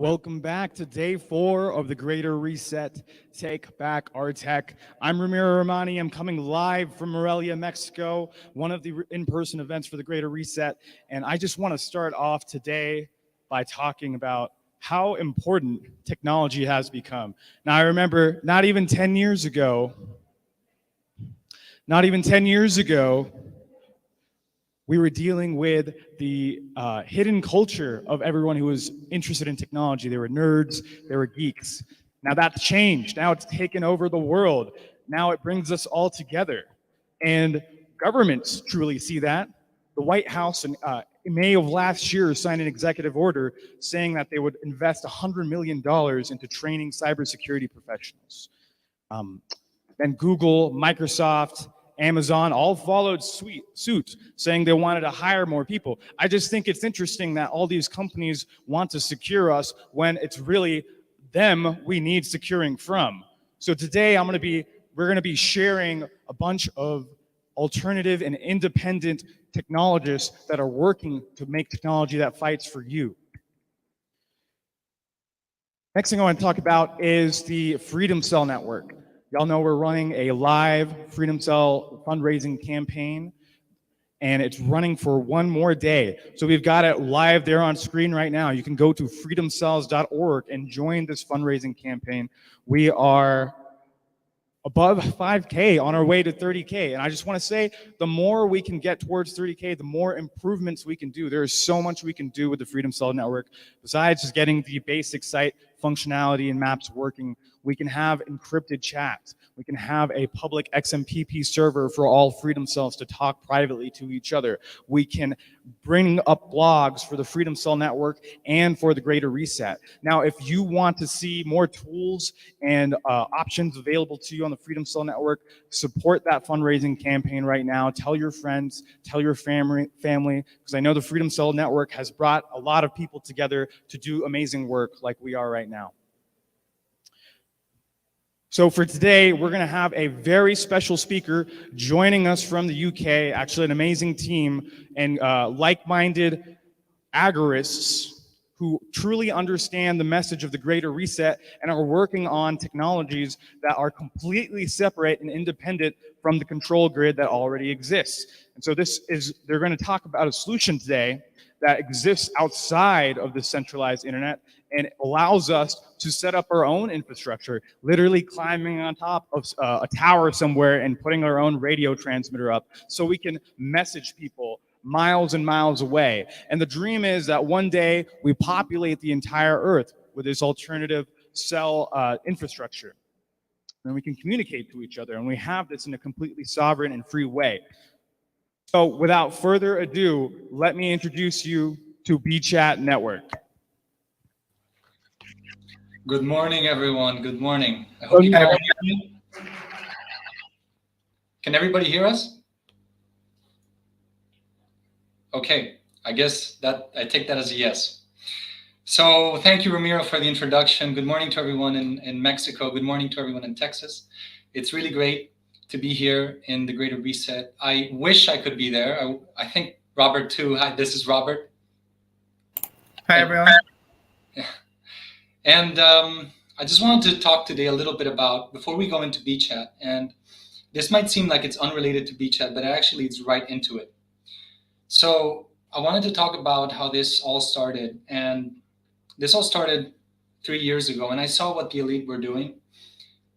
Welcome back to day 4 of the Greater Reset, Take Back Our Tech. I'm Ramiro Romani. I'm coming live from Morelia, Mexico, one of the in-person events for the Greater Reset. And I just want to start off today by talking about how important technology has become. Now, I remember not even 10 years ago, We were dealing with the hidden culture of everyone who was interested in technology. They were nerds, they were geeks. Now that's changed. Now it's taken over the world. Now it brings us all together. And governments truly see that. The White House in May of last year signed an executive order saying that they would invest $100 million into training cybersecurity professionals. Then Google, Microsoft, Amazon all followed suit, saying they wanted to hire more people. I just think it's interesting that all these companies want to secure us when it's really them we need securing from. So today we're going to be sharing a bunch of alternative and independent technologists that are working to make technology that fights for you. Next thing I want to talk about is the Freedom Cell Network. Y'all know we're running a live Freedom Cell fundraising campaign, and it's running for one more day. So we've got it live there on screen right now. You can go to freedomcells.org and join this fundraising campaign. We are above 5K on our way to 30K. And I just want to say, the more we can get towards 30K, the more improvements we can do. There is so much we can do with the Freedom Cell Network. Besides just getting the basic site functionality and maps working, we can have encrypted chats. We can have a public XMPP server for all Freedom Cells to talk privately to each other. We can bring up blogs for the Freedom Cell Network and for the Greater Reset. Now, if you want to see more tools and options available to you on the Freedom Cell Network, support that fundraising campaign right now. Tell your friends, tell your family, because I know the Freedom Cell Network has brought a lot of people together to do amazing work like we are right now. So for today, we're going to have a very special speaker joining us from the UK, actually an amazing team and like-minded agorists who truly understand the message of the Greater Reset and are working on technologies that are completely separate and independent from the control grid that already exists. And so they're going to talk about a solution today that exists outside of the centralized internet and allows us to set up our own infrastructure, literally climbing on top of a tower somewhere and putting our own radio transmitter up so we can message people miles and miles away. And the dream is that one day we populate the entire Earth with this alternative cell infrastructure. And we can communicate to each other, and we have this in a completely sovereign and free way. So without further ado, let me introduce you to BChat Network. Good morning, everyone. Good morning. I hope you can hear me. Can everybody hear us? Okay, I guess that I take that as a yes. So thank you, Ramiro, for the introduction. Good morning to everyone in Mexico. Good morning to everyone in Texas. It's really great to be here in the Greater Reset. I wish I could be there. I think Robert too. Hi, this is Robert. Hi, everyone. Yeah. And I just wanted to talk today a little bit about, before we go into BChat, and this might seem like it's unrelated to BChat, but it actually leads right into it. So I wanted to talk about how this all started. And this all started 3 years ago, and I saw what the elite were doing,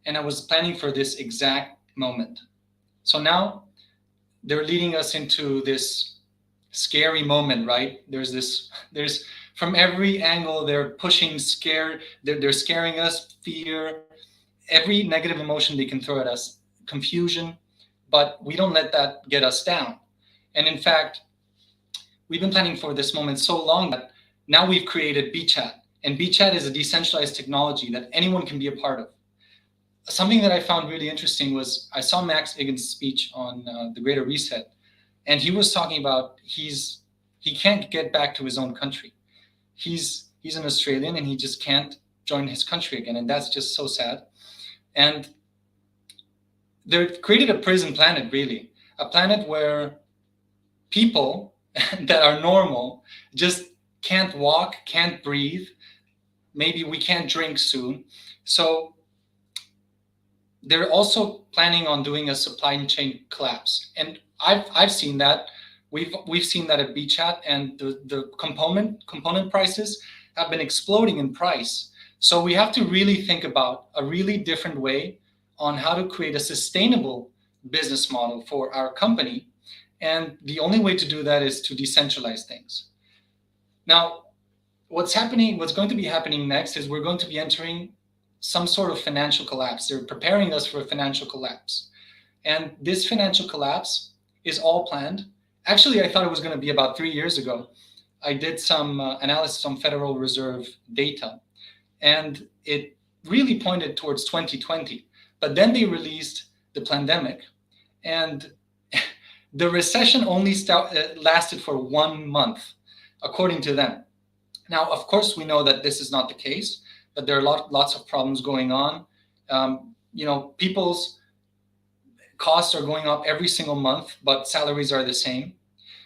and I was planning for this exact moment. So now they're leading us into this scary moment, right? There's from every angle, they're pushing scare, they're scaring us, fear, every negative emotion they can throw at us, confusion, but we don't let that get us down. And in fact, we've been planning for this moment so long that now we've created BChat. And BChat is a decentralized technology that anyone can be a part of. Something that I found really interesting was I saw Max Igan's speech on the Greater Reset, and he was talking about he can't get back to his own country. He's an Australian and he just can't join his country again, and that's just so sad. And they've created a prison planet, really, a planet where people that are normal just can't walk, can't breathe. Maybe we can't drink soon. So they're also planning on doing a supply chain collapse. And I've seen that. We've seen that at BChat, and the component prices have been exploding in price. So we have to really think about a really different way on how to create a sustainable business model for our company And the only way to do that is to decentralize things. Now, what's going to be happening next is we're going to be entering some sort of financial collapse. They're preparing us for a financial collapse. And this financial collapse is all planned. Actually, I thought it was going to be about 3 years ago. I did some analysis on Federal Reserve data, and it really pointed towards 2020. But then they released the pandemic, and the recession only lasted for 1 month, according to them. Now, of course, we know that this is not the case, that there are lots of problems going on. People's costs are going up every single month, but salaries are the same.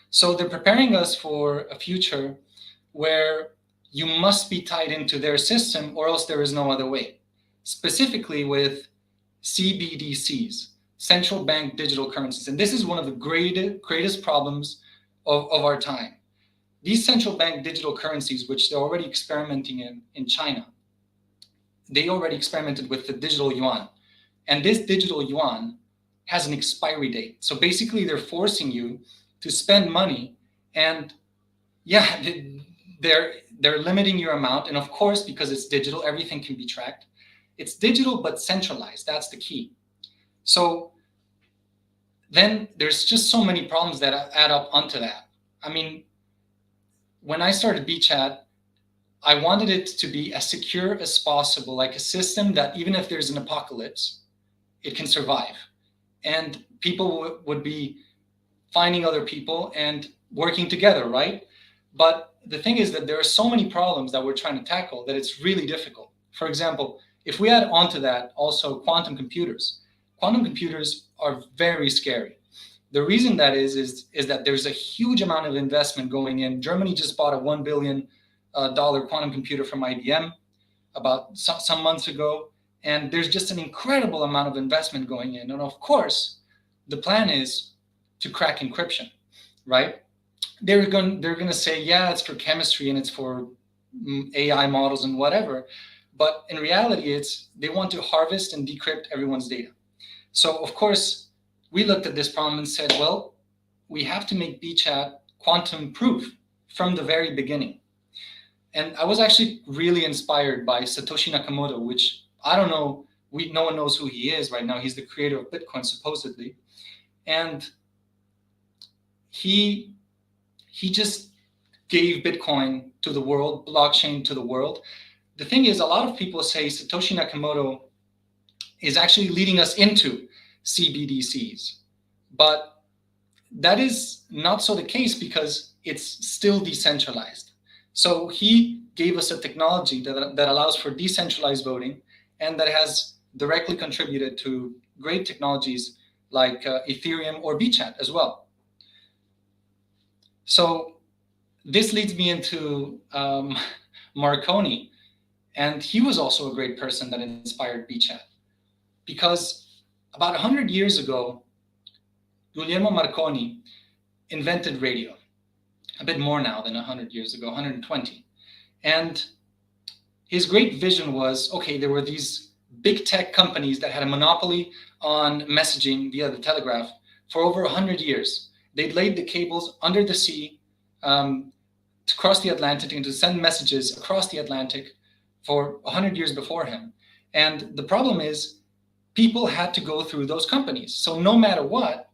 So they're preparing us for a future where you must be tied into their system or else there is no other way. Specifically with CBDCs, central bank digital currencies. And this is one of the greatest problems of our time. These central bank digital currencies, which they're already experimenting in China, they already experimented with the digital yuan. And this digital yuan has an expiry date. So basically they're forcing you to spend money, and yeah, they're limiting your amount. And of course, because it's digital, everything can be tracked. It's digital but centralized. That's the key. So then there's just so many problems that add up onto that. I mean, when I started BChat, I wanted it to be as secure as possible, like a system that even if there's an apocalypse, it can survive. And people would be finding other people and working together, right? But the thing is that there are so many problems that we're trying to tackle that it's really difficult. For example, if we add onto that also quantum computers are very scary. The reason that is that there's a huge amount of investment going in. Germany just bought a $1 billion quantum computer from IBM about some months ago. And there's just an incredible amount of investment going in. And of course, the plan is to crack encryption, right? They're going to say, yeah, it's for chemistry and it's for AI models and whatever. But in reality, they want to harvest and decrypt everyone's data. So of course, we looked at this problem and said, well, we have to make BChat quantum proof from the very beginning. And I was actually really inspired by Satoshi Nakamoto, which I don't know, no one knows who he is right now. He's the creator of Bitcoin, supposedly. And he just gave Bitcoin to the world, blockchain to the world. The thing is, a lot of people say Satoshi Nakamoto is actually leading us into CBDCs. But that is not so the case because it's still decentralized. So he gave us a technology that allows for decentralized voting and that has directly contributed to great technologies like Ethereum or BChat as well. So this leads me into Marconi. And he was also a great person that inspired BChat. Because about 100 years ago, Guglielmo Marconi invented radio. A bit more now than 100 years ago, 120. And his great vision was, okay, there were these big tech companies that had a monopoly on messaging via the telegraph for over 100 years. They'd laid the cables under the sea to cross the Atlantic and to send messages across the Atlantic for 100 years before him. And the problem is people had to go through those companies. So no matter what,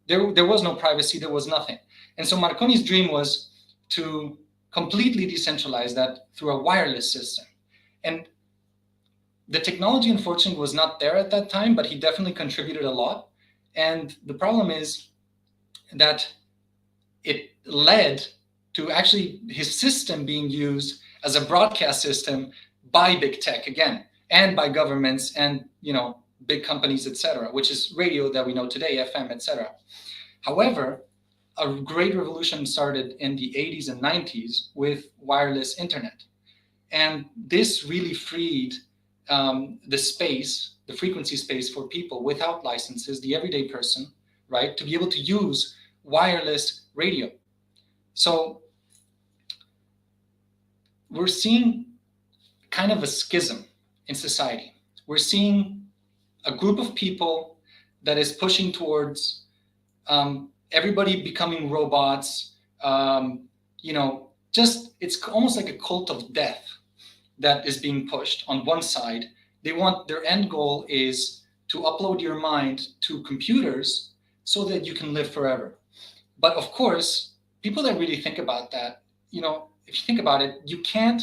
there was no privacy, there was nothing. And so Marconi's dream was to completely decentralize that through a wireless system. And the technology, unfortunately, was not there at that time, but he definitely contributed a lot. And the problem is that it led to actually his system being used as a broadcast system by big tech again, and by governments and, big companies, etc., which is radio that we know today, FM, etc. However, a great revolution started in the 80s and 90s with wireless internet. And this really freed the space, the frequency space for people without licenses, the everyday person, right, to be able to use wireless radio. So we're seeing kind of a schism in society. We're seeing a group of people that is pushing towards everybody becoming robots, just it's almost like a cult of death that is being pushed on one side. They want their end goal is to upload your mind to computers so that you can live forever. But of course, people that really think about that, if you think about it, you can't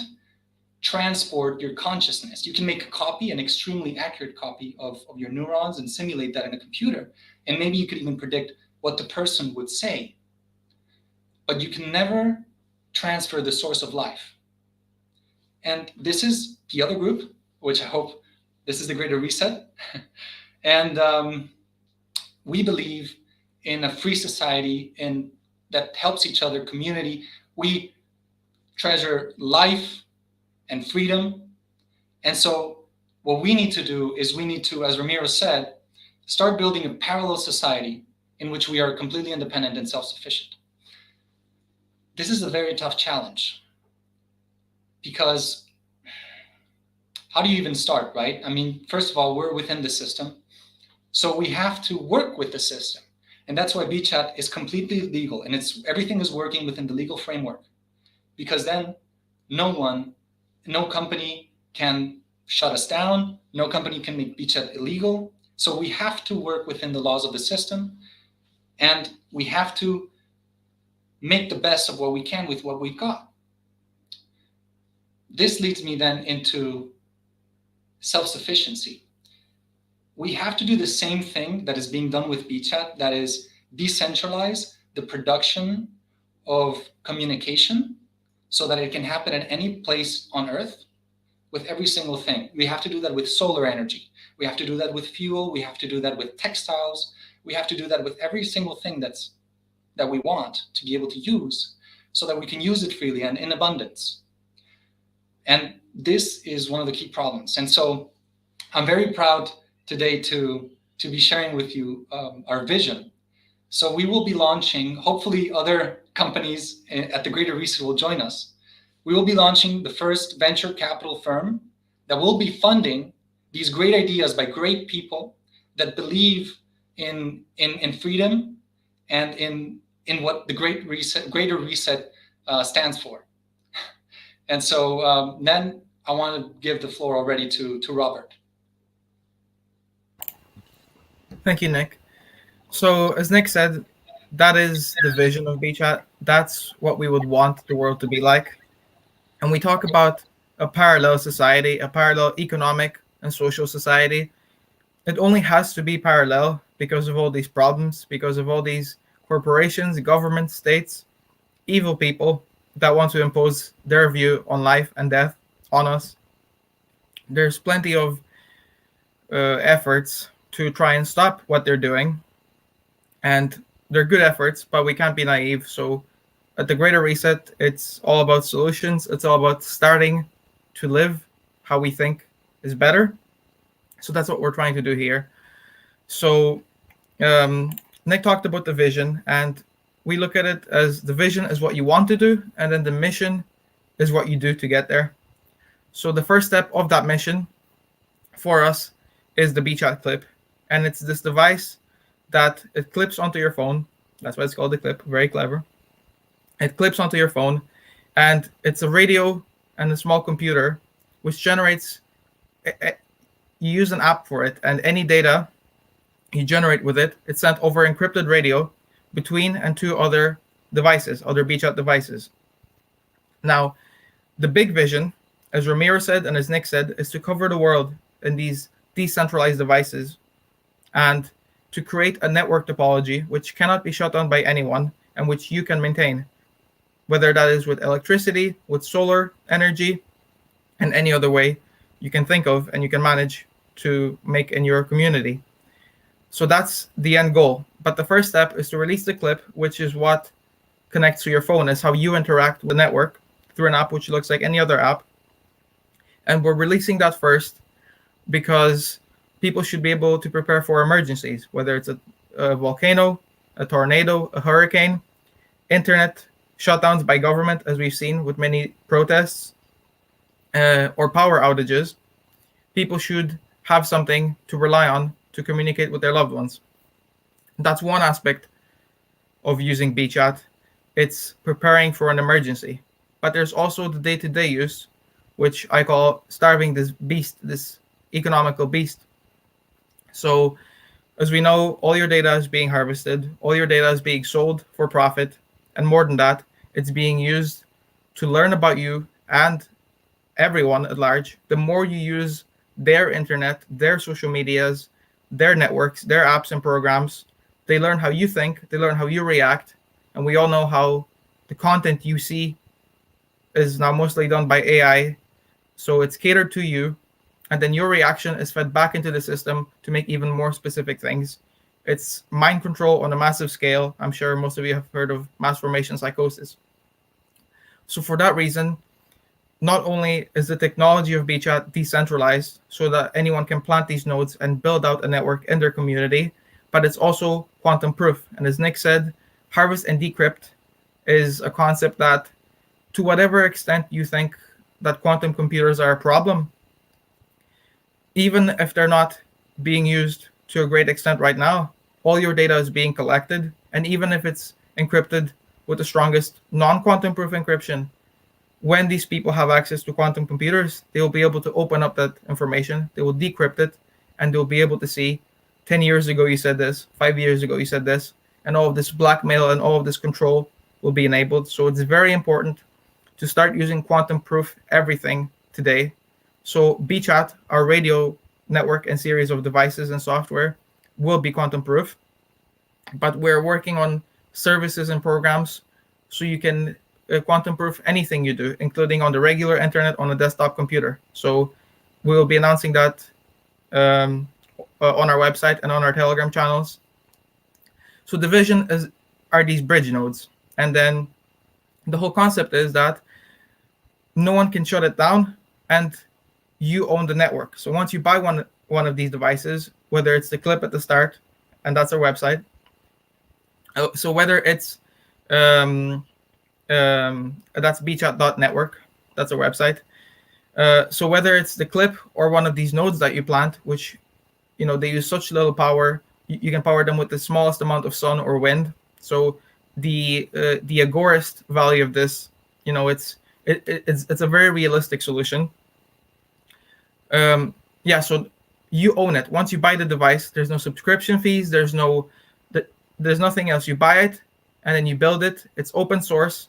transport your consciousness. You can make a copy, an extremely accurate copy of your neurons, and simulate that in a computer. And maybe you could even predict what the person would say. But you can never transfer the source of life. And this is the other group, which I hope this is the Greater Reset. And we believe in a free society and that helps each other, community. We treasure life and freedom. And so what we need to do is we need to, as Ramiro said, start building a parallel society in which we are completely independent and self-sufficient. This is a very tough challenge because how do you even start, right? I mean, first of all, we're within the system. So we have to work with the system. And that's why BChat is completely legal and everything is working within the legal framework, because then no company can shut us down. No company can make BChat illegal. So we have to work within the laws of the system, and we have to make the best of what we can with what we've got. This leads me then into self-sufficiency. We have to do the same thing that is being done with BChat, that is decentralize the production of communication so that it can happen at any place on Earth with every single thing. We have to do that with solar energy. We have to do that with fuel. We have to do that with textiles. We have to do that with every single thing that we want to be able to use so that we can use it freely and in abundance. And this is one of the key problems. And so I'm very proud today to be sharing with you our vision. So we will be launching, hopefully other companies at the Greater Reset will join us. We will be launching the first venture capital firm that will be funding these great ideas by great people that believe in freedom and in what the Greater Reset stands for. And so then I want to give the floor already to Robert. Thank you, Nick. So as Nick said, that is the vision of BChat. That's what we would want the world to be like. And we talk about a parallel society, a parallel economic and social society. It only has to be parallel because of all these problems, because of all these corporations, governments, states, evil people that want to impose their view on life and death on us. There's plenty of efforts to try and stop what they're doing. And they're good efforts, but we can't be naive. So at the Greater Reset, it's all about solutions. It's all about starting to live how we think is better. So that's what we're trying to do here. So Nick talked about the vision, and we look at it as the vision is what you want to do, and then the mission is what you do to get there. So the first step of that mission for us is the BChat clip. And it's this device that it clips onto your phone. That's why it's called the clip. Very clever. It clips onto your phone, and it's a radio and a small computer which generates, you use an app for it, and any data you generate with it, it's sent over encrypted radio between and two other devices, other BChat devices. Now, the big vision, as Ramiro said and as Nick said, is to cover the world in these decentralized devices and to create a network topology which cannot be shut down by anyone and which you can maintain, whether that is with electricity, with solar energy, and any other way you can think of and you can manage to make in your community. So that's the end goal. But the first step is to release the clip, which is what connects to your phone, is how you interact with the network through an app which looks like any other app. And we're releasing that first because people should be able to prepare for emergencies, whether it's a volcano, a tornado, a hurricane, internet shutdowns by government, as we've seen with many protests, or power outages. People should have something to rely on to communicate with their loved ones. That's one aspect of using BChat. It's preparing for an emergency. But there's also the day-to-day use, which I call starving this beast, this economical beast. So as we know, all your data is being harvested, all your data is being sold for profit, and more than that, it's being used to learn about you and everyone at large. The more you use their internet, their social medias, their networks, their apps and programs, they learn how you think, they learn how you react, and we all know how the content you see is now mostly done by AI, so it's catered to you, and then your reaction is fed back into the system to make even more specific things. It's mind control on a massive scale. I'm sure most of you have heard of mass formation psychosis. So for that reason, not only is the technology of BChat decentralized so that anyone can plant these nodes and build out a network in their community, but it's also quantum proof. And as Nick said, harvest and decrypt is a concept that, to whatever extent you think that quantum computers are a problem, even if they're not being used to a great extent right now, all your data is being collected. And even if it's encrypted with the strongest non-quantum proof encryption, when these people have access to quantum computers, they will be able to open up that information, they will decrypt it, and they'll be able to see 10 years ago you said this, 5 years ago you said this, and all of this blackmail and all of this control will be enabled. So it's very important to start using quantum proof everything today. So BChat, our radio network and series of devices and software, will be quantum proof, but we're working on services and programs so you can quantum proof anything you do, including on the regular internet on a desktop computer. So we'll be announcing that on our website and on our Telegram channels. So the vision are these bridge nodes, and then the whole concept is that no one can shut it down, and you own the network. So once you buy one of these devices, whether it's the clip at the start, and that's our website. So whether it's that's bchat.network, that's our website. So whether it's the clip or one of these nodes that you plant, which they use such little power, you can power them with the smallest amount of sun or wind. So the agorist value of this, it's a very realistic solution. So you own it. Once you buy the device, there's no subscription fees, there's nothing else. You buy it and then you build it. It's open source.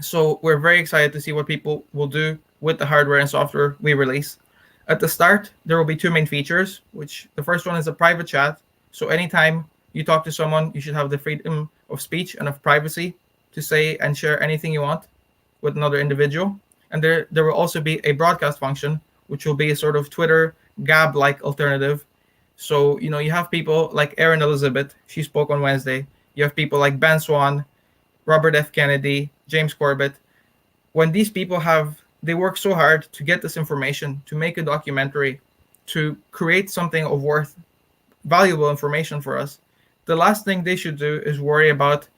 So we're very excited to see what people will do with the hardware and software we release. At the start, there will be two main features, which the first one is a private chat. So anytime you talk to someone, you should have the freedom of speech and of privacy to say and share anything you want with another individual. And there will also be a broadcast function, which will be a sort of Twitter Gab-like alternative. So, you have people like Erin Elizabeth, she spoke on Wednesday. You have people like Ben Swan, Robert F. Kennedy, James Corbett. When these people they work so hard to get this information, to make a documentary, to create something of worth, valuable information for us, the last thing they should do is worry about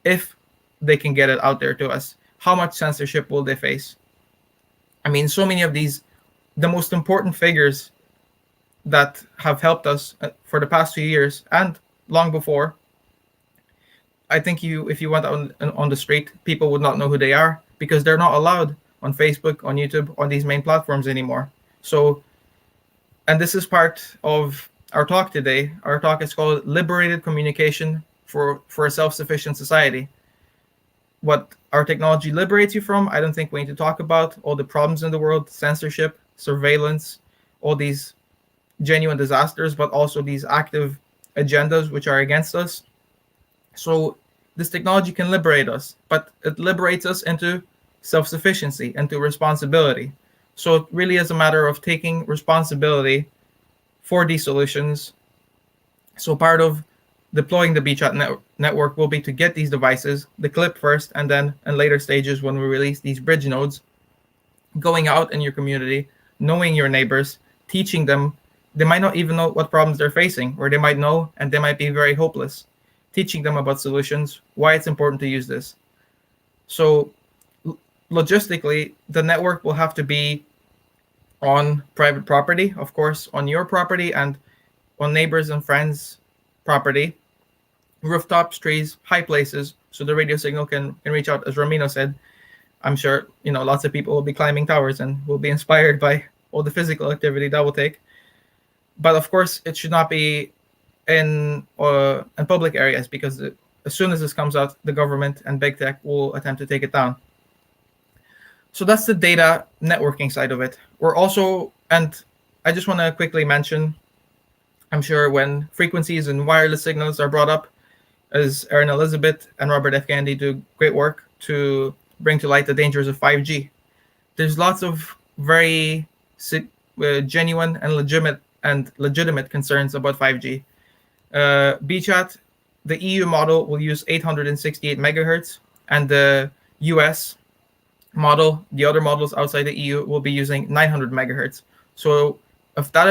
if they can get it out there to us. How much censorship will they face? I mean, so many of these, the most important figures that have helped us for the past few years and long before, I think if you went on the street, people would not know who they are because they're not allowed on Facebook, on YouTube, on these main platforms anymore. So, and this is part of our talk today. Our talk is called Liberated Communication for a Self-Sufficient Society. What our technology liberates you from, I don't think we need to talk about. All the problems in the world, censorship, surveillance, all these genuine disasters, but also these active agendas which are against us. So this technology can liberate us, but it liberates us into self-sufficiency, into responsibility. So it really is a matter of taking responsibility for these solutions. So part of deploying the BChat network will be to get these devices, the clip first, and then in later stages when we release these bridge nodes, going out in your community, knowing your neighbors, teaching them. They might not even know what problems they're facing, or they might know and they might be very hopeless. Teaching them about solutions, why it's important to use this. So logistically, the network will have to be on private property, of course, on your property and on neighbors and friends' property. rooftops, trees, high places, so the radio signal can reach out. As Ramino said, I'm sure lots of people will be climbing towers and will be inspired by all the physical activity that will take. But of course, it should not be in public areas, because as soon as this comes out, the government and big tech will attempt to take it down. So that's the data networking side of it. We're also, and I just want to quickly mention, I'm sure when frequencies and wireless signals are brought up, as Erin Elizabeth and Robert F. Kennedy do great work to bring to light the dangers of 5G. There's lots of very genuine and legitimate concerns about 5G. BChat, the EU model will use 868 megahertz, and the US model, the other models outside the EU, will be using 900 megahertz. So if that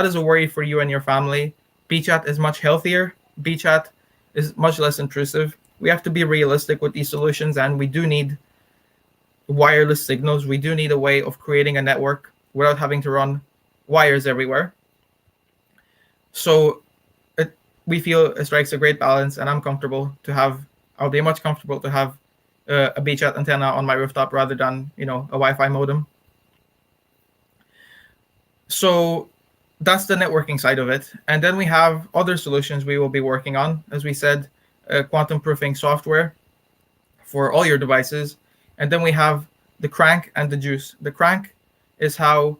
is a worry for you and your family, BChat is much healthier. BChat is much less intrusive. We have to be realistic with these solutions, and we do need wireless signals. We do need a way of creating a network without having to run wires everywhere. So we feel it strikes a great balance, and I'll be much comfortable to have a BChat antenna on my rooftop rather than a Wi-Fi modem. So that's the networking side of it. And then we have other solutions we will be working on. As we said, quantum proofing software for all your devices. And then we have the crank and the juice. The crank is how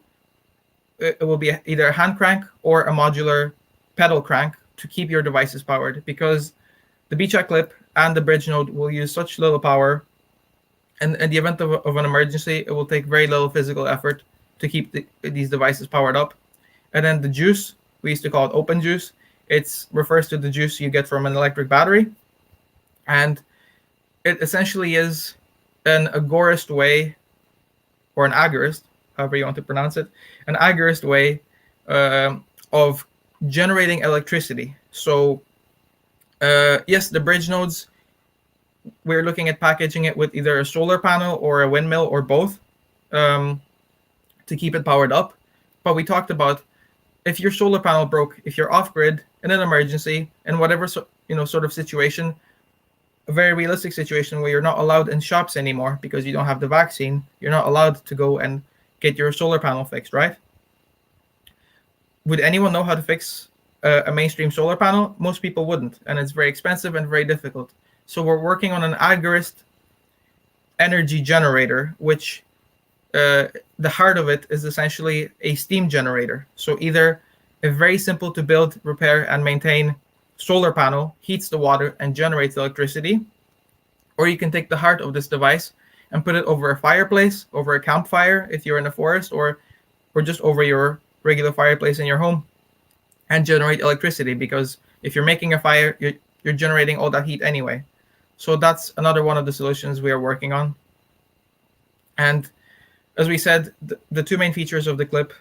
it will be either a hand crank or a modular pedal crank to keep your devices powered, because the BChat clip and the bridge node will use such little power, and in the event of an emergency, it will take very little physical effort to keep these devices powered up. And then the juice, we used to call it open juice. It refers to the juice you get from an electric battery, and it essentially is an agorist way, or an agorist, however you want to pronounce it, an agorist way of generating electricity. So yes, the bridge nodes, we're looking at packaging it with either a solar panel or a windmill or both to keep it powered up. But we talked about, if your solar panel broke, if you're off grid in an emergency, in whatever sort of situation, a very realistic situation where you're not allowed in shops anymore because you don't have the vaccine, you're not allowed to go and get your solar panel fixed, right? Would anyone know how to fix a mainstream solar panel? Most people wouldn't, and it's very expensive and very difficult. So we're working on an agorist energy generator, which the heart of it is essentially a steam generator. So either a very simple to build, repair, and maintain solar panel heats the water and generates electricity, or you can take the heart of this device and put it over a fireplace, over a campfire if you're in a forest, or just over your regular fireplace in your home, and generate electricity, because if you're making a fire, you're generating all that heat anyway. So that's another one of the solutions we are working on. And as we said, the two main features of the clip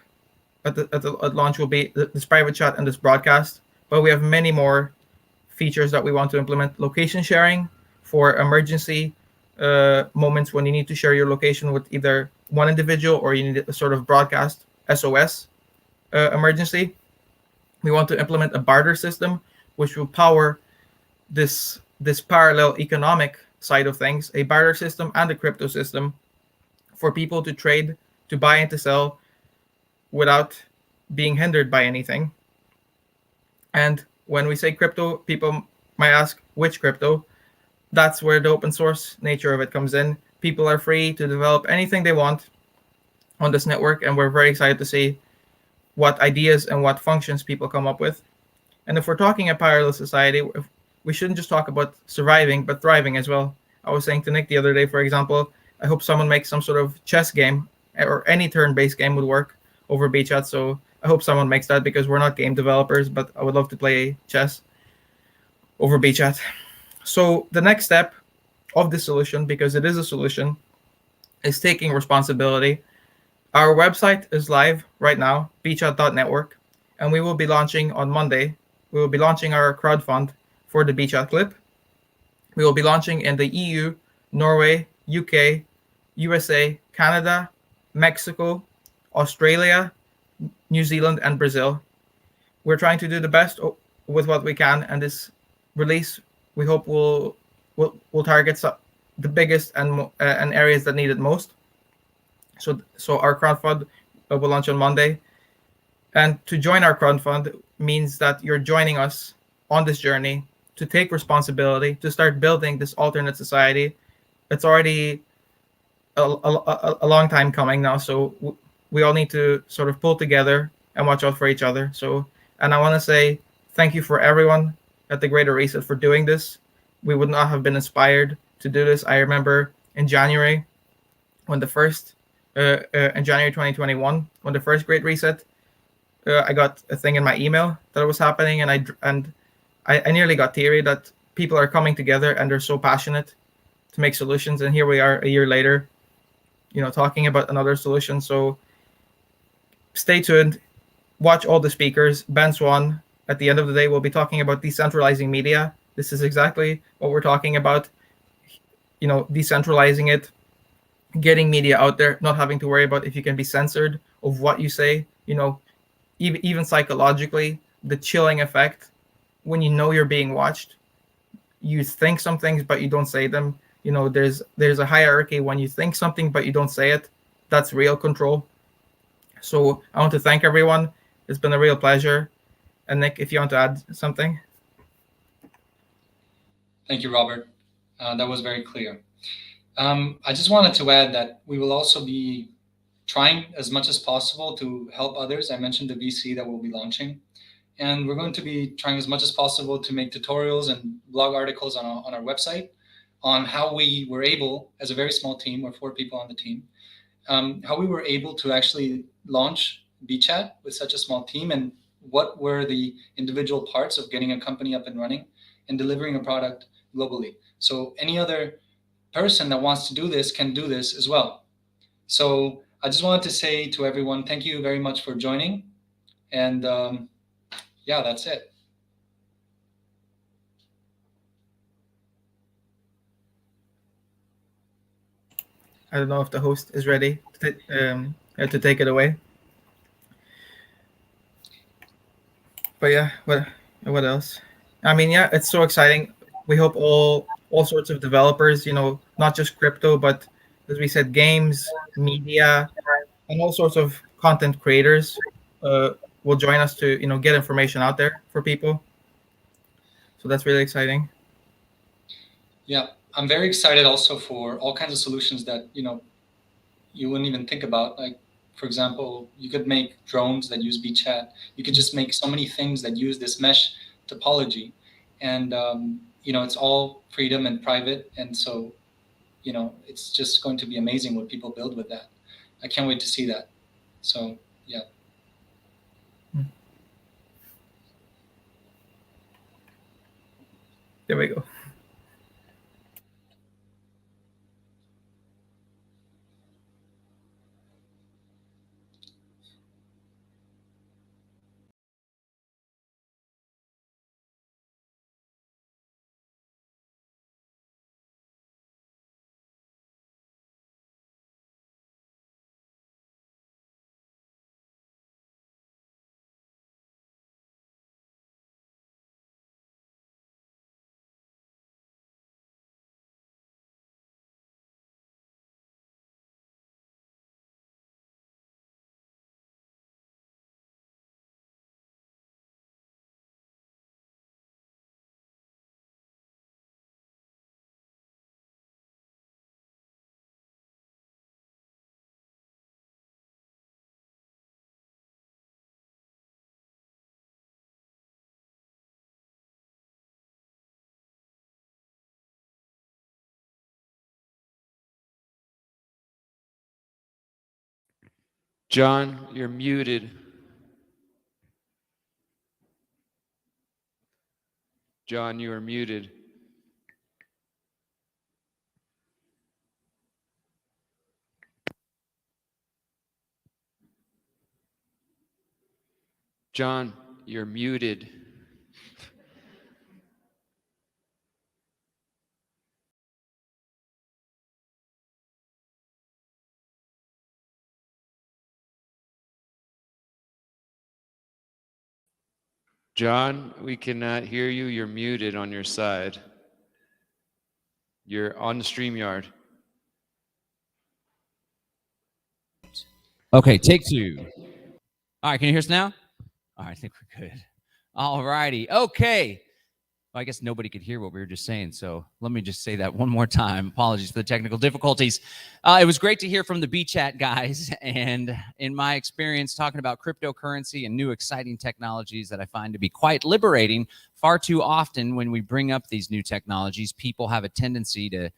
at launch will be this private chat and this broadcast, but we have many more features that we want to implement. Location sharing for emergency moments when you need to share your location with either one individual or you need a sort of broadcast SOS emergency. We want to implement a barter system which will power this parallel economic side of things, a barter system and a crypto system for people to trade, to buy and to sell without being hindered by anything. And when we say crypto, people might ask, which crypto? That's where the open source nature of it comes in. People are free to develop anything they want on this network, and we're very excited to see what ideas and what functions people come up with. And if we're talking a parallel society, we shouldn't just talk about surviving, but thriving as well. I was saying to Nick the other day, for example, I hope someone makes some sort of chess game, or any turn-based game would work over BChat. So I hope someone makes that, because we're not game developers, but I would love to play chess over BChat. So the next step of the solution, because it is a solution, is taking responsibility. Our website is live right now, bchat.network, and we will be launching on Monday. We will be launching our crowdfund for the BChat clip. We will be launching in the EU, Norway, UK, USA, Canada, Mexico, Australia, New Zealand, and Brazil. We're trying to do the best with what we can, and this release, we hope will target the biggest and areas that need it most. So our crowdfund will launch on Monday, and to join our crowdfund means that you're joining us on this journey to take responsibility to start building this alternate society. It's already a long time coming now, so we all need to sort of pull together and watch out for each other. So, and I want to say thank you for everyone at the Greater Reset for doing this. We would not have been inspired to do this. I remember in January when the first in January 2021 when the first Great Reset, I got a thing in my email that was happening, and I nearly got teary that people are coming together and they're so passionate to make solutions. And here we are a year later, talking about another solution. So stay tuned, watch all the speakers. Ben Swan, at the end of the day, will be talking about decentralizing media. This is exactly what we're talking about, decentralizing it, getting media out there, not having to worry about if you can be censored of what you say, even psychologically, the chilling effect when you know you're being watched. You think some things, but you don't say them. There's a hierarchy when you think something, but you don't say it. That's real control. So I want to thank everyone. It's been a real pleasure. And Nick, if you want to add something. Thank you, Robert. That was very clear. I just wanted to add that we will also be trying as much as possible to help others. I mentioned the VC that we'll be launching. And we're going to be trying as much as possible to make tutorials and blog articles on our website on how we were able, as a very small team, or 4 people on the team, how we were able to actually launch BChat with such a small team, and what were the individual parts of getting a company up and running and delivering a product globally. So any other person that wants to do this can do this as well. So I just wanted to say to everyone, thank you very much for joining. And yeah, that's it. I don't know if the host is ready to take it away. But yeah, what else? I mean, yeah, it's so exciting. We hope all sorts of developers, not just crypto, but as we said, games, media, and all sorts of content creators will join us to get information out there for people. So that's really exciting. Yeah, I'm very excited also for all kinds of solutions that you wouldn't even think about. Like, for example, you could make drones that use BChat. You could just make so many things that use this mesh topology, and it's all freedom and private. And so, it's just going to be amazing what people build with that. I can't wait to see that. So, yeah. There we go. John, you're muted. John, you are muted. John, you're muted. John, we cannot hear you. You're muted on your side. You're on the StreamYard. Okay, take two. All right, can you hear us now? All right, I think we're good. All righty. Okay. Well, I guess nobody could hear what we were just saying, so let me just say that one more time. Apologies for the technical difficulties. It was great to hear from the BChat guys, and in my experience talking about cryptocurrency and new exciting technologies that I find to be quite liberating, far too often when we bring up these new technologies, people have a tendency to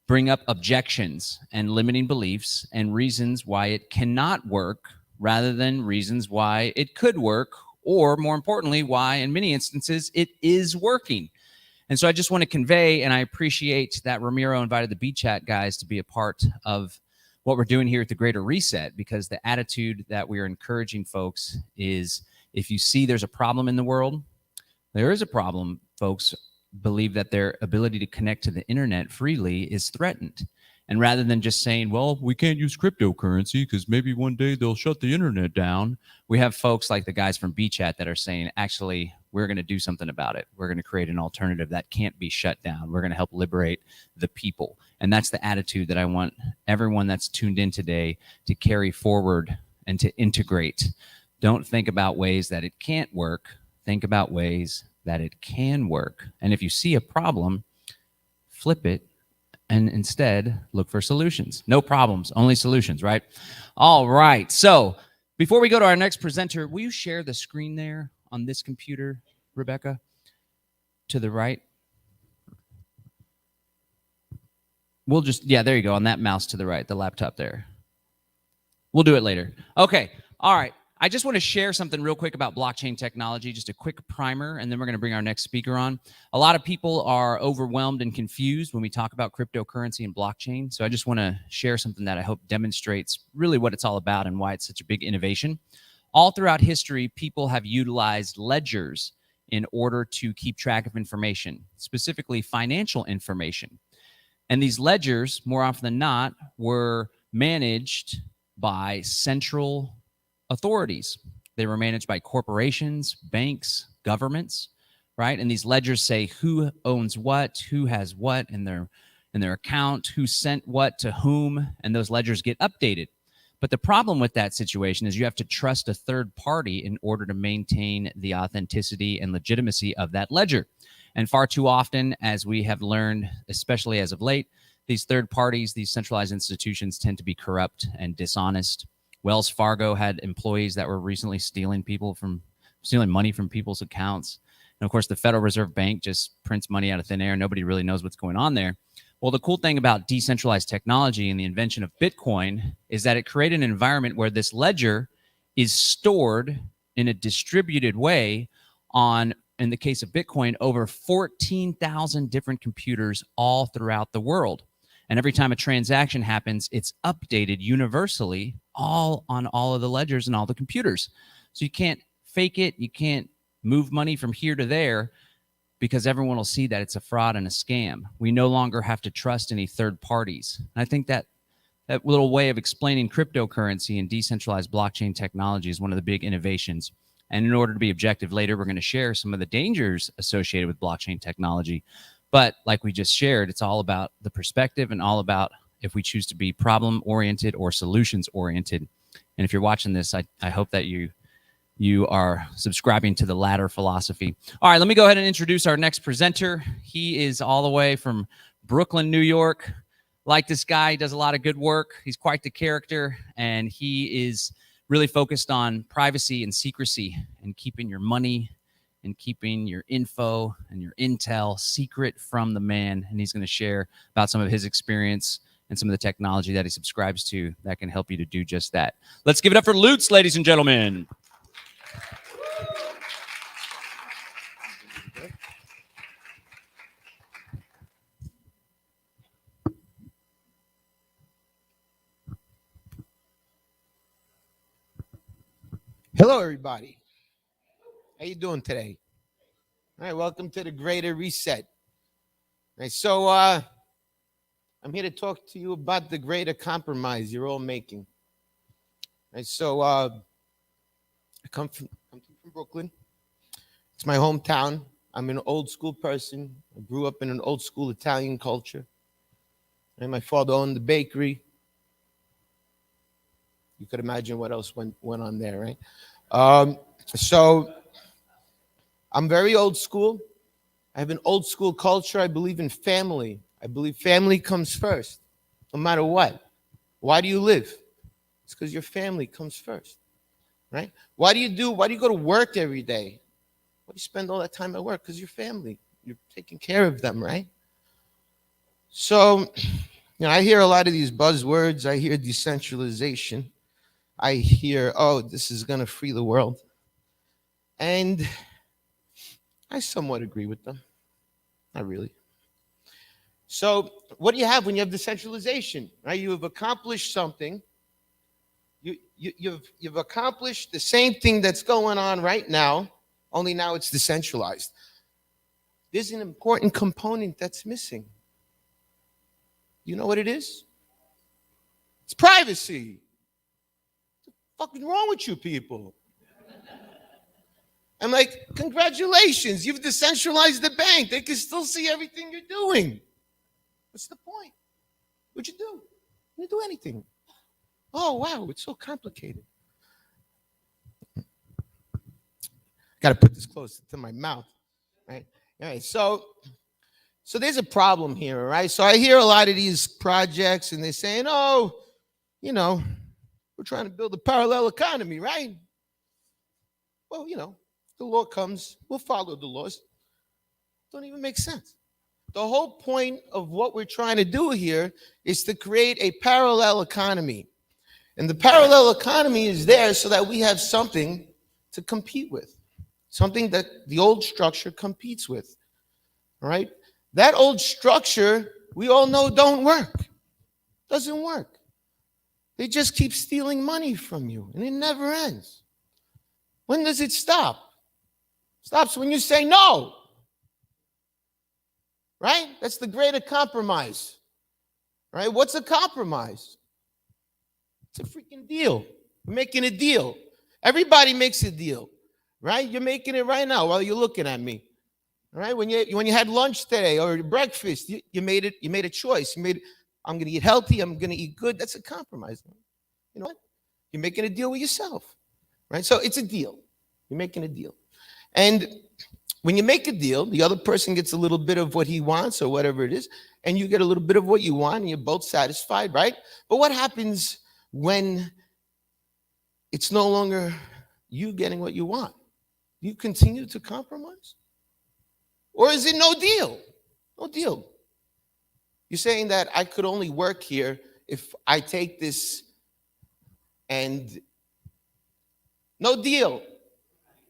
bring up objections and limiting beliefs and reasons why it cannot work rather than reasons why it could work, or more importantly, why in many instances it is working. And so I just want to convey, and I appreciate that Ramiro invited the BChat guys to be a part of what we're doing here at the Greater Reset, because the attitude that we are encouraging folks is, if you see there's a problem in the world, there is a problem. Folks believe that their ability to connect to the internet freely is threatened. And rather than just saying, well, we can't use cryptocurrency because maybe one day they'll shut the internet down, we have folks like the guys from BChat that are saying, actually, we're going to do something about it. We're going to create an alternative that can't be shut down. We're going to help liberate the people. And that's the attitude that I want everyone that's tuned in today to carry forward and to integrate. Don't think about ways that it can't work. Think about ways that it can work. And if you see a problem, flip it and instead look for solutions. No problems, only solutions, right? All right. So before we go to our next presenter, will you share the screen there on this computer, Rebecca? To the right. We'll just, yeah, there you go, on that mouse to the right, the laptop there. We'll do it later. Okay. All right. I just want to share something real quick about blockchain technology, just a quick primer, and then we're going to bring our next speaker on. A lot of people are overwhelmed and confused when we talk about cryptocurrency and blockchain. So I just want to share something that I hope demonstrates really what it's all about and why it's such a big innovation. All throughout history, people have utilized ledgers in order to keep track of information, specifically financial information. And these ledgers, more often than not, were managed by central authorities. They were managed by corporations, banks, governments, right? And these ledgers say who owns what, who has what in their account, who sent what to whom, and those ledgers get updated. But the problem with that situation is you have to trust a third party in order to maintain the authenticity and legitimacy of that ledger. And far too often, as we have learned, especially as of late, these third parties, these centralized institutions tend to be corrupt and dishonest. Wells Fargo had employees that were recently stealing money from people's accounts. And of course, the Federal Reserve Bank just prints money out of thin air. Nobody really knows what's going on there. Well, the cool thing about decentralized technology and the invention of Bitcoin is that it created an environment where this ledger is stored in a distributed way on, in the case of Bitcoin, over 14,000 different computers all throughout the world. And every time a transaction happens, it's updated universally all on all of the ledgers and all the computers. So you can't fake it. You can't move money from here to there because everyone will see that it's a fraud and a scam. We no longer have to trust any third parties. And I think that little way of explaining cryptocurrency and decentralized blockchain technology is one of the big innovations. And in order to be objective later, we're going to share some of the dangers associated with blockchain technology. But like we just shared, it's all about the perspective and all about if we choose to be problem-oriented or solutions-oriented. And if you're watching this, I hope that you are subscribing to the latter philosophy. All right, let me go ahead and introduce our next presenter. He is all the way from Brooklyn, New York. Like this guy, he does a lot of good work. He's quite the character, and he is really focused on privacy and secrecy and keeping your money and keeping your info and your intel secret from the man. And he's going to share about some of his experience and some of the technology that he subscribes to that can help you to do just that. Let's give it up for Lutz, ladies and gentlemen. Hello, everybody. How you doing today? All right, welcome to the Greater Reset. All right, so I'm here to talk to you about the greater compromise you're all making. All right, so I come from Brooklyn. It's my hometown. I'm an old school person. I grew up in an old school Italian culture. And my father owned the bakery. You could imagine what else went on there, right? So I'm very old school. I have an old school culture. I believe in family. I believe family comes first, no matter what. Why do you live? It's because your family comes first, right? Why do you go to work every day? Why do you spend all that time at work? Because your family, you're taking care of them, right? So, I hear a lot of these buzzwords. I hear decentralization. I hear, oh, this is going to free the world. And I somewhat agree with them. Not really. So what do you have when you have decentralization? Right? You have accomplished something. You've accomplished the same thing that's going on right now, only now it's decentralized. There's an important component that's missing. You know what it is? It's privacy. What the fuck is wrong with you people? I'm like, congratulations, you've decentralized the bank. They can still see everything you're doing. What's the point? What'd you do? You didn't do anything. Oh, wow, it's so complicated. Got to put this close to my mouth, right? All right, so there's a problem here, right? So I hear a lot of these projects, and they're saying, oh, we're trying to build a parallel economy, right? Well, the law comes, we'll follow the laws. Don't even make sense. The whole point of what we're trying to do here is to create a parallel economy. And the parallel economy is there so that we have something to compete with, something that the old structure competes with, all right? That old structure, we all know, don't work. Doesn't work. They just keep stealing money from you, and it never ends. When does it stop? Stops when you say no. Right? That's the greater compromise. Right? What's a compromise? It's a freaking deal. We're making a deal. Everybody makes a deal. Right? You're making it right now while you're looking at me. All right? When you had lunch today or breakfast, you made a choice. I'm going to eat healthy. I'm going to eat good. That's a compromise. You know what? You're making a deal with yourself. Right? So it's a deal. You're making a deal. And when you make a deal, the other person gets a little bit of what he wants or whatever it is, and you get a little bit of what you want, and you're both satisfied, right? But what happens when it's no longer you getting what you want? You continue to compromise? Or is it no deal? No deal. You're saying that I could only work here if I take this, and no deal.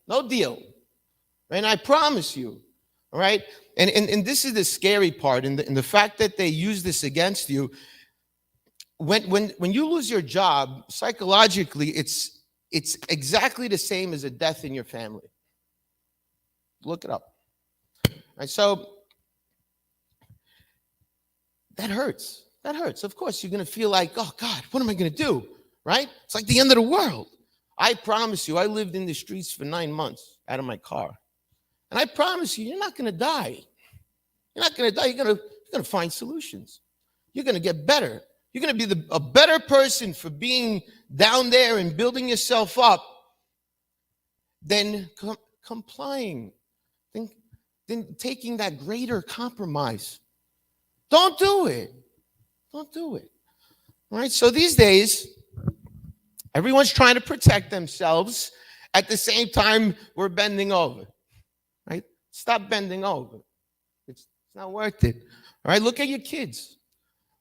No deal. And I promise you, all right? And this is the scary part, and the fact that they use this against you. When you lose your job, psychologically, it's exactly the same as a death in your family. Look it up. All right, so that hurts. That hurts. Of course, you're going to feel like, oh, God, what am I going to do? Right? It's like the end of the world. I promise you, I lived in the streets for 9 months out of my car. And I promise you, you're not going to die. You're not going to die. You're going to find solutions. You're going to get better. You're going to be a better person for being down there and building yourself up than complying, than taking that greater compromise. Don't do it. Don't do it. All right? So these days, everyone's trying to protect themselves. At the same time, we're bending over. Right? Stop bending over. It's not worth it. All right? Look at your kids.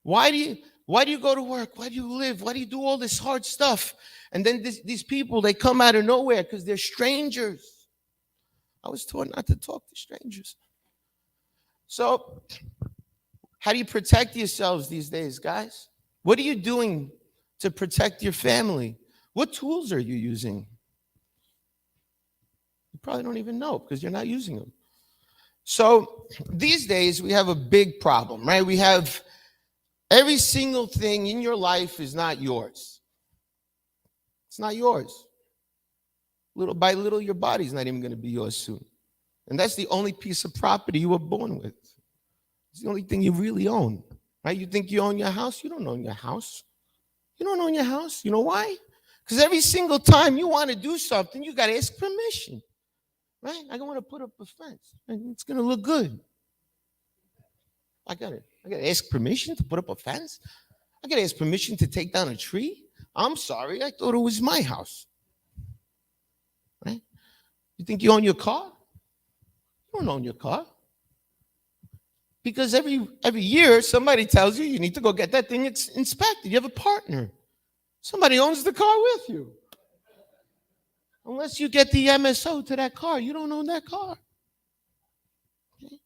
Why do you go to work? Why do you live? Why do you do all this hard stuff? And then these people, they come out of nowhere because they're strangers. I was taught not to talk to strangers. So, how do you protect yourselves these days, guys? What are you doing to protect your family? What tools are you using? You probably don't even know because you're not using them. So these days we have a big problem, right? We have every single thing in your life is not yours. It's not yours. Little by little, your body's not even going to be yours soon. And that's the only piece of property you were born with. It's the only thing you really own, right? You think you own your house? You don't own your house. You don't own your house. You know why? Because every single time you want to do something, you got to ask permission, right? I want to put up a fence, and it's going to look good. I got to ask permission to put up a fence. I got to ask permission to take down a tree. I'm sorry, I thought it was my house, right? You think you own your car? You don't own your car. Because every year, somebody tells you you need to go get that thing inspected. You have a partner. Somebody owns the car with you. Unless you get the MSO to that car, you don't own that car. Okay?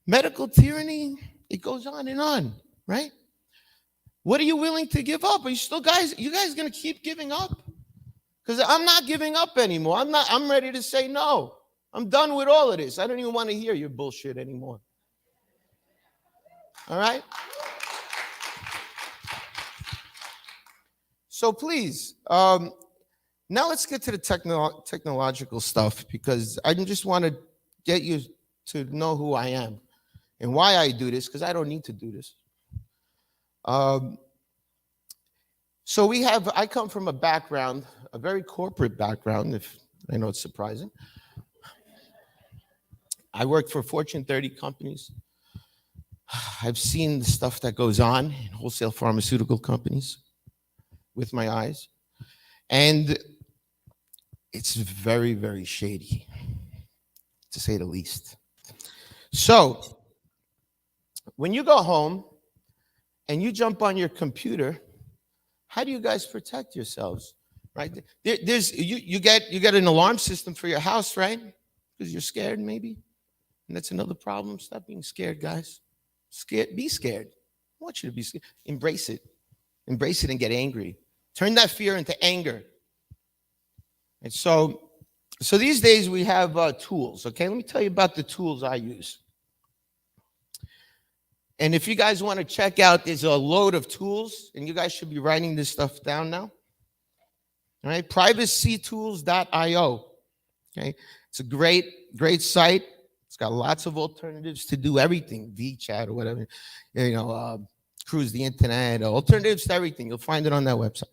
Medical tyranny, it goes on, right? What are you willing to give up? Are you still you guys going to keep giving up? Because I'm not giving up anymore. I'm ready to say no. I'm done with all of this. I don't even want to hear your bullshit anymore. All right? So please, now let's get to the technological stuff, because I just want to get you to know who I am and why I do this, because I don't need to do this. So I come from a background, a very corporate background, if I know it's surprising. I worked for Fortune 30 companies. I've seen the stuff that goes on in wholesale pharmaceutical companies with my eyes. And it's very, very shady, to say the least. So when you go home and you jump on your computer, how do you guys protect yourselves? Right? You get an alarm system for your house, right? Because you're scared, maybe. And that's another problem. Stop being scared, guys. Be scared. I want you to be scared. Embrace it. Embrace it and get angry. Turn that fear into anger. And so these days we have tools, okay? Let me tell you about the tools I use. And if you guys want to check out, there's a load of tools, and you guys should be writing this stuff down now. All right, privacytools.io. Okay, it's a great site. It's got lots of alternatives to do everything, VChat or whatever, cruise the internet, alternatives to everything. You'll find it on that website.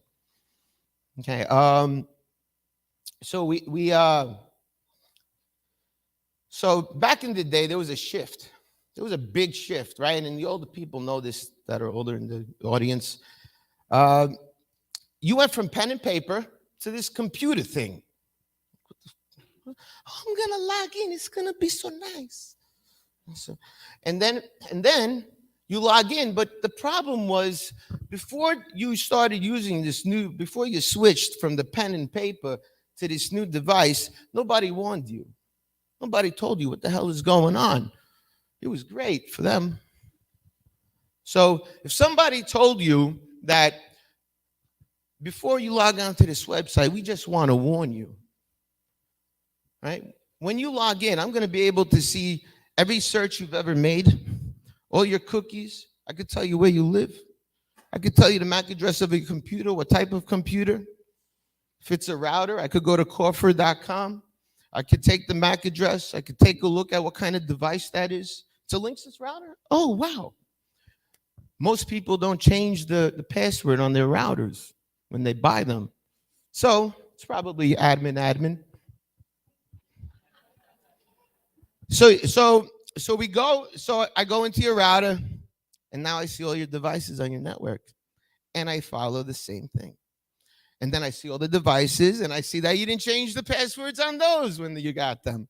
Okay, so back in the day, there was a shift. There was a big shift, right? And the older people know this that are older in the audience. You went from pen and paper to this computer thing. I'm gonna log in. It's gonna be so nice. And then you log in. But the problem was, before you started using before you switched from the pen and paper to this new device, nobody warned you. Nobody told you what the hell is going on. It was great for them. So if somebody told you that before you log on to this website, we just want to warn you, right? When you log in, I'm going to be able to see every search you've ever made, all your cookies. I could tell you where you live. I could tell you the MAC address of your computer, what type of computer. If it's a router, I could go to Corfer.com. I could take the MAC address. I could take a look at what kind of device that is. It's a Linksys router? Oh, wow. Most people don't change the password on their routers when they buy them. So it's probably admin. So I go into your router, and now I see all your devices on your network, and I follow the same thing. And then I see all the devices, and I see that you didn't change the passwords on those when you got them.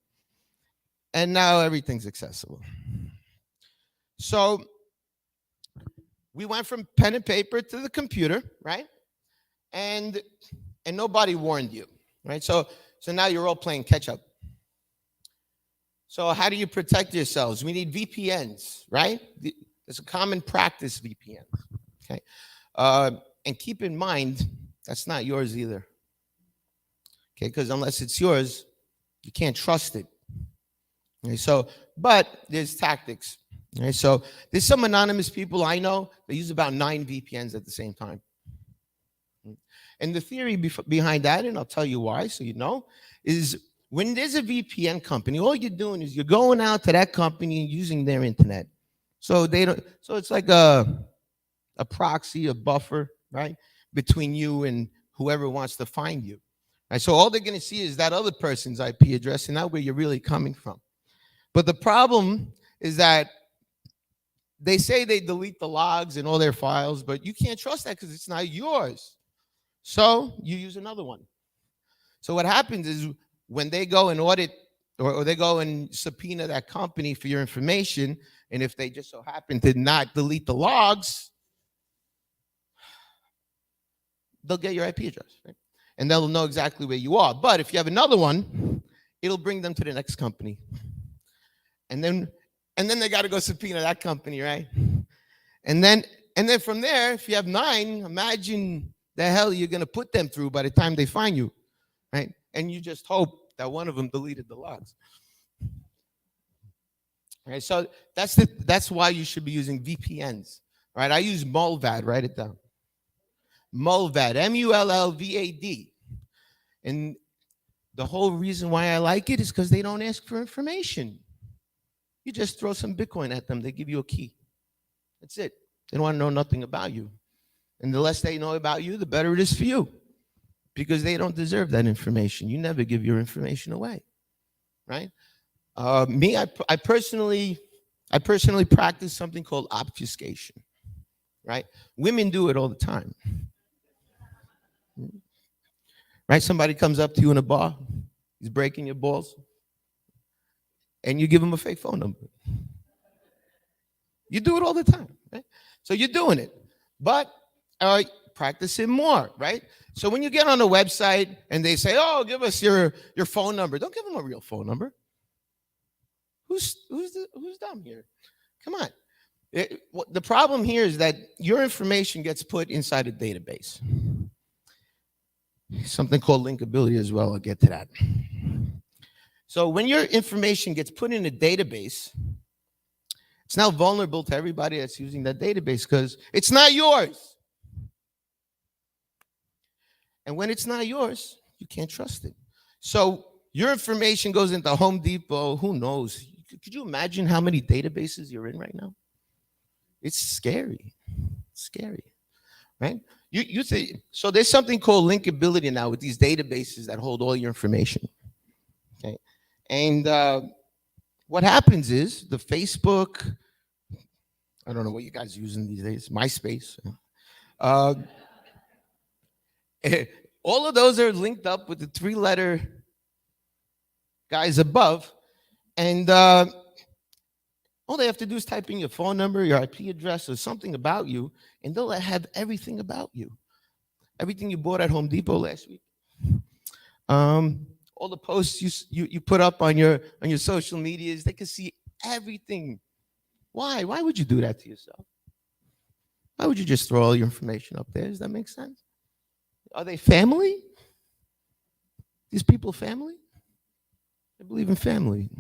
And now everything's accessible. So we went from pen and paper to the computer, right? And nobody warned you, right? So now you're all playing catch up. So how do you protect yourselves? We need VPNs, right? It's a common practice, VPN. Okay, and keep in mind that's not yours either. Okay, because unless it's yours, you can't trust it. Okay, but there's tactics. Okay, so there's some anonymous people I know that use about 9 VPNs at the same time. And the theory behind that, and I'll tell you why, so you know, is when there's a VPN company, all you're doing is you're going out to that company and using their internet. So they don't. So it's like a proxy, a buffer, right, between you and whoever wants to find you. Right? So all they're going to see is that other person's IP address and not where you're really coming from. But the problem is that they say they delete the logs and all their files, but you can't trust that because it's not yours. So you use another one. So what happens is when they go and audit or they go and subpoena that company for your information, and if they just so happen to not delete the logs, they'll get your IP address, right? And they'll know exactly where you are. But if you have another one, it'll bring them to the next company. And then they got to go subpoena that company, right? And then from there, if you have 9, imagine the hell you're going to put them through by the time they find you, right? And you just hope that one of them deleted the logs. Right? So that's why you should be using VPNs, right? I use Mullvad, write it down. Mullvad, Mullvad. And the whole reason why I like it is because they don't ask for information. You just throw some Bitcoin at them, they give you a key. That's it. They don't want to know nothing about you. And the less they know about you, the better it is for you. Because they don't deserve that information. You never give your information away, right? I personally practice something called obfuscation, right? Women do it all the time. Right? Somebody comes up to you in a bar, he's breaking your balls, and you give him a fake phone number. You do it all the time, right? So you're doing it, but practice it more, right? So when you get on a website and they say, "Oh, give us your phone number," don't give them a real phone number. Who's dumb here? Come on. The problem here is that your information gets put inside a database. Something called linkability as well. I'll get to that. So when your information gets put in a database, it's now vulnerable to everybody that's using that database because it's not yours. And when it's not yours, you can't trust it. So your information goes into Home Depot. Who knows? Could you imagine how many databases you're in right now? It's scary. It's scary, right? You say, so there's something called linkability now with these databases that hold all your information. Okay, and what happens is the Facebook, I don't know what you guys are using these days, MySpace. All of those are linked up with the 3-letter guys above, and all they have to do is type in your phone number, your IP address, or something about you, and they'll have everything about you. Everything you bought at Home Depot last week. All the posts you put up on your social medias, they can see everything. Why? Why would you do that to yourself? Why would you just throw all your information up there? Does that make sense? Are they family? These people family? I believe in family.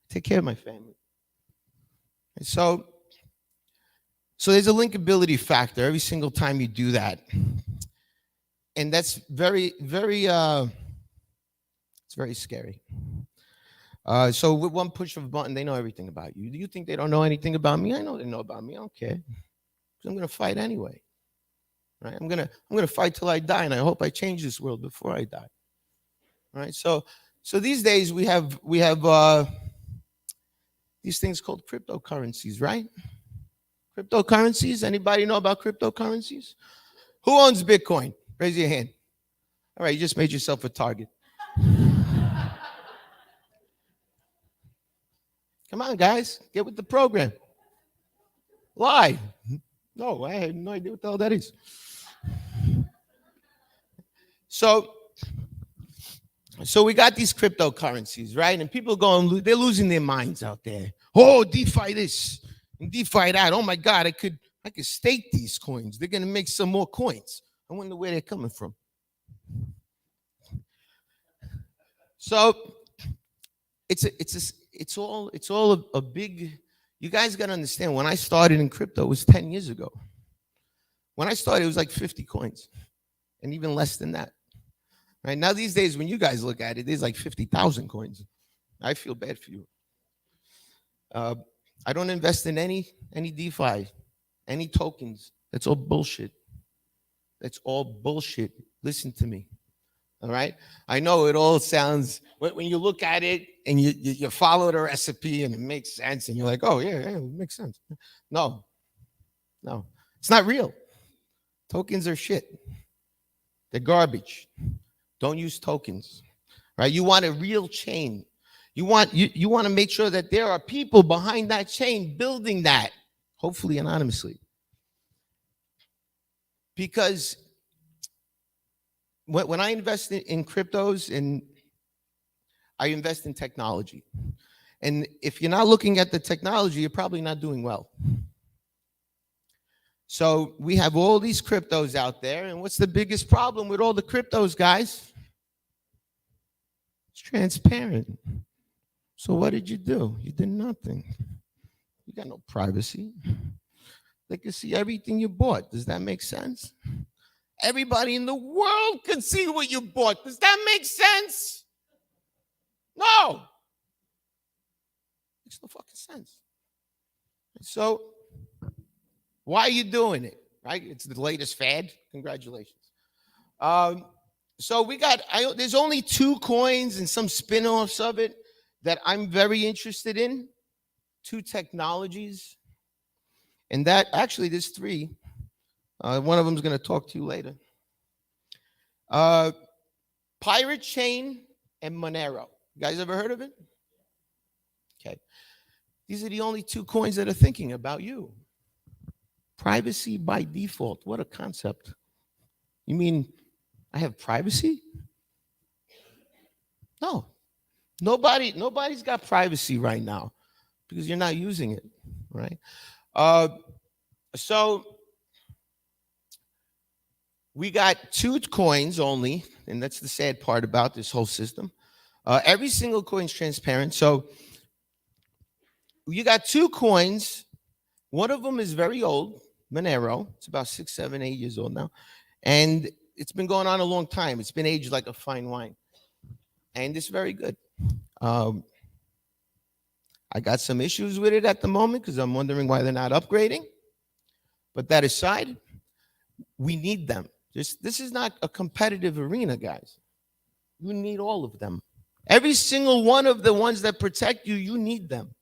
Take care of my family. And so there's a linkability factor every single time you do that. And that's very, very, it's very scary. So with one push of a button, they know everything about you. Do you think they don't know anything about me? I know they know about me. I don't care. Because I'm going to fight anyway. Right? I'm gonna fight till I die, and I hope I change this world before I die. All right? So these days we have these things called cryptocurrencies, right? Cryptocurrencies. Anybody know about cryptocurrencies? Who owns Bitcoin? Raise your hand. All right, you just made yourself a target. Come on, guys, get with the program. Lie. No, I have no idea what the hell that is. So we got these cryptocurrencies, right? And people they're losing their minds out there. Oh, DeFi this and DeFi that. Oh my God, I could stake these coins. They're gonna make some more coins. I wonder where they're coming from. So it's all a big. You guys got to understand. When I started in crypto, it was 10 years ago. When I started, it was like 50 coins, and even less than that. Right now, these days, when you guys look at it, there's like 50,000 coins. I feel bad for you. I don't invest in any DeFi, any tokens. That's all bullshit. That's all bullshit. Listen to me. All right. I know it all sounds, when you look at it and you follow the recipe and it makes sense and you're like, oh, yeah, it makes sense. No, it's not real. Tokens are shit. They're garbage. Don't use tokens. Right? You want a real chain. You want to make sure that there are people behind that chain building that, hopefully anonymously. Because when I invest in cryptos, and I invest in technology. And if you're not looking at the technology, you're probably not doing well. So we have all these cryptos out there, and what's the biggest problem with all the cryptos, guys? It's transparent. So what did you do? You did nothing. You got no privacy. They can see everything you bought. Does that make sense? Everybody in the world can see what you bought. Does that make sense? No. Makes no fucking sense. So why are you doing it? Right? It's the latest fad. Congratulations. So we got, there's only 2 coins and some spin-offs of it that I'm very interested in. 2 technologies. And that, actually, there's 3. One of them is going to talk to you later. Pirate Chain and Monero. You guys ever heard of it? Okay. These are the only 2 coins that are thinking about you. Privacy by default. What a concept. You mean I have privacy? No. Nobody's got privacy right now because you're not using it, right? So we got 2 coins only, and that's the sad part about this whole system. Every single coin is transparent. So you got 2 coins. One of them is very old, Monero. It's about 6, 7, 8 years old now. And it's been going on a long time. It's been aged like a fine wine. And it's very good. I got some issues with it at the moment because I'm wondering why they're not upgrading. But that aside, we need them. This is not a competitive arena, guys. You need all of them. Every single one of the ones that protect you, you need them.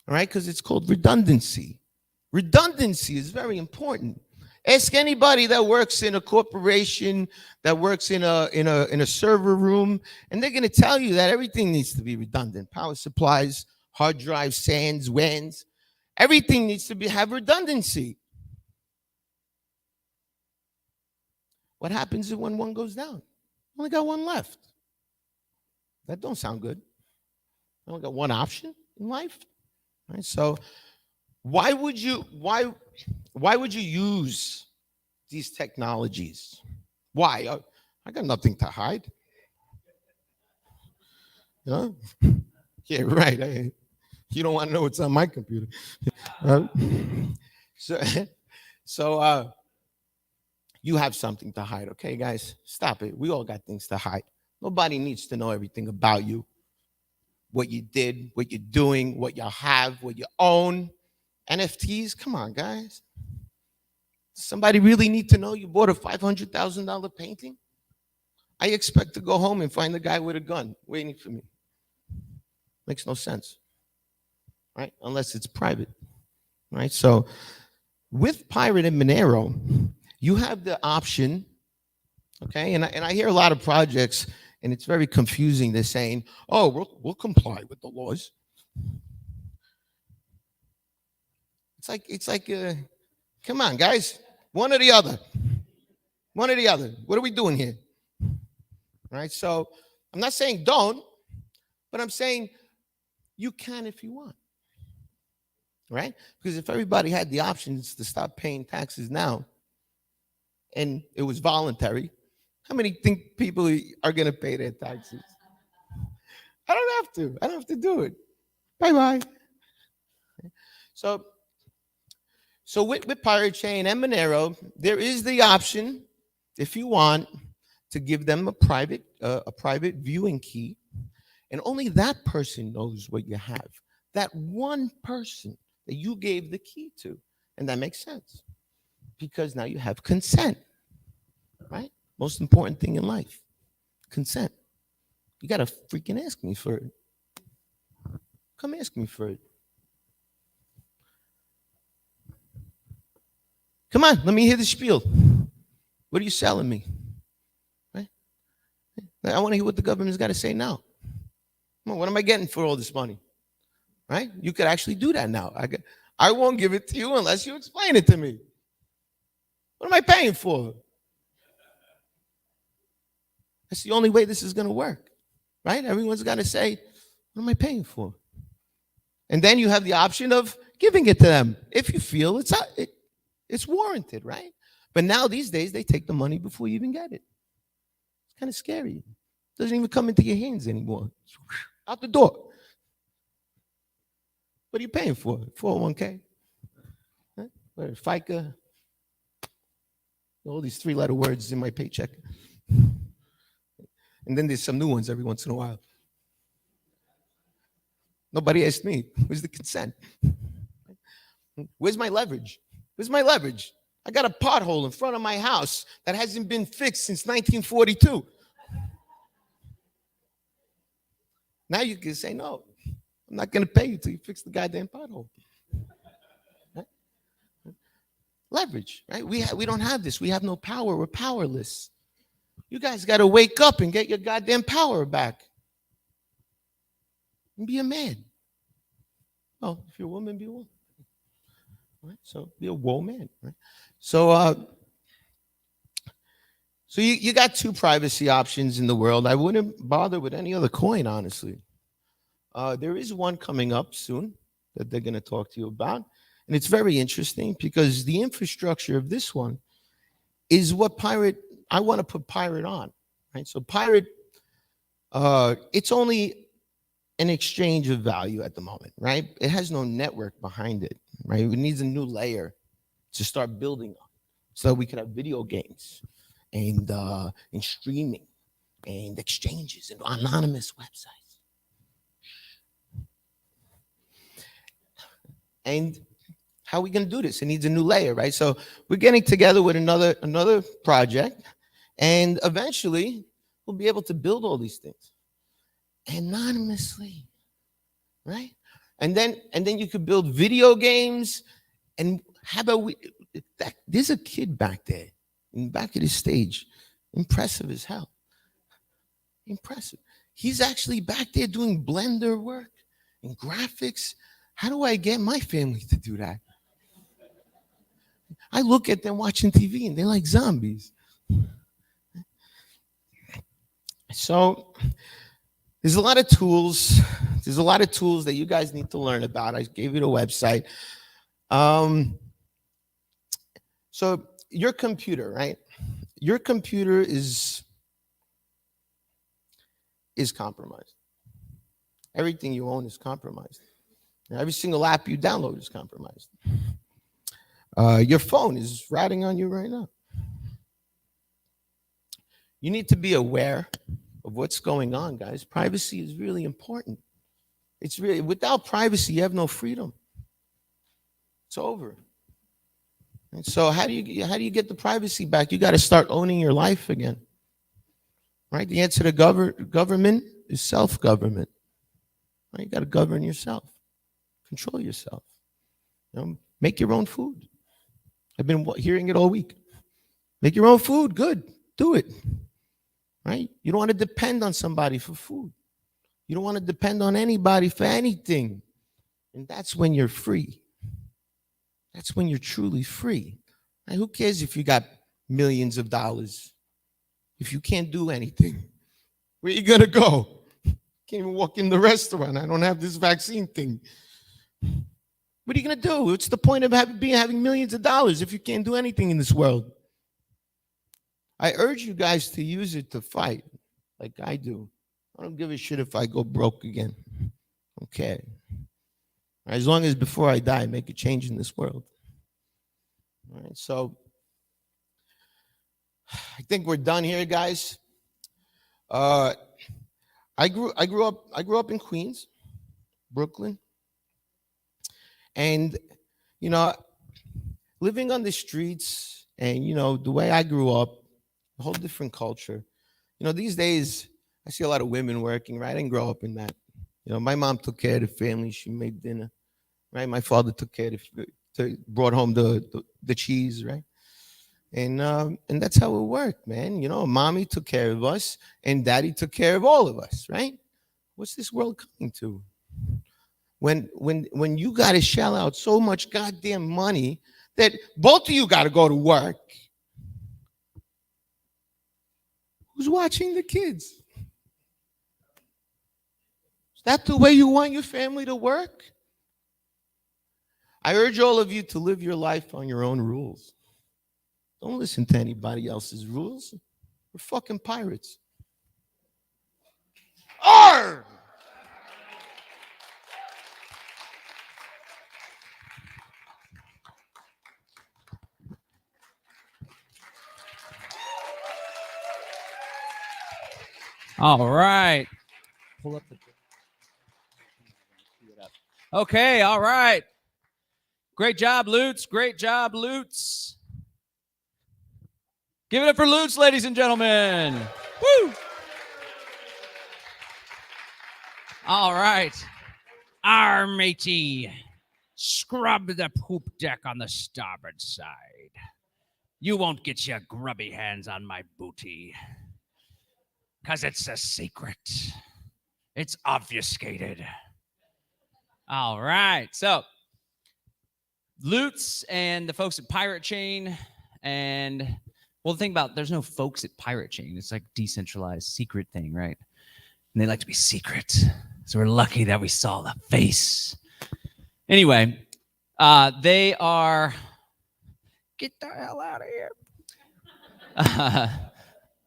All right? Because it's called redundancy. Redundancy is very important. Ask anybody that works in a corporation, that works in a server room, and they're going to tell you that everything needs to be redundant. Power supplies, hard drives, SANs, WANs, everything needs to have redundancy. What happens when one goes down? Only got one left. That don't sound good. I only got one option in life. All right? So why would you use these technologies? Why? I got nothing to hide. Huh? Yeah, right. You don't want to know what's on my computer. So you have something to hide. Okay, guys, stop it. We all got things to hide. Nobody needs to know everything about you, what you did, what you're doing, what you have, what you own. NFTs, come on, guys. Does somebody really need to know you bought a $500,000 painting? I expect to go home and find the guy with a gun waiting for me. Makes no sense, right? Unless it's private, right? So with Pirate and Monero, you have the option, okay? And I hear a lot of projects, and it's very confusing. They're saying, oh, we'll comply with the laws. It's like, come on, guys. One or the other. One or the other. What are we doing here? All right, so I'm not saying don't, but I'm saying you can if you want. Right? Because if everybody had the options to stop paying taxes now, and it was voluntary, how many think people are going to pay their taxes? I don't have to. I don't have to do it. Bye-bye. So with Pirate Chain and Monero, there is the option, if you want, to give them a private viewing key, and only that person knows what you have. That one person that you gave the key to, and that makes sense because now you have consent, right? Most important thing in life, consent. You gotta freaking ask me for it. Come ask me for it. Come on, let me hear the spiel. What are you selling me? Right? I want to hear what the government's got to say now. Come on, what am I getting for all this money? Right? You could actually do that now. I won't give it to you unless you explain it to me. What am I paying for? That's the only way this is going to work. Right? Everyone's got to say, what am I paying for? And then you have the option of giving it to them if you feel it's warranted, right? But now these days they take the money before you even get it. It's kind of scary. It doesn't even come into your hands anymore. Out the door. What are you paying for? 401k? Huh? What, FICA? All these three-letter words in my paycheck. And then there's some new ones every once in a while. Nobody asked me. Where's the consent? Where's my leverage? Where's my leverage? I got a pothole in front of my house that hasn't been fixed since 1942. Now you can say, no, I'm not going to pay you till you fix the goddamn pothole. Right? Leverage, right? We don't have this. We have no power. We're powerless. You guys got to wake up and get your goddamn power back. And be a man. Oh, if you're a woman, be a woman. Right? So be a woman, right? So you got two privacy options in the world. I wouldn't bother with any other coin, honestly. There is one coming up soon that they're going to talk to you about. And it's very interesting because the infrastructure of this one is what I want to put Pirate on, right? So Pirate, it's only an exchange of value at the moment, right? It has no network behind it, right? It needs a new layer to start building on so we could have video games and streaming and exchanges and anonymous websites. And how are we going to do this? It needs a new layer, right? So we're getting together with another project, and eventually we'll be able to build all these things anonymously, right? And then you could build video games. And how about there's a kid back there in the back of the stage, impressive as hell. Impressive. He's actually back there doing Blender work and graphics. How do I get my family to do that? I look at them watching TV and they're like zombies. So there's a lot of tools. There's a lot of tools that you guys need to learn about. I gave you the website. So your computer, right? Your computer is compromised. Everything you own is compromised. Every single app you download is compromised. Your phone is ratting on you right now. You need to be aware of what's going on, guys. Privacy is really important. It's really, without privacy, you have no freedom. It's over. And so how do you get the privacy back? You got to start owning your life again. Right? The answer to government is self-government. Right? You got to govern yourself. Control yourself. You know, make your own food. I've been hearing it all week. Make your own food. Good. Do it. Right? You don't want to depend on somebody for food. You don't want to depend on anybody for anything. And that's when you're free. That's when you're truly free. Right? Who cares if you got millions of dollars? If you can't do anything, where you gonna go? Can't even walk in the restaurant. I don't have this vaccine thing. What are you gonna do? What's the point of having millions of dollars if you can't do anything in this world? I urge you guys to use it to fight, like I do. I don't give a shit if I go broke again. Okay. As long as before I die, I make a change in this world. All right. So I think we're done here, guys. I grew up in Queens, Brooklyn, and you know, living on the streets, and the way I grew up, a whole different culture. These days I see a lot of women working. Right, I didn't grow up in that. My mom took care of the family. She made dinner. Right, my father took care of brought home the cheese. Right. And that's how it worked, man. Mommy took care of us and daddy took care of all of us, right? What's this world coming to? When you got to shell out so much goddamn money that both of you got to go to work. Who's watching the kids? Is that the way you want your family to work? I urge all of you to live your life on your own rules. Don't listen to anybody else's rules. We're fucking pirates. Arr! All right. Pull up the. Okay, all right. Great job, Lutz. Great job, Lutz. Give it up for Lutz, ladies and gentlemen. Woo! All right. Our matey. Scrub the poop deck on the starboard side. You won't get your grubby hands on my booty. Because it's a secret. It's obfuscated. All right. So, Lutz and the folks at Pirate Chain and... Well, the thing about there's no folks at Pirate Chain. It's like decentralized secret thing, right? And they like to be secret. So we're lucky that we saw the face. Anyway, they are... Get the hell out of here.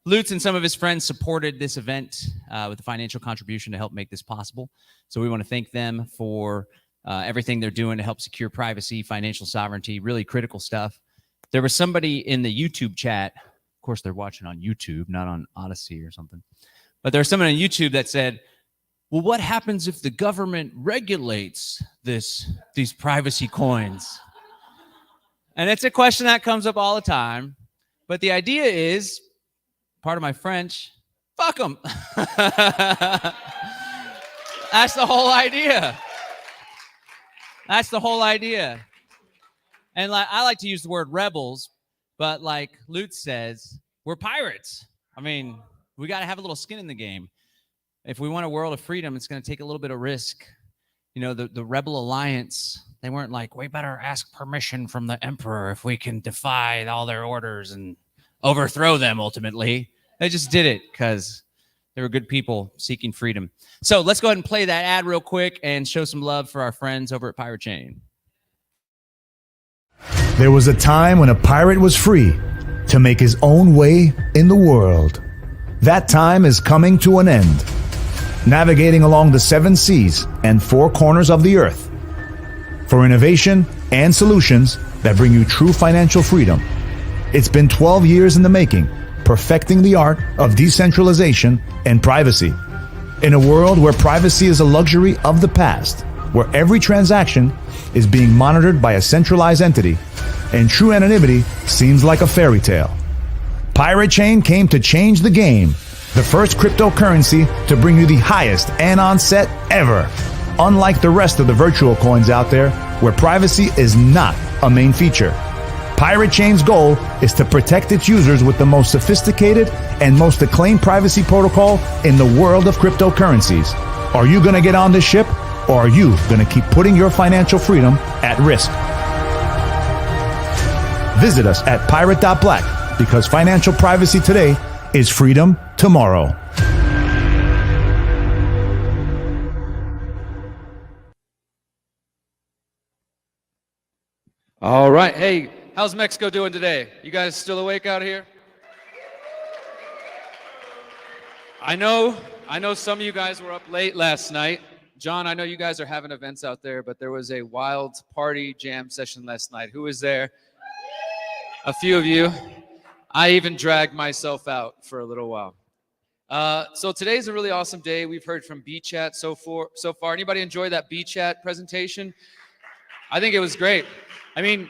Lutz and some of his friends supported this event with a financial contribution to help make this possible. So we want to thank them for everything they're doing to help secure privacy, financial sovereignty, really critical stuff. There was somebody in the YouTube chat. Of course, they're watching on YouTube, not on Odyssey or something. But there's someone on YouTube that said, well, what happens if the government regulates these privacy coins? And it's a question that comes up all the time. But the idea is, part of my French, fuck them. That's the whole idea. That's the whole idea. And I like to use the word rebels, but like Lutz says, we're pirates. I mean, we got to have a little skin in the game. If we want a world of freedom, it's going to take a little bit of risk. The Rebel Alliance, they weren't like, we better ask permission from the emperor if we can defy all their orders and overthrow them ultimately. They just did it because they were good people seeking freedom. So let's go ahead and play that ad real quick and show some love for our friends over at Pirate Chain. There was a time when a pirate was free to make his own way in the world. That time is coming to an end. Navigating along the 7 seas and 4 corners of the earth for innovation and solutions that bring you true financial freedom. It's been 12 years in the making, perfecting the art of decentralization and privacy. In a world where privacy is a luxury of the past, where every transaction is being monitored by a centralized entity, and true anonymity seems like a fairy tale. Pirate Chain came to change the game, the first cryptocurrency to bring you the highest anon set ever. Unlike the rest of the virtual coins out there, where privacy is not a main feature. Pirate Chain's goal is to protect its users with the most sophisticated and most acclaimed privacy protocol in the world of cryptocurrencies. Are you going to get on this ship? Or are you going to keep putting your financial freedom at risk? Visit us at pirate.black because financial privacy today is freedom tomorrow. All right. Hey, how's Mexico doing today? You guys still awake out here? I know some of you guys were up late last night. John, I know you guys are having events out there, but there was a wild party jam session last night. Who was there? A few of you. I even dragged myself out for a little while. So today's a really awesome day. We've heard from BChat so far. Anybody enjoy that BChat presentation? I think it was great. I mean,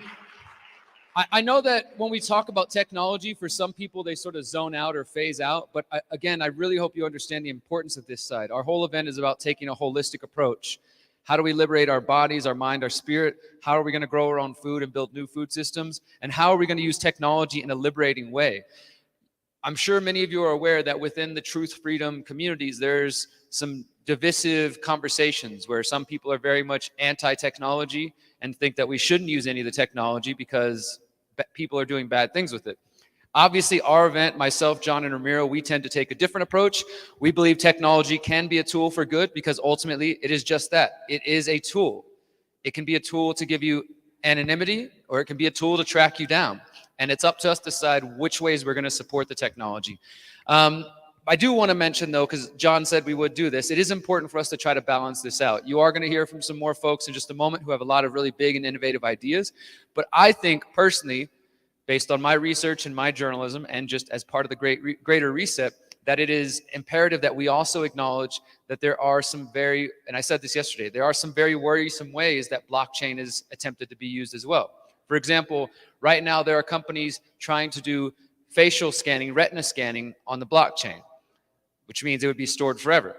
I know that when we talk about technology, for some people, they sort of zone out or phase out. But again, I really hope you understand the importance of this side. Our whole event is about taking a holistic approach. How do we liberate our bodies, our mind, our spirit? How are we going to grow our own food and build new food systems? And how are we going to use technology in a liberating way? I'm sure many of you are aware that within the truth freedom communities, there's some divisive conversations where some people are very much anti-technology and think that we shouldn't use any of the technology because people are doing bad things with it. Obviously, our event, myself, John, and Ramiro, we tend to take a different approach. We believe technology can be a tool for good because ultimately it is just that. It is a tool. It can be a tool to give you anonymity, or it can be a tool to track you down. And it's up to us to decide which ways we're going to support the technology. I do want to mention, though, because John said we would do this, it is important for us to try to balance this out. You are going to hear from some more folks in just a moment who have a lot of really big and innovative ideas. But I think personally, based on my research and my journalism, and just as part of the Greater Reset, that it is imperative that we also acknowledge that there are some very, and I said this yesterday, there are some very worrisome ways that blockchain is attempted to be used as well. For example, right now there are companies trying to do facial scanning, retina scanning on the blockchain, which means it would be stored forever.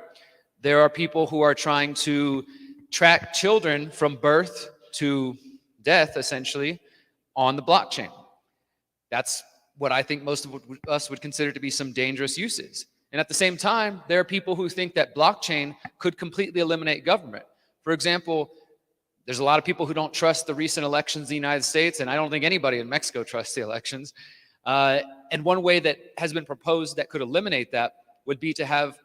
There are people who are trying to track children from birth to death, essentially, on the blockchain. That's what I think most of us would consider to be some dangerous uses. And at the same time, there are people who think that blockchain could completely eliminate government. For example, there's a lot of people who don't trust the recent elections in the United States, and I don't think anybody in Mexico trusts the elections. And one way that has been proposed that could eliminate that would be to have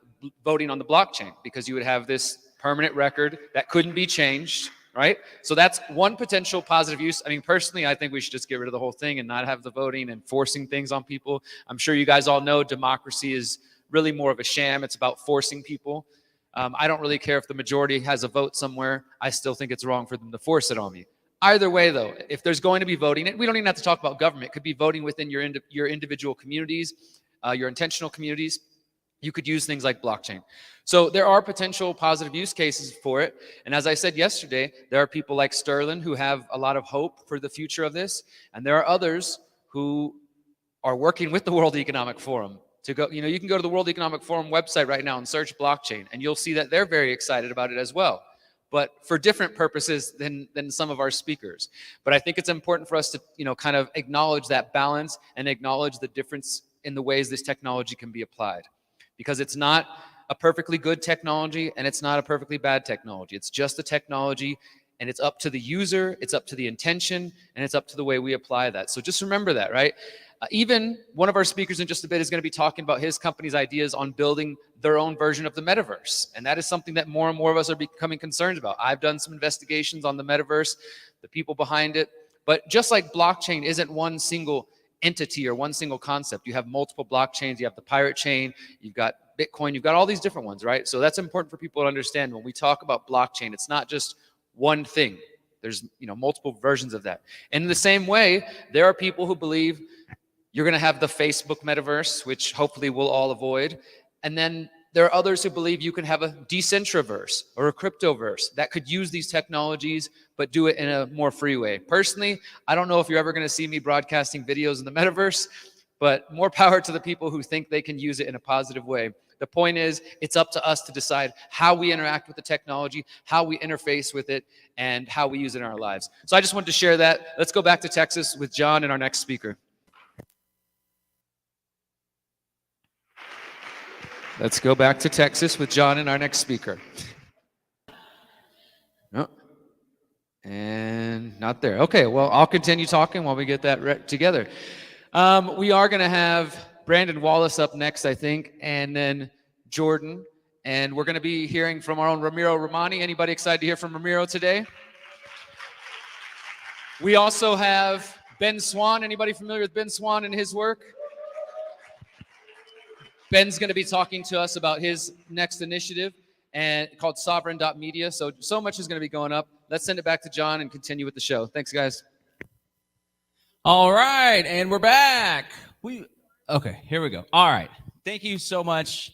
voting on the blockchain, because you would have this permanent record that couldn't be changed, right? So that's one potential positive use. I mean, personally, I think we should just get rid of the whole thing and not have the voting and forcing things on people. I'm sure you guys all know democracy is really more of a sham. It's about forcing people. I don't really care if the majority has a vote somewhere. I still think it's wrong for them to force it on me. Either way, though, if there's going to be voting, we don't even have to talk about government. It could be voting within your individual communities, your intentional communities. You could use things like blockchain. So there are potential positive use cases for it. And as I said yesterday, there are people like Sterling who have a lot of hope for the future of this. And there are others who are working with the World Economic Forum to go, you can go to the World Economic Forum website right now and search blockchain, and you'll see that they're very excited about it as well, but for different purposes than some of our speakers. But I think it's important for us to, kind of acknowledge that balance and acknowledge the difference in the ways this technology can be applied. Because it's not a perfectly good technology and it's not a perfectly bad technology. It's just a technology, and it's up to the user, it's up to the intention, and it's up to the way we apply that. So just remember that, right? Even one of our speakers in just a bit is going to be talking about his company's ideas on building their own version of the metaverse. And that is something that more and more of us are becoming concerned about. I've done some investigations on the metaverse, the people behind it. But just like blockchain isn't one single entity or one single concept. You have multiple blockchains. You have the pirate chain. You've got Bitcoin. You've got all these different ones, right? So that's important for people to understand. When we talk about blockchain, it's not just one thing. There's multiple versions of that. And in the same way, there are people who believe you're going to have the Facebook metaverse, which hopefully we'll all avoid. And then there are others who believe you can have a Decentraverse or a cryptoverse that could use these technologies, but do it in a more free way. Personally, I don't know if you're ever going to see me broadcasting videos in the metaverse, but more power to the people who think they can use it in a positive way. The point is, it's up to us to decide how we interact with the technology, how we interface with it, and how we use it in our lives. So I just wanted to share that. Let's go back to Texas with John and our next speaker. Let's go back to Texas with John and our next speaker. Oh, and not there. Okay, well, I'll continue talking while we get that together. We are going to have Brandon Wallace up next, I think, and then Jordan. And we're going to be hearing from our own Ramiro Romani. Anybody excited to hear from Ramiro today? We also have Ben Swan. Anybody familiar with Ben Swan and his work? Ben's going to be talking to us about his next initiative and called Sovereign.media. So much is going to be going up. Let's send it back to John and continue with the show. Thanks, guys. All right, and we're back. Okay, here we go. All right. Thank you so much,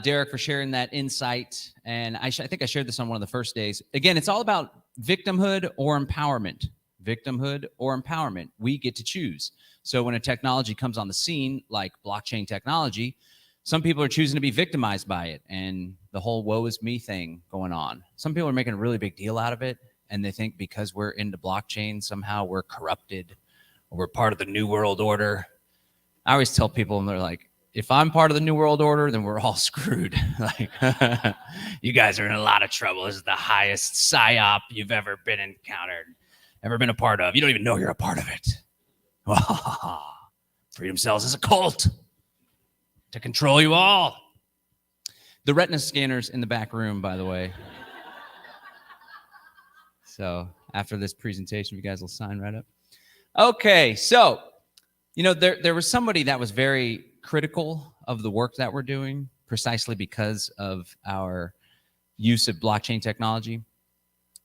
Derek, for sharing that insight. And I think I shared this on one of the first days. Again, it's all about victimhood or empowerment. Victimhood or empowerment. We get to choose. So when a technology comes on the scene, like blockchain technology, some people are choosing to be victimized by it and the whole woe is me thing going on. Some people are making a really big deal out of it, and they think because we're into blockchain, somehow we're corrupted or we're part of the New World Order. I always tell people, and they're like, if I'm part of the New World Order, then we're all screwed. Like, you guys are in a lot of trouble. This is the highest psyop you've ever been encountered, ever been a part of. You don't even know you're a part of it. Freedom Cells is a cult to control you all. The retina scanner's in the back room, by the way. So after this presentation, you guys will sign right up. Okay, so, you know, there was somebody that was very critical of the work that we're doing precisely because of our use of blockchain technology.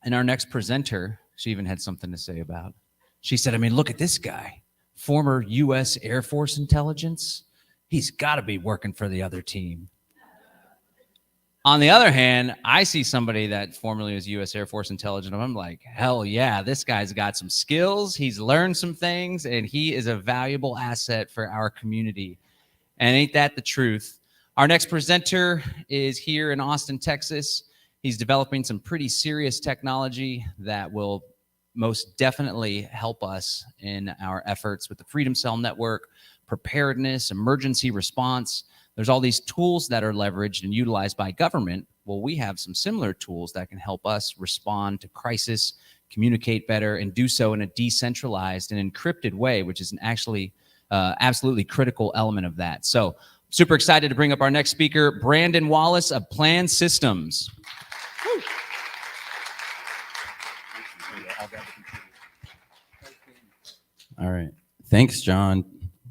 And our next presenter, she even had something to say about. She said, I mean, look at this guy, former U.S. Air Force intelligence. He's got to be working for the other team. On the other hand, I see somebody that formerly was U.S. Air Force intelligence, and I'm like, hell yeah, this guy's got some skills, he's learned some things, and he is a valuable asset for our community. And ain't that the truth? Our next presenter is here in Austin, Texas. He's developing some pretty serious technology that will most definitely help us in our efforts with the Freedom Cell Network, preparedness, emergency response. There's all these tools that are leveraged and utilized by government. Well, we have some similar tools that can help us respond to crisis, communicate better, and do so in a decentralized and encrypted way, which is an actually absolutely critical element of that. So super excited to bring up our next speaker, Brandon Wallace of Plan Systems. All right. Thanks, John.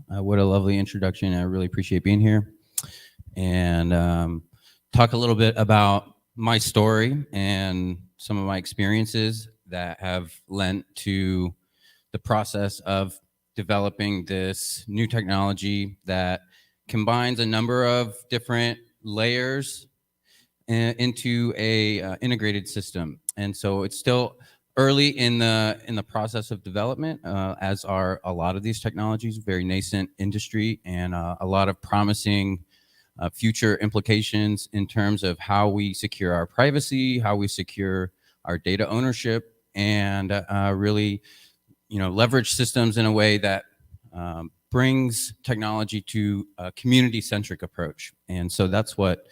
What a lovely introduction. I really appreciate being here and talk a little bit about my story and some of my experiences that have lent to the process of developing this new technology that combines a number of different layers into a integrated system. And so it's still early in the process of development, as are a lot of these technologies, very nascent industry, and a lot of promising future implications in terms of how we secure our privacy, how we secure our data ownership, and really, you know, leverage systems in a way that brings technology to a community-centric approach. And so that's what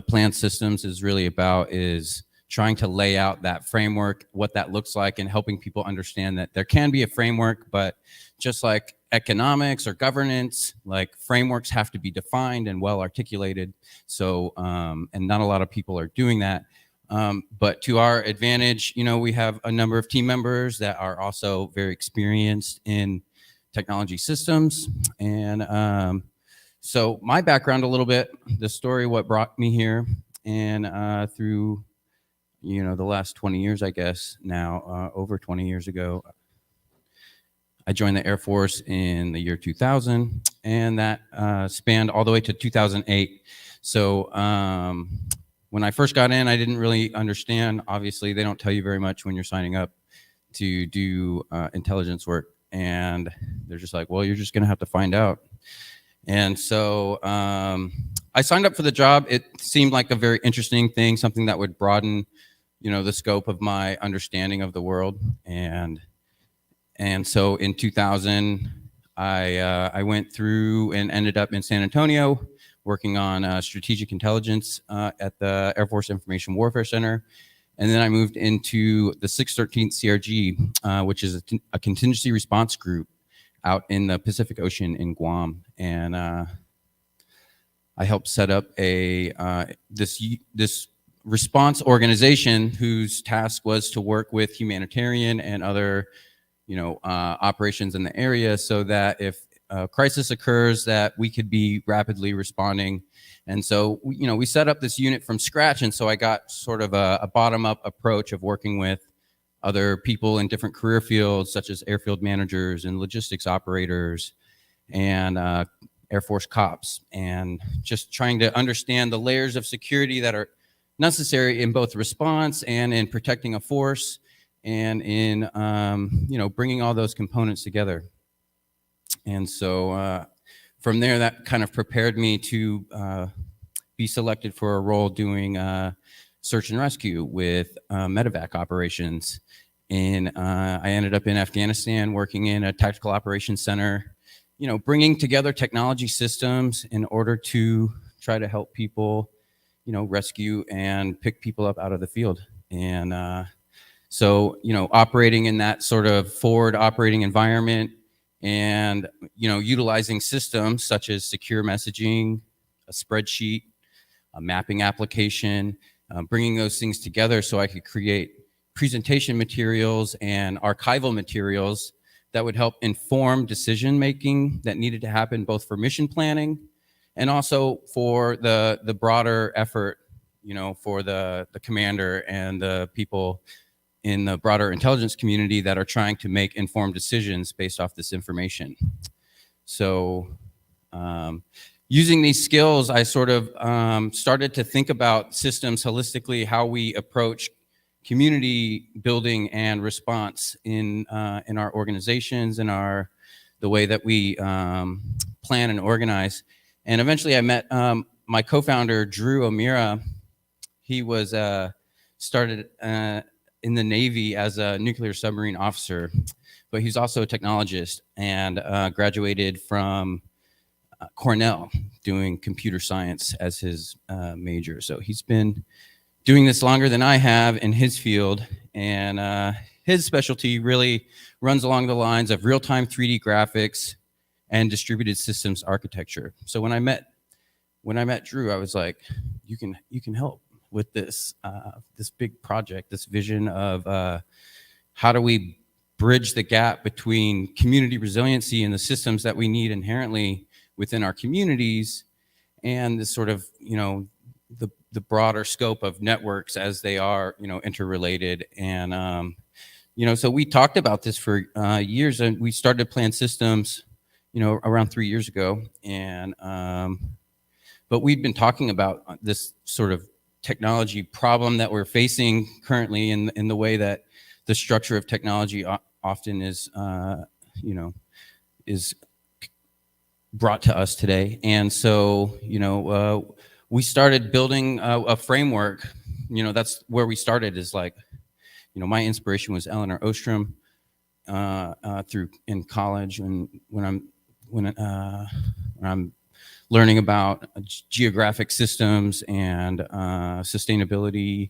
Plan Systems is really about, is trying to lay out that framework, what that looks like, and helping people understand that there can be a framework, but just like economics or governance, like frameworks have to be defined and well articulated. So, and not a lot of people are doing that. But to our advantage, you know, we have a number of team members that are also very experienced in technology systems. And so my background a little bit, the story, what brought me here, and through, you know, the last 20 years, I guess now, over 20 years ago, I joined the Air Force in the year 2000, and that spanned all the way to 2008. So when I first got in, I didn't really understand. Obviously, they don't tell you very much when you're signing up to do intelligence work. And they're just like, well, you're just going to have to find out. And so I signed up for the job. It seemed like a very interesting thing, something that would broaden, you know, the scope of my understanding of the world. And so in 2000, I went through and ended up in San Antonio working on strategic intelligence at the Air Force Information Warfare Center. And then I moved into the 613th CRG, which is a contingency response group out in the Pacific Ocean in Guam. And I helped set up this response organization whose task was to work with humanitarian and other, you know, operations in the area, so that if a crisis occurs, that we could be rapidly responding. And so, you know, we set up this unit from scratch. And so I got sort of a bottom-up approach of working with other people in different career fields, such as airfield managers and logistics operators, and Air Force cops, and just trying to understand the layers of security that are necessary in both response and in protecting a force, and in bringing all those components together. And so from there, that kind of prepared me to be selected for a role doing search and rescue with medevac operations. And I ended up in Afghanistan working in a tactical operations center, bringing together technology systems in order to try to help people, rescue and pick people up out of the field. And so, operating in that sort of forward operating environment, and utilizing systems such as secure messaging, a spreadsheet, a mapping application, bringing those things together so I could create presentation materials and archival materials that would help inform decision making that needed to happen both for mission planning and also for the broader effort, for the commander and the people in the broader intelligence community that are trying to make informed decisions based off this information. So using these skills, I sort of started to think about systems holistically, how we approach community building and response in our organizations, in the way that we plan and organize. And eventually I met my co-founder, Drew O'Meara. He was started in the Navy as a nuclear submarine officer, but he's also a technologist, and graduated from Cornell doing computer science as his major. So he's been doing this longer than I have in his field, and his specialty really runs along the lines of real-time 3D graphics and distributed systems architecture. So when I met Drew, I was like, you can help with this this big project, this vision of how do we bridge the gap between community resiliency and the systems that we need inherently within our communities, and this sort of the broader scope of networks as they are interrelated. And so we talked about this for years, and we started to plan systems around 3 years ago. And but we've been talking about this sort of technology problem that we're facing currently in the way that the structure of technology often is is brought to us today. And so we started building a framework. That's where we started, is like, my inspiration was Eleanor Ostrom through in college, and when I'm learning about geographic systems and sustainability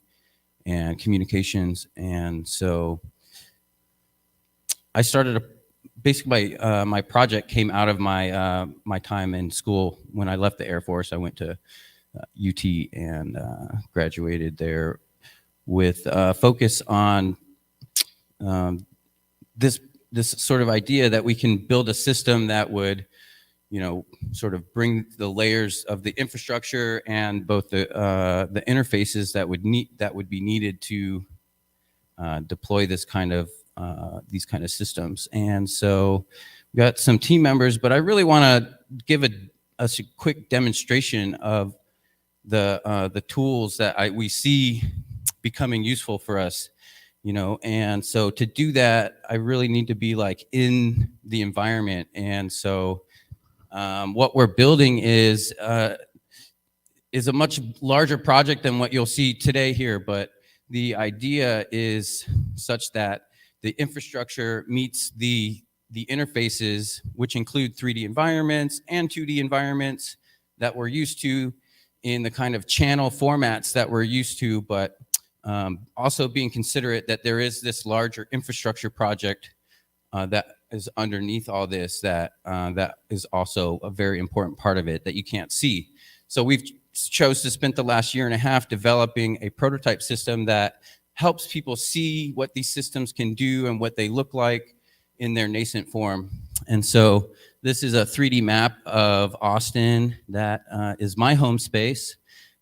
and communications. And so I started basically my project came out of my time in school. When I left the Air Force, I went to UT and graduated there with a focus on this sort of idea that we can build a system that would sort of bring the layers of the infrastructure and both the interfaces that would be needed to deploy this kind of these kind of systems. And so we got some team members, but I really want to give a quick demonstration of the tools that we see becoming useful for us. And so to do that, I really need to be like in the environment. And so what we're building is a much larger project than what you'll see today here, but the idea is such that the infrastructure meets the interfaces, which include 3D environments and 2D environments that we're used to in the kind of channel formats that we're used to, but also being considerate that there is this larger infrastructure project that is underneath all this, that is also a very important part of it that you can't see. So we've chose to spend the last year and a half developing a prototype system that helps people see what these systems can do and what they look like in their nascent form. And so this is a 3D map of Austin that is my home space.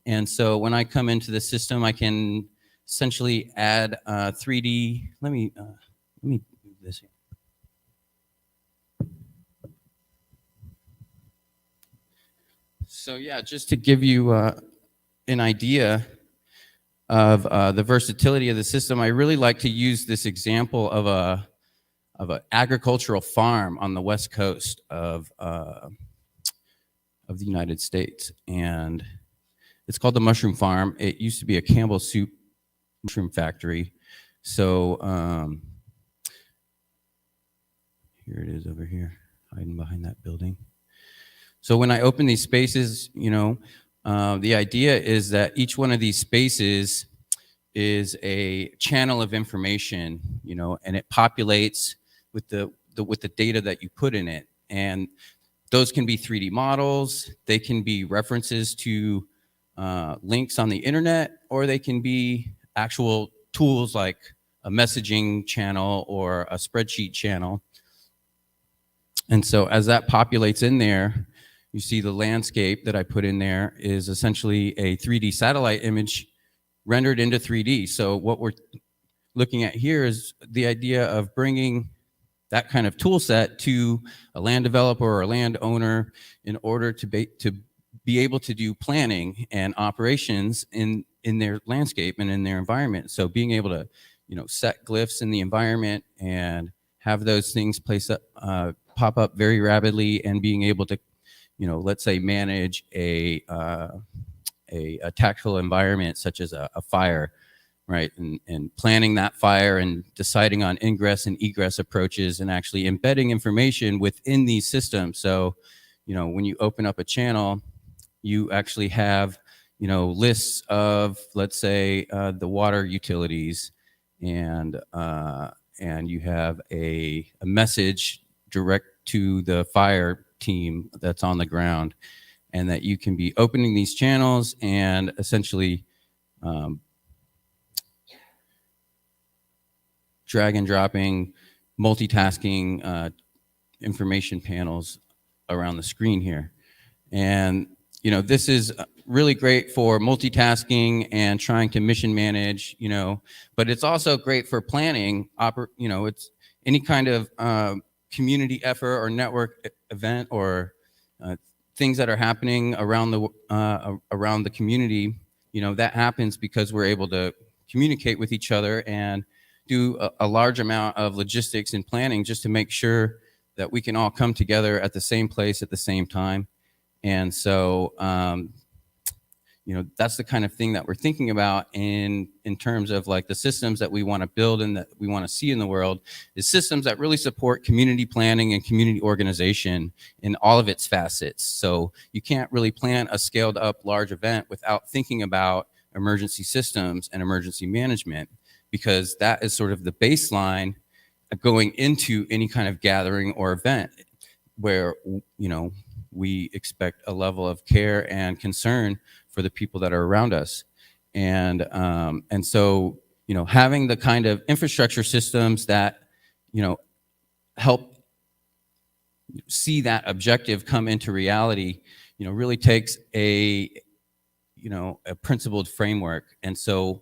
And so when I come into the system, I can essentially add 3D. Let me move this here. So yeah, just to give you an idea of the versatility of the system, I really like to use this example of an agricultural farm on the west coast of the United States, and it's called the Mushroom Farm. It used to be a Campbell Soup mushroom factory. So here it is over here, hiding behind that building. So when I open these spaces, you know, the idea is that each one of these spaces is a channel of information, you know, and it populates with the data that you put in it. And those can be 3D models, they can be references to links on the internet, or they can be actual tools like a messaging channel or a spreadsheet channel. And so as that populates in there, you see the landscape that I put in there is essentially a 3D satellite image rendered into 3D. So what we're looking at here is the idea of bringing that kind of tool set to a land developer or a landowner in order to be able to do planning and operations in their landscape and in their environment. So being able to, you know, set glyphs in the environment and have those things pop up very rapidly, and being able to, you know, let's say manage a tactical environment such as a fire, right? And planning that fire and deciding on ingress and egress approaches, and actually embedding information within these systems. So, you know, when you open up a channel, you actually have, you know, lists of, let's say, the water utilities, and you have a message direct to the fire team that's on the ground, and that you can be opening these channels and essentially drag and dropping, multitasking information panels around the screen here. And, you know, this is really great for multitasking and trying to mission manage, you know, but it's also great for planning, you know, it's any kind of community effort or network event, or things that are happening around the community. You know, that happens because we're able to communicate with each other and do a large amount of logistics and planning just to make sure that we can all come together at the same place at the same time. And so, you know, that's the kind of thing that we're thinking about in terms of like the systems that we want to build and that we want to see in the world, is systems that really support community planning and community organization in all of its facets. So you can't really plan a scaled up large event without thinking about emergency systems and emergency management, because that is sort of the baseline going into any kind of gathering or event where, you know, we expect a level of care and concern for the people that are around us. And so, you know, having the kind of infrastructure systems that, you know, help see that objective come into reality, you know, really takes a principled framework. And so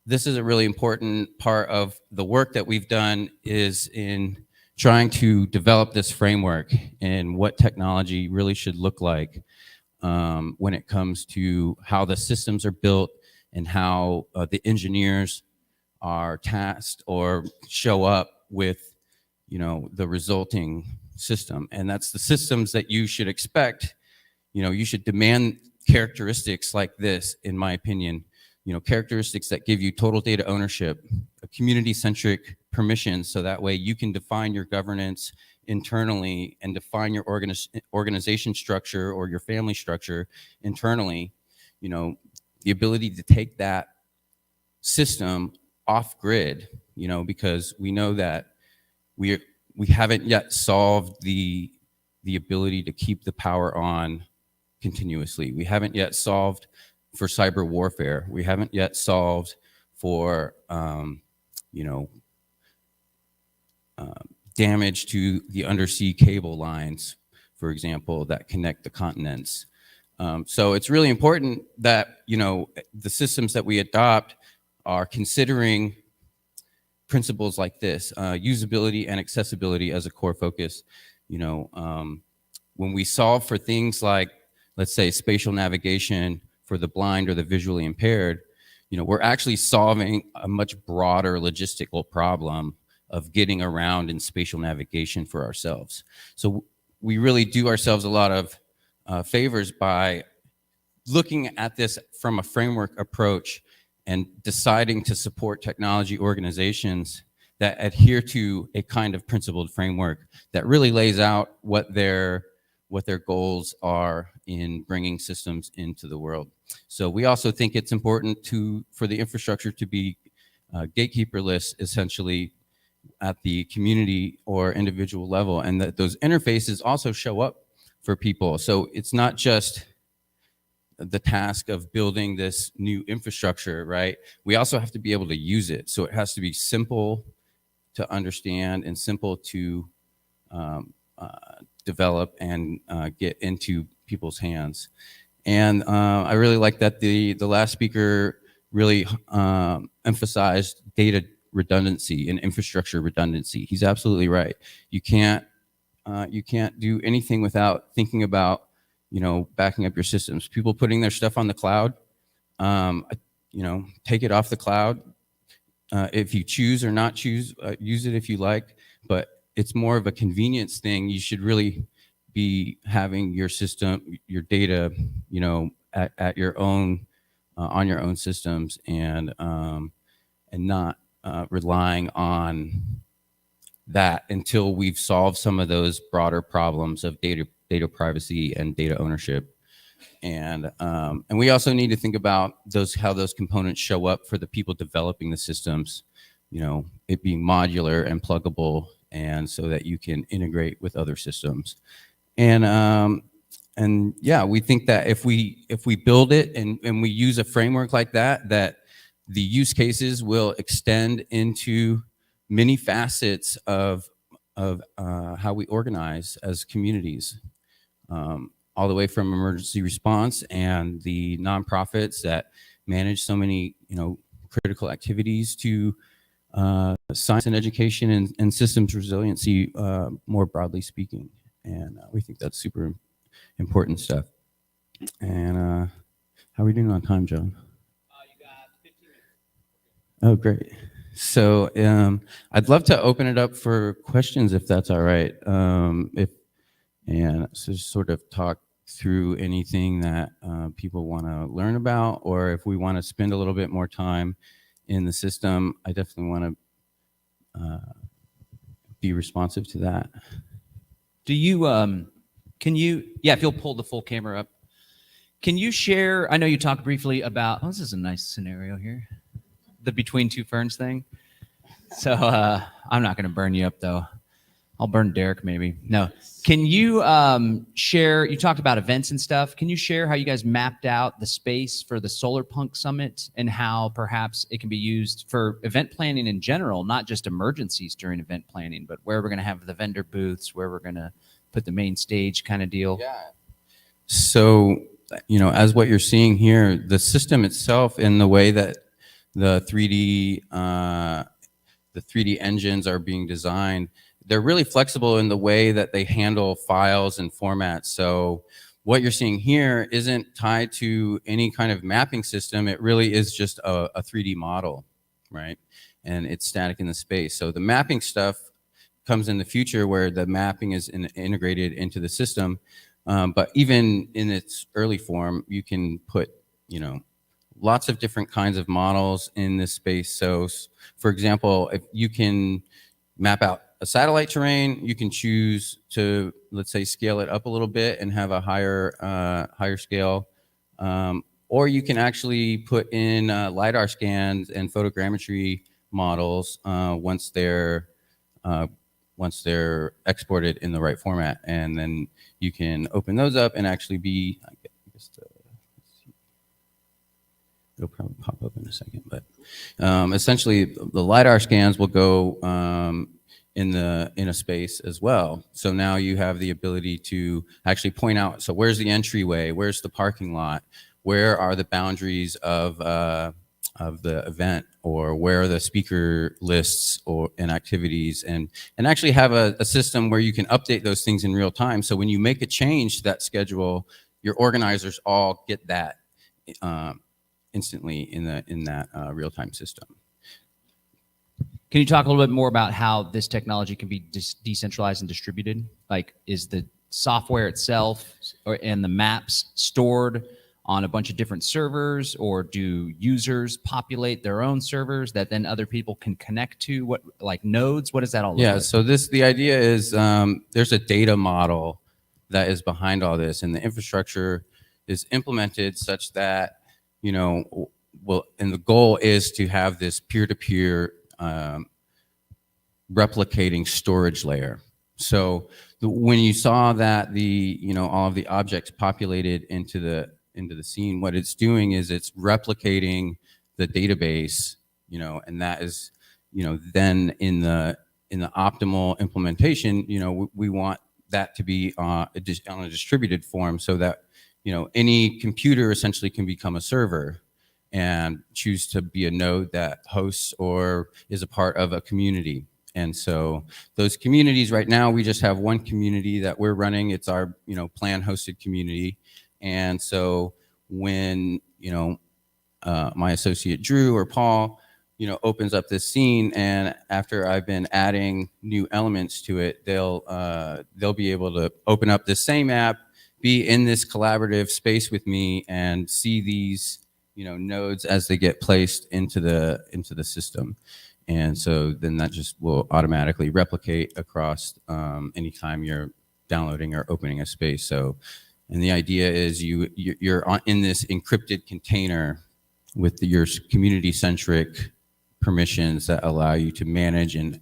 this is a really important part of the work that we've done, is in trying to develop this framework and what technology really should look like when it comes to how the systems are built and how the engineers are tasked or show up with, you know, the resulting system. And that's the systems that you should expect. You know, you should demand characteristics like this, in my opinion, you know, characteristics that give you total data ownership, a community-centric permission, so that way you can define your governance internally and define your organization structure or your family structure internally. You know, the ability to take that system off grid, you know, because we know that we haven't yet solved the ability to keep the power on continuously. We haven't yet solved for cyber warfare. We haven't yet solved for, you know, damage to the undersea cable lines, for example, that connect the continents. So it's really important that, you know, the systems that we adopt are considering principles like this, usability and accessibility as a core focus. You know, when we solve for things like let's say, spatial navigation for the blind or the visually impaired, we're actually solving a much broader logistical problem of getting around in spatial navigation for ourselves. So we really do ourselves a lot of favors by looking at this from a framework approach and deciding to support technology organizations that adhere to a kind of principled framework that really lays out what their goals are in bringing systems into the world. So we also think it's important for the infrastructure to be gatekeeperless, essentially, at the community or individual level, and that those interfaces also show up for people. So it's not just the task of building this new infrastructure, right? We also have to be able to use it. So it has to be simple to understand and simple to develop and get into people's hands. And I really like that the last speaker really emphasized data redundancy and infrastructure redundancy. He's absolutely right. You can't do anything without thinking about backing up your systems. People putting their stuff on the cloud, take it off the cloud. If you choose or not choose, use it if you like, but it's more of a convenience thing. You should really be having your system, your data, at your own, on your own systems, and not relying on that until we've solved some of those broader problems of data privacy and data ownership. And we also need to think about how those components show up for the people developing the systems, it being modular and pluggable, and so that you can integrate with other systems. And yeah, we think that if we build it and we use a framework like that, that the use cases will extend into many facets of how we organize as communities, all the way from emergency response and the nonprofits that manage so many critical activities to science and education and systems resiliency, more broadly speaking. And we think that's super important stuff. And how are we doing on time, John? You got 15 minutes. Oh, great. So I'd love to open it up for questions, if that's all right. And so sort of talk through anything that people want to learn about, or if we want to spend a little bit more time in the system, I definitely want to be responsive to that. Do you, if you'll pull the full camera up, can you share, I know you talked briefly about, this is a nice scenario here, the Between Two Ferns thing. So I'm not going to burn you up, though. I'll burn Derek, maybe. No. Can you share, you talked about events and stuff. Can you share how you guys mapped out the space for the Solarpunk Summit and how perhaps it can be used for event planning in general, not just emergencies during event planning, but where we're going to have the vendor booths, where we're going to put the main stage kind of deal? Yeah. So, as what you're seeing here, the system itself, in the way that the 3D engines are being designed, they're really flexible in the way that they handle files and formats. So what you're seeing here isn't tied to any kind of mapping system. It really is just a 3D model, right? And it's static in the space. So the mapping stuff comes in the future, where the mapping is integrated into the system. But even in its early form, you can put, lots of different kinds of models in this space. So for example, if you can map out a satellite terrain, you can choose to, let's say, scale it up a little bit and have a higher scale, or you can actually put in LiDAR scans and photogrammetry models once they're exported in the right format, and then you can open those up and actually be, I guess it'll probably pop up in a second, but essentially the LiDAR scans will go in a space as well. So now you have the ability to actually point out, so where's the entryway, where's the parking lot, where are the boundaries of the event, or where are the speaker lists and activities, and actually have a system where you can update those things in real time. So when you make a change to that schedule, your organizers all get that instantly in that real-time system. Can you talk a little bit more about how this technology can be decentralized and distributed? Like, is the software itself and the maps stored on a bunch of different servers, or do users populate their own servers that then other people can connect to? What, like nodes? What does that all look Yeah, like? so the idea is there's a data model that is behind all this, and the infrastructure is implemented such that, you know, well, and the goal is to have this peer-to-peer replicating storage layer. So when you saw that all of the objects populated into the scene, what it's doing is it's replicating the database, you know, and that is, you know, then in the optimal implementation, you know, we want that to be on a distributed form, so that, you know, any computer essentially can become a server and choose to be a node that hosts or is a part of a community. And so those communities right now, we just have one community that we're running. It's our, you know, plan hosted community. And so when, you know, my associate Drew or Paul, you know, opens up this scene, and after I've been adding new elements to it, they'll be able to open up the same app, be in this collaborative space with me, and see these, you know, nodes as they get placed into the system. And so then that just will automatically replicate across anytime you're downloading or opening a space. So, and the idea is you're in this encrypted container with your community-centric permissions that allow you to manage and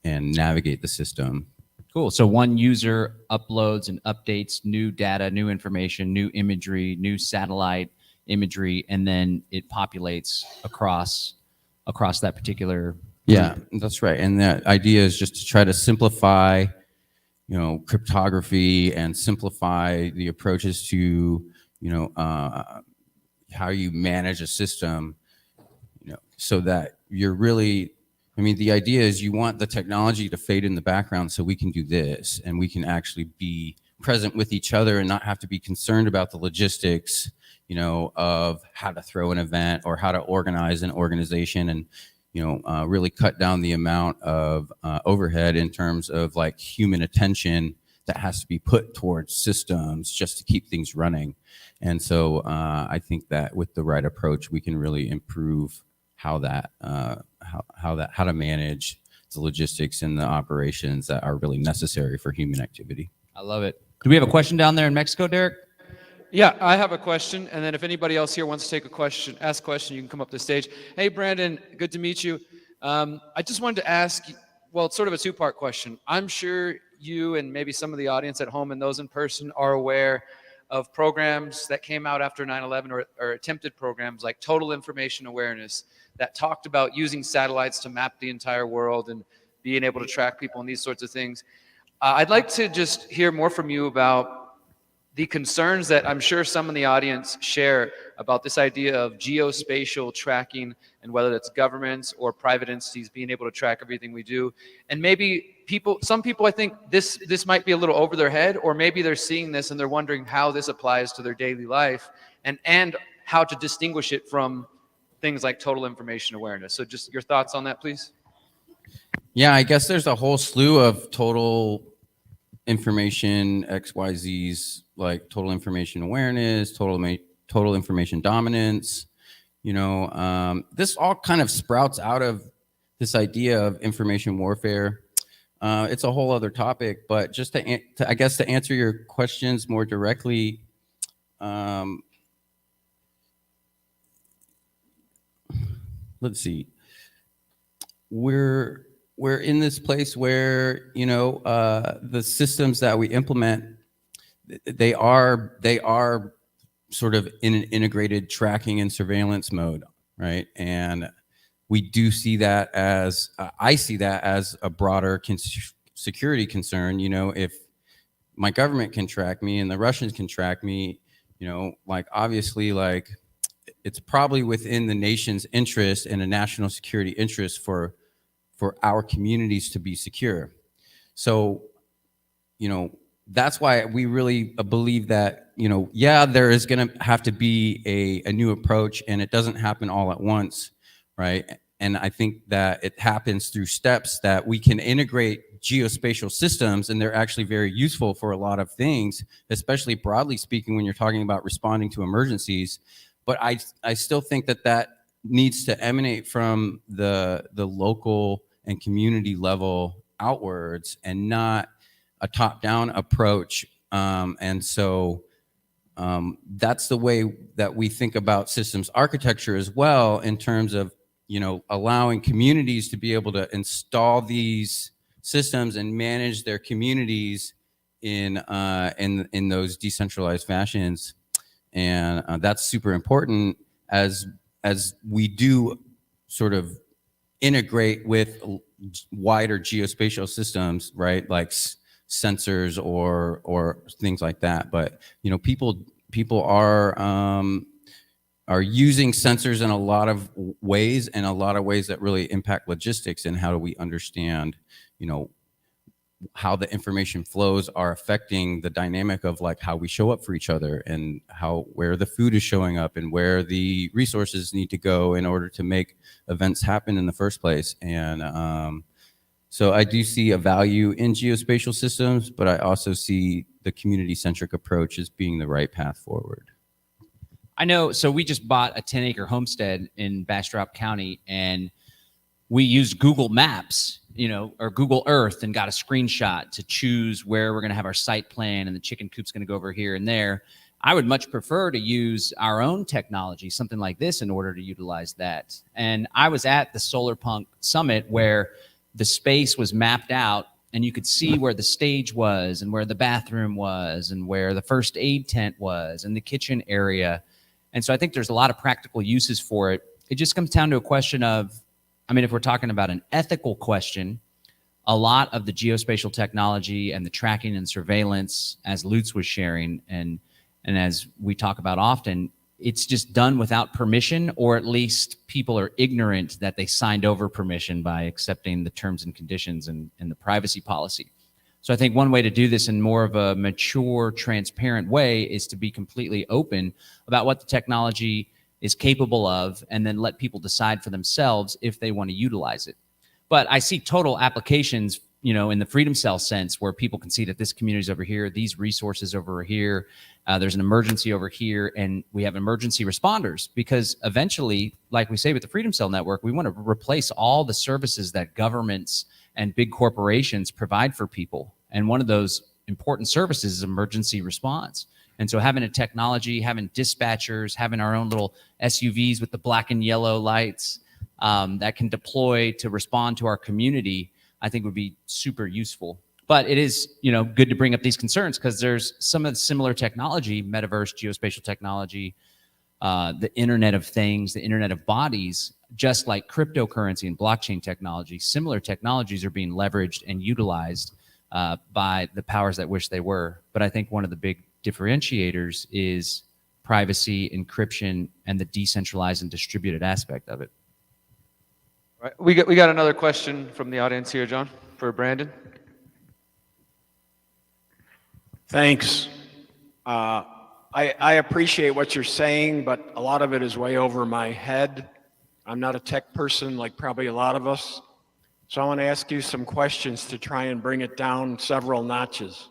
navigate the system. Cool. So one user uploads and updates new data, new information, new imagery, new satellite imagery, and then it populates across that particular. Yeah, that's right. And the idea is just to try to simplify, you know, cryptography and simplify the approaches to, you know, how you manage a system, you know, so that you're really, I mean, the idea is you want the technology to fade in the background so we can do this, and we can actually be present with each other and not have to be concerned about the logistics, you know, of how to throw an event or how to organize an organization, and, you know, really cut down the amount of overhead in terms of like human attention that has to be put towards systems just to keep things running. And so I think that with the right approach, we can really improve how to manage the logistics and the operations that are really necessary for human activity. I love it. Do we have a question down there in Mexico, Derek? Yeah, I have a question, and then if anybody else here wants to take a question, ask a question, you can come up to the stage. Hey, Brandon, good to meet you. I just wanted to ask, well, it's sort of a two-part question. I'm sure you and maybe some of the audience at home and those in person are aware of programs that came out after 9/11 or attempted programs like Total Information Awareness that talked about using satellites to map the entire world and being able to track people and these sorts of things. I'd like to just hear more from you about the concerns that I'm sure some in the audience share about this idea of geospatial tracking, and whether it's governments or private entities being able to track everything we do. And maybe some people, I think this might be a little over their head, or maybe they're seeing this and they're wondering how this applies to their daily life, and how to distinguish it from things like Total Information Awareness. So just your thoughts on that, please. Yeah, I guess there's a whole slew of total information XYZs, like total information awareness, total information dominance. You know, this all kind of sprouts out of this idea of information warfare. It's a whole other topic, but just I guess to answer your questions more directly, let's see. We're in this place where, you know, the systems that we implement, they are sort of in an integrated tracking and surveillance mode, right? And we do see that as, I see that as a broader security concern. You know, if my government can track me and the Russians can track me, you know, like obviously, like it's probably within the nation's interest and a national security interest for our communities to be secure. So, you know, that's why we really believe that, yeah, there is going to have to be a new approach, and it doesn't happen all at once, right? And I think that it happens through steps that we can integrate geospatial systems, and they're actually very useful for a lot of things, especially broadly speaking when you're talking about responding to emergencies. But I still think that needs to emanate from the local and community level outwards, and not a top-down approach. And so that's the way that we think about systems architecture as well, in terms of allowing communities to be able to install these systems and manage their communities in those decentralized fashions. And that's super important as we do sort of integrate with wider geospatial systems, right? Like sensors or things like that. But people are using sensors in a lot of ways, and a lot of ways that really impact logistics. And how do we understand, how the information flows are affecting the dynamic of like how we show up for each other, and where the food is showing up, and where the resources need to go in order to make events happen in the first place. And so I do see a value in geospatial systems, but I also see the community-centric approach as being the right path forward. I know. So we just bought a 10-acre homestead in Bastrop County, and we used Google Maps, or Google Earth, and got a screenshot to choose where we're going to have our site plan, and the chicken coop's going to go over here and there. I would much prefer to use our own technology, something like this, in order to utilize that. And I was at the Solarpunk Summit where the space was mapped out, and you could see where the stage was, and where the bathroom was, and where the first aid tent was, and the kitchen area. And so I think there's a lot of practical uses for it. It just comes down to a question of, if we're talking about an ethical question, a lot of the geospatial technology and the tracking and surveillance, as Lutz was sharing, and as we talk about often, it's just done without permission, or at least people are ignorant that they signed over permission by accepting the terms and conditions and the privacy policy. So I think one way to do this in more of a mature, transparent way is to be completely open about what the technology is capable of, and then let people decide for themselves if they want to utilize it. But I see total applications, in the Freedom Cell sense, where people can see that this community is over here, these resources over here, there's an emergency over here, and we have emergency responders. Because eventually, like we say with the Freedom Cell Network, we want to replace all the services that governments and big corporations provide for people. And one of those important services is emergency response. And so having a technology, having dispatchers, having our own little SUVs with the black and yellow lights that can deploy to respond to our community, I think would be super useful. But it is, good to bring up these concerns, because there's some of the similar technology, metaverse, geospatial technology, the Internet of Things, the Internet of Bodies, just like cryptocurrency and blockchain technology. Similar technologies are being leveraged and utilized by the powers that wish they were. But I think one of the big differentiators is privacy, encryption, and the decentralized and distributed aspect of it. Right. We got another question from the audience here, John, for Brandon. Thanks. I appreciate what you're saying, but a lot of it is way over my head. I'm not a tech person like probably a lot of us. So I want to ask you some questions to try and bring it down several notches.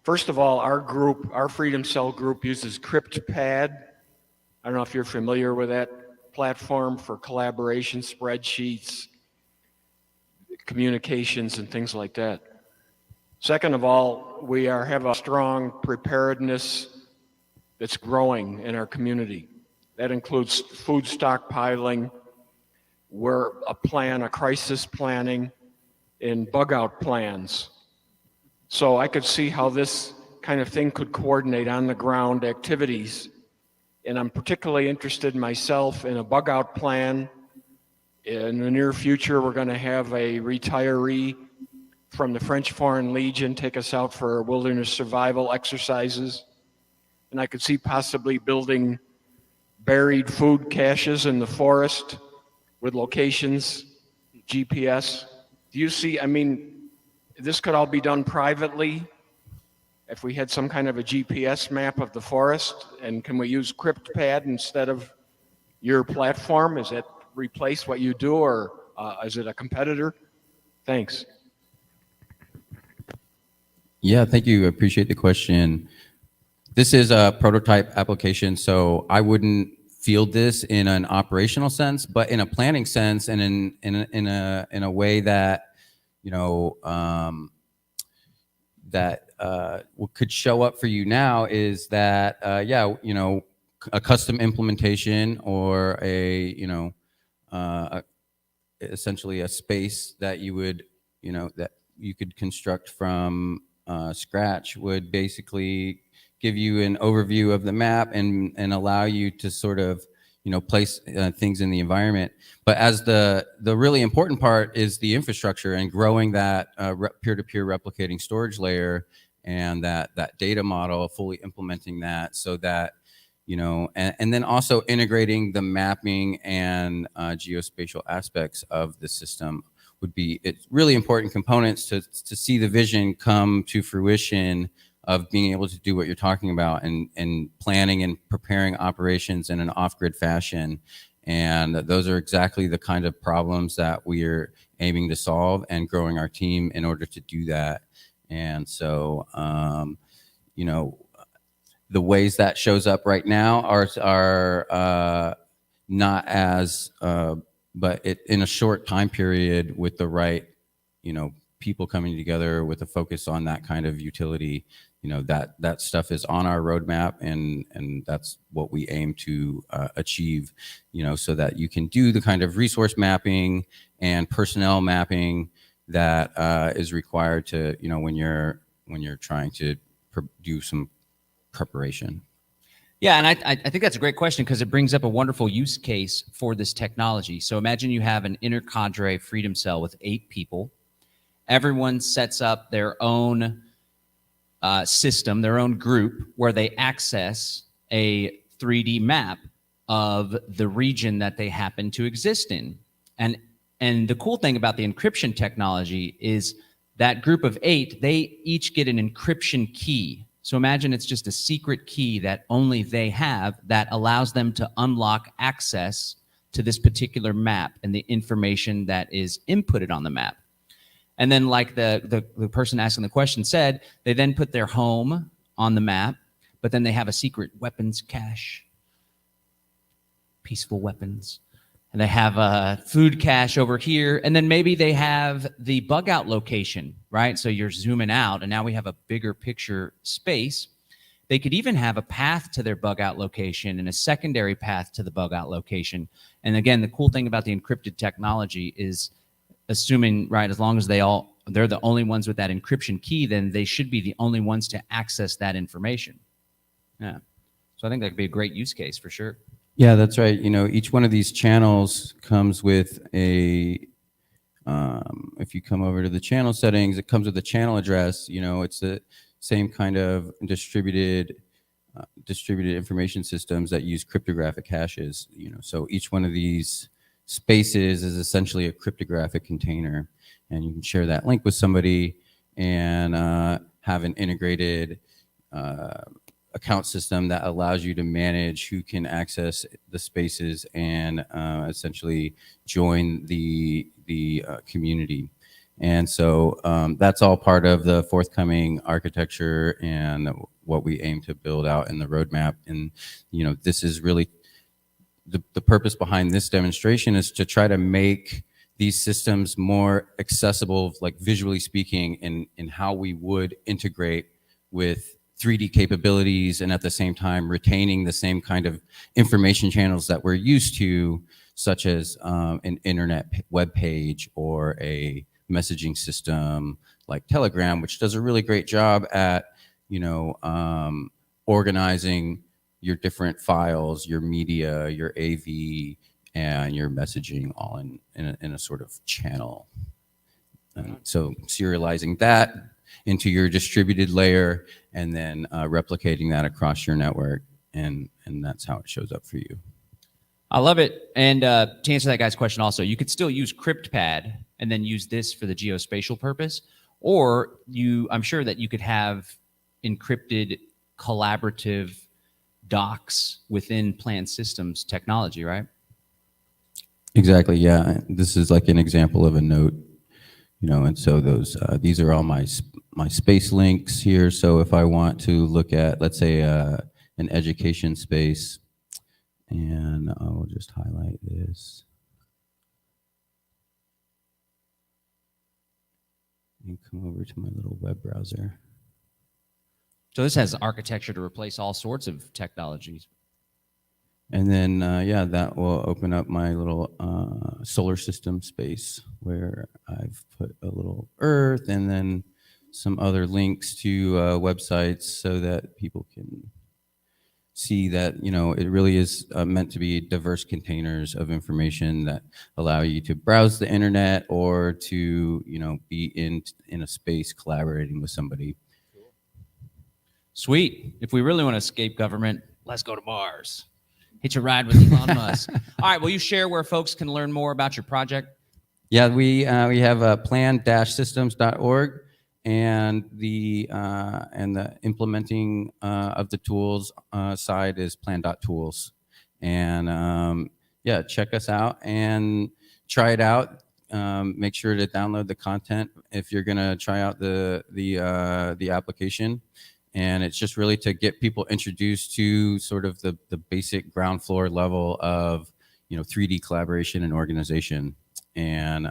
First of all, our Freedom Cell group uses CryptPad. I don't know if you're familiar with that platform for collaboration, spreadsheets, communications, and things like that. Second of all, we have a strong preparedness that's growing in our community. That includes food stockpiling, a crisis planning, and bug out plans. So I could see how this kind of thing could coordinate on the ground activities. And I'm particularly interested myself in a bug out plan. In the near future, we're going to have a retiree from the French Foreign Legion take us out for wilderness survival exercises. And I could see possibly building buried food caches in the forest with locations, GPS. Do you see, this could all be done privately if we had some kind of a GPS map of the forest? And can we use CryptPad instead of your platform? Is it replace what you do, or is it a competitor? Thanks. Yeah, thank you. I appreciate the question. This is a prototype application, so I wouldn't field this in an operational sense, but in a planning sense, and in a way that what could show up for you now is that a custom implementation or essentially a space that you would that you could construct from scratch would basically give you an overview of the map and allow you to sort of place things in the environment. But as the really important part is the infrastructure and growing that peer-to-peer replicating storage layer and that data model, fully implementing that so that and then also integrating the mapping and geospatial aspects of the system would be really important components to see the vision come to fruition of being able to do what you're talking about and planning and preparing operations in an off-grid fashion. And those are exactly the kind of problems that we're aiming to solve and growing our team in order to do that. And so, the ways that shows up right now are not as, but in a short time period with the right, people coming together with a focus on that kind of utility, that stuff is on our roadmap, and that's what we aim to achieve, so that you can do the kind of resource mapping and personnel mapping that is required to, when you're trying to do some preparation. Yeah, and I think that's a great question because it brings up a wonderful use case for this technology. So imagine you have an intercadre freedom cell with 8 people. Everyone sets up their own system, their own group, where they access a 3D map of the region that they happen to exist in. And the cool thing about the encryption technology is that group of 8, they each get an encryption key. So imagine it's just a secret key that only they have that allows them to unlock access to this particular map and the information that is inputted on the map. And then, like the person asking the question said, they then put their home on the map, but then they have a secret weapons cache, peaceful weapons. And they have a food cache over here. And then maybe they have the bug out location, right? So you're zooming out, and now we have a bigger picture space. They could even have a path to their bug out location and a secondary path to the bug out location. And again, the cool thing about the encrypted technology is assuming, right, as long as they're the only ones with that encryption key, then they should be the only ones to access that information. Yeah. So I think that could be a great use case for sure. Yeah, that's right. Each one of these channels comes with if you come over to the channel settings, it comes with a channel address. It's the same kind of distributed information systems that use cryptographic hashes. So each one of these spaces is essentially a cryptographic container, and you can share that link with somebody and have an integrated account system that allows you to manage who can access the spaces and essentially join the community. And so that's all part of the forthcoming architecture and what we aim to build out in the roadmap. And this is really the purpose behind this demonstration is to try to make these systems more accessible, like visually speaking, in how we would integrate with 3D capabilities, and at the same time retaining the same kind of information channels that we're used to, such as an internet web page or a messaging system like Telegram, which does a really great job at organizing your different files, your media, your AV, and your messaging all in a sort of channel. So serializing that into your distributed layer and then replicating that across your network, and that's how it shows up for you. I love it. And to answer that guy's question also, you could still use CryptPad and then use this for the geospatial purpose, Or I'm sure that you could have encrypted collaborative docs within planned systems technology, right? Exactly. Yeah. This is like an example of a note, and so these are all my space links here. So if I want to look at, let's say, an education space, and I will just highlight this. And come over to my little web browser. So this has architecture to replace all sorts of technologies. And then, that will open up my little solar system space where I've put a little Earth and then some other links to websites so that people can see that, it really is meant to be diverse containers of information that allow you to browse the internet or to, be in a space collaborating with somebody. Sweet. If we really want to escape government, let's go to Mars. Hitch a ride with Elon Musk. All right, will you share where folks can learn more about your project? Yeah, we have plan-systems.org, and the implementing of the tools side is plan.tools. And check us out and try it out. Make sure to download the content if you're gonna try out the application. And it's just really to get people introduced to sort of the basic ground floor level of 3D collaboration and organization. And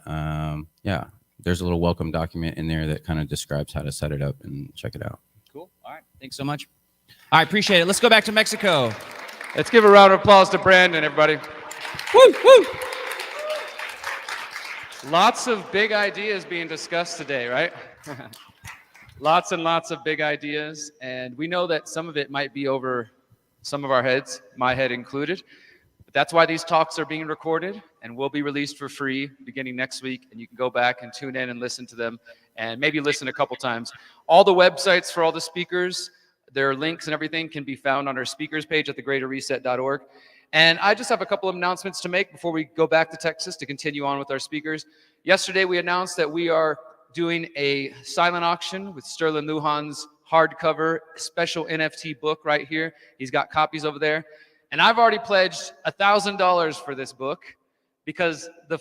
there's a little welcome document in there that kind of describes how to set it up and check it out. Cool. All right. Thanks so much. All right. Appreciate it. Let's go back to Mexico. Let's give a round of applause to Brandon, everybody. Woo, woo. Lots of big ideas being discussed today, right? Lots and lots of big ideas. And we know that some of it might be over some of our heads, my head included. But that's why these talks are being recorded and will be released for free beginning next week. And you can go back and tune in and listen to them and maybe listen a couple times. All the websites for all the speakers, their links and everything can be found on our speakers page at thegreaterreset.org. And I just have a couple of announcements to make before we go back to Texas to continue on with our speakers. Yesterday, we announced that we are doing a silent auction with Sterling Lujan's hardcover special NFT book right here. He's got copies over there. And I've already pledged $1,000 for this book because the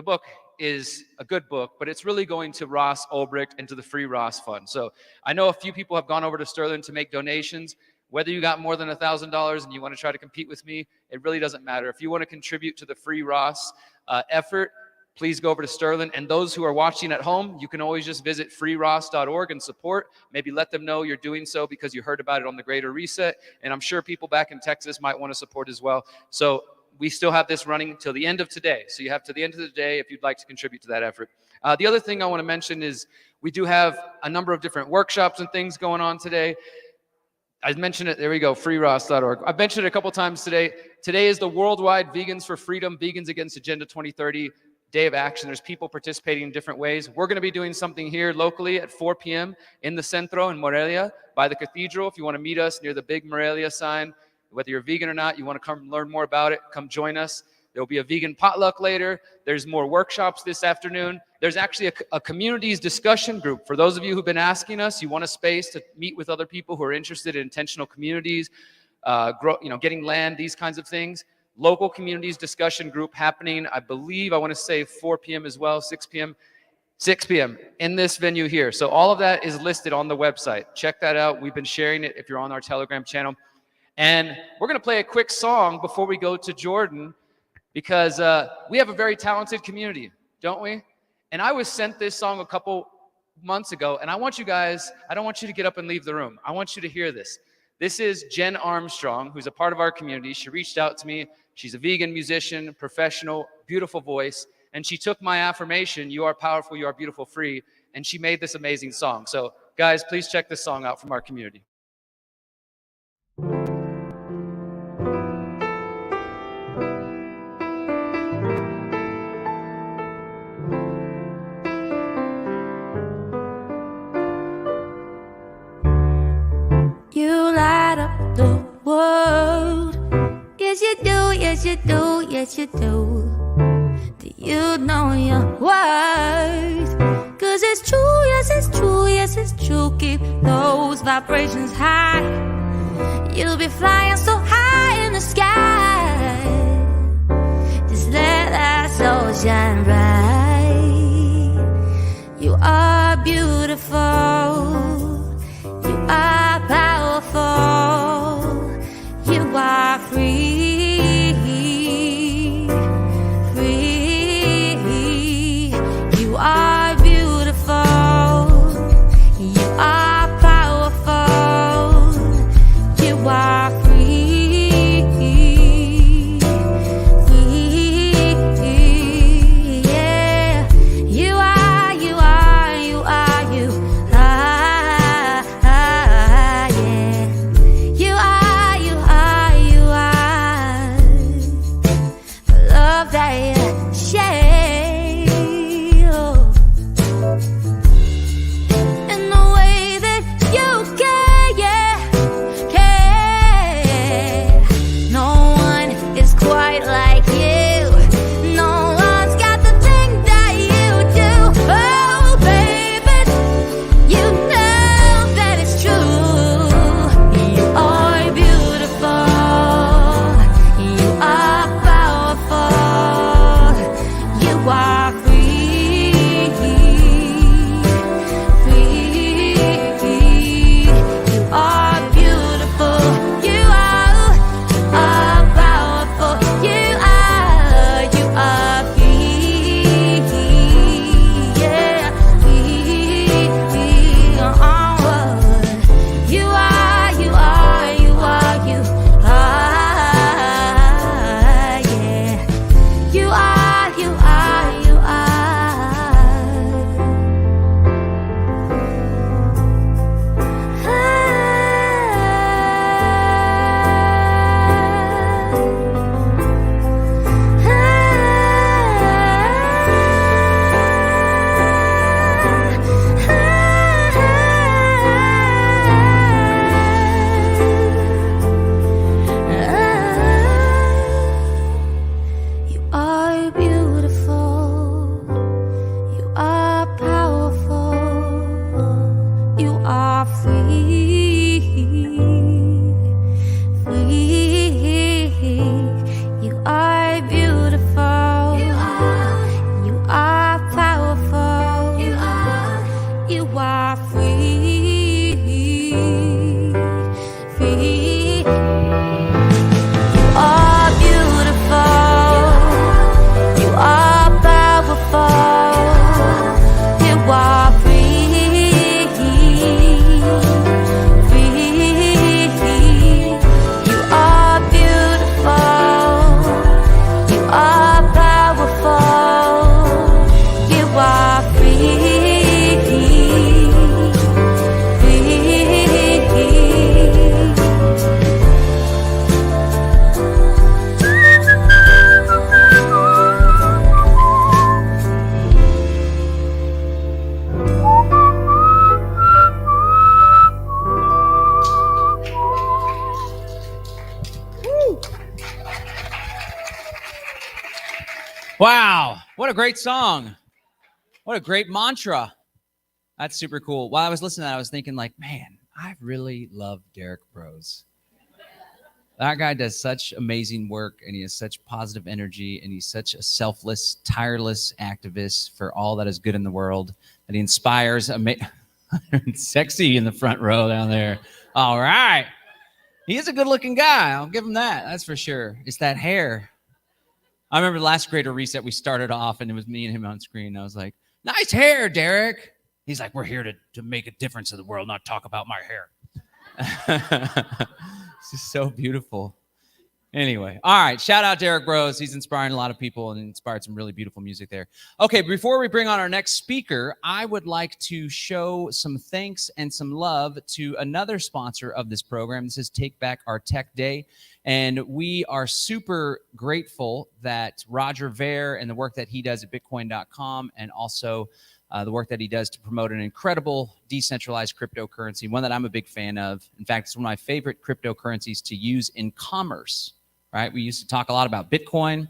book is a good book, but it's really going to Ross Ulbricht and to the Free Ross Fund. So I know a few people have gone over to Sterling to make donations. Whether you got more than $1,000 and you want to try to compete with me, it really doesn't matter. If you want to contribute to the Free Ross effort, please go over to Sterling. And those who are watching at home, you can always just visit freeross.org and support. Maybe let them know you're doing so because you heard about it on the Greater Reset. And I'm sure people back in Texas might want to support as well. So we still have this running until the end of today. So you have to the end of the day if you'd like to contribute to that effort. The other thing I want to mention is we do have a number of different workshops and things going on today. I mentioned it, there we go, freeross.org. I've mentioned it a couple times today. Today is the Worldwide Vegans for Freedom, Vegans Against Agenda 2030 Day of Action. There's people participating in different ways. We're going to be doing something here locally at 4 p.m. in the Centro in Morelia by the cathedral. If you want to meet us near the big Morelia sign, whether you're vegan or not, you want to come learn more about it, come join us. There'll be a vegan potluck later. There's more workshops this afternoon. There's actually a communities discussion group. For those of you who've been asking us, you want a space to meet with other people who are interested in intentional communities, getting land, these kinds of things. Local communities discussion group happening, I believe, I want to say 4 p.m. as well, 6 p.m. In this venue here. So all of that is listed on the website. Check that out. We've been sharing it if you're on our Telegram channel. And we're going to play a quick song before we go to Jordan because we have a very talented community, don't we? And I was sent this song a couple months ago, and I want you guys, I don't want you to get up and leave the room. I want you to hear this. This is Jen Armstrong, who's a part of our community. She reached out to me. She's a vegan musician, professional, beautiful voice. And she took my affirmation, "You are powerful, you are beautiful, free," and she made this amazing song. So guys, please check this song out from our community. You light up the world. Yes, you do, yes, you do, yes, you do. Do you know your worth? 'Cause it's true, yes, it's true, yes, it's true. Keep those vibrations high. You'll be flying so high in the sky. Just let that soul shine bright. You are beautiful. You are powerful. You are free. You are beautiful. You are powerful. You are free. Yeah. You are, you are, you are, you are. Yeah. You are, you are, you are. The love that you share. In the way that you care, yeah, care. No one is quite like you. No one's got the thing that you do. Oh, baby, you know that it's true. You are beautiful. You are powerful. You are free. You are beautiful. You are powerful. You are free. Yeah, free. You are, you are, you are, you are. Yeah, you are, you are, you You are beautiful. You are powerful. You are free. You are beautiful. You are powerful. You are free. You are beautiful. You are powerful. You are free. You are beautiful. You are powerful. You are free. Wow, what a great song. What a great mantra. That's super cool. While I was listening to that, I was thinking like, man, I really love Derek Bros. That guy does such amazing work, and he has such positive energy, and he's such a selfless, tireless activist for all that is good in the world, that he inspires. Sexy in the front row down there. All right. He is a good-looking guy. I'll give him that. That's for sure. It's that hair. I remember the last Greater Reset, we started off, and it was me and him on screen. I was like, nice hair, Derek. He's like, we're here to make a difference in the world, not talk about my hair. It's just so beautiful. Anyway, all right. Shout out Derek Bros. He's inspiring a lot of people and inspired some really beautiful music there. Okay, before we bring on our next speaker, I would like to show some thanks and some love to another sponsor of this program. This is Take Back Our Tech Day. And we are super grateful that Roger Ver and the work that he does at Bitcoin.com, and also the work that he does to promote an incredible decentralized cryptocurrency, one that I'm a big fan of. In fact, it's one of my favorite cryptocurrencies to use in commerce, right? We used to talk a lot about Bitcoin,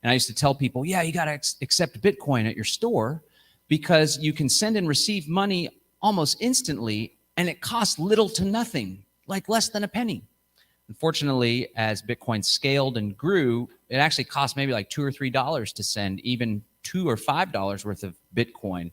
and I used to tell people, yeah, you got to accept Bitcoin at your store. because you can send and receive money almost instantly, and it costs little to nothing, like less than a penny. Unfortunately, as Bitcoin scaled and grew, it actually cost maybe like $2 or $3 to send even $2 or $5 worth of Bitcoin.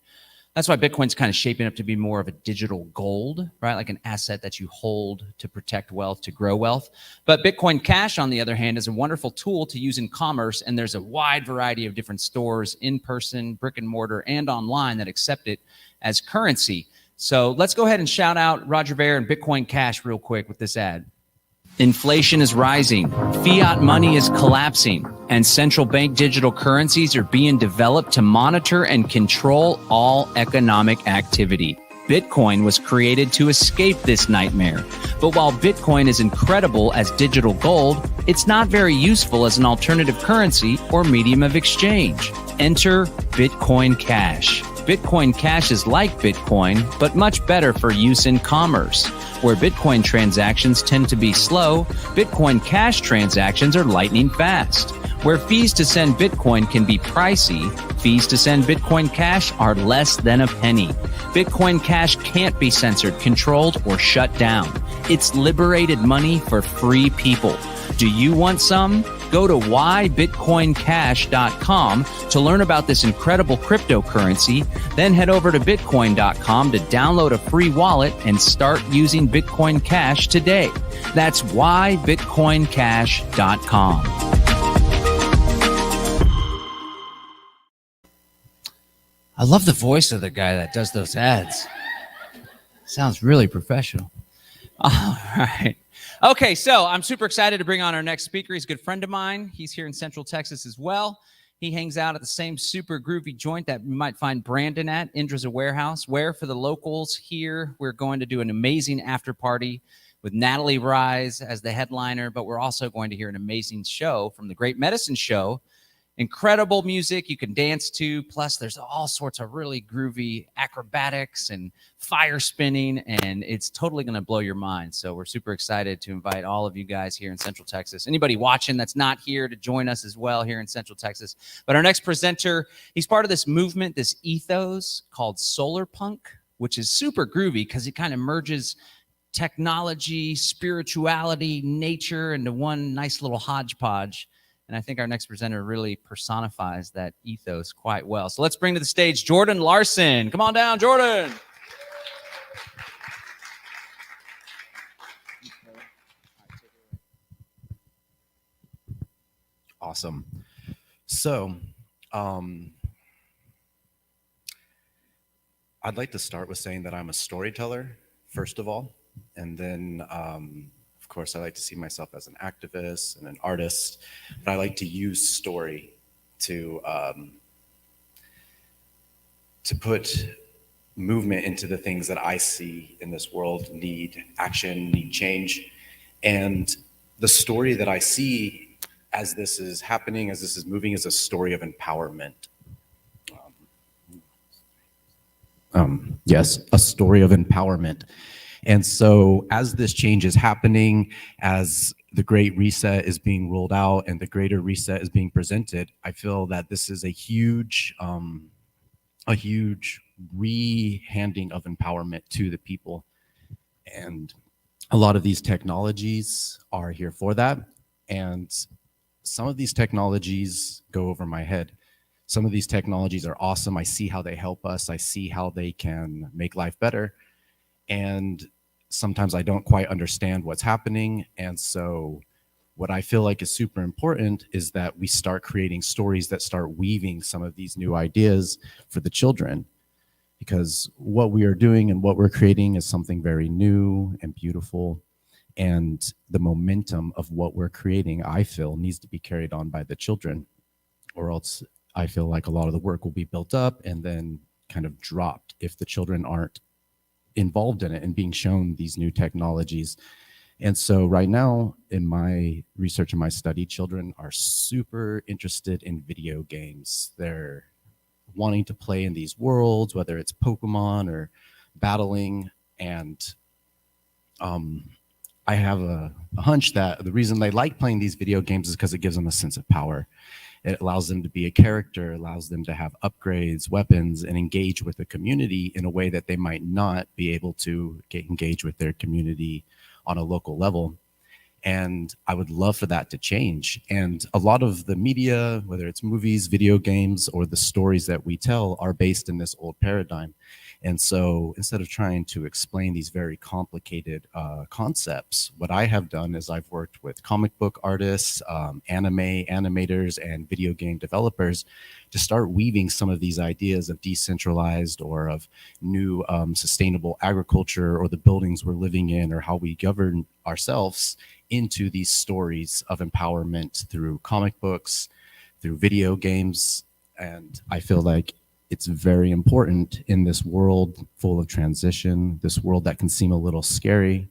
That's why Bitcoin's kind of shaping up to be more of a digital gold, right? Like an asset that you hold to protect wealth, to grow wealth. But Bitcoin Cash, on the other hand, is a wonderful tool to use in commerce. And there's a wide variety of different stores, in person, brick and mortar, and online, that accept it as currency. So let's go ahead and shout out Roger Ver and Bitcoin Cash real quick with this ad. Inflation is rising, fiat money is collapsing, and central bank digital currencies are being developed to monitor and control all economic activity. Bitcoin was created to escape this nightmare. But while Bitcoin is incredible as digital gold, it's not very useful as an alternative currency or medium of exchange. Enter Bitcoin Cash. Bitcoin Cash is like Bitcoin, but much better for use in commerce. Where Bitcoin transactions tend to be slow, Bitcoin Cash transactions are lightning fast. Where fees to send Bitcoin can be pricey, fees to send Bitcoin Cash are less than a penny. Bitcoin Cash can't be censored, controlled, or shut down. It's liberated money for free people. Do you want some? Go to whybitcoincash.com to learn about this incredible cryptocurrency. Then head over to bitcoin.com to download a free wallet and start using Bitcoin Cash today. That's whybitcoincash.com. I love the voice of the guy that does those ads. Sounds really professional. All right. Okay, so I'm super excited to bring on our next speaker. He's a good friend of mine. He's here in Central Texas as well. He hangs out at the same super groovy joint that you might find Brandon at, Indra's Warehouse, where for the locals here, we're going to do an amazing after party with Natalie Rise as the headliner, but we're also going to hear an amazing show from the Great Medicine Show. Incredible music you can dance to. Plus, there's all sorts of really groovy acrobatics and fire spinning, and it's totally going to blow your mind. So we're super excited to invite all of you guys here in Central Texas. Anybody watching that's not here to join us as well here in Central Texas. But our next presenter, he's part of this movement, this ethos called Solar Punk, which is super groovy because it kind of merges technology, spirituality, nature into one nice little hodgepodge. And I think our next presenter really personifies that ethos quite well. So let's bring to the stage Jordan Larson. Come on down, Jordan. Awesome. So, I'd like to start with saying that I'm a storyteller, first of all. And then, of course, I like to see myself as an activist and an artist, but I like to use story to put movement into the things that I see in this world need action, need change. And the story that I see as this is happening, as this is moving, is a story of empowerment. Yes, a story of empowerment. And so as this change is happening, as the Great Reset is being rolled out and the Greater Reset is being presented, I feel that this is a huge re-handing of empowerment to the people. And a lot of these technologies are here for that. And some of these technologies go over my head. Some of these technologies are awesome. I see how they help us. I see how they can make life better. And sometimes I don't quite understand what's happening. And so what I feel like is super important is that we start creating stories that start weaving some of these new ideas for the children. Because what we are doing and what we're creating is something very new and beautiful. And the momentum of what we're creating, I feel, needs to be carried on by the children, or else I feel like a lot of the work will be built up and then kind of dropped if the children aren't involved in it and being shown these new technologies. And so right now in my research and my study, children are super interested in video games. They're wanting to play in these worlds, whether it's Pokemon or battling. And I have a hunch that the reason they like playing these video games is because it gives them a sense of power. It allows them to be a character, allows them to have upgrades, weapons, and engage with the community in a way that they might not be able to engage with their community on a local level. And I would love for that to change. And a lot of the media, whether it's movies, video games, or the stories that we tell, are based in this old paradigm. And so instead of trying to explain these very complicated concepts, what I have done is I've worked with comic book artists, animators, and video game developers to start weaving some of these ideas of decentralized or of new sustainable agriculture, or the buildings we're living in, or how we govern ourselves, into these stories of empowerment through comic books, through video games. And I feel like it's very important in this world full of transition, this world that can seem a little scary,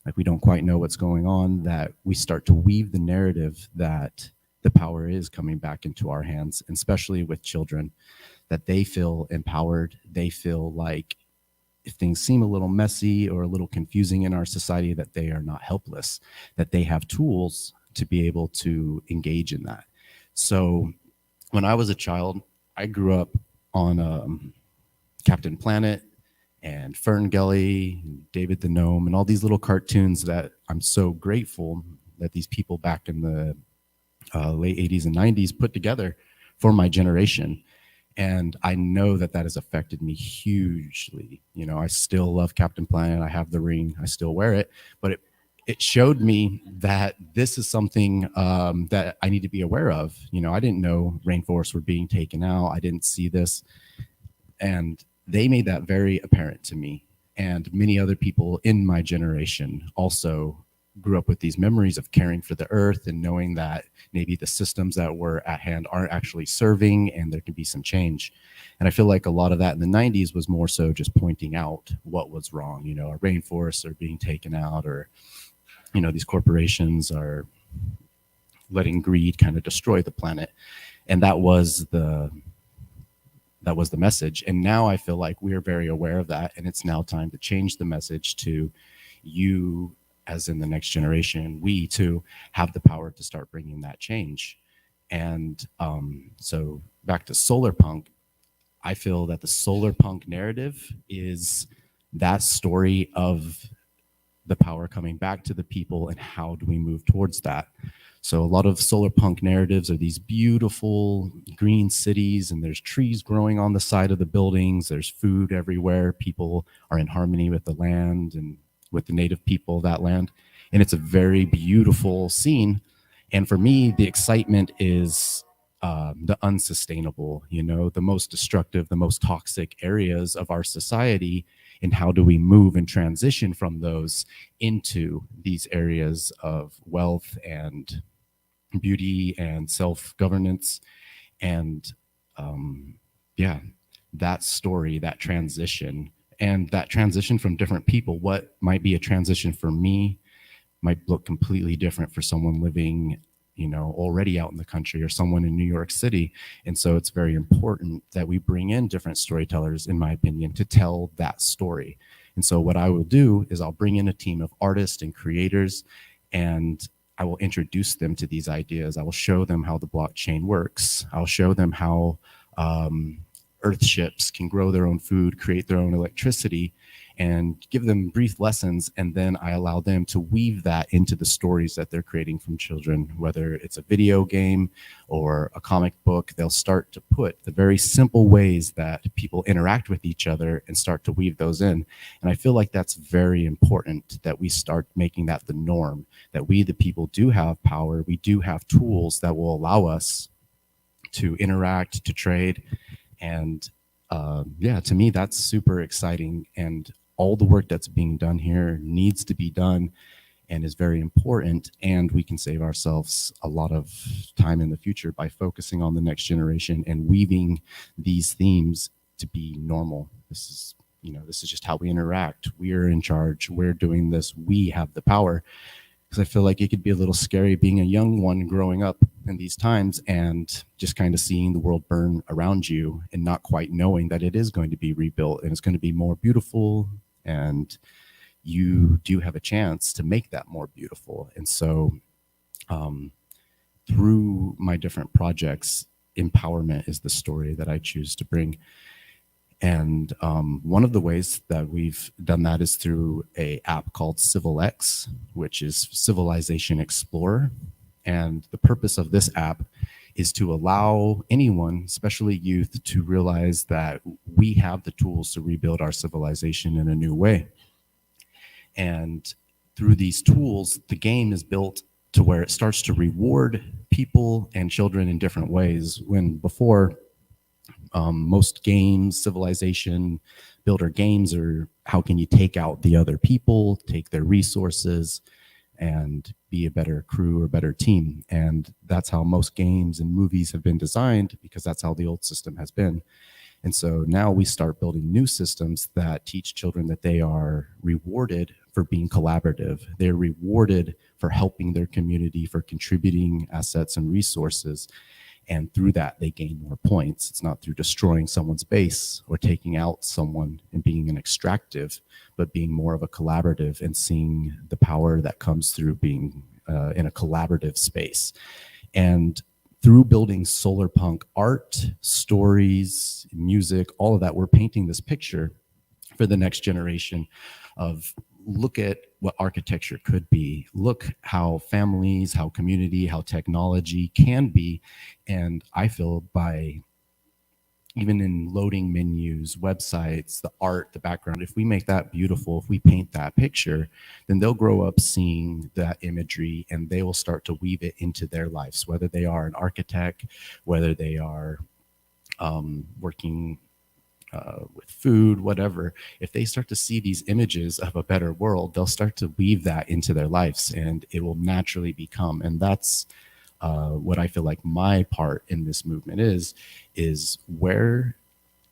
like we don't quite know what's going on, that we start to weave the narrative that the power is coming back into our hands, and especially with children, that they feel empowered. They feel like if things seem a little messy or a little confusing in our society, that they are not helpless, that they have tools to be able to engage in that. So when I was a child, I grew up on Captain Planet and Ferngully, and David the Gnome, and all these little cartoons that I'm so grateful that these people back in the late 80s and 90s put together for my generation. And I know that that has affected me hugely. You know, I still love Captain Planet. I have the ring. I still wear it. But it showed me that this is something that I need to be aware of. You know, I didn't know rainforests were being taken out. I didn't see this. And they made that very apparent to me. And many other people in my generation also grew up with these memories of caring for the earth and knowing that maybe the systems that were at hand aren't actually serving, and there can be some change. And I feel like a lot of that in the 90s was more so just pointing out what was wrong. You know, our rainforests are being taken out, or, you know, these corporations are letting greed kind of destroy the planet. And that was the message. And now I feel like we're very aware of that, and it's now time to change the message to you, as in the next generation. We too have the power to start bringing that change. And so back to solar punk, I feel that the solar punk narrative is that story of the power coming back to the people, and how do we move towards that. So a lot of solar punk narratives are these beautiful green cities, and there's trees growing on the side of the buildings, there's food everywhere, people are in harmony with the land and with the native people of that land. And it's a very beautiful scene. And for me, the excitement is the unsustainable, you know, the most destructive, the most toxic areas of our society. And how do we move and transition from those into these areas of wealth and beauty and self-governance? And yeah, that story, that transition, and that transition from different people, what might be a transition for me might look completely different for someone living, you know, already out in the country, or someone in New York City. And so it's very important that we bring in different storytellers, in my opinion, to tell that story. And so what I will do is I'll bring in a team of artists and creators, and I will introduce them to these ideas. I will show them how the blockchain works. I'll show them how Earthships can grow their own food, create their own electricity, and give them brief lessons. And then I allow them to weave that into the stories that they're creating from children, whether it's a video game or a comic book. They'll start to put the very simple ways that people interact with each other and start to weave those in. And I feel like that's very important, that we start making that the norm, that we, the people, do have power. We do have tools that will allow us to interact, to trade. And yeah, to me, that's super exciting. And all the work that's being done here needs to be done and is very important. And we can save ourselves a lot of time in the future by focusing on the next generation and weaving these themes to be normal. This is, you know, this is just how we interact. We're in charge. We're doing this. We have the power. Because I feel like it could be a little scary being a young one growing up in these times and just kind of seeing the world burn around you and not quite knowing that it is going to be rebuilt and it's going to be more beautiful, and you do have a chance to make that more beautiful. And so through my different projects, empowerment is the story that I choose to bring. And one of the ways that we've done that is through a app called CivilX, which is Civilization Explorer. And the purpose of this app is to allow anyone, especially youth, to realize that we have the tools to rebuild our civilization in a new way. And through these tools, the game is built to where it starts to reward people and children in different ways. When before, most games, civilization builder games, are how can you take out the other people, take their resources, and be a better crew or better team. And that's how most games and movies have been designed, because that's how the old system has been. And so now we start building new systems that teach children that they are rewarded for being collaborative. They're rewarded for helping their community, for contributing assets and resources. And through that, they gain more points. It's not through destroying someone's base or taking out someone and being an extractive, but being more of a collaborative and seeing the power that comes through being in a collaborative space. And through building solar punk art, stories, music, all of that, we're painting this picture for the next generation of look at what architecture could be. Look how families, how community, how technology can be. And I feel by even in loading menus, websites, the art, the background, if we make that beautiful, if we paint that picture, then they'll grow up seeing that imagery and they will start to weave it into their lives, whether they are an architect, whether they are working with food, whatever. If they start to see these images of a better world, they'll start to weave that into their lives and it will naturally become. And that's what I feel like my part in this movement is where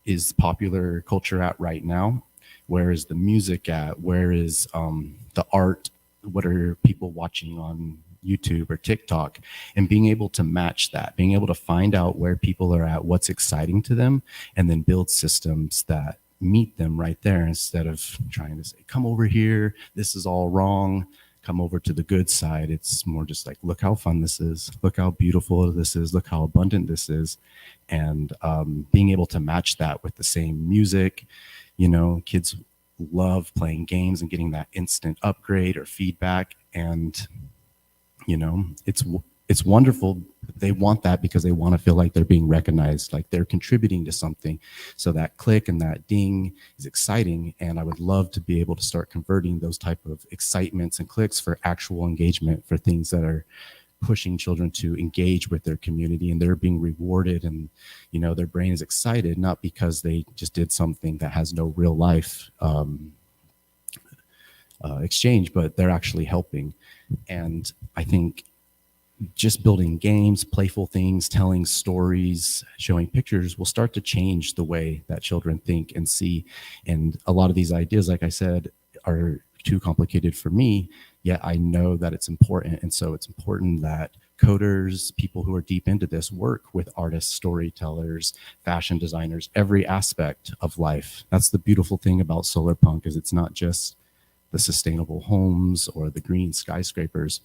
is popular culture at right now? Where is the music at? Where is the art? What are people watching on YouTube or TikTok? And being able to match that, being able to find out where people are at, what's exciting to them, and then build systems that meet them right there instead of trying to say, come over here, this is all wrong. Come over to the good side. It's more just like, look how fun this is. Look how beautiful this is. Look how abundant this is. And being able to match that with the same music. You know, kids love playing games and getting that instant upgrade or feedback. And, you know, it's wonderful. They want that because they want to feel like they're being recognized, like they're contributing to something. So that click and that ding is exciting. And I would love to be able to start converting those type of excitements and clicks for actual engagement, for things that are pushing children to engage with their community, and they're being rewarded, and, you know, their brain is excited, not because they just did something that has no real life exchange, but they're actually helping. And I think just building games, playful things, telling stories, showing pictures will start to change the way that children think and see. And a lot of these ideas, like I said, are too complicated for me, yet I know that it's important. And so it's important that coders, people who are deep into this, work with artists, storytellers, fashion designers, every aspect of life. That's the beautiful thing about solar punk, is it's not just the sustainable homes or the green skyscrapers,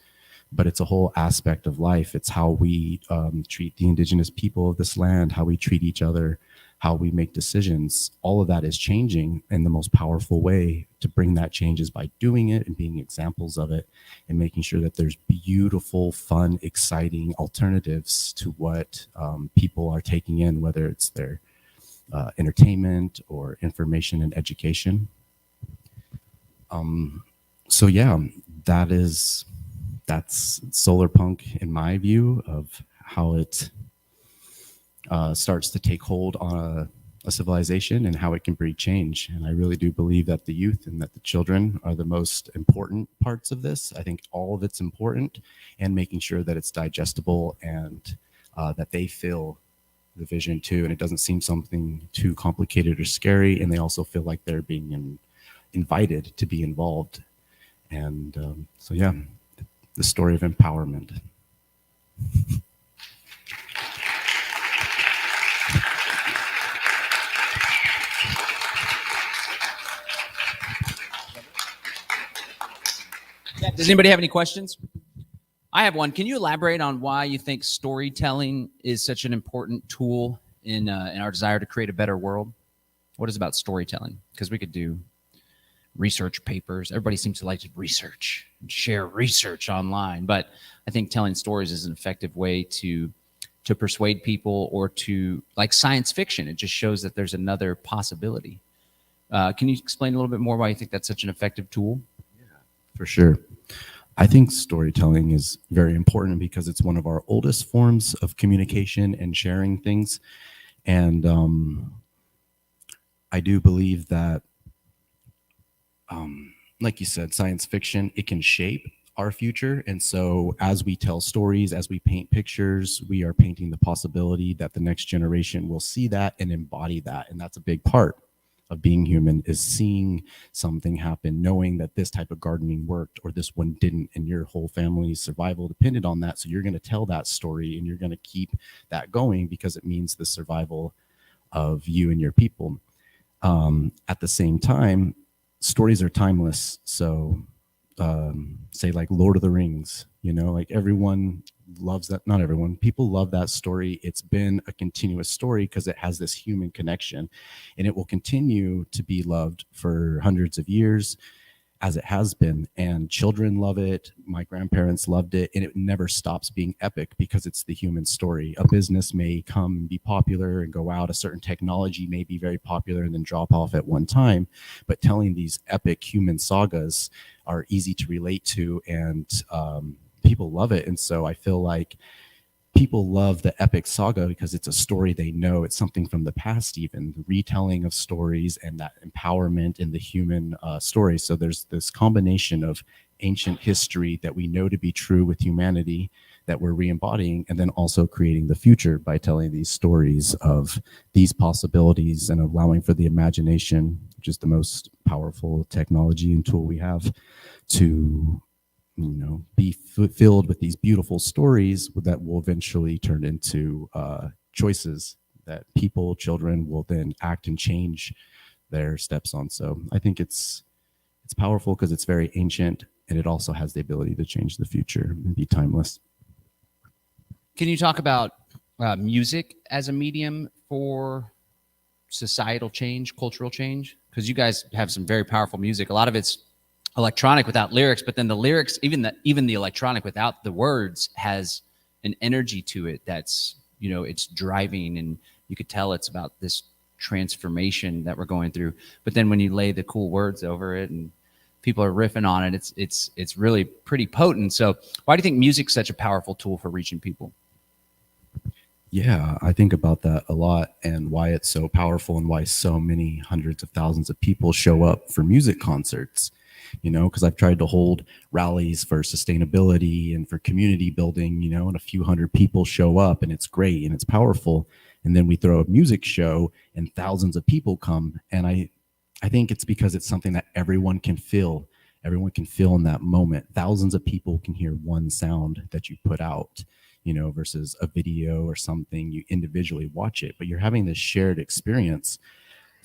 but it's a whole aspect of life. It's how we treat the indigenous people of this land, how we treat each other, how we make decisions. All of that is changing, and the most powerful way to bring that change is by doing it and being examples of it, and making sure that there's beautiful, fun, exciting alternatives to what people are taking in, whether it's their entertainment or information and education. So yeah, that's solar punk in my view of how it starts to take hold on a civilization and how it can breed change. And I really do believe that the youth and that the children are the most important parts of this. I think all of it's important, and making sure that it's digestible and that they feel the vision too. And it doesn't seem something too complicated or scary. And they also feel like they're being invited to be involved. And so, yeah, the story of empowerment. Does anybody have any questions? I have one. Can you elaborate on why you think storytelling is such an important tool in our desire to create a better world? What is it about storytelling? Because we could do research papers. Everybody seems to like to research and share research online, but I think telling stories is an effective way to persuade people, or to, like science fiction, it just shows that there's another possibility. Can you explain a little bit more why you think that's such an effective tool? For sure. I think storytelling is very important because it's one of our oldest forms of communication and sharing things. And I do believe that, like you said, science fiction, it can shape our future. And so as we tell stories, as we paint pictures, we are painting the possibility that the next generation will see that and embody that. And that's a big part of being human, is seeing something happen, knowing that this type of gardening worked or this one didn't, and your whole family's survival depended on that. So you're going to tell that story and you're going to keep that going because it means the survival of you and your people. At the same time, stories are timeless. So say like Lord of the Rings, like everyone loves that. Not everyone, people love that story. It's been a continuous story because it has this human connection, and it will continue to be loved for hundreds of years, as it has been. And children love it. My grandparents loved it, and it never stops being epic because it's the human story. A business may come and be popular and go out. A certain technology may be very popular and then drop off at one time. But telling these epic human sagas are easy to relate to, and people love it. And so I feel like people love the epic saga because it's a story they know. It's something from the past, even the retelling of stories and that empowerment in the human story. So there's this combination of ancient history that we know to be true with humanity that we're re-embodying, and then also creating the future by telling these stories of these possibilities and allowing for the imagination, which is the most powerful technology and tool we have to be filled with these beautiful stories that will eventually turn into choices that people, children, will then act and change their steps on. So I think it's powerful because it's very ancient, and it also has the ability to change the future and be timeless. Can you talk about music as a medium for societal change, cultural change? Because you guys have some very powerful music. A lot of it's electronic without lyrics, but then the lyrics, even the electronic without the words, has an energy to it that's, it's driving, and you could tell it's about this transformation that we're going through. But then when you lay the cool words over it and people are riffing on it, it's really pretty potent. So why do you think music's such a powerful tool for reaching people? Yeah, I think about that a lot, and why it's so powerful and why so many hundreds of thousands of people show up for music concerts. Because I've tried to hold rallies for sustainability and for community building, and a few hundred people show up, and it's great and it's powerful. And then we throw a music show and thousands of people come. And I think it's because it's something that everyone can feel. Everyone can feel in that moment. Thousands of people can hear one sound that you put out, versus a video or something. You individually watch it, but you're having this shared experience.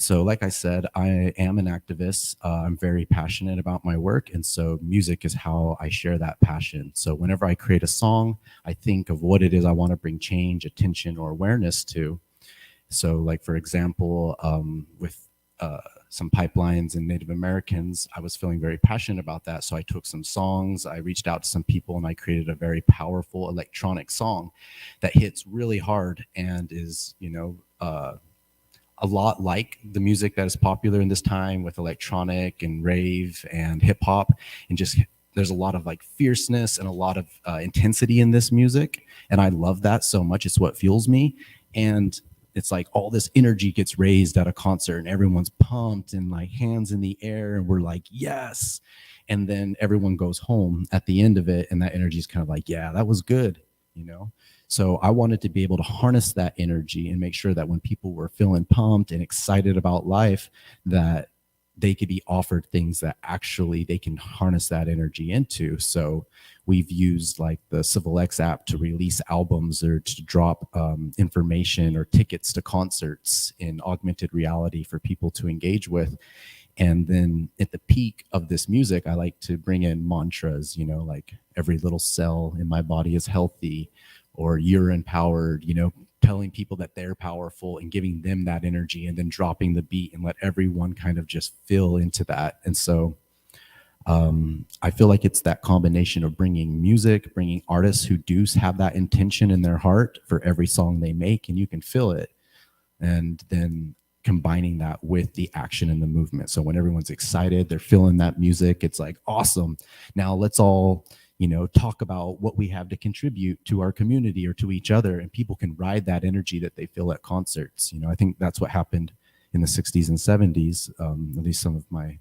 So like I said, I am an activist. I'm very passionate about my work. And so music is how I share that passion. So whenever I create a song, I think of what it is I want to bring change, attention, or awareness to. So like, for example, with some pipelines and Native Americans, I was feeling very passionate about that. So I took some songs, I reached out to some people, and I created a very powerful electronic song that hits really hard and is, a lot like the music that is popular in this time with electronic and rave and hip hop, and just there's a lot of like fierceness and a lot of intensity in this music, and I love that so much. It's what fuels me, and it's like all this energy gets raised at a concert, and everyone's pumped and like hands in the air, and we're like, yes. And then everyone goes home at the end of it, and that energy is kind of like, yeah, that was good, So I wanted to be able to harness that energy and make sure that when people were feeling pumped and excited about life, that they could be offered things that actually they can harness that energy into. So we've used like the Civil X app to release albums or to drop information or tickets to concerts in augmented reality for people to engage with. And then at the peak of this music, I like to bring in mantras, you know, like every little cell in my body is healthy, or you're empowered, you know, telling people that they're powerful and giving them that energy, and then dropping the beat and let everyone kind of just feel into that. And so I feel like it's that combination of bringing music, bringing artists who do have that intention in their heart for every song they make, and you can feel it. And then combining that with the action and the movement. So when everyone's excited, they're feeling that music, it's like, awesome. Now let's all, you know, talk about what we have to contribute to our community or to each other, and people can ride that energy that they feel at concerts. You know, I think that's what happened in the 60s and 70s. At least some of my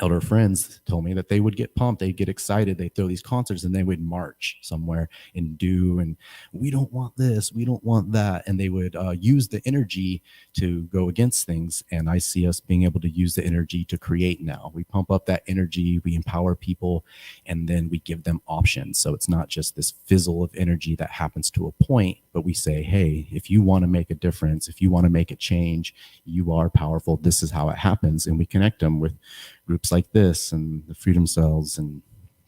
elder friends told me that they would get pumped, they'd get excited, they'd throw these concerts, and they would march somewhere and we don't want this, we don't want that, and they would use the energy to go against things. And I see us being able to use the energy to create now. We pump up that energy, we empower people, and then we give them options. So it's not just this fizzle of energy that happens to a point, but we say, hey, if you want to make a difference, if you want to make a change, you are powerful, this is how it happens. And we connect them with groups like this and the Freedom Cells and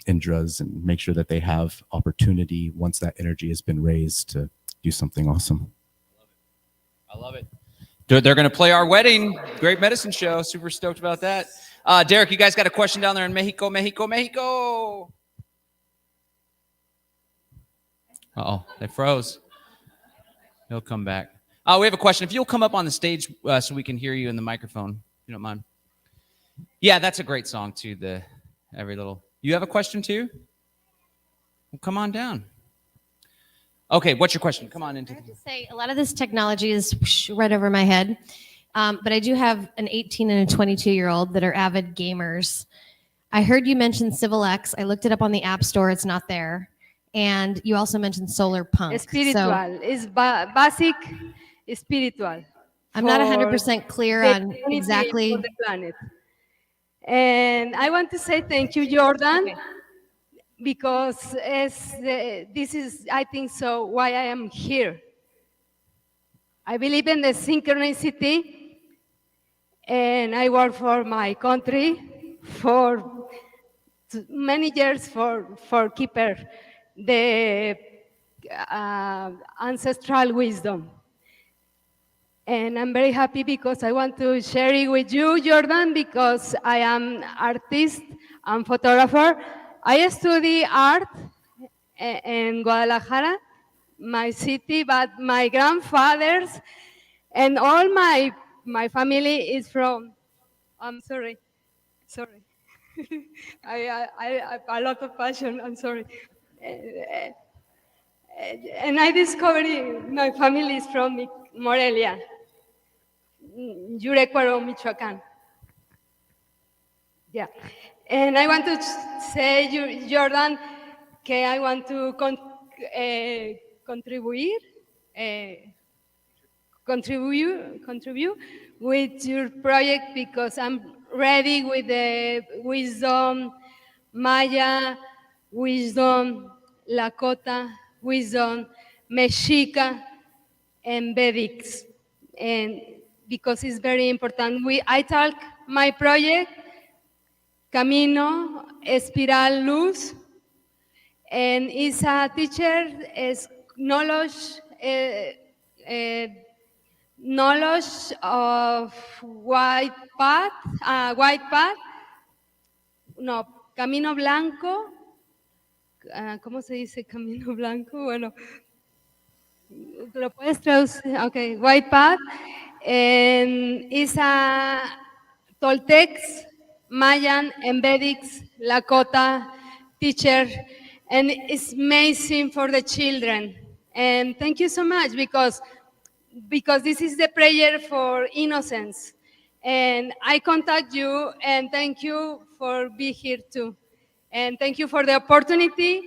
Indras, and make sure that they have opportunity once that energy has been raised to do something awesome. I love it. They're going to play our wedding. Great medicine show. Super stoked about that. Derek, you guys got a question down there in Mexico. Uh-oh, they froze. He'll come back. We have a question. If you'll come up on the stage so we can hear you in the microphone, if you don't mind. Yeah, that's a great song too. You have a question too? Well, come on down. Okay, what's your question? Come on into. I have to say, a lot of this technology is right over my head, but I do have an 18 and a 22-year-old that are avid gamers. I heard you mention Civil X. I looked it up on the App Store. It's not there. And you also mentioned Solar Punk. Spiritual. It's basic spiritual. I'm not 100% clear on exactly. For the planet. And I want to say thank you, Jordan, because this is, I think so, why I am here. I believe in the synchronicity, and I work for my country for many years for keeper the ancestral wisdom. And I'm very happy because I want to share it with you, Jordan, because I am artist and photographer. I study art in Guadalajara, my city, but my grandfathers and all my family is from, I'm sorry. I a lot of passion, I'm sorry. And I discovered my family is from Morelia, Yurecuaro, Michoacán. Yeah. And I want to say, Jordan, que I want to contribute with your project because I'm ready with the wisdom, Maya, wisdom, Lakota, wisdom, Mexica, and Vedics. And because it's very important, I talk my project, Camino Espiral Luz, and is a teacher, is knowledge of white path, no, Camino Blanco, ¿cómo se dice Camino Blanco? Bueno, ¿lo puedes traducir? Okay, white path, and is a Toltecs, Mayan, and Vedics, Lakota teacher, and it's amazing for the children. And thank you so much because this is the prayer for innocence. And I contact you and thank you for being here too. And thank you for the opportunity.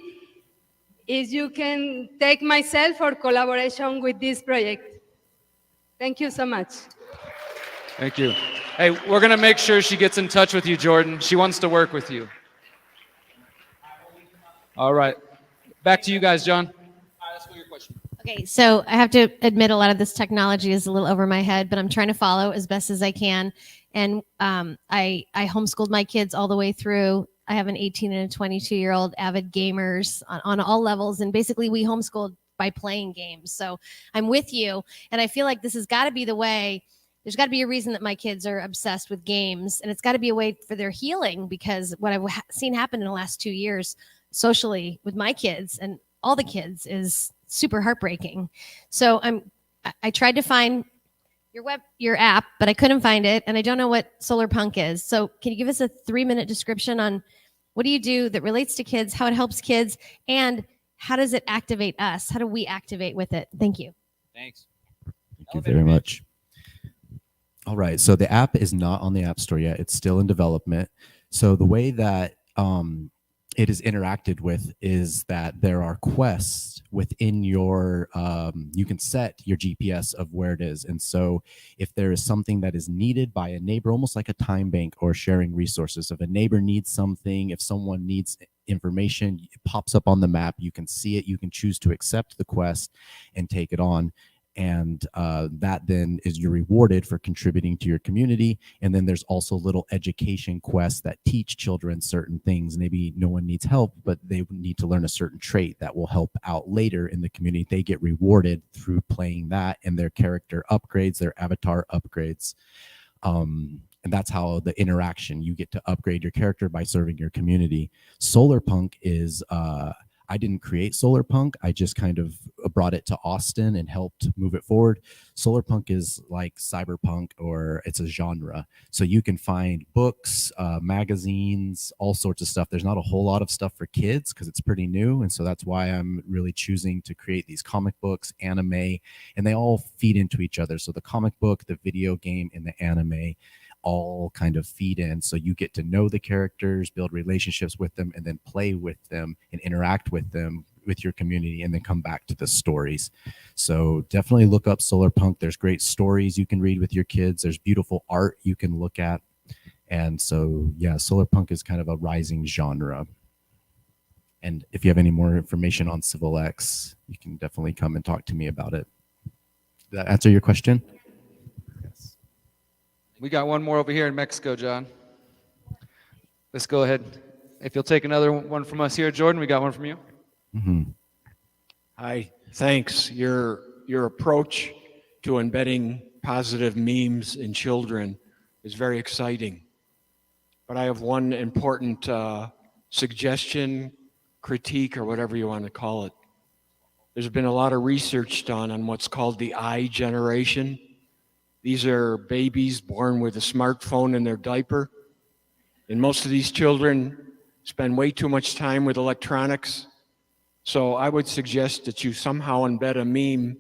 If you can take myself for collaboration with this project. Thank you so much. Thank you. Hey, we're going to make sure she gets in touch with you, Jordan. She wants to work with you. All right. Back to you guys, John. Let's go your question. Okay, so I have to admit a lot of this technology is a little over my head, but I'm trying to follow as best as I can. And I homeschooled my kids all the way through. I have an 18 and a 22-year-old avid gamers on all levels. And basically we homeschooled by playing games. So I'm with you. And I feel like this has got to be the way. There's got to be a reason that my kids are obsessed with games. And it's got to be a way for their healing, because what I've seen happen in the last 2 years socially with my kids and all the kids is super heartbreaking. So I tried to find your app, but I couldn't find it, and I don't know what Solar Punk is. So can you give us a 3-minute description on what do you do that relates to kids, how it helps kids, and how does it activate us? How do we activate with it? Thank you. Thanks. Thank you very much. All right, so the app is not on the App Store yet. It's still in development. So the way that it is interacted with is that there are quests within your, you can set your GPS of where it is. And so if there is something that is needed by a neighbor, almost like a time bank or sharing resources, if a neighbor needs something, if someone needs information, it pops up on the map, you can see it, you can choose to accept the quest and take it on. And that then is you're rewarded for contributing to your community. And then there's also little education quests that teach children certain things. Maybe no one needs help, but they need to learn a certain trait that will help out later in the community. They get rewarded through playing that, and their character upgrades, their avatar upgrades. And that's how the interaction, you get to upgrade your character by serving your community. Solar Punk is I didn't create Solar Punk. I just kind of brought it to Austin and helped move it forward. Solar Punk is like cyberpunk, or it's a genre. So you can find books, magazines, all sorts of stuff. There's not a whole lot of stuff for kids because it's pretty new. And so that's why I'm really choosing to create these comic books, anime, and they all feed into each other. So the comic book, the video game, and the anime all kind of feed in, so you get to know the characters, build relationships with them, and then play with them and interact with them with your community, and then come back to the stories. So definitely look up Solar Punk. There's great stories you can read with your kids. There's beautiful art you can look at. And so yeah, Solar Punk is kind of a rising genre. And if you have any more information on Civil X, you can definitely come and talk to me about it. Did that answer your question? We got one more over here in Mexico, John. Let's go ahead. If you'll take another one from us here, Jordan, we got one from you. Mm-hmm. Hi, thanks. Your approach to embedding positive memes in children is very exciting. But I have one important suggestion, critique, or whatever you want to call it. There's been a lot of research done on what's called the I generation. These are babies born with a smartphone in their diaper. And most of these children spend way too much time with electronics. So I would suggest that you somehow embed a meme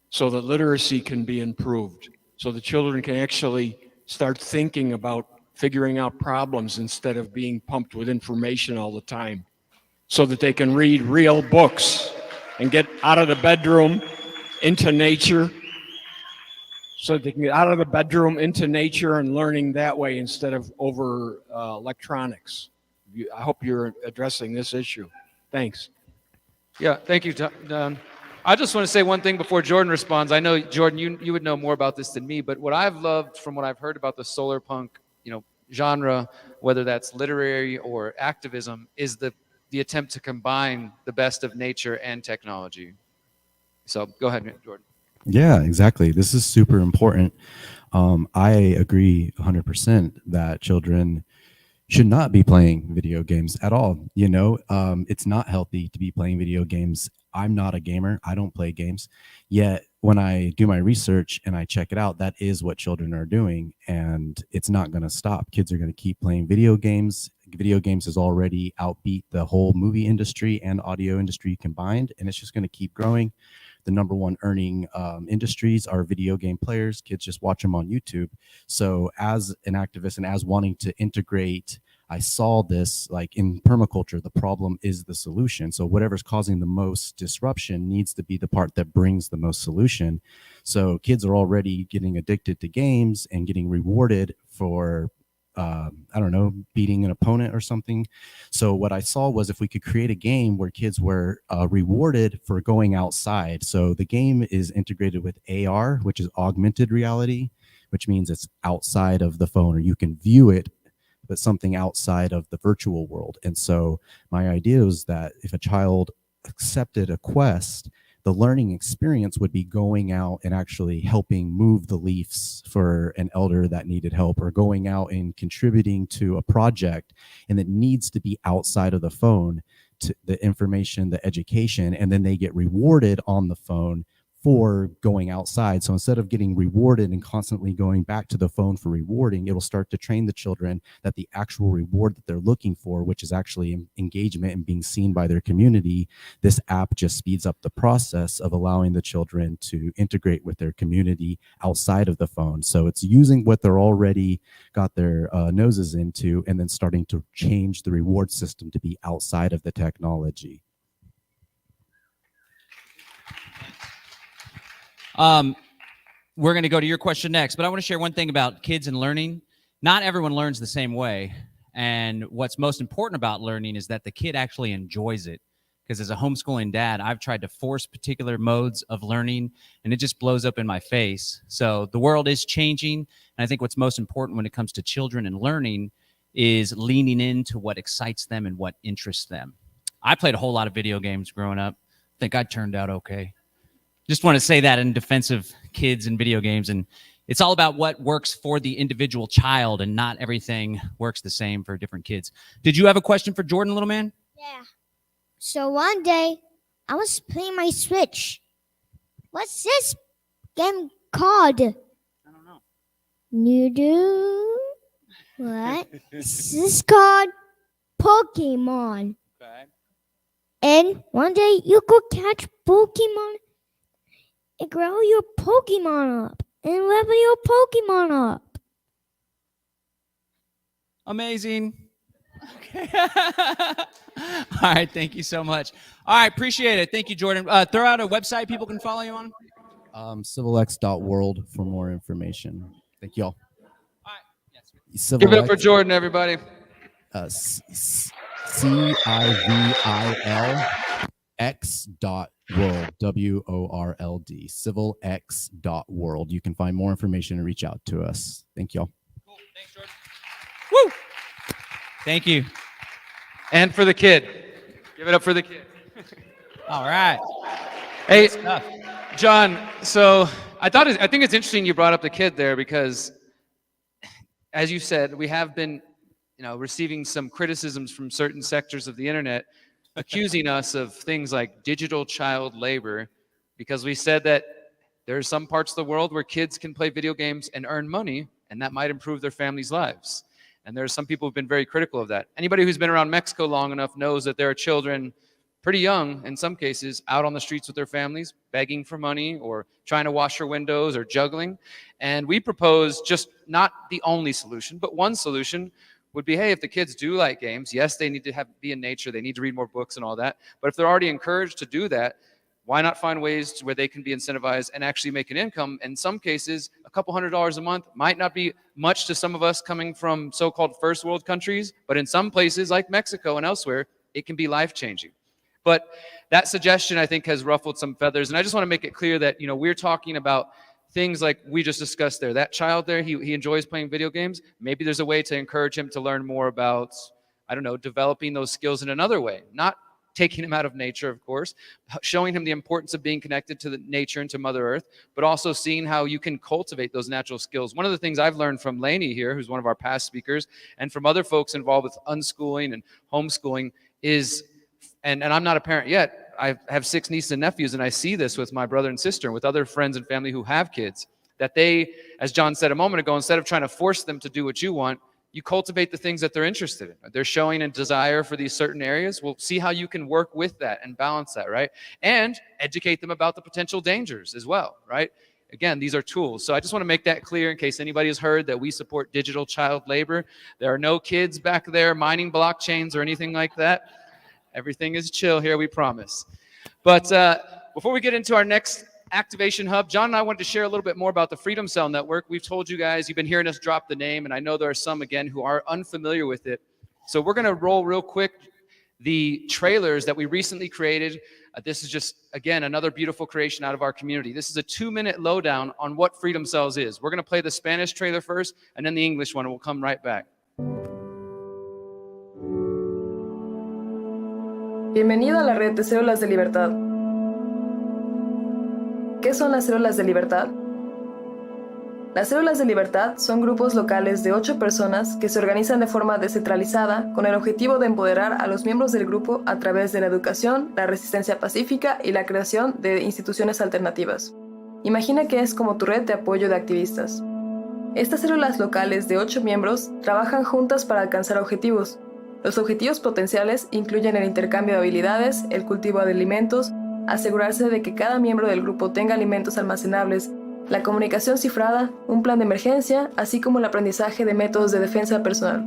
so that literacy can be improved, so the children can actually start thinking about figuring out problems instead of being pumped with information all the time, so that they can read real books and get out of the bedroom into nature, so they can get out of the bedroom into nature and learning that way instead of over electronics. I hope you're addressing this issue. Thanks. Yeah, thank you, Don. I just want to say one thing before Jordan responds. I know, Jordan, you would know more about this than me, but what I've loved from what I've heard about the solar punk, genre, whether that's literary or activism, is the attempt to combine the best of nature and technology. So go ahead, Jordan. Yeah, exactly. This is super important. I agree 100% that children should not be playing video games at all. It's not healthy to be playing video games. I'm not a gamer. I don't play games. Yet when I do my research and I check it out, that is what children are doing, and it's not going to stop. Kids are going to keep playing video games. Video games has already outbeat the whole movie industry and audio industry combined, and it's just going to keep growing. The number one earning industries are video game players. Kids just watch them on YouTube. So as an activist and as wanting to integrate, I saw this like in permaculture, the problem is the solution. So whatever's causing the most disruption needs to be the part that brings the most solution. So kids are already getting addicted to games and getting rewarded for beating an opponent or something. So what I saw was if we could create a game where kids were rewarded for going outside. So the game is integrated with AR, which is augmented reality, which means it's outside of the phone, or you can view it, but something outside of the virtual world. And so my idea was that if a child accepted a quest, the learning experience would be going out and actually helping move the leaves for an elder that needed help, or going out and contributing to a project, and it needs to be outside of the phone, to the information, the education, and then they get rewarded on the phone for going outside. So instead of getting rewarded and constantly going back to the phone for rewarding, it'll start to train the children that the actual reward that they're looking for, which is actually engagement and being seen by their community, this app just speeds up the process of allowing the children to integrate with their community outside of the phone. So it's using what they're already got their noses into, and then starting to change the reward system to be outside of the technology. We're going to go to your question next, but I want to share one thing about kids and learning. Not everyone learns the same way. And what's most important about learning is that the kid actually enjoys it. Because as a homeschooling dad, I've tried to force particular modes of learning, and it just blows up in my face. So the world is changing. And I think what's most important when it comes to children and learning is leaning into what excites them and what interests them. I played a whole lot of video games growing up. I think I turned out okay. Just want to say that in defense of kids and video games. And it's all about what works for the individual child, and not everything works the same for different kids. Did you have a question for Jordan, little man? Yeah. So one day, I was playing my Switch. What's this game called? I don't know. You do? What? This is called Pokemon. Okay. And one day, you go catch Pokemon and grow your Pokemon up and level your Pokemon up. Amazing. Okay. All right. Thank you so much. All right. Appreciate it. Thank you, Jordan. Throw out a website people can follow you on. Civilx.world for more information. Thank y'all. All right. Yes. Give it up for Jordan, everybody. CIVILX.world, WORLD, civilx.world. You can find more information and reach out to us. Thank y'all. Cool. Thanks, Jordan. Woo! Thank you. And for the kid. Give it up for the kid. All right. Hey, John, so I think it's interesting you brought up the kid there, because as you said, we have been receiving some criticisms from certain sectors of the internet accusing us of things like digital child labor, because we said that there are some parts of the world where kids can play video games and earn money, and that might improve their families' lives. And there are some people who've been very critical of that. Anybody who's been around Mexico long enough knows that there are children, pretty young in some cases, out on the streets with their families, begging for money or trying to wash their windows or juggling. And we propose just not the only solution, but one solution would be, hey, if the kids do like games, yes, they need to be in nature, they need to read more books and all that. But if they're already encouraged to do that, why not find ways where they can be incentivized and actually make an income? In some cases, a couple $100s a month might not be much to some of us coming from so-called first world countries, but in some places like Mexico and elsewhere, it can be life-changing. But that suggestion, I think, has ruffled some feathers. And I just want to make it clear that, we're talking about things like we just discussed there. That child there, he enjoys playing video games. Maybe there's a way to encourage him to learn more about, developing those skills in another way. Not taking him out of nature, of course, showing him the importance of being connected to the nature and to Mother Earth, but also seeing how you can cultivate those natural skills. One of the things I've learned from Lainey here, who's one of our past speakers, and from other folks involved with unschooling and homeschooling is, and I'm not a parent yet, I have 6 nieces and nephews, and I see this with my brother and sister and with other friends and family who have kids, that they, as John said a moment ago, instead of trying to force them to do what you want, you cultivate the things that they're interested in. They're showing a desire for these certain areas. Well, see how you can work with that and balance that, right? And educate them about the potential dangers as well, right? Again, these are tools. So I just want to make that clear in case anybody has heard that we support digital child labor. There are no kids back there mining blockchains or anything like that. Everything is chill here, we promise. But before we get into our next Activation Hub, John and I wanted to share a little bit more about the Freedom Cell Network. We've told you guys, you've been hearing us drop the name, and I know there are some, again, who are unfamiliar with it. So we're going to roll real quick the trailers that we recently created This is just, again, another beautiful creation out of our community. This is a 2-minute lowdown on what Freedom Cells is. We're going to play the Spanish trailer first and then the English one, and we'll come right back. Bienvenido a la red de células de libertad. ¿Qué son las células de libertad? Las células de libertad son grupos locales de 8 personas que se organizan de forma descentralizada con el objetivo de empoderar a los miembros del grupo a través de la educación, la resistencia pacífica y la creación de instituciones alternativas. Imagina que es como tu red de apoyo de activistas. Estas células locales de 8 miembros trabajan juntas para alcanzar objetivos. Los objetivos potenciales incluyen el intercambio de habilidades, el cultivo de alimentos, asegurarse de que cada miembro del grupo tenga alimentos almacenables, la comunicación cifrada, un plan de emergencia, así como el aprendizaje de métodos de defensa personal.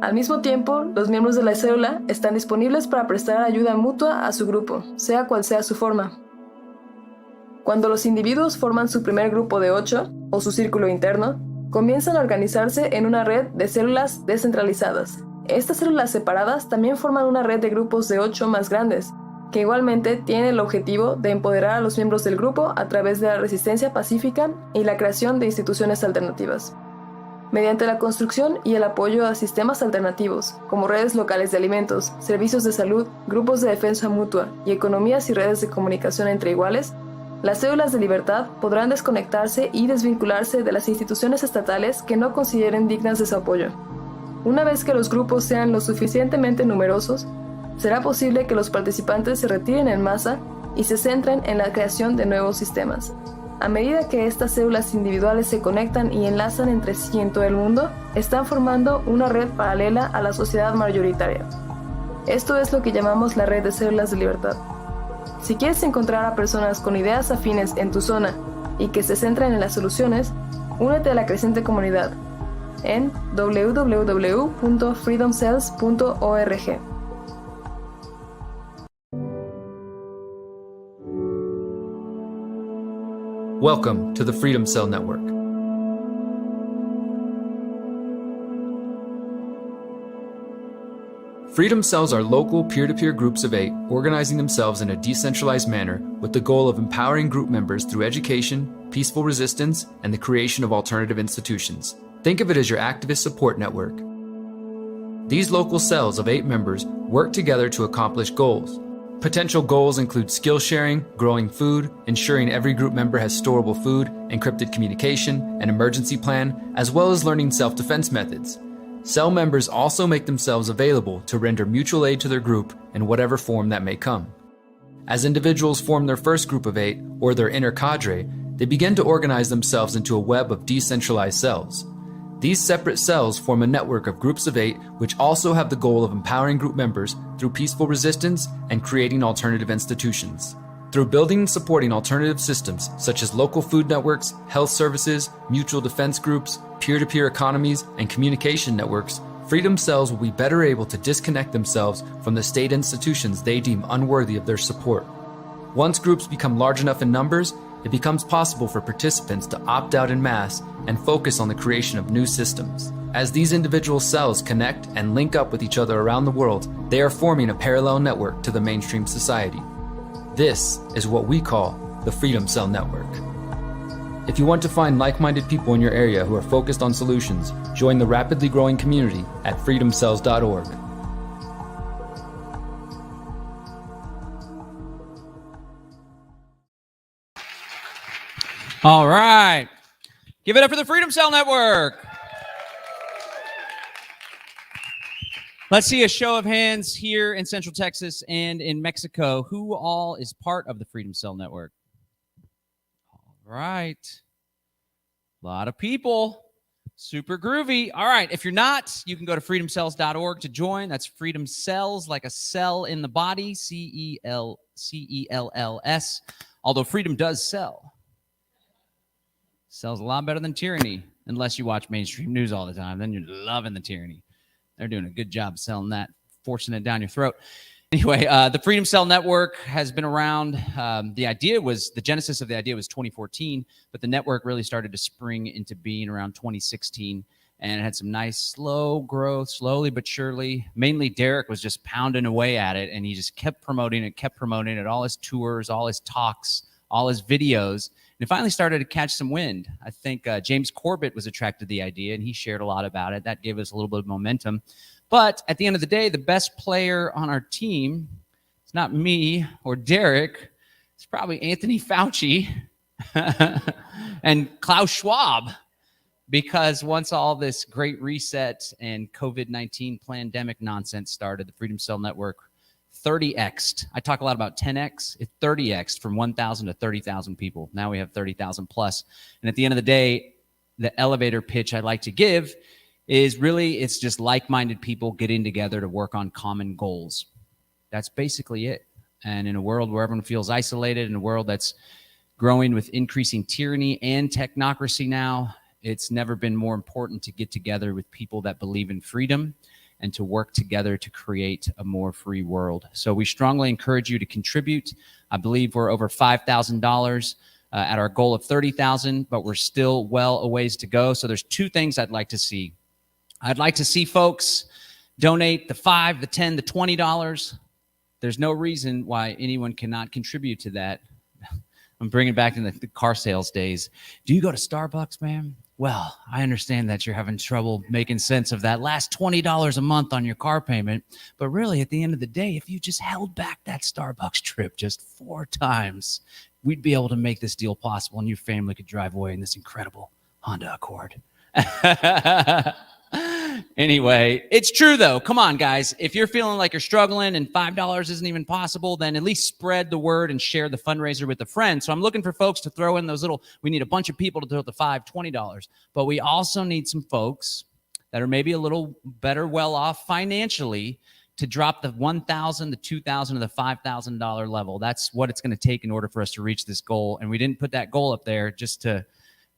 Al mismo tiempo, los miembros de la célula están disponibles para prestar ayuda mutua a su grupo, sea cual sea su forma. Cuando los individuos forman su primer grupo de 8, o su círculo interno, comienzan a organizarse en una red de células descentralizadas. Estas células separadas también forman una red de grupos de 8 más grandes, que igualmente tienen el objetivo de empoderar a los miembros del grupo a través de la resistencia pacífica y la creación de instituciones alternativas. Mediante la construcción y el apoyo a sistemas alternativos, como redes locales de alimentos, servicios de salud, grupos de defensa mutua y economías y redes de comunicación entre iguales, las células de libertad podrán desconectarse y desvincularse de las instituciones estatales que no consideren dignas de su apoyo. Una vez que los grupos sean lo suficientemente numerosos, será posible que los participantes se retiren en masa y se centren en la creación de nuevos sistemas. A medida que estas células individuales se conectan y enlazan entre sí en todo el mundo, están formando una red paralela a la sociedad mayoritaria. Esto es lo que llamamos la red de células de libertad. Si quieres encontrar a personas con ideas afines en tu zona y que se centren en las soluciones, únete a la creciente comunidad en www.freedomcells.org. Welcome to the Freedom Cell Network. Freedom Cells are local peer-to-peer groups of 8 organizing themselves in a decentralized manner with the goal of empowering group members through education, peaceful resistance, and the creation of alternative institutions. Think of it as your activist support network. These local cells of 8 members work together to accomplish goals. Potential goals include skill sharing, growing food, ensuring every group member has storable food, encrypted communication, an emergency plan, as well as learning self-defense methods. Cell members also make themselves available to render mutual aid to their group in whatever form that may come. As individuals form their first group of 8, or their inner cadre, they begin to organize themselves into a web of decentralized cells. These separate cells form a network of groups of 8 which also have the goal of empowering group members through peaceful resistance and creating alternative institutions. Through building and supporting alternative systems such as local food networks, health services, mutual defense groups, peer-to-peer economies, and communication networks, Freedom Cells will be better able to disconnect themselves from the state institutions they deem unworthy of their support. Once groups become large enough in numbers, it becomes possible for participants to opt out en masse and focus on the creation of new systems. As these individual cells connect and link up with each other around the world, they are forming a parallel network to the mainstream society. This is what we call the Freedom Cell Network. If you want to find like-minded people in your area who are focused on solutions, join the rapidly growing community at freedomcells.org. All right. Give it up for the Freedom Cell Network. Let's see a show of hands here in Central Texas and in Mexico. Who all is part of the Freedom Cell Network? All right. A lot of people. Super groovy. All right. If you're not, you can go to freedomcells.org to join. That's Freedom Cells, like a cell in the body, CELLS. Although freedom does sell. Sells a lot better than tyranny, unless you watch mainstream news all the time. Then you're loving the tyranny. They're doing a good job selling that, forcing it down your throat. Anyway, the Freedom Cell Network has been around. The genesis of the idea was 2014, but the network really started to spring into being around 2016. and it had some nice slow growth, slowly but surely. Mainly Derek was just pounding away at it, and he just kept promoting it, all his tours, all his talks, all his videos. And it finally started to catch some wind. I think James Corbett was attracted to the idea, and he shared a lot about it. That gave us a little bit of momentum. But at the end of the day, the best player on our team, it's not me or Derek, it's probably Anthony Fauci and Klaus Schwab. Because once all this great reset and COVID-19 pandemic nonsense started, the Freedom Cell Network 30x'd. I talk a lot about 10x. It 30x'd from 1,000 to 30,000 people. Now we have 30,000 plus. And at the end of the day, the elevator pitch I like to give is really, it's just like-minded people getting together to work on common goals. That's basically it. And in a world where everyone feels isolated, in a world that's growing with increasing tyranny and technocracy now, it's never been more important to get together with people that believe in freedom and to work together to create a more free world. So we strongly encourage you to contribute. I believe we're over $5,000 at our goal of 30,000, but we're still well a ways to go. So there's two things I'd like to see. I'd like to see folks donate the $5, the $10, the $20. There's no reason why anyone cannot contribute to that. I'm bringing back in the car sales days. Do you go to Starbucks, ma'am? Well, I understand that you're having trouble making sense of that last $20 a month on your car payment. But really, at the end of the day, if you just held back that Starbucks trip just 4 times, we'd be able to make this deal possible, and your family could drive away in this incredible Honda Accord. Anyway, it's true though. Come on, guys. If you're feeling like you're struggling and $5 isn't even possible, then at least spread the word and share the fundraiser with a friend. So I'm looking for folks to throw in those little, we need a bunch of people to throw the $5, $20, but we also need some folks that are maybe a little better well off financially to drop the $1,000, the $2,000, or the $5,000 level. That's what it's going to take in order for us to reach this goal. And we didn't put that goal up there just to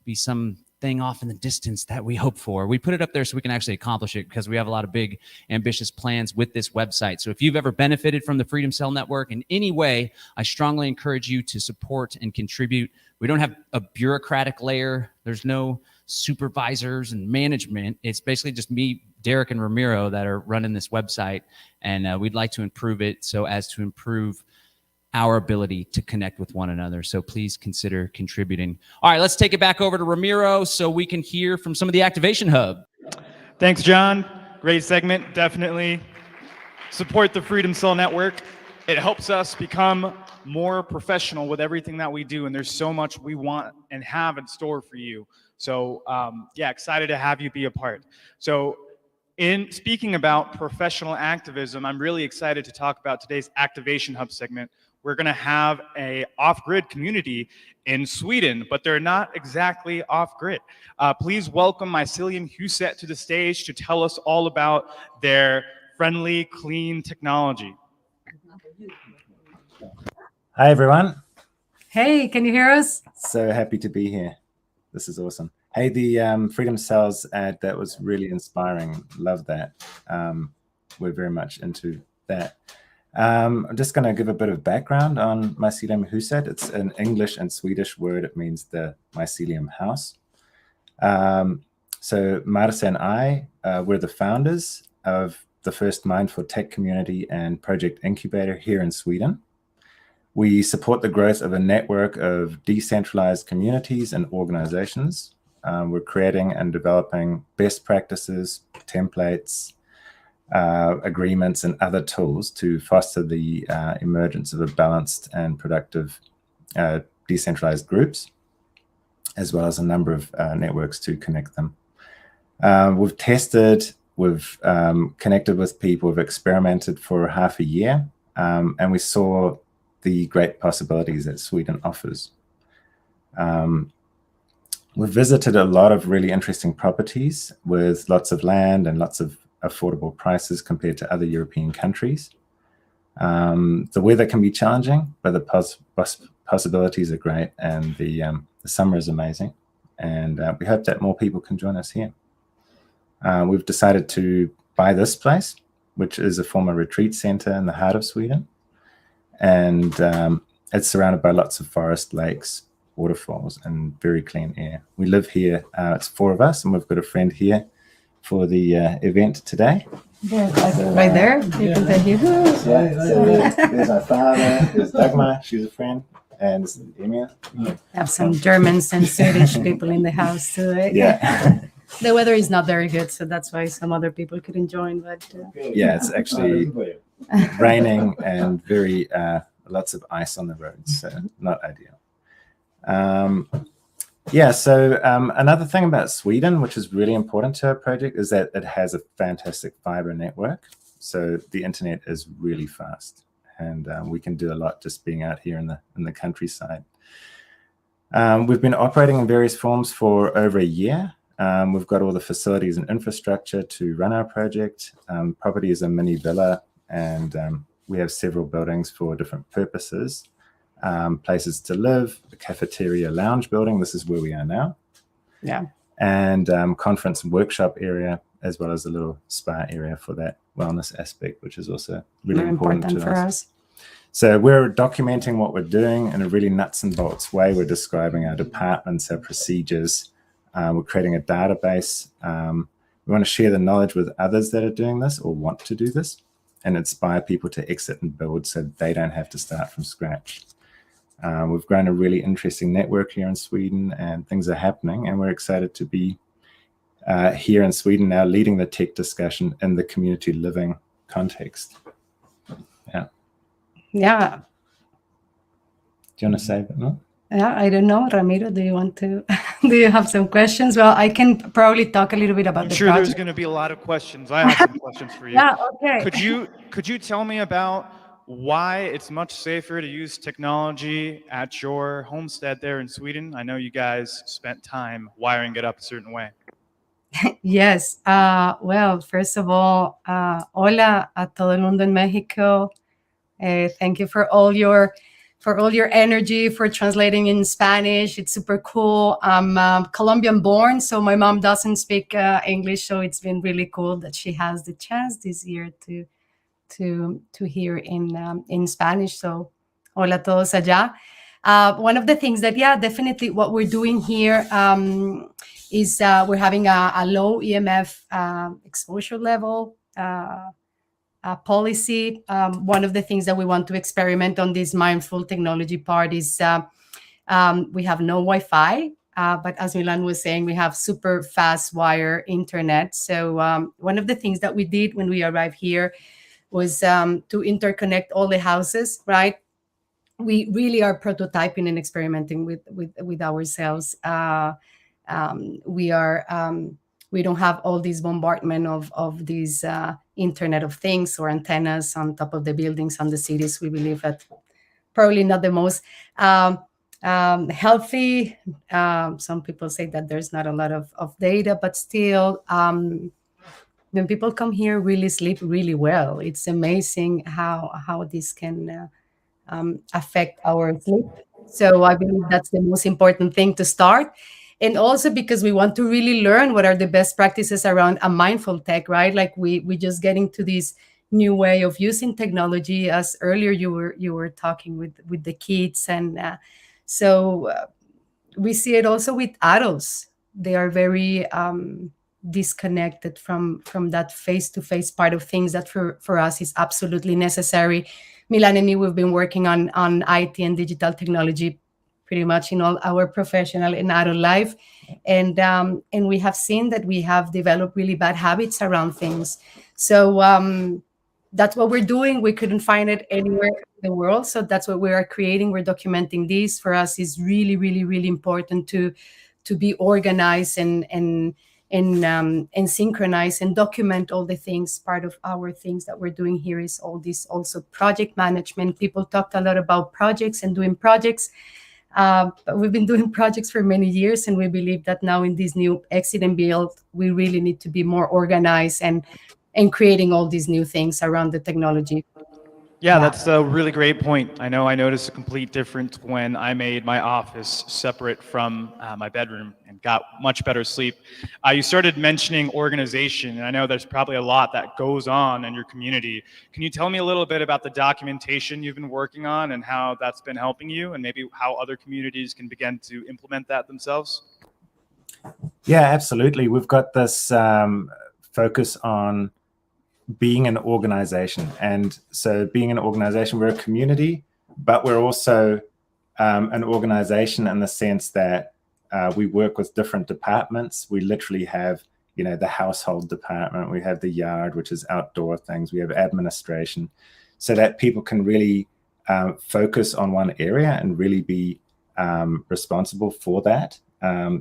be some thing off in the distance that we hope for. We put it up there so we can actually accomplish it because we have a lot of big, ambitious plans with this website. So if you've ever benefited from the Freedom Cell Network in any way, I strongly encourage you to support and contribute. We don't have a bureaucratic layer. There's no supervisors and management. It's basically just me, Derek, and Ramiro that are running this website. And we'd like to improve it so as to improve our ability to connect with one another. So please consider contributing. All right, let's take it back over to Ramiro so we can hear from some of the Activation Hub. Thanks, John. Great segment. Definitely support the Freedom Cell Network. It helps us become more professional with everything that we do, and there's so much we want and have in store for you. So yeah, excited to have you be a part. So in speaking about professional activism, I'm really excited to talk about today's Activation Hub segment. We're going to have a off-grid community in Sweden, but they're not exactly off-grid. Please welcome Mycelium Huset to the stage to tell us all about their friendly, clean technology. Hi, everyone. Hey, can you hear us? So happy to be here. This is awesome. Hey, the Freedom Cells ad, that was really inspiring. Love that. We're very much into that. I'm just going to give a bit of background on Mycelium Huset. It's an English and Swedish word. It means the mycelium house. So Marce and I, we're the founders of the first Mindful Tech community and project incubator here in Sweden. We support the growth of a network of decentralized communities and organizations. We're creating and developing best practices, templates, agreements, and other tools to foster the emergence of a balanced and productive decentralized groups, as well as a number of networks to connect them. We've tested, we've connected with people, we've experimented for half a year, and we saw the great possibilities that Sweden offers. We've visited a lot of really interesting properties with lots of land and lots of affordable prices compared to other European countries. The weather can be challenging, but the possibilities are great, and the summer is amazing. And we hope that more people can join us here. We've decided to buy this place, which is a former retreat center in the heart of Sweden. And it's surrounded by lots of forest, lakes, waterfalls, and very clean air. We live here, it's 4 of us, and we've got a friend here for the event today. Right there. You can thank you. Yeah, so there's my father, there's Dagmar, she's a friend, and this is Emil. Have some Germans and Swedish people in the house too. Right? Yeah. The weather is not very good, so that's why some other people couldn't join. But Yeah, it's actually raining and very lots of ice on the roads, so not ideal. Yeah, so another thing about Sweden, which is really important to our project, is that it has a fantastic fiber network. So the internet is really fast, and we can do a lot just being out here in the countryside. We've been operating in various forms for over a year. We've got all the facilities and infrastructure to run our project. Property is a mini villa, and we have several buildings for different purposes. Places to live, a cafeteria lounge building, this is where we are now. Yeah. And conference and workshop area, as well as a little spa area for that wellness aspect, which is also really very important to for us. us. So we're documenting what we're doing in a really nuts and bolts way. We're describing our departments, our procedures. We're creating a database. We want to share the knowledge with others that are doing this or want to do this, and inspire people to exit and build so they don't have to start from scratch. We've grown a really interesting network here in Sweden, and things are happening, and we're excited to be here in Sweden now leading the tech discussion in the community living context. Yeah. Yeah. Do you want to say a bit more? Yeah, I don't know, Ramiro. Do you want to? Do you have some questions? Well, I can probably talk a little bit about I'm the sure project. there's going to be a lot of questions. I have some questions for you. Yeah. Okay. Could you tell me about why it's much safer to use technology at your homestead there in Sweden? I know you guys spent time wiring it up a certain way. Yes. Well, first of all, hola a todo el mundo en Mexico. Thank you for all your energy, for translating in Spanish. It's super cool. I'm Colombian born, so my mom doesn't speak English, so it's been really cool that she has the chance this year to hear in Spanish. So hola a todos allá. One of the things that, yeah, definitely what we're doing here is we're having a low EMF exposure level policy. One of the things that we want to experiment on this mindful technology part is we have no Wi-Fi, but as Milan was saying, we have super fast wire internet. So one of the things that we did when we arrived here was to interconnect all the houses, right? We really are prototyping and experimenting with ourselves. We don't have all this bombardment of these Internet of Things or antennas on top of the buildings on the cities. We believe that probably not the most healthy. Some people say that there's not a lot of data, but still, when people come here, really sleep really well. It's amazing how this can affect our sleep. So I believe that's the most important thing to start. And also because we want to really learn what are the best practices around a mindful tech, right? Like we just get into this new way of using technology, as earlier you were talking with the kids. And so we see it also with adults. They are very disconnected from that face-to-face part of things that for us is absolutely necessary. Milan and me, we've been working on IT and digital technology pretty much in all our professional and adult life. And we have seen that we have developed really bad habits around things. So that's what we're doing. We couldn't find it anywhere in the world. So that's what we are creating. We're documenting this. For us, is really, really, really important to be organized and synchronize and document all the things. Part of our things that we're doing here is all this also project management. People talked a lot about projects and doing projects. But we've been doing projects for many years, and we believe that now in this new exit and build, we really need to be more organized and creating all these new things around the technology. Yeah, that's a really great point. I know I noticed a complete difference when I made my office separate from my bedroom and got much better sleep. You started mentioning organization, and I know there's probably a lot that goes on in your community. Can you tell me a little bit about the documentation you've been working on and how that's been helping you, and maybe how other communities can begin to implement that themselves? Yeah, absolutely. We've got this focus on being an organization. And so being an organization, we're a community, but we're also an organization in the sense that we work with different departments. We literally have, the household department, we have the yard, which is outdoor things, we have administration, so that people can really focus on one area and really be responsible for that.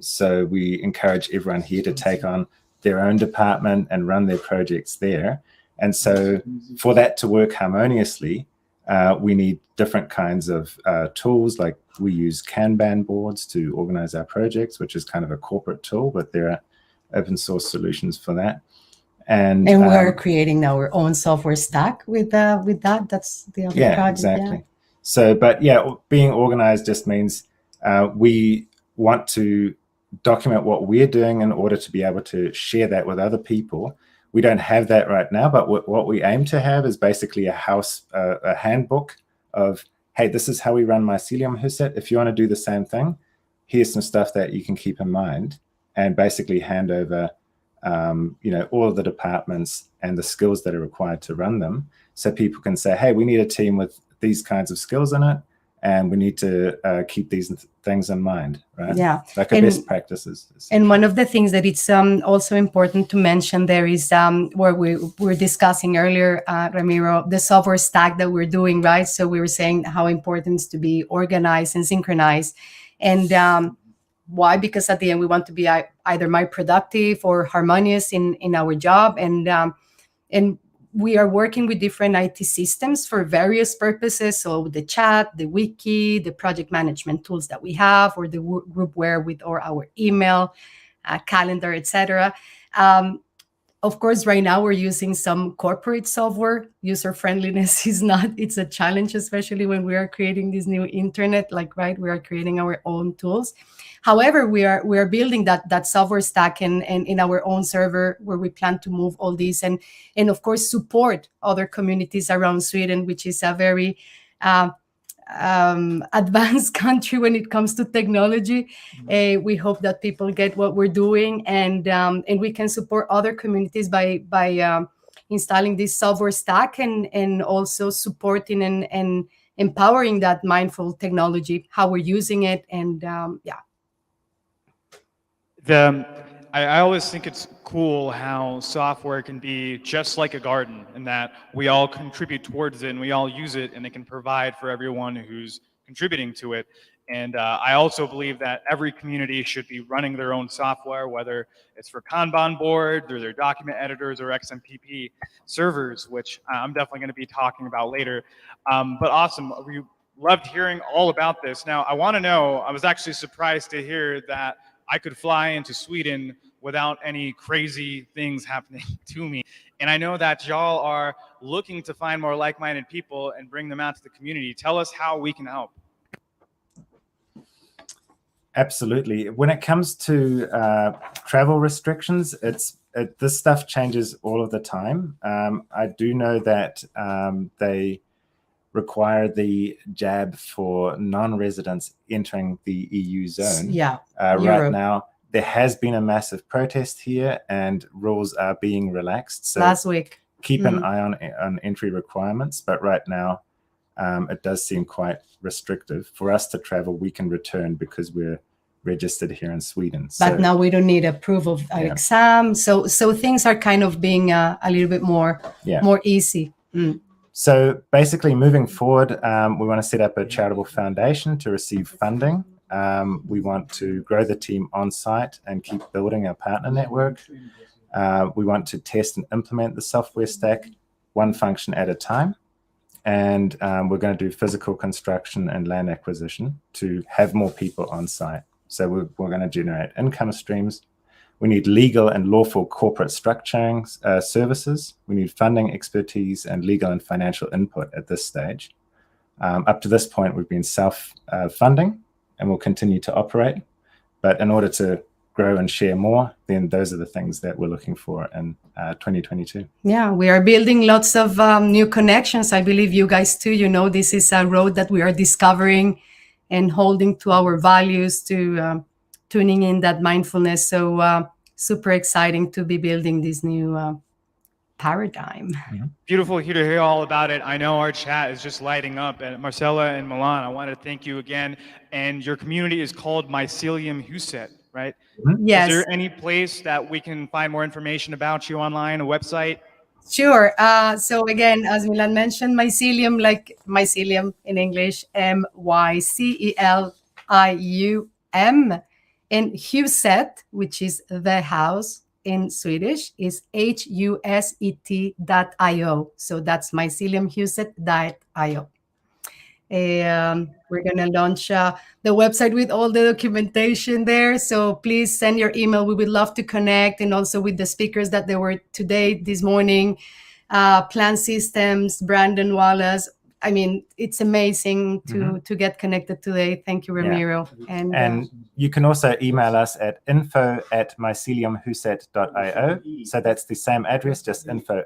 So we encourage everyone here to take on their own department and run their projects there. And so for that to work harmoniously, we need different kinds of tools. Like we use Kanban boards to organize our projects, which is kind of a corporate tool, but there are open source solutions for that. And we're creating our own software stack with that. That's the other project. Exactly. Yeah. So, but being organized just means we want to document what we're doing in order to be able to share that with other people. We don't have that right now, but what we aim to have is basically a handbook of, hey, this is how we run Mycelium HUSET. If you want to do the same thing, here's some stuff that you can keep in mind, and basically hand over, all of the departments and the skills that are required to run them. So people can say, hey, we need a team with these kinds of skills in it, and we need to keep these things in mind, right? Yeah. Like a best practices. And one of the things that it's also important to mention there is where we were discussing earlier, Ramiro, the software stack that we're doing, right? So we were saying how important it is to be organized and synchronized. And why? Because at the end, we want to be either more productive or harmonious in our job. And we are working with different IT systems for various purposes. So the chat, the wiki, the project management tools that we have, or the groupware or our email, calendar, etc. Of course, right now we're using some corporate software. User friendliness it's a challenge, especially when we are creating this new internet, we are creating our own tools. However, we are building that software stack and in our own server, where we plan to move all these and of course support other communities around Sweden, which is a very advanced country when it comes to technology. We hope that people get what we're doing, and we can support other communities by installing this software stack and also supporting and empowering that mindful technology, how we're using it, and I always think it's cool how software can be just like a garden, in that we all contribute towards it and we all use it, and it can provide for everyone who's contributing to it. And I also believe that every community should be running their own software, whether it's for Kanban boards or their document editors or XMPP servers, which I'm definitely going to be talking about later. But awesome. We loved hearing all about this. Now, I want to know, I was actually surprised to hear that I could fly into Sweden without any crazy things happening to me. And I know that y'all are looking to find more like-minded people and bring them out to the community. Tell us how we can help. Absolutely. When it comes to travel restrictions, this stuff changes all of the time. I do know that they require the jab for non-residents entering the EU zone. Yeah. Right now, there has been a massive protest here, and rules are being relaxed. So last week, keep an eye on entry requirements. But right now, it does seem quite restrictive. For us to travel, we can return because we're registered here in Sweden. But now we don't need a proof of an exam. So things are kind of being a little bit more easy. So basically, moving forward, we want to set up a charitable foundation to receive funding. We want to grow the team on site and keep building our partner network. We want to test and implement the software stack one function at a time. And we're going to do physical construction and land acquisition to have more people on site. So we're going to generate income streams. We need legal and lawful corporate structuring services. We need funding expertise and legal and financial input at this stage. Up to this point, we've been self-funding and we'll continue to operate. But in order to grow and share more, then those are the things that we're looking for in 2022. Yeah, we are building lots of new connections. I believe you guys too, this is a road that we are discovering and holding to our values, to tuning in that mindfulness. So super exciting to be building this new paradigm. Beautiful here to hear all about it. I know our chat is just lighting up. And Marcella and Milan, I want to thank you again. And your community is called Mycelium Huset, right? Yes. Is there any place that we can find more information about you online, a website? Sure. So again, as Milan mentioned, mycelium, like mycelium in English, MYCELIUM, and Huset, which is the house in Swedish, is HUSET.io. So that's myceliumhuset.io. We're going to launch the website with all the documentation there. So please send your email. We would love to connect, and also with the speakers that they were today, this morning, Plant Systems, Brandon Wallace. I mean, it's amazing to get connected today. Thank you, Ramiro. Yeah. And you can also email us at info@myceliumhuset.io. So that's the same address, just info@.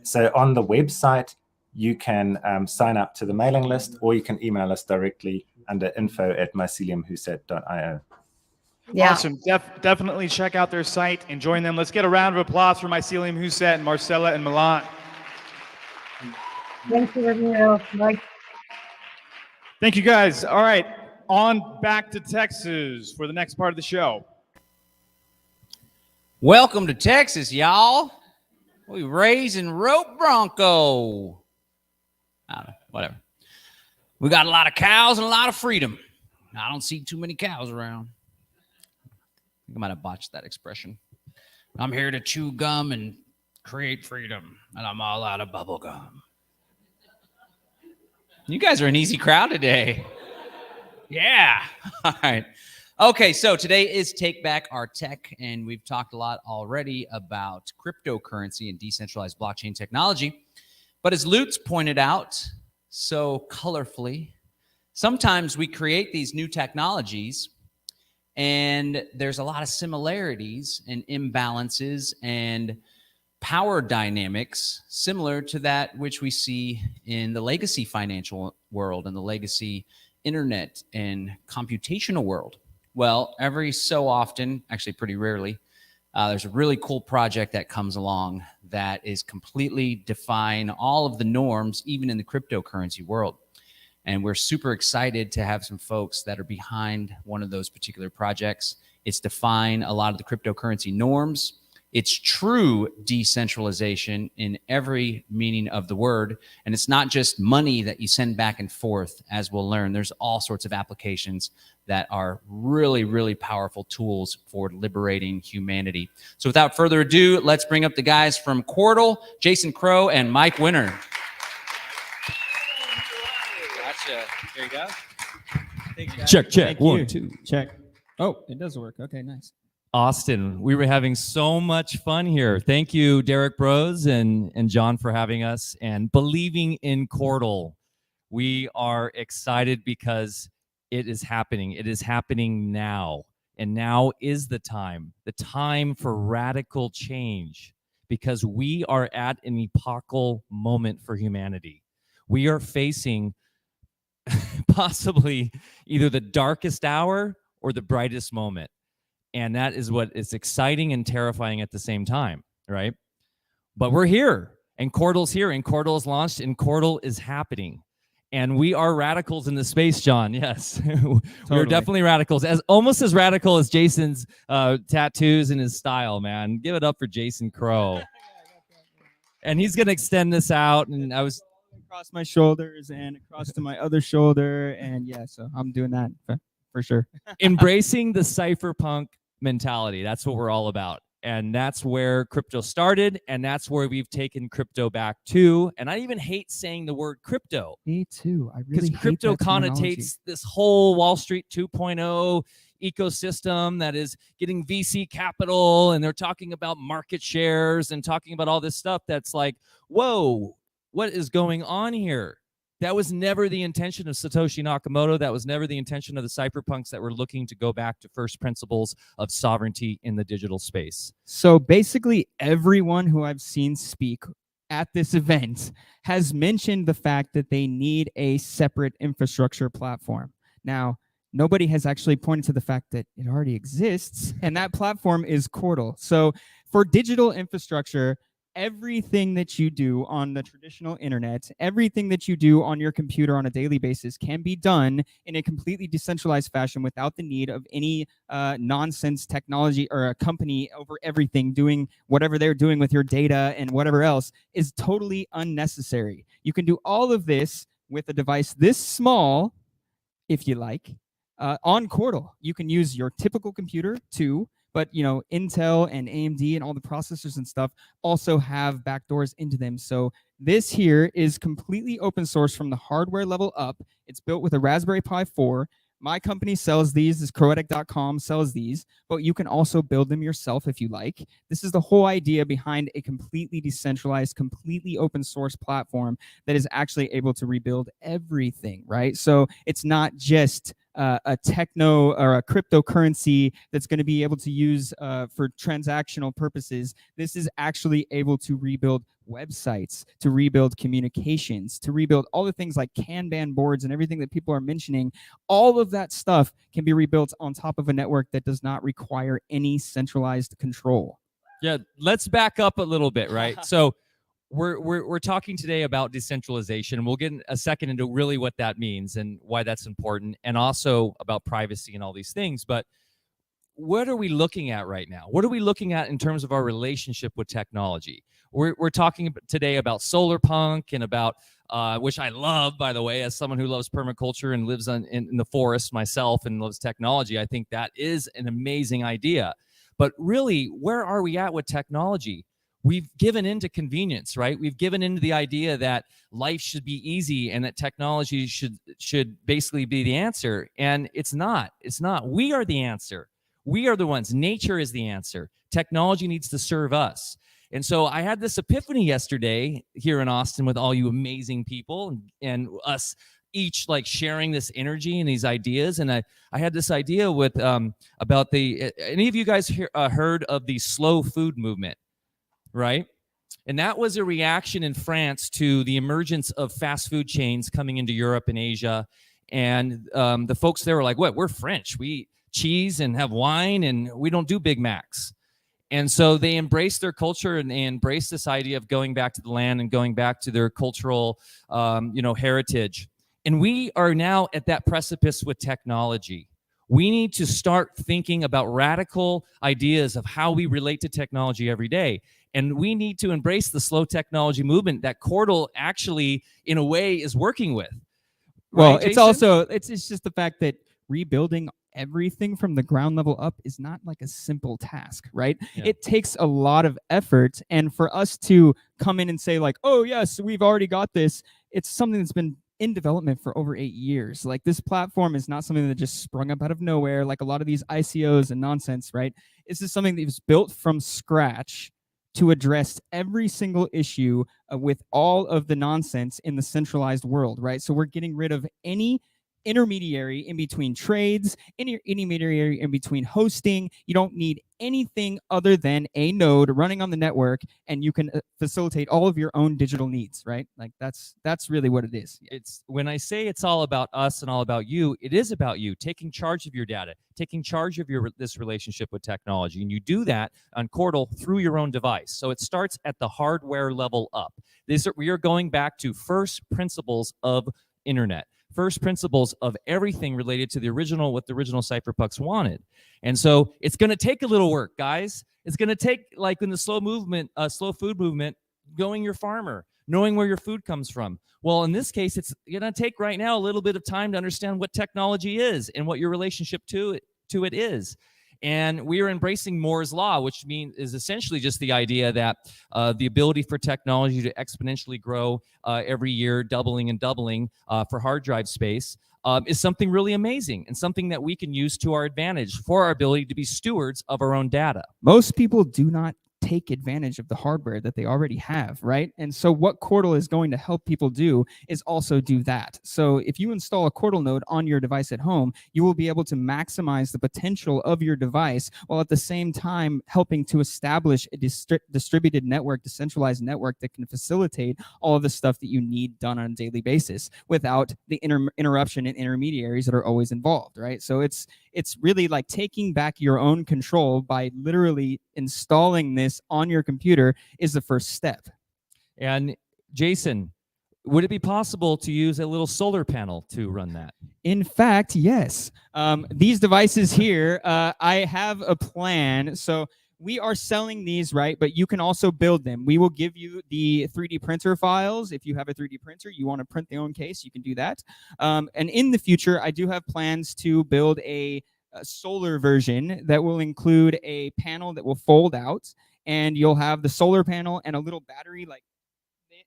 So on the website, you can sign up to the mailing list, or you can email us directly under info@myceliumhuset.io. Yeah. Awesome. Definitely check out their site and join them. Let's get a round of applause for Mycelium Huset and Marcella and Milan. Thank you, Ramiro. Mike. Thank you, guys. All right, on back to Texas for the next part of the show. Welcome to Texas, y'all. We raising rope bronco. I don't know, whatever. We got a lot of cows and a lot of freedom. I don't see too many cows around. I think I might have botched that expression. I'm here to chew gum and create freedom, and I'm all out of bubble gum. You guys are an easy crowd today. Yeah. All right. Okay, so today is Take Back Our Tech, and we've talked a lot already about cryptocurrency and decentralized blockchain technology. But as Lutz pointed out so colorfully, sometimes we create these new technologies and there's a lot of similarities and imbalances and power dynamics similar to that which we see in the legacy financial world and the legacy internet and computational world. Well, every so often, actually pretty rarely, there's a really cool project that comes along that is completely defying all of the norms, even in the cryptocurrency world. And we're super excited to have some folks that are behind one of those particular projects. It's defying a lot of the cryptocurrency norms. It's true decentralization in every meaning of the word. And it's not just money that you send back and forth, as we'll learn. There's all sorts of applications that are really, really powerful tools for liberating humanity. So without further ado, let's bring up the guys from Quartal, Jason Crow and Mike Winter. Gotcha. There you go. Check. Thank 1, you. 2. Check. Oh, it does work. Okay, nice. Austin, we were having so much fun here. Thank you, Derek Bros and John, for having us and believing in Quartal. We are excited because it is happening. It is happening now. And now is the time for radical change, because we are at an epochal moment for humanity. We are facing possibly either the darkest hour or the brightest moment. And that is what is exciting and terrifying at the same time, right? But we're here, and Quartal's here, and Quartal is launched, and Quartal is happening. And we are radicals in the space, John. Yes, we're definitely radicals, almost as radical as Jason's tattoos and his style, man. Give it up for Jason Crow. And he's going to extend this out, and I was Across my shoulders and across to my other shoulder. And yeah, so I'm doing that for sure. embracing the cypherpunk mentality. That's what we're all about. And that's where crypto started, and that's where we've taken crypto back to. And I even hate saying the word crypto. Me too. I Because really hate crypto that terminology. connotates this whole Wall Street 2.0 ecosystem that is getting VC capital, and they're talking about market shares and talking about all this stuff that's like, whoa, what is going on here? That was never the intention of Satoshi Nakamoto. That was never the intention of the cypherpunks that were looking to go back to first principles of sovereignty in the digital space. So basically, everyone who I've seen speak at this event has mentioned the fact that they need a separate infrastructure platform. Now, nobody has actually pointed to the fact that it already exists, and that platform is Chordal. So for digital infrastructure, everything that you do on the traditional internet, everything that you do on your computer on a daily basis can be done in a completely decentralized fashion without the need of any nonsense technology or a company over everything doing whatever they're doing with your data and whatever else is totally unnecessary. You can do all of this with a device this small, if you like, on Chordal. You can use your typical computer too, but Intel and AMD and all the processors and stuff also have backdoors into them. So this here is completely open source from the hardware level up. It's built with a Raspberry Pi 4. My company sells these, is Croetic.com sells these, but you can also build them yourself if you like. This is the whole idea behind a completely decentralized, completely open source platform that is actually able to rebuild everything, right? So it's not just a techno or a cryptocurrency that's going to be able to use for transactional purposes. This is actually able to rebuild websites, to rebuild communications, to rebuild all the things like Kanban boards and everything that people are mentioning. All of that stuff can be rebuilt on top of a network that does not require any centralized control. Yeah, let's back up a little bit, right? So we're talking today about decentralization, and we'll get in a second into really what that means and why that's important, and also about privacy and all these things. But what are we looking at right now? What are we looking at in terms of our relationship with technology? We're talking today about solar punk and about which I love, by the way, as someone who loves permaculture and lives in the forest myself and loves technology. I think that is an amazing idea. But really, where are we at with technology? We've given into convenience, right? We've given into the idea that life should be easy and that technology should basically be the answer. And it's not. It's not. We are the answer. We are the ones. Nature is the answer. Technology needs to serve us. And so I had this epiphany yesterday here in Austin with all you amazing people and us each like sharing this energy and these ideas. And I had this idea with about any of you guys heard of the slow food movement? Right? And that was a reaction in France to the emergence of fast food chains coming into Europe and Asia. And the folks there were like, what? We're French. We eat cheese and have wine, and we don't do Big Macs. And so they embraced their culture and they embraced this idea of going back to the land and going back to their cultural heritage. And we are now at that precipice with technology. We need to start thinking about radical ideas of how we relate to technology every day. And we need to embrace the slow technology movement that Chordal actually, in a way, is working with. Well, Right, it's Jason? also, it's just the fact that rebuilding everything from the ground level up is not like a simple task, right? Yeah. It takes a lot of effort. And for us to come in and say like, oh, yes, we've already got this, it's something that's been in development for over 8 years. Like this platform is not something that just sprung up out of nowhere, like a lot of these ICOs and nonsense, right? This is something that was built from scratch to address every single issue with all of the nonsense in the centralized world, right? So we're getting rid of any intermediary in between trades, any intermediary in between hosting. You don't need anything other than a node running on the network, and you can facilitate all of your own digital needs, right? Like that's really what it is. It's when I say it's all about us and all about you, it is about you taking charge of your data, taking charge of this relationship with technology. And you do that on Chordal through your own device. So it starts at the hardware level up. We are going back to first principles of internet. First principles of everything related to what the original cypherpunks wanted. And so it's going to take a little work, guys. It's going to take, like in the slow food movement, going your farmer, knowing where your food comes from. Well, in this case, it's going to take right now a little bit of time to understand what technology is and what your relationship to it is. And we are embracing Moore's Law, which is essentially just the idea that the ability for technology to exponentially grow every year, doubling and doubling for hard drive space, is something really amazing and something that we can use to our advantage for our ability to be stewards of our own data. Most people do not take advantage of the hardware that they already have, right? And so what Cordal is going to help people do is also do that. So if you install a Cordal node on your device at home, you will be able to maximize the potential of your device while at the same time helping to establish a distributed network, decentralized network that can facilitate all of the stuff that you need done on a daily basis without the interruption and intermediaries that are always involved, right? So it's really like taking back your own control by literally installing this on your computer is the first step. And Jason, would it be possible to use a little solar panel to run that? In fact, yes. These devices here, I have a plan. So we are selling these, right? But you can also build them. We will give you the 3D printer files. If you have a 3D printer, you want to print the own case, you can do that. And in the future, I do have plans to build a solar version that will include a panel that will fold out, and you'll have the solar panel and a little battery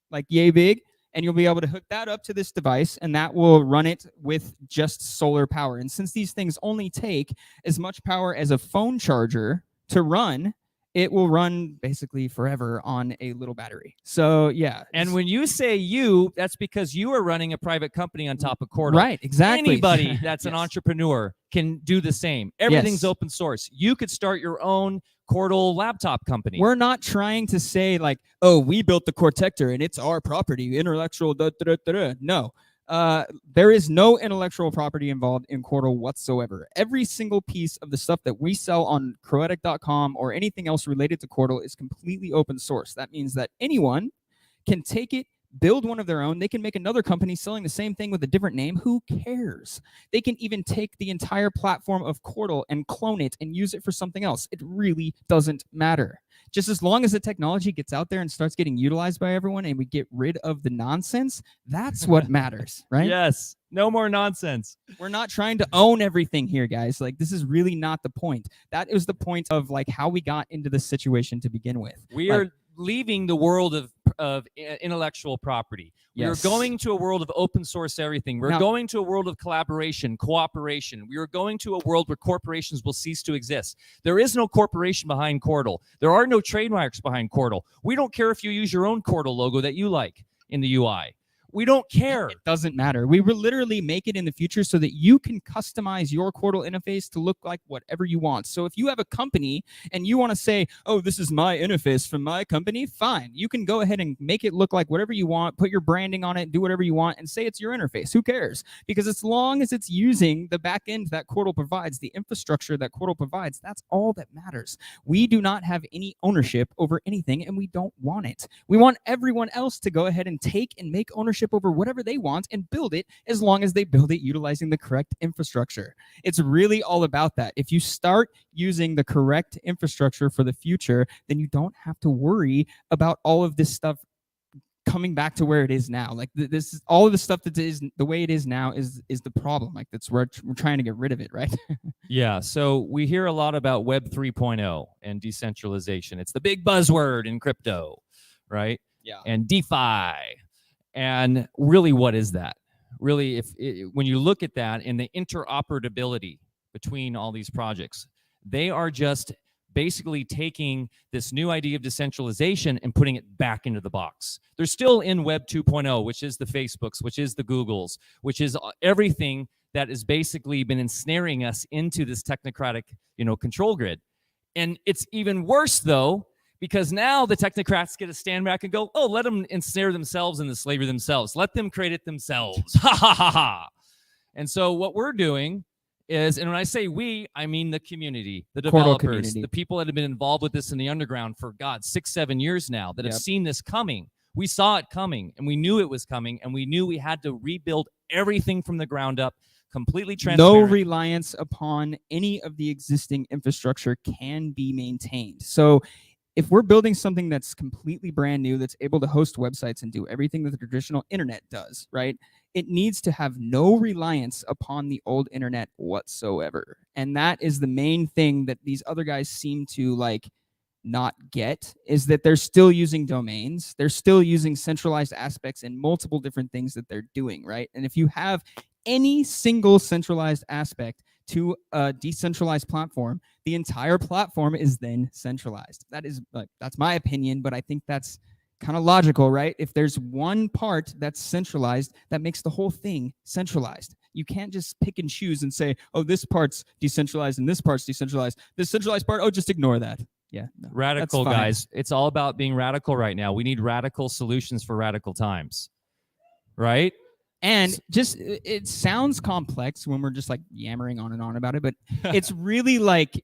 like yay big, and you'll be able to hook that up to this device, and that will run it with just solar power. And since these things only take as much power as a phone charger to run, it will run basically forever on a little battery. So yeah. And when you say you, that's because you are running a private company on top of Cordal. Right, exactly. Anybody that's an Yes. entrepreneur can do the same. Everything's Yes. open source. You could start your own Cordal laptop company. We're not trying to say like, oh, we built the Cortector and it's our property, intellectual. No, there is no intellectual property involved in Cordal whatsoever. Every single piece of the stuff that we sell on Croetic.com or anything else related to Cordal is completely open source. That means that anyone can take it, build one of their own. They can make another company selling the same thing with a different name. Who cares? They can even take the entire platform of Cordal and clone it and use it for something else. It really doesn't matter. Just as long as the technology gets out there and starts getting utilized by everyone and we get rid of the nonsense, that's what matters, right? Yes. No more nonsense. We're not trying to own everything here, guys. Like, this is really not the point. That is the point of like how we got into this situation to begin with. We Like, are leaving the world of intellectual property. We Yes. are going to a world of open source everything. We're Now- going to a world of collaboration, cooperation. We are going to a world where corporations will cease to exist. There is no corporation behind Cordal. There are no trademarks behind Cordal. We don't care if you use your own Cordal logo that you like in the UI. We don't care. It doesn't matter. We will literally make it in the future so that you can customize your Cordal interface to look like whatever you want. So if you have a company and you want to say, oh, this is my interface from my company, fine. You can go ahead and make it look like whatever you want, put your branding on it, do whatever you want, and say it's your interface. Who cares? Because as long as it's using the back end that Cordal provides, the infrastructure that Cordal provides, that's all that matters. We do not have any ownership over anything, and we don't want it. We want everyone else to go ahead and take and make ownership over whatever they want and build it, as long as they build it utilizing the correct infrastructure. It's really all about that. If you start using the correct infrastructure for the future, then you don't have to worry about all of this stuff coming back to where it is now. Like this is all of the stuff that is the way it is now is the problem. Like that's where we're trying to get rid of it, right? Yeah, so we hear a lot about Web 3.0 and decentralization. It's the big buzzword in crypto, right? Yeah. And DeFi. And really, what is that? Really, when you look at that and the interoperability between all these projects, they are just basically taking this new idea of decentralization and putting it back into the box. They're still in Web 2.0, which is the Facebooks, which is the Googles, which is everything that has basically been ensnaring us into this technocratic, control grid. And it's even worse, though, because now the technocrats get to stand back and go, oh, let them ensnare themselves in the slavery themselves. Let them create it themselves. Ha, ha, ha, ha. And so what we're doing is, and when I say we, I mean the community, the Cordal developers, community. the people that have been involved with this in the underground for, 6-7 years now, that have Yep. seen this coming. We saw it coming, and we knew it was coming, and we knew we had to rebuild everything from the ground up, completely No transparent. reliance upon any of the existing infrastructure can be maintained. So if we're building something that's completely brand new, that's able to host websites and do everything that the traditional internet does, right? It needs to have no reliance upon the old internet whatsoever. And that is the main thing that these other guys seem to not get, is that they're still using domains. They're still using centralized aspects in multiple different things that they're doing, right? And if you have any single centralized aspect to a decentralized platform, the entire platform is then centralized. That is that's my opinion, but I think that's kind of logical, right? If there's one part that's centralized, that makes the whole thing centralized. You can't just pick and choose and say, oh, this part's decentralized and this part's decentralized. This centralized part, oh, just ignore that. Yeah. No, Radical, that's fine. guys. It's all about being radical right now. We need radical solutions for radical times. Right? And just it sounds complex when we're just like yammering on and on about it, but it's really like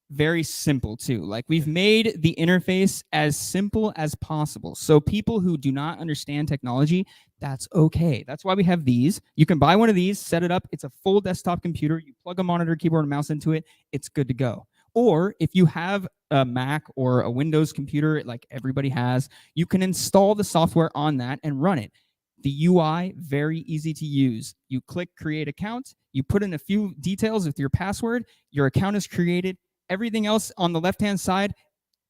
very simple too. Like we've made the interface as simple as possible. So people who do not understand technology, that's okay. That's why we have these. You can buy one of these, set it up. It's a full desktop computer. You plug a monitor, keyboard, and mouse into it. It's good to go. Or if you have a Mac or a Windows computer, like everybody has, you can install the software on that and run it. The UI, very easy to use. You click create account, you put in a few details with your password, your account is created. Everything else on the left-hand side,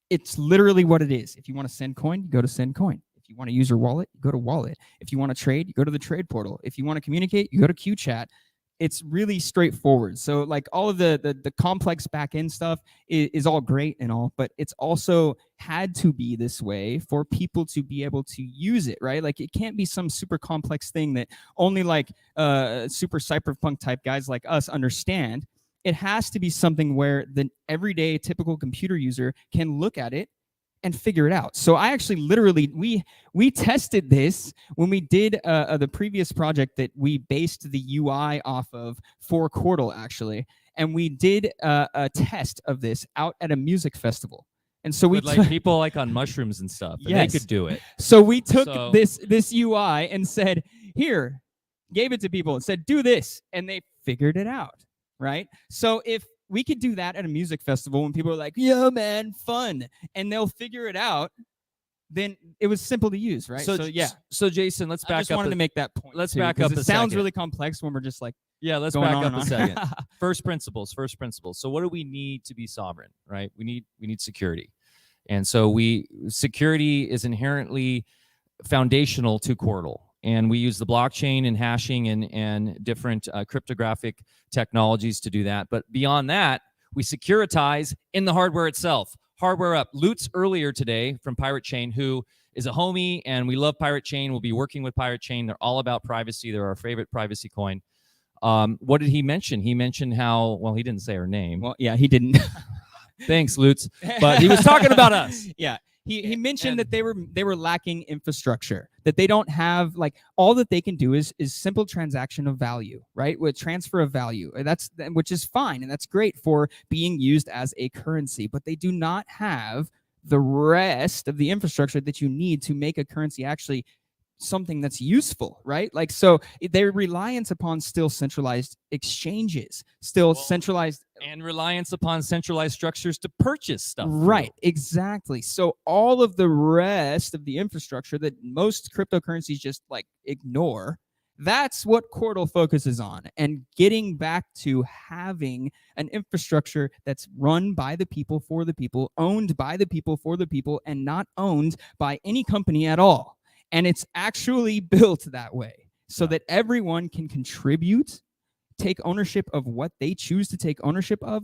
it's literally what it is. If you want to send coin, you go to send coin. If you want to use your wallet, you go to wallet. If you want to trade, you go to the trade portal. If you want to communicate, you go to QChat. It's really straightforward. So like all of the complex back-end stuff is all great and all, but it's also had to be this way for people to be able to use it, right? Like it can't be some super complex thing that only like super cyberpunk type guys like us understand. It has to be something where the everyday typical computer user can look at it and figure it out. So I actually literally, we tested this when we did the previous project that we based the UI off of for Cordal actually. And we did a test of this out at a music festival. And so we like people like on mushrooms and stuff, and Yes. they could do it. So we took this UI and said, here, gave it to people and said, do this. And they figured it out, right? So if we could do that at a music festival when people are like, yeah, man, fun, and they'll figure it out, then it was simple to use, right? So, yeah. So Jason, let's back I just up. wanted to make that point. Let's too, back 'cause up It a sounds second. really complex when we're just like, Yeah, let's going back on up and a on. second. First principles. So what do we need to be sovereign, right? We need security. And so security is inherently foundational to Cordal. And we use the blockchain and hashing and different cryptographic technologies to do that. But beyond that, we securitize in the hardware itself. Hardware up. Lutz earlier today from Pirate Chain, who is a homie, and we love Pirate Chain. We'll be working with Pirate Chain. They're all about privacy. They're our favorite privacy coin. What did he mention? He mentioned how, well, he didn't say her name. Well, yeah, he didn't. Thanks, Lutz. But he was talking about us. Yeah. He mentioned that they were lacking infrastructure, that they don't have like all that they can do is simple transaction of value, right? With transfer of value. Which is fine and that's great for being used as a currency, but they do not have the rest of the infrastructure that you need to make a currency actually something that's useful, right? Like, so their reliance upon still centralized exchanges, centralized and reliance upon centralized structures to purchase stuff. Right, exactly. So all of the rest of the infrastructure that most cryptocurrencies just like ignore, that's what Cordal focuses on, and getting back to having an infrastructure that's run by the people for the people, owned by the people for the people, and not owned by any company at all. And it's actually built that way so that everyone can contribute, take ownership of what they choose to take ownership of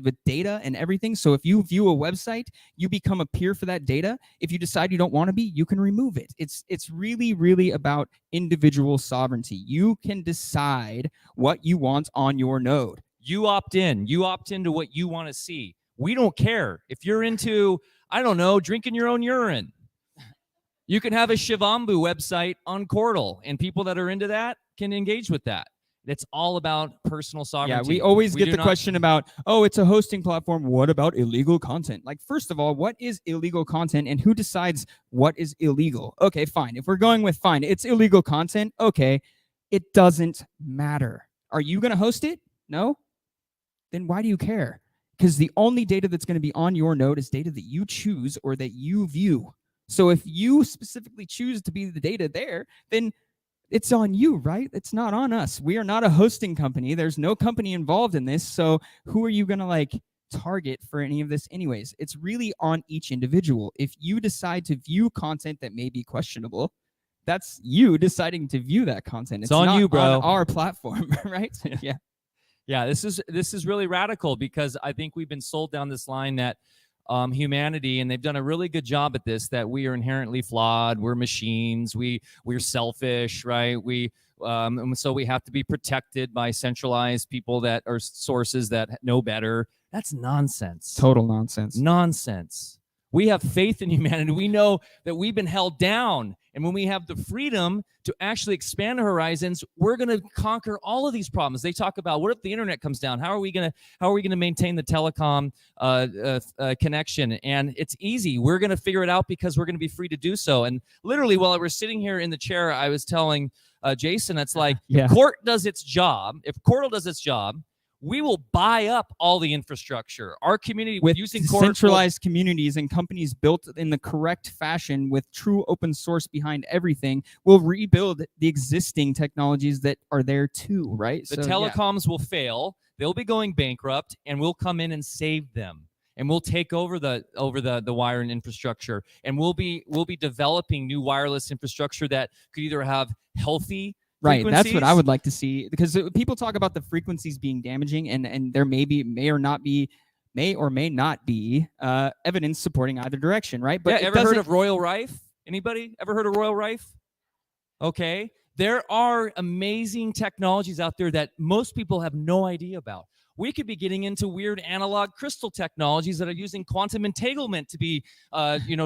with data and everything. So if you view a website, you become a peer for that data. If you decide you don't want to be, you can remove it. It's really, really about individual sovereignty. You can decide what you want on your node. You opt in. You opt into what you want to see. We don't care. If you're into, I don't know, drinking your own urine, you can have a Shivambu website on Cordal, and people that are into that can engage with that. It's all about personal sovereignty. Yeah, we always get do the not- question about, oh, it's a hosting platform. What about illegal content? Like, first of all, what is illegal content and who decides what is illegal? Okay, fine. If we're going with fine, it's illegal content. Okay, it doesn't matter. Are you going to host it? No? Then why do you care? Because the only data that's going to be on your node is data that you choose or that you view. So if you specifically choose to be the data there, then it's on you, right? It's not on us. We are not a hosting company. There's no company involved in this. So who are you going to like target for any of this anyways? It's really on each individual. If you decide to view content that may be questionable, that's you deciding to view that content. It's on not you, bro. on our platform, right? Yeah. Yeah, this is really radical because I think we've been sold down this line that humanity, and they've done a really good job at this, that we are inherently flawed, we're machines, we're selfish, right? And so we have to be protected by centralized people that are sources that know better. That's nonsense. Total nonsense. Nonsense. We have faith in humanity. We know that we've been held down. And when we have the freedom to actually expand our horizons, we're going to conquer all of these problems. They talk about, what if the internet comes down? How are we going to maintain the telecom connection? And it's easy. We're going to figure it out because we're going to be free to do so. And literally, while I was sitting here in the chair, I was telling Jason, it's like, Yeah. if Court does its job, if Cordal does its job, we will buy up all the infrastructure. Our community, with using Cordal, centralized communities and companies built in the correct fashion with true open source behind everything, will rebuild the existing technologies that are there too, right? the So, yeah. telecoms will fail. They'll be going bankrupt, and we'll come in and save them. And we'll take over the wire and infrastructure, and we'll be developing new wireless infrastructure that could either have healthy Right, that's what I frequencies. would like to see, because people talk about the frequencies being damaging, and there may or may not be evidence supporting either direction, right? But Yeah, ever heard of Royal Rife? Anybody ever heard of Royal Rife? Okay, there are amazing technologies out there that most people have no idea about. We could be getting into weird analog crystal technologies that are using quantum entanglement to be,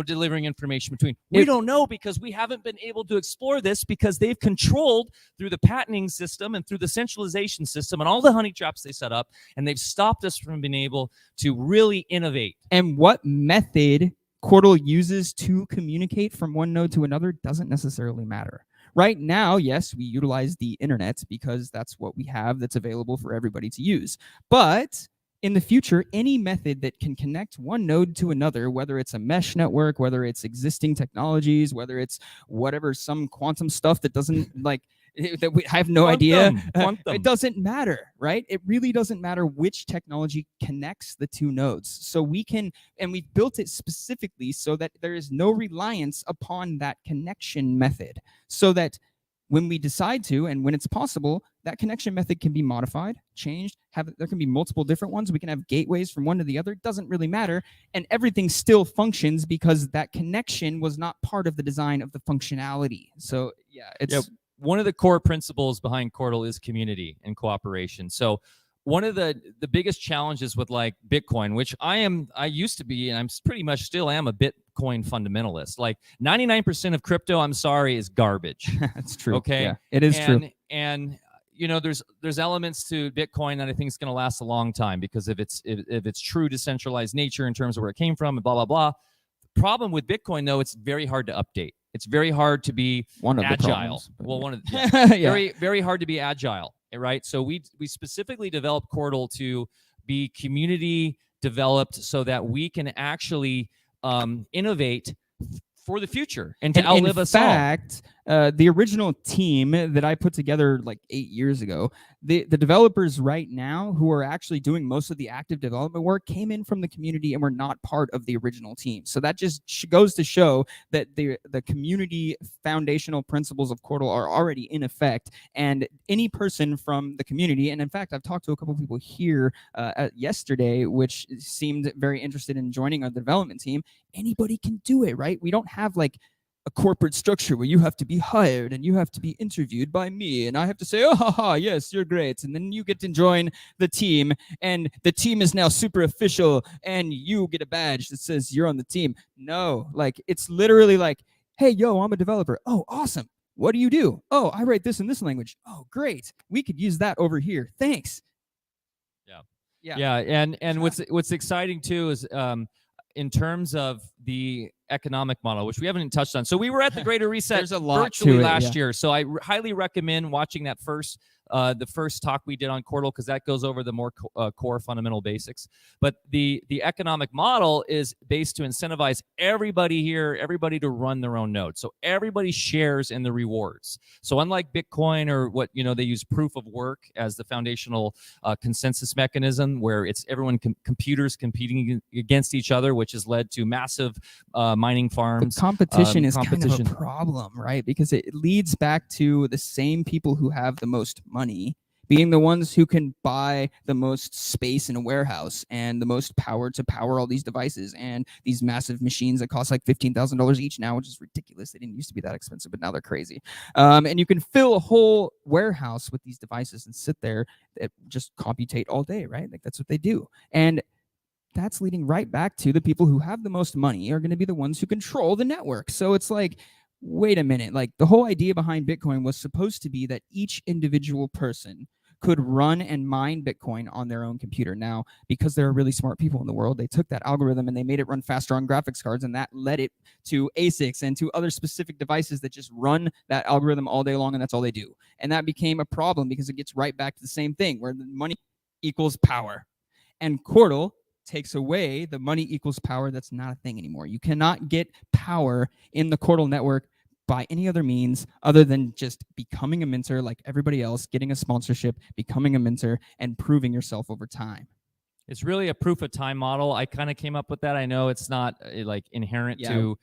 delivering information between. We don't know because we haven't been able to explore this, because they've controlled through the patenting system and through the centralization system and all the honey traps they set up, and they've stopped us from being able to really innovate. And what method Cordal uses to communicate from one node to another doesn't necessarily matter. Right now, yes, we utilize the internet because that's what we have that's available for everybody to use. But in the future, any method that can connect one node to another, whether it's a mesh network, whether it's existing technologies, whether it's whatever, some quantum stuff that doesn't I have no idea. Quantum. It doesn't matter, right? It really doesn't matter which technology connects the two nodes. So we can, and we've built it specifically so that there is no reliance upon that connection method, so that when we decide to, and when it's possible, that connection method can be modified, changed, there can be multiple different ones. We can have gateways from one to the other. It doesn't really matter. And everything still functions because that connection was not part of the design of the functionality. So yeah, it's... One of the core principles behind Cordal is community and cooperation. So one of the biggest challenges with like Bitcoin, which I used to be, and I'm pretty much still am a Bitcoin fundamentalist. Like 99% of crypto, I'm sorry, is garbage. That's true. Okay. Yeah, it is true. And there's elements to Bitcoin that I think is going to last a long time because of its true decentralized nature in terms of where it came from and blah, blah, blah. The problem with Bitcoin, though, it's very hard to update. It's very hard to be one of the agile. problems, Well, one of the, Yeah. very, very hard to be agile, right? So we specifically developed Cordal to be community developed so that we can actually innovate for the future and to outlive us all. In fact, the original team that I put together like 8 years ago, the developers right now who are actually doing most of the active development work came in from the community and were not part of the original team. So that just goes to show that the community foundational principles of Cordal are already in effect, and any person from the community, and in fact, I've talked to a couple of people here yesterday, which seemed very interested in joining our development team. Anybody can do it, right? We don't have like a corporate structure where you have to be hired and you have to be interviewed by me and I have to say, oh, haha, yes, you're great. And then you get to join the team and the team is now super official and you get a badge that says you're on the team. No, like it's literally like, hey, yo, I'm a developer. Oh, awesome. What do you do? Oh, I write this in this language. Oh, great. We could use that over here. Thanks. Yeah. And what's exciting too is in terms of the economic model, which we haven't even touched on. So we were at the Greater Reset There's a lot virtually to it, last yeah. year. So I highly recommend watching that the first talk we did on Cordal, because that goes over the more core fundamental basics. But the economic model is based to incentivize everybody here, everybody to run their own node. So everybody shares in the rewards. So unlike Bitcoin or what, they use proof of work as the foundational consensus mechanism, where it's everyone computers competing against each other, which has led to massive mining farms. The competition is kind of a problem, right? Because it leads back to the same people who have the most money being the ones who can buy the most space in a warehouse and the most power to power all these devices and these massive machines that cost like $15,000 each now, which is ridiculous. They didn't used to be that expensive, but now they're crazy. And you can fill a whole warehouse with these devices and sit there and just computate all day, right? Like that's what they do. And that's leading right back to the people who have the most money are going to be the ones who control the network. So it's like, wait a minute, like the whole idea behind Bitcoin was supposed to be that each individual person could run and mine Bitcoin on their own computer. Now, because there are really smart people in the world, they took that algorithm and they made it run faster on graphics cards, and that led it to ASICs and to other specific devices that just run that algorithm all day long, and that's all they do. And that became a problem because it gets right back to the same thing, where the money equals power. And Cordal takes away the money equals power. That's not a thing anymore. You cannot get power in the Cordal network by any other means other than just becoming a minter like everybody else, getting a sponsorship, becoming a minter, and proving yourself over time. It's really a proof of time model. I kind of came up with that. I know it's not like inherent to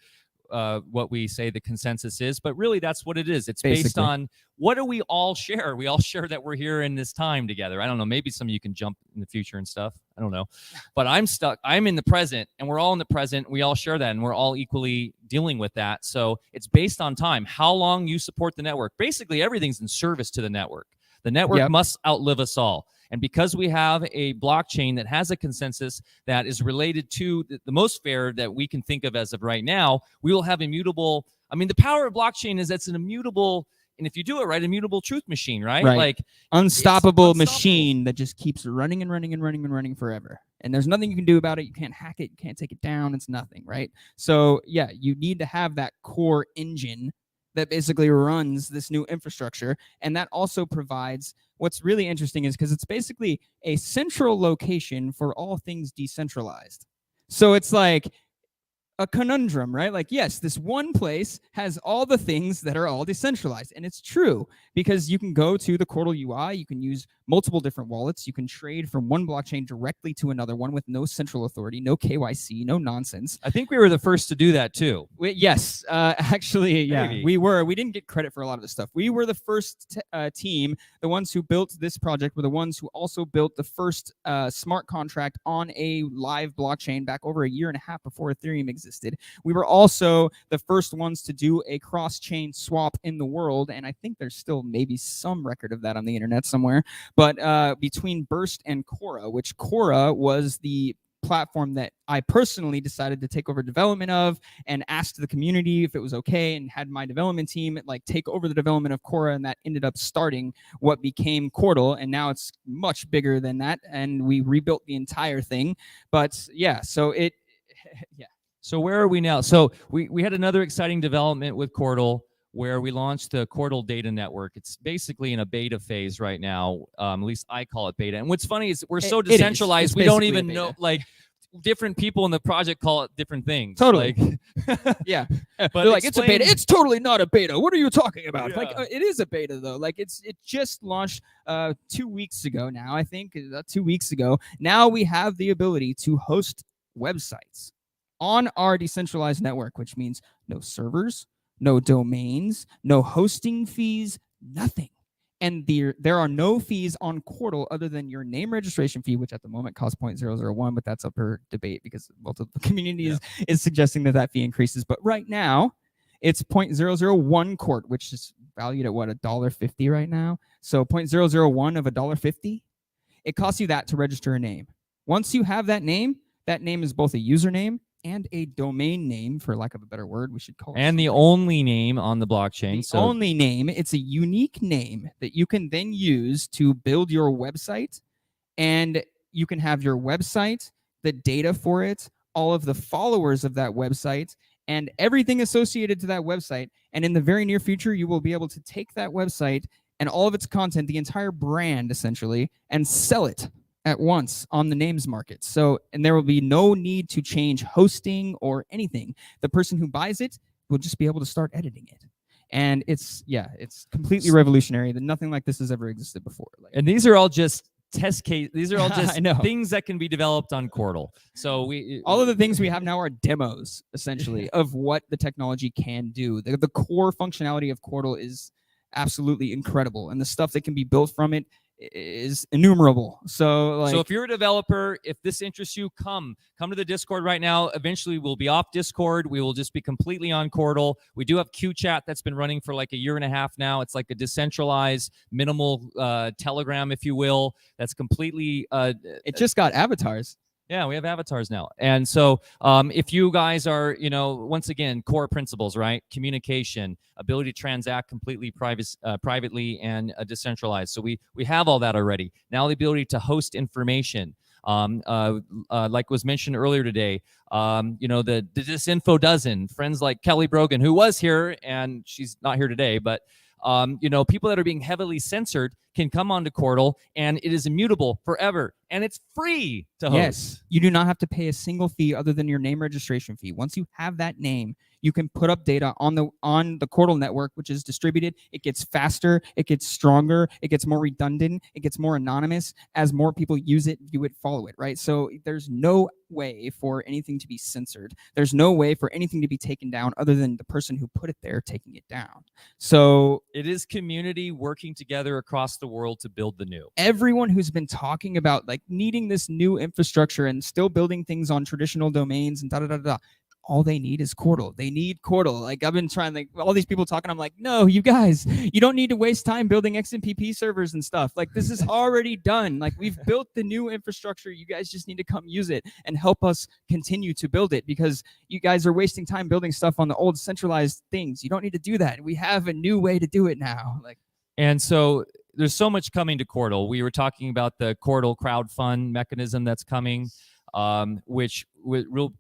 what we say the consensus is, but really that's what it is. It's based Basically. on what do we all share? We all share that we're here in this time together. I don't know. Maybe some of you can jump in the future and stuff. I don't know. But I'm stuck. I'm in the present, and we're all in the present. We all share that, and we're all equally dealing with that. So it's based on time, how long you support the network. Basically, everything's in service to the network. The network must outlive us all. And because we have a blockchain that has a consensus that is related to the most fair that we can think of as of right now, we will have immutable. I mean, the power of blockchain is that's an immutable, and if you do it right, immutable truth machine, right? Like unstoppable machine that just keeps running and running and running and running forever. And there's nothing you can do about it. You can't hack it. You can't take it down. It's nothing, right? So yeah, you need to have that core engine that basically runs this new infrastructure. And that also provides, what's really interesting is because it's basically a central location for all things decentralized. So it's like a conundrum, right? Like, yes, this one place has all the things that are all decentralized. And it's true because you can go to the Cordal UI, you can use multiple different wallets, you can trade from one blockchain directly to another one with no central authority, no KYC, no nonsense. I think we were the first to do that too. Yes, actually, yeah, Maybe. we were. We didn't get credit for a lot of this stuff. We were the first team. The ones who built this project were the ones who also built the first smart contract on a live blockchain back over a year and a half before Ethereum existed. We were also the first ones to do a cross-chain swap in the world, and I think there's still maybe some record of that on the internet somewhere. But between Burst and Cora, which Cora was the platform that I personally decided to take over development of and asked the community if it was okay and had my development team like take over the development of Cora, and that ended up starting what became Cordal, and now it's much bigger than that, and we rebuilt the entire thing. But yeah, so it yeah. So where are we now? So we had another exciting development with Cordal where we launched the Cordal Data Network. It's basically in a beta phase right now. At least I call it beta. And what's funny is we're so decentralized, It's we don't basically a even beta. know, like, different people in the project call it different things. Totally. Like, yeah. but They're like, it's a explain- beta. It's totally not a beta. What are you talking about? Yeah. Like, it is a beta though. Like it just launched 2 weeks ago now, I think 2 weeks ago. Now we have the ability to host websites on our decentralized network, which means no servers, no domains, no hosting fees, nothing. And there are no fees on Cordal other than your name registration fee, which at the moment costs 0.001, but that's up for debate because multiple community is suggesting that fee increases. But right now, it's 0.001 Cort, which is valued at what, $1.50 right now? So 0.001 of $1.50, it costs you that to register a name. Once you have that name is both a username and a domain name, for lack of a better word, we should call it. And the only name on the blockchain. The only name. It's a unique name that you can then use to build your website, and you can have your website, the data for it, all of the followers of that website, and everything associated to that website. And in the very near future, you will be able to take that website and all of its content, the entire brand essentially, and sell it at once on the names market. So, and there will be no need to change hosting or anything. The person who buys it will just be able to start editing it. And it's completely revolutionary. Nothing like this has ever existed before. And these are all just test case. These are all just I know. things that can be developed on Cordal. So all of the things we have now are demos, essentially, of what the technology can do. The core functionality of Cordal is absolutely incredible, and the stuff that can be built from it is innumerable. So like, So if you're a developer, if this interests you, come to the Discord right now. Eventually we'll be off Discord. We will just be completely on Cordal. We do have QChat that's been running for like a year and a half now. It's like a decentralized, minimal Telegram, if you will. That's completely. it just got avatars. Yeah, we have avatars now. And so if you guys are, once again, core principles, right? Communication, ability to transact completely privately and decentralized. So we have all that already. Now the ability to host information. Like was mentioned earlier today, the Disinfo Dozen, friends like Kelly Brogan, who was here and she's not here today, but people that are being heavily censored can come onto Cordal, and it is immutable forever, and it's free to host. Yes, you do not have to pay a single fee other than your name registration fee. Once you have that name, you can put up data on the Cordal network, which is distributed. It gets faster, it gets stronger, it gets more redundant, it gets more anonymous as more people use it, view it, follow it, right? So there's no way for anything to be censored. There's no way for anything to be taken down other than the person who put it there taking it down. So it is community working together across the world to build the new. Everyone who's been talking about like needing this new infrastructure and still building things on traditional domains and all they need is Cordal. They need Cordal. Like I've been trying, like all these people talking, I'm like, no, you guys, you don't need to waste time building XMPP servers and stuff. Like this is already done. Like we've built the new infrastructure. You guys just need to come use it and help us continue to build it, because you guys are wasting time building stuff on the old centralized things. You don't need to do that. We have a new way to do it now. And so there's so much coming to Cordal. We were talking about the Cordal crowdfund mechanism that's coming, which will,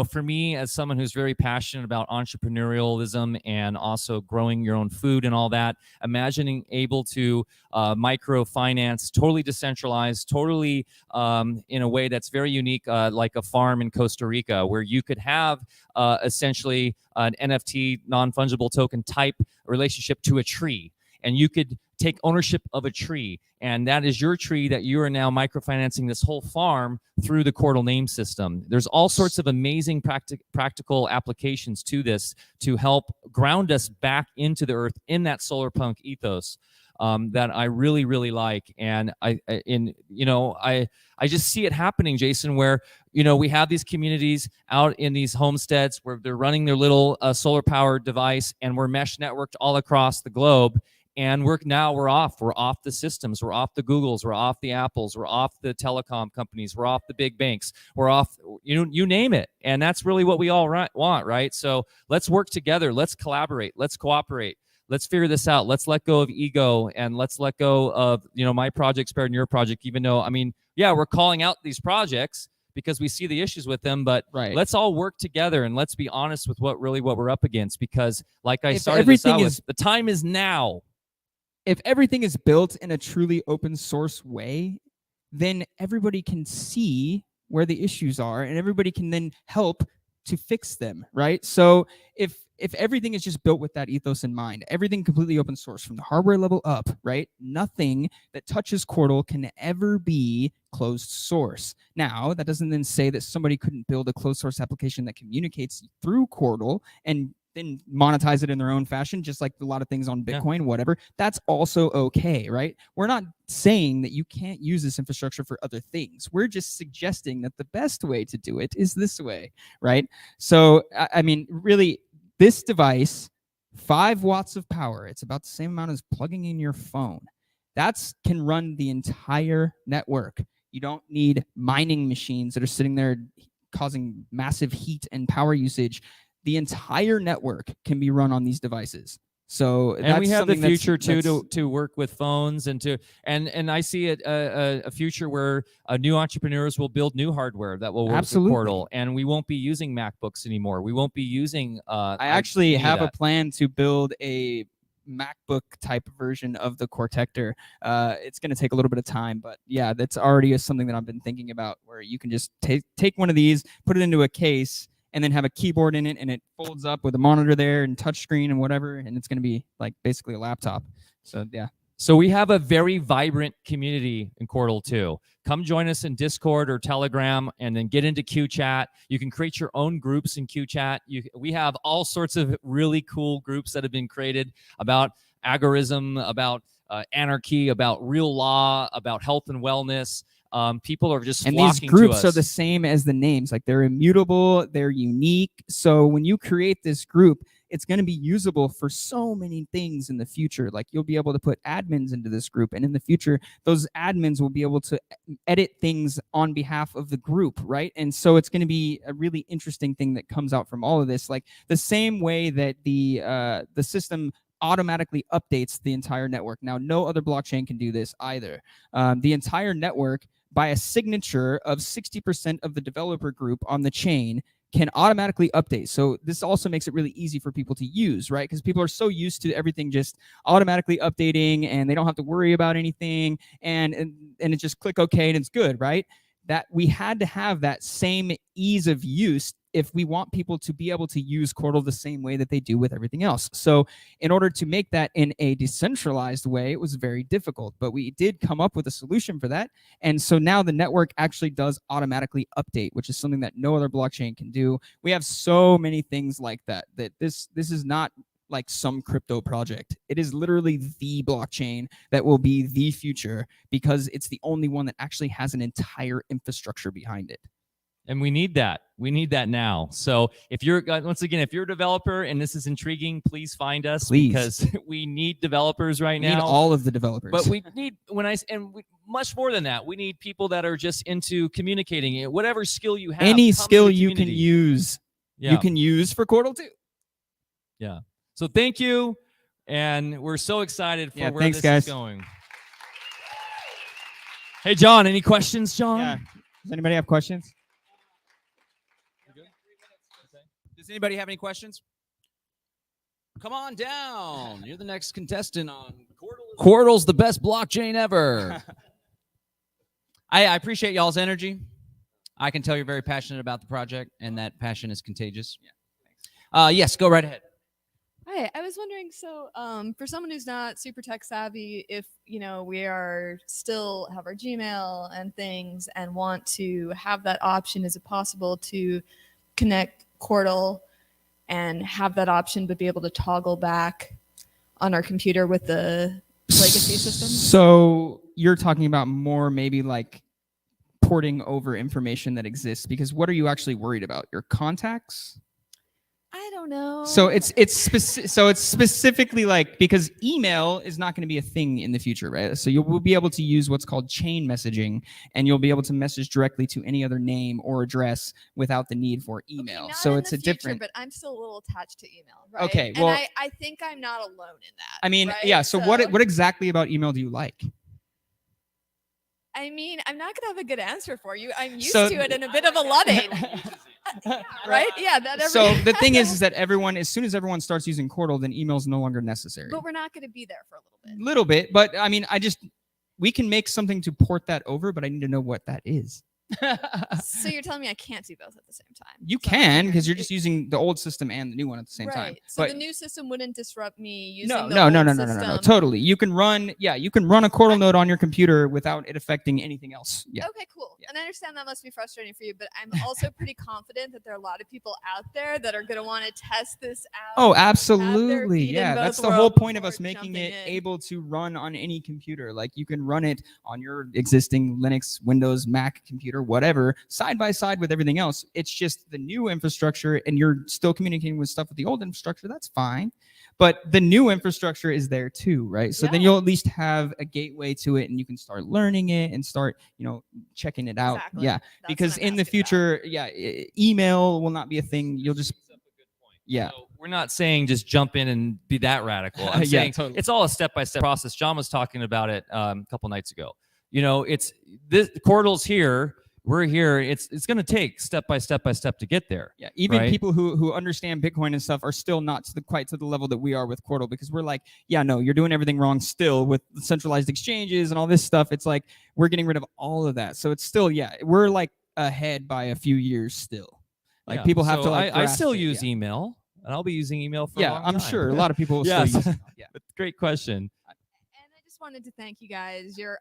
for me as someone who's very passionate about entrepreneurialism and also growing your own food and all that, imagining able to microfinance, totally decentralized, totally in a way that's very unique, like a farm in Costa Rica, where you could have essentially an NFT, non-fungible token type relationship to a tree. And you could take ownership of a tree, and that is your tree that you are now microfinancing this whole farm through the Cordal name system. There's all sorts of amazing practical applications to this to help ground us back into the earth in that solar punk ethos that I really, really like. And I just see it happening, Jason, where we have these communities out in these homesteads where they're running their little solar powered device, and we're mesh networked all across the globe. And we're off. We're off the systems. We're off the Googles. We're off the Apples. We're off the telecom companies. We're off the big banks. We're off, you name it. And that's really what we all want, right? So let's work together. Let's collaborate. Let's cooperate. Let's figure this out. Let's let go of ego, and let's let go of, my project's better than your project, even though, we're calling out these projects because we see the issues with them, but let's all work together and let's be honest with what we're up against, because like I started this out with, the time is now. If everything is built in a truly open source way, then everybody can see where the issues are and everybody can then help to fix them, right? So if everything is just built with that ethos in mind, everything completely open source from the hardware level up, right? Nothing that touches Cordal can ever be closed source. Now, that doesn't then say that somebody couldn't build a closed source application that communicates through Cordal and then monetize it in their own fashion, just like a lot of things on Bitcoin, whatever. That's also okay, right? We're not saying that you can't use this infrastructure for other things. We're just suggesting that the best way to do it is this way, right? So, really, this device, 5 watts of power, it's about the same amount as plugging in your phone. That can run the entire network. You don't need mining machines that are sitting there causing massive heat and power usage. The entire network can be run on these devices. So and we have the future too to work with phones and I see it a future where new entrepreneurs will build new hardware that will work with Cordal, and we won't be using MacBooks anymore. We won't be using. I actually have a plan to build a MacBook type version of the Cortector. It's going to take a little bit of time, but yeah, that's already something that I've been thinking about, where you can just take one of these, put it into a case, and then have a keyboard in it, and it folds up with a monitor there and touchscreen and whatever, and it's going to be like basically a laptop. So yeah. So we have a very vibrant community in Cordal too. Come join us in Discord or Telegram, and then get into QChat. You can create your own groups in QChat. We have all sorts of really cool groups that have been created about agorism, about anarchy, about real law, about health and wellness. People are just And these flocking groups to are us. the same as the names. Like they're immutable, they're unique. So when you create this group, it's going to be usable for so many things in the future. Like you'll be able to put admins into this group, and in the future, those admins will be able to edit things on behalf of the group, right? And so it's going to be a really interesting thing that comes out from all of this. Like the same way that the system automatically updates the entire network. Now, no other blockchain can do this either. The entire network, by a signature of 60% of the developer group on the chain, can automatically update. So this also makes it really easy for people to use, right? Because people are so used to everything just automatically updating, and they don't have to worry about anything, and it just click OK and it's good, right? That we had to have that same ease of use if we want people to be able to use Cordal the same way that they do with everything else. So in order to make that in a decentralized way, it was very difficult, but we did come up with a solution for that. And so now the network actually does automatically update, which is something that no other blockchain can do. We have so many things like that, that this is not like some crypto project. It is literally the blockchain that will be the future, because it's the only one that actually has an entire infrastructure behind it. And we need that. We need that now. So if you're, once again, if you're a developer and this is intriguing, please find us. Please. Because we need developers right We now. need all of the developers. But we need, much more than that, we need people that are just into communicating it. Whatever skill you have. Any come to skill the you can community. use, Yeah. you can use for Cordal too. Yeah. So thank you. And we're so excited for where thanks, this guys. is going. Hey, John, any questions, John? Yeah. Does anybody have questions? Does anybody have any questions? Come on down. You're the next contestant on Cordal's the best blockchain ever. I appreciate y'all's energy. I can tell you're very passionate about the project, and that passion is contagious. Yes, go right ahead. Hi, I was wondering, so for someone who's not super tech savvy, if we are still have our Gmail and things and want to have that option, is it possible to connect Cordal and have that option but be able to toggle back on our computer with the legacy system? So you're talking about more maybe like porting over information that exists, because what are you actually worried about? Your contacts? I don't know. So it's specifically like, because email is not going to be a thing in the future, right? So you'll be able to use what's called chain messaging, and you'll be able to message directly to any other name or address without the need for email. Not So in it's the a future, different. But I'm still a little attached to email, right? Okay, and well- I think I'm not alone in that. I mean, right? yeah. So what exactly about email do you like? I mean, I'm not gonna have a good answer for you. I'm used So- to it and a bit of a ludding. Right? Yeah, that every So the thing is that everyone, as soon as everyone starts using Cordal, then email is no longer necessary. but we're not gonna be there for a little bit. Little bit, but I mean, we can make something to port that over, but I need to know what that is. So you're telling me I can't do both at the same time? You can, because you're just using the old system and the new one at the same time. Right. So But the new system wouldn't disrupt me using no, the no, old no, no, no, system. no, no, totally. You can run a Cordal node on your computer without it affecting anything else. Yeah. Okay, cool. And I understand that must be frustrating for you, but I'm also pretty confident that there are a lot of people out there that are going to want to test this out. Oh, have their absolutely. feet in Yeah, both that's the whole worlds point of before us making jumping it in. able to run on any computer. Like you can run it on your existing Linux, Windows, Mac computer, whatever, side by side with everything else. It's just the new infrastructure, and you're still communicating with stuff with the old infrastructure. That's fine. But the new infrastructure is there too, right? So then you'll at least have a gateway to it, and you can start learning it and start, checking it out. Exactly. Yeah. Because in the future, email will not be a thing. You'll just, yeah. We're not saying just jump in and be that radical. I'm Yeah, saying totally. it's all a step-by-step process. John was talking about it a couple nights ago. It's this Cordal's here. We're here. It's going to take step by step to get there. Yeah, even right? people who understand Bitcoin and stuff are still not quite to the level that we are with Cordal, because we're like, yeah, no, you're doing everything wrong still with the centralized exchanges and all this stuff. It's like we're getting rid of all of that. So it's still, we're like ahead by a few years still. Like Yeah. people have So to like. I grasp still it, use yeah. email, and I'll be using email for a Yeah, long I'm time. sure a lot of people will Yes. still use email. Yeah. But great question. I just wanted to thank you guys. You're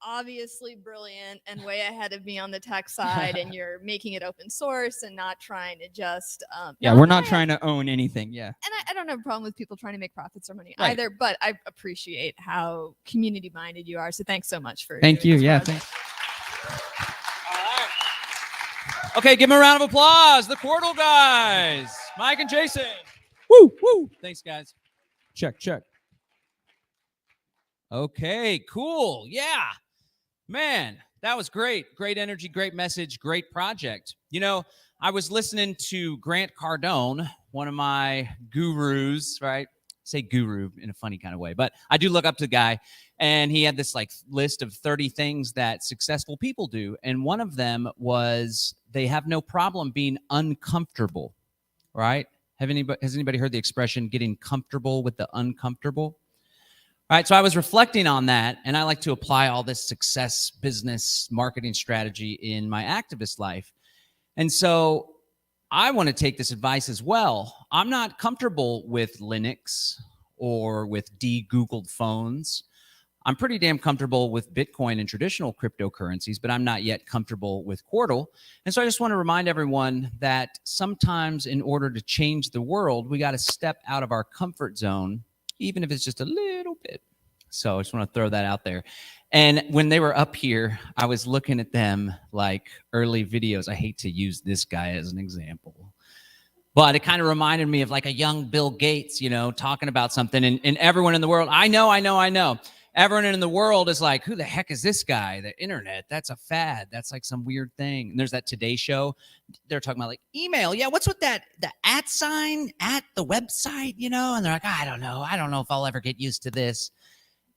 obviously brilliant and way ahead of me on the tech side, and you're making it open source and not trying to just Yeah, we're not trying to own anything. Yeah. and I don't have a problem with people trying to make profits or money Right. either, but I appreciate how community minded you are. So thanks so much for Thank doing you. this Yeah. for us. Thanks. Okay, give them a round of applause. The Quartal guys, Mike and Jason. Woo, woo. Thanks, guys. Check, check. Okay, cool. Yeah. Man, that was great. Great energy, great message, great project. You know, I was listening to Grant Cardone, one of my gurus, right? Say guru in a funny kind of way, but I do look up to the guy. And he had this like list of 30 things that successful people do. And one of them was they have no problem being uncomfortable, right? Has anybody heard the expression getting comfortable with the uncomfortable? All right, so I was reflecting on that, and I like to apply all this success, business, marketing strategy in my activist life. And so I want to take this advice as well. I'm not comfortable with Linux or with de-Googled phones. I'm pretty damn comfortable with Bitcoin and traditional cryptocurrencies, but I'm not yet comfortable with Quartal. And so I just want to remind everyone that sometimes in order to change the world, we got to step out of our comfort zone, even if it's just a little bit. So I just want to throw that out there. And when they were up here, I was looking at them like early videos. I hate to use this guy as an example, but it kind of reminded me of like a young Bill Gates, you know, talking about something, and everyone in the world, I know. Everyone in the world is like, who the heck is this guy? The internet, that's a fad. That's like some weird thing. And there's that Today Show. They're talking about like email. Yeah, what's with that? The @ sign at the website, you know? And they're like, I don't know if I'll ever get used to this.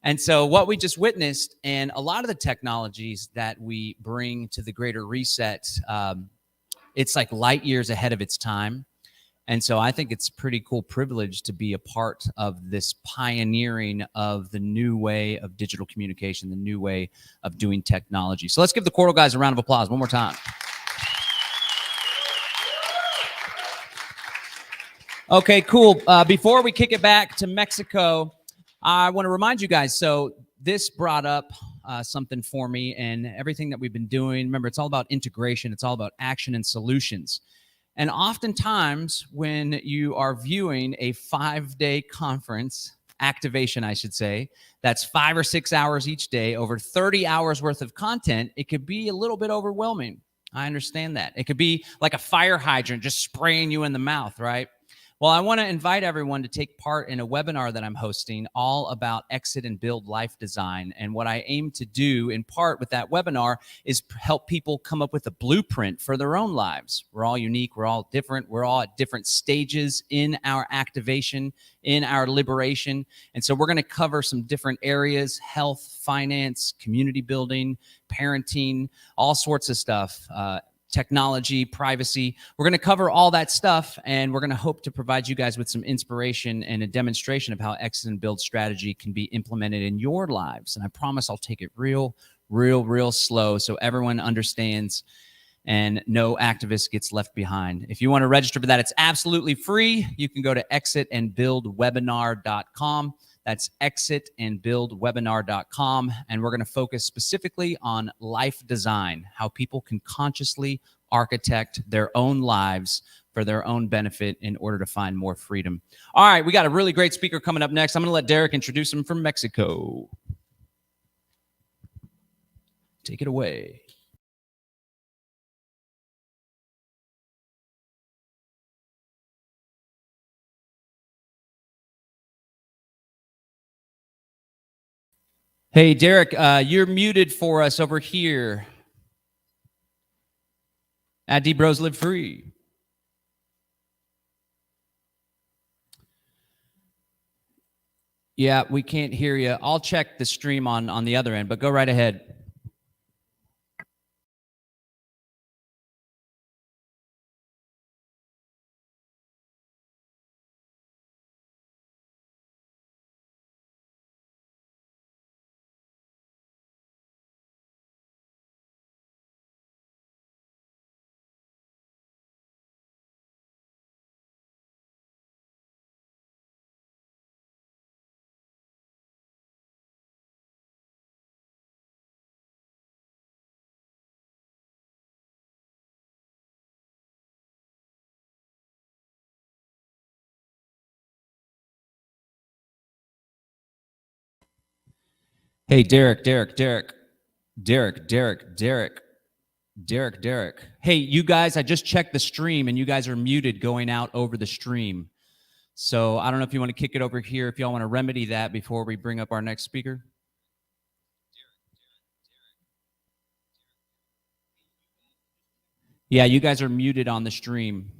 And so what we just witnessed, and a lot of the technologies that we bring to the Greater Reset, it's like light years ahead of its time. And so I think it's a pretty cool privilege to be a part of this pioneering of the new way of digital communication, the new way of doing technology. So let's give the Quartal guys a round of applause one more time. Okay, cool. Before we kick it back to Mexico, I want to remind you guys, so this brought up something for me, and everything that we've been doing. Remember, it's all about integration. It's all about action and solutions. And oftentimes when you are viewing a 5-day conference, activation, I should say, that's 5 or 6 hours each day, over 30 hours worth of content, it could be a little bit overwhelming. I understand that. It could be like a fire hydrant just spraying you in the mouth, right? Well, I want to invite everyone to take part in a webinar that I'm hosting all about exit and build life design. And what I aim to do in part with that webinar is help people come up with a blueprint for their own lives. We're all unique. We're all different. We're all at different stages in our activation, in our liberation. And so we're going to cover some different areas: health, finance, community building, parenting, all sorts of stuff. Technology, privacy. We're going to cover all that stuff, and we're going to hope to provide you guys with some inspiration and a demonstration of how exit and build strategy can be implemented in your lives. And I promise I'll take it real slow so everyone understands and no activist gets left behind. If you want to register for that, it's absolutely free. You can go to exitandbuildwebinar.com. That's exitandbuildwebinar.com. And we're going to focus specifically on life design, how people can consciously architect their own lives for their own benefit in order to find more freedom. All right, we got a really great speaker coming up next. I'm going to let Derek introduce him from Mexico. Take it away. Hey, Derek, you're muted for us over here at D-Bros Live Free. Yeah, we can't hear you. I'll check the stream on the other end, but go right ahead. Hey, Derek. Hey, you guys, I just checked the stream and you guys are muted going out over the stream. So I don't know if you want to kick it over here, if y'all want to remedy that before we bring up our next speaker. Yeah, you guys are muted on the stream.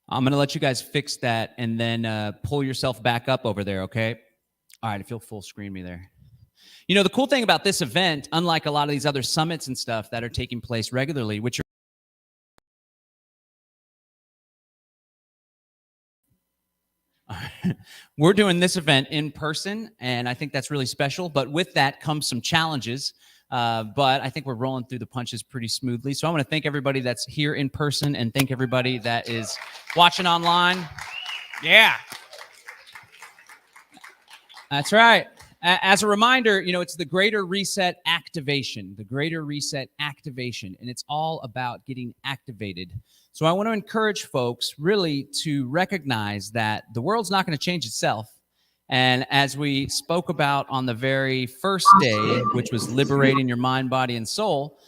I'm going to let you guys fix that and then pull yourself back up over there, okay? All right, if you'll full screen me there. You know, the cool thing about this event, unlike a lot of these other summits and stuff that are taking place regularly, which are we're doing this event in person, and I think that's really special. But with that comes some challenges. But I think we're rolling through the punches pretty smoothly. So I want to thank everybody that's here in person and thank everybody that is watching online. Yeah. That's right. As a reminder, you know, it's the Greater Reset Activation, and it's all about getting activated. So I want to encourage folks really to recognize that the world's not going to change itself. And as we spoke about on the very first day, which was liberating your mind, body, and soul,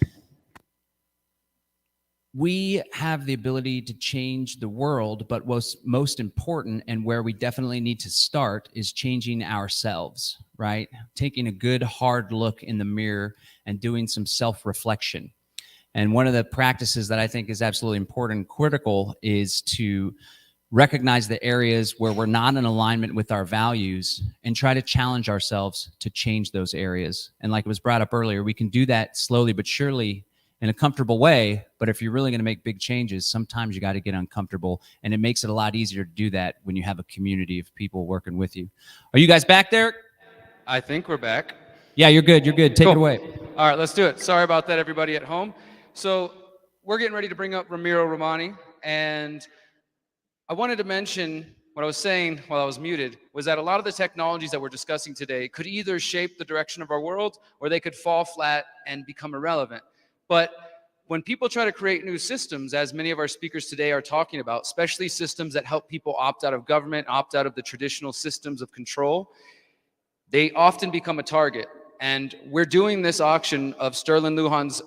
we have the ability to change the world, but what's most important and where we definitely need to start is changing ourselves, right? Taking a good hard look in the mirror and doing some self-reflection. And one of the practices that I think is absolutely important and critical is to recognize the areas where we're not in alignment with our values and try to challenge ourselves to change those areas. And like it was brought up earlier, we can do that slowly but surely in a comfortable way. But if you're really going to make big changes, sometimes you got to get uncomfortable. And it makes it a lot easier to do that when you have a community of people working with you. Are you guys back there? I think we're back. Yeah, you're good. You're good. Take it away. All right, let's do it. Sorry about that, everybody at home. So we're getting ready to bring up Ramiro Romani. And I wanted to mention what I was saying while I was muted was that a lot of the technologies that we're discussing today could either shape the direction of our world or they could fall flat and become irrelevant. But when people try to create new systems, as many of our speakers today are talking about, especially systems that help people opt out of government, opt out of the traditional systems of control, they often become a target. And we're doing this auction of Sterling Lujan's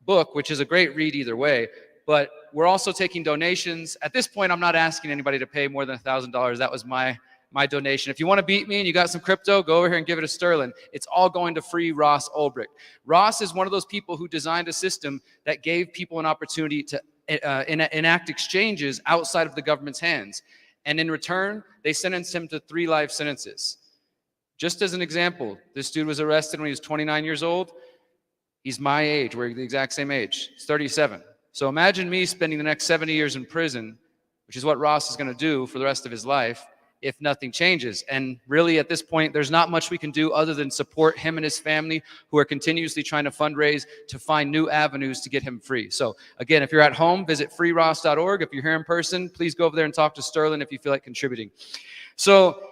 book, which is a great read either way, but we're also taking donations. At this point, I'm not asking anybody to pay more than $1,000. That was my donation. If you want to beat me and you got some crypto, go over here and give it to Sterling. It's all going to free Ross Ulbricht. Ross is one of those people who designed a system that gave people an opportunity to enact exchanges outside of the government's hands. And in return, they sentenced him to 3 life sentences. Just as an example, this dude was arrested when he was 29 years old. He's my age. We're the exact same age. He's 37. So imagine me spending the next 70 years in prison, which is what Ross is going to do for the rest of his life, if nothing changes. And really, at this point, there's not much we can do other than support him and his family, who are continuously trying to fundraise to find new avenues to get him free. So again, if you're at home, visit freeross.org. If you're here in person, please go over there and talk to Sterling if you feel like contributing. So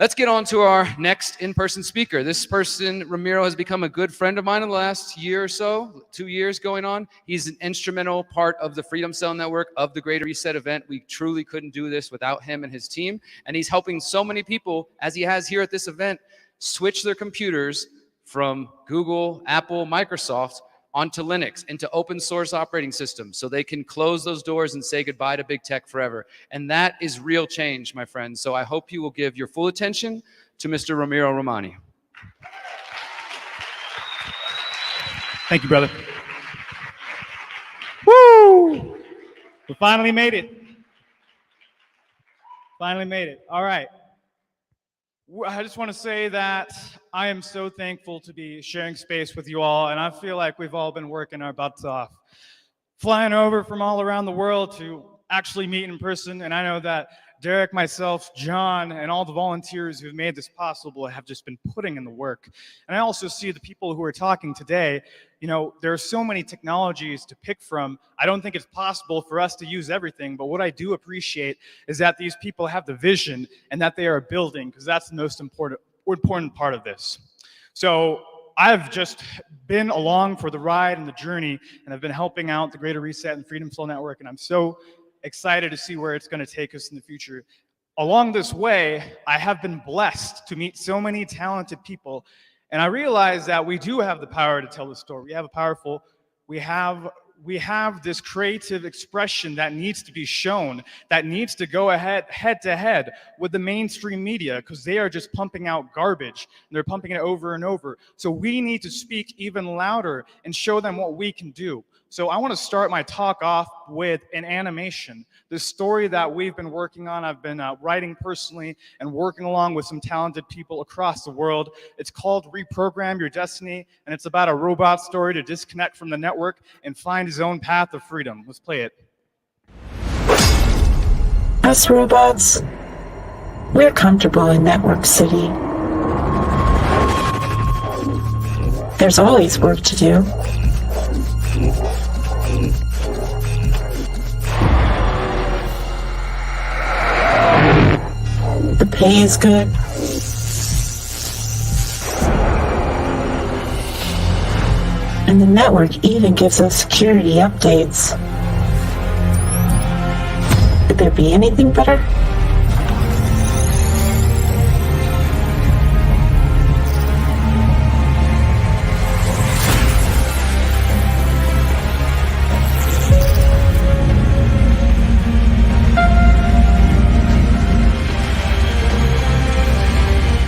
let's get on to our next in-person speaker. This person, Ramiro, has become a good friend of mine in the last year or so, 2 years going on. He's an instrumental part of the Freedom Cell Network, of the Greater Reset event. We truly couldn't do this without him and his team. And he's helping so many people, as he has here at this event, switch their computers from Google, Apple, Microsoft onto Linux, into open source operating systems, so they can close those doors and say goodbye to big tech forever. And that is real change, my friends. So I hope you will give your full attention to Mr. Ramiro Romani. Thank you, brother. Woo! We finally made it. Finally made it. All right. I just want to say that I am so thankful to be sharing space with you all, and I feel like we've all been working our butts off, flying over from all around the world to actually meet in person. And I know that Derek, myself, John, and all the volunteers who've made this possible have just been putting in the work. And I also see the people who are talking today. You know, there are so many technologies to pick from. I don't think it's possible for us to use everything, but what I do appreciate is that these people have the vision and that they are building, because that's the most important part of this. So I've just been along for the ride and the journey, and I've been helping out the Greater Reset and Freedom Cell Network, and I'm so excited to see where it's going to take us in the future. Along this way, I have been blessed to meet so many talented people, And I realized that we do have the power to tell the story. We have this creative expression that needs to be shown, that needs to go head to head with the mainstream media, because they are just pumping out garbage and they're pumping it over and over. So we need to speak even louder and show them what we can do. So I want to start my talk off with an animation. The story that we've been working on, I've been writing personally and working along with some talented people across the world. It's called Reprogram Your Destiny, and it's about a robot story to disconnect from the network and find his own path of freedom. Let's play it. Us robots, we're comfortable in Network City. There's always work to do. The pay is good. And the network even gives us security updates. Could there be anything better?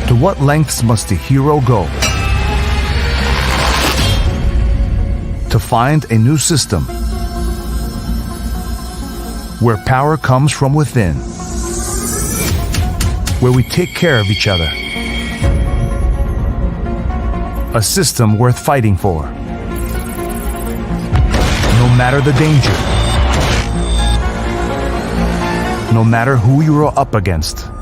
To what lengths must a hero go to find a new system where power comes from within, where we take care of each other, a system worth fighting for, no matter the danger, no matter who you are up against.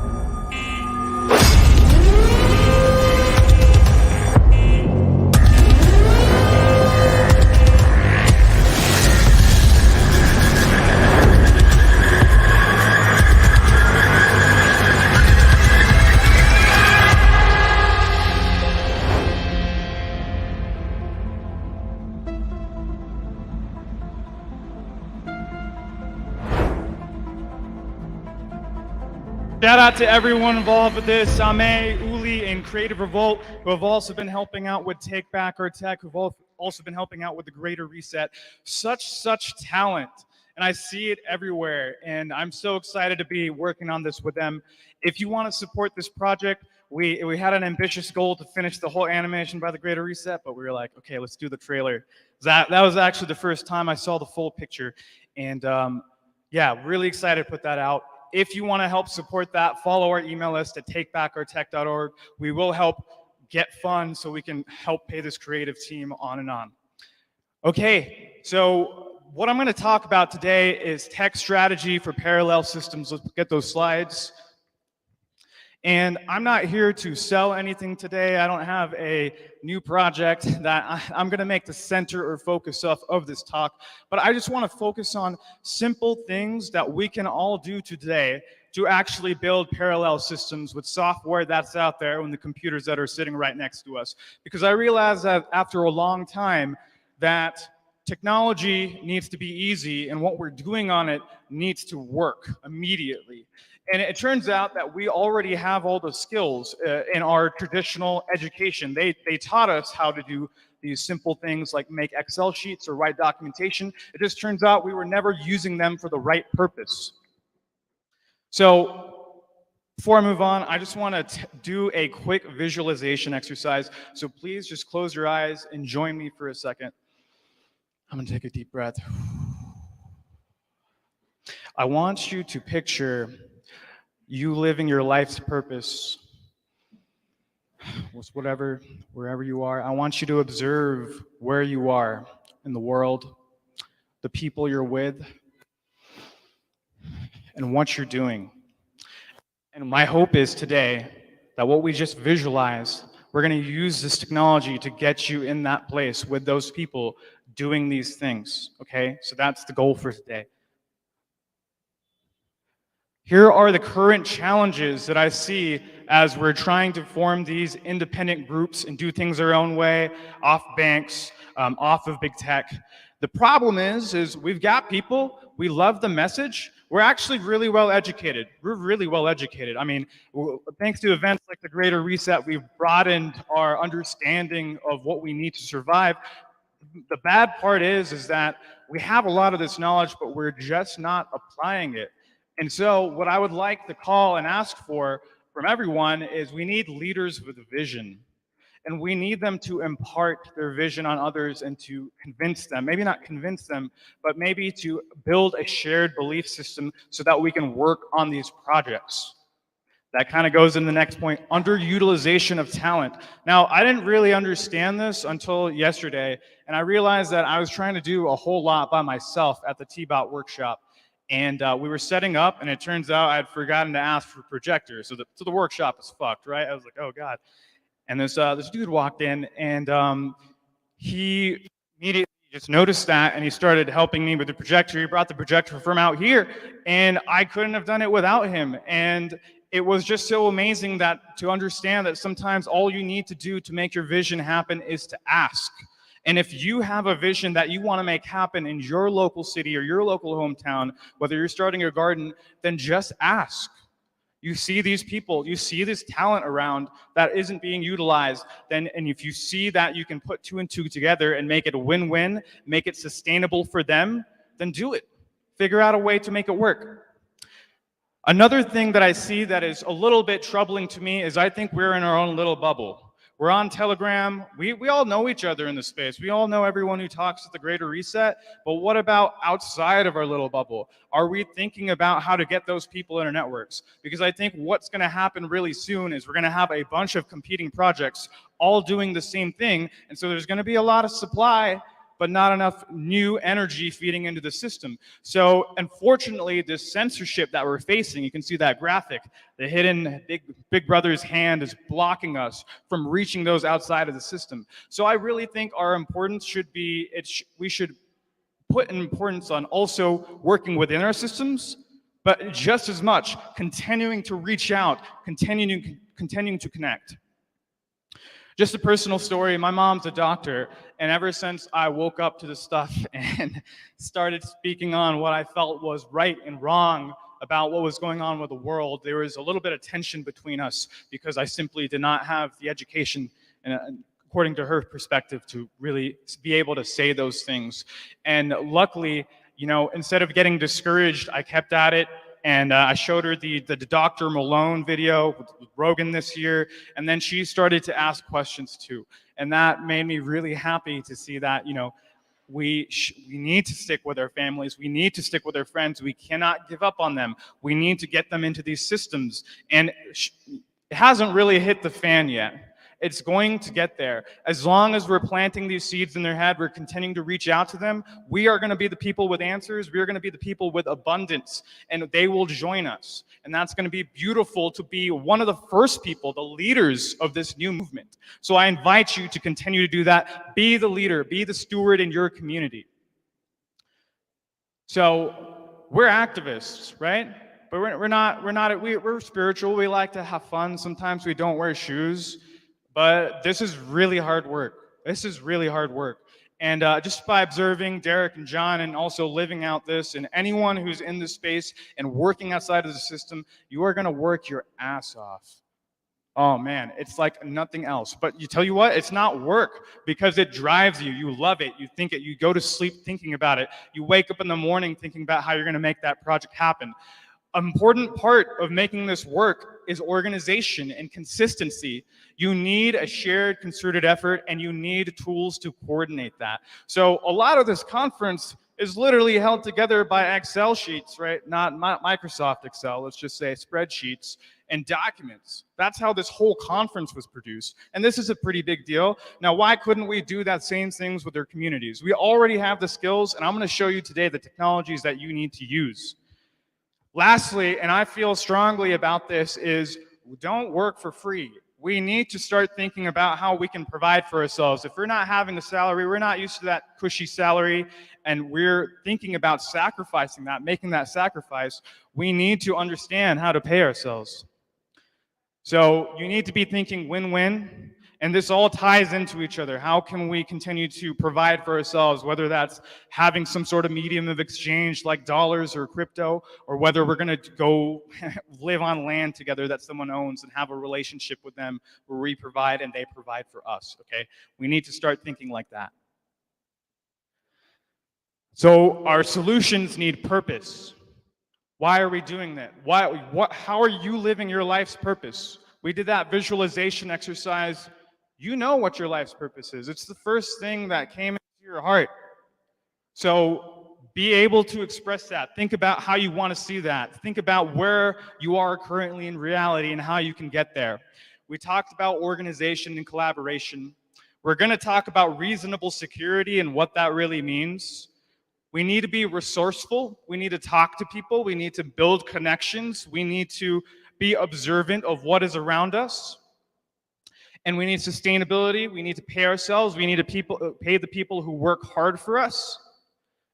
Shout out to everyone involved with this, Same, Uli, and Creative Revolt, who have also been helping out with Take Back Our Tech, who've also been helping out with the Greater Reset. Such talent, and I see it everywhere, and I'm so excited to be working on this with them. If you want to support this project, we had an ambitious goal to finish the whole animation by the Greater Reset, but we were like, okay, let's do the trailer. That was actually the first time I saw the full picture, and yeah, really excited to put that out. If you want to help support that, follow our email list at takebackourtech.org. We will help get funds so we can help pay this creative team on and on. Okay, so what I'm going to talk about today is tech strategy for parallel systems. Let's get those slides. And I'm not here to sell anything today. I don't have a new project that I'm going to make the center or focus of this talk. But I just want to focus on simple things that we can all do today to actually build parallel systems with software that's out there and the computers that are sitting right next to us. Because I realized that after a long time that technology needs to be easy and what we're doing on it needs to work immediately. And it turns out that we already have all the skills in our traditional education. They taught us how to do these simple things like make Excel sheets or write documentation. It just turns out we were never using them for the right purpose. So before I move on, I just want to do a quick visualization exercise. So please just close your eyes and join me for a second. I'm going to take a deep breath. I want you to picture you living your life's purpose, wherever you are. I want you to observe where you are in the world, the people you're with, and what you're doing. And my hope is today that what we just visualized, we're going to use this technology to get you in that place with those people doing these things, okay? So that's the goal for today. Here are the current challenges that I see as we're trying to form these independent groups and do things our own way, off banks, off of big tech. The problem is we've got people, we love the message, we're actually really well educated. We're really well educated. I mean, thanks to events like the Greater Reset, we've broadened our understanding of what we need to survive. The bad part is that we have a lot of this knowledge, but we're just not applying it. And so what I would like to call and ask for from everyone is we need leaders with a vision. And we need them to impart their vision on others and to convince them, maybe not convince them, but maybe to build a shared belief system so that we can work on these projects. That kind of goes in the next point, underutilization of talent. Now, I didn't really understand this until yesterday, and I realized that I was trying to do a whole lot by myself at the T-Bot workshop. And we were setting up, and it turns out I had forgotten to ask for projectors. So the workshop is fucked, right? I was like, oh God. And this dude walked in, and he immediately just noticed that, and he started helping me with the projector. He brought the projector from out here, and I couldn't have done it without him. And it was just so amazing that to understand that sometimes all you need to do to make your vision happen is to ask. And if you have a vision that you want to make happen in your local city or your local hometown, whether you're starting a garden, then just ask. You see these people, you see this talent around that isn't being utilized, and if you see that you can put 2 and 2 together and make it a win-win, make it sustainable for them, then do it. Figure out a way to make it work. Another thing that I see that is a little bit troubling to me is I think we're in our own little bubble. We're on Telegram. We all know each other in the space. We all know everyone who talks at the Greater Reset. But what about outside of our little bubble? Are we thinking about how to get those people in our networks? Because I think what's going to happen really soon is we're going to have a bunch of competing projects all doing the same thing. And so there's going to be a lot of supply, but not enough new energy feeding into the system. So unfortunately, this censorship that we're facing, you can see that graphic, the hidden big brother's hand is blocking us from reaching those outside of the system. So I really think our importance should be, we should put an importance on also working within our systems, but just as much, continuing to reach out, continuing to connect. Just a personal story, my mom's a doctor, and ever since I woke up to this stuff and started speaking on what I felt was right and wrong about what was going on with the world, there was a little bit of tension between us because I simply did not have the education, according to her perspective, to really be able to say those things. And luckily, you know, instead of getting discouraged, I kept at it. And I showed her the Dr. Malone video with Rogan this year, and then she started to ask questions too. And that made me really happy to see that, you know, we need to stick with our families. We need to stick with our friends. We cannot give up on them. We need to get them into these systems. And it hasn't really hit the fan yet. It's going to get there. As long as we're planting these seeds in their head, we're continuing to reach out to them, we are going to be the people with answers. We are going to be the people with abundance, and they will join us. And that's going to be beautiful to be one of the first people, the leaders of this new movement. So I invite you to continue to do that. Be the leader, be the steward in your community. So we're activists, right? But we're spiritual. We like to have fun. Sometimes we don't wear shoes. But this is really hard work. This is really hard work. And just by observing Derek and John and also living out this, and anyone who's in this space and working outside of the system, you are going to work your ass off. Oh man, it's like nothing else. But you tell you what, it's not work because it drives you. You love it. You think it. You go to sleep thinking about it. You wake up in the morning thinking about how you're going to make that project happen. An important part of making this work is organization and consistency. You need a shared, concerted effort, and you need tools to coordinate that. So a lot of this conference is literally held together by Excel sheets, right? Not Microsoft Excel, let's just say spreadsheets and documents. That's how this whole conference was produced. And this is a pretty big deal. Now, why couldn't we do that same things with our communities? We already have the skills, and I'm going to show you today the technologies that you need to use. Lastly, and I feel strongly about this, is don't work for free. We need to start thinking about how we can provide for ourselves. If we're not having a salary, we're not used to that cushy salary, and we're thinking about sacrificing that, making that sacrifice, we need to understand how to pay ourselves. So you need to be thinking win-win. And this all ties into each other. How can we continue to provide for ourselves, whether that's having some sort of medium of exchange like dollars or crypto, or whether we're going to go live on land together that someone owns and have a relationship with them where we provide and they provide for us, okay? We need to start thinking like that. So our solutions need purpose. Why are we doing that? How are you living your life's purpose? We did that visualization exercise. You know what your life's purpose is. It's the first thing that came into your heart. So be able to express that. Think about how you want to see that. Think about where you are currently in reality and how you can get there. We talked about organization and collaboration. We're going to talk about reasonable security and what that really means. We need to be resourceful. We need to talk to people. We need to build connections. We need to be observant of what is around us. And we need sustainability. We need to pay ourselves. We need to pay the people who work hard for us.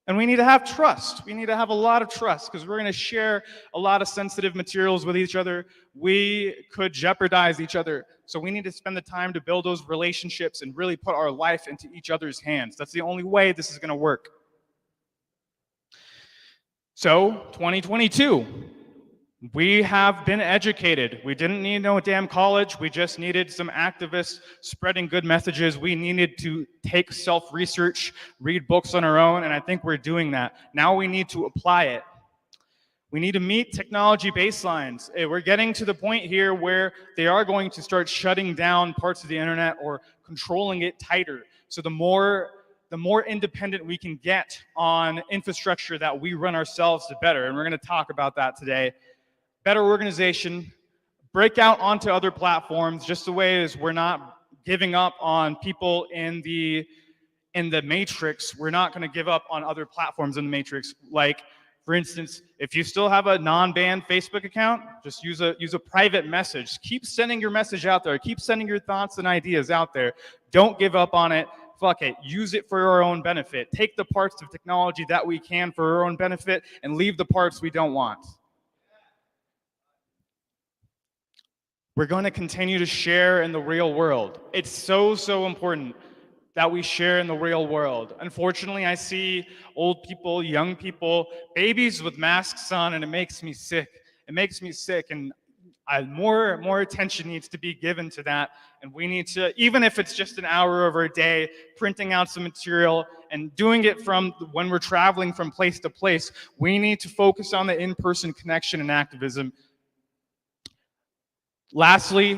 And we need to have trust. We need to have a lot of trust because we're going to share a lot of sensitive materials with each other. We could jeopardize each other. So we need to spend the time to build those relationships and really put our life into each other's hands. That's the only way this is going to work. So 2022. We have been educated. We didn't need no damn college. We just needed some activists spreading good messages. We needed to take self-research, read books on our own, and I think we're doing that. Now we need to apply it. We need to meet technology baselines. We're getting to the point here where they are going to start shutting down parts of the internet or controlling it tighter. So the more independent we can get on infrastructure that we run ourselves, the better. And we're going to talk about that today. Better organization, break out onto other platforms, just the way as we're not giving up on people in the matrix. We're not going to give up on other platforms in the matrix. Like, for instance, if you still have a non-banned Facebook account, just use a private message. Keep sending your message out there. Keep sending your thoughts and ideas out there. Don't give up on it. Fuck it. Use it for our own benefit. Take the parts of technology that we can for our own benefit and leave the parts we don't want. We're going to continue to share in the real world. It's so, so important that we share in the real world. Unfortunately, I see old people, young people, babies with masks on, and it makes me sick. It makes me sick, and more attention needs to be given to that. And we need to, even if it's just an hour of our day, printing out some material and doing it from when we're traveling from place to place, we need to focus on the in-person connection and activism. Lastly,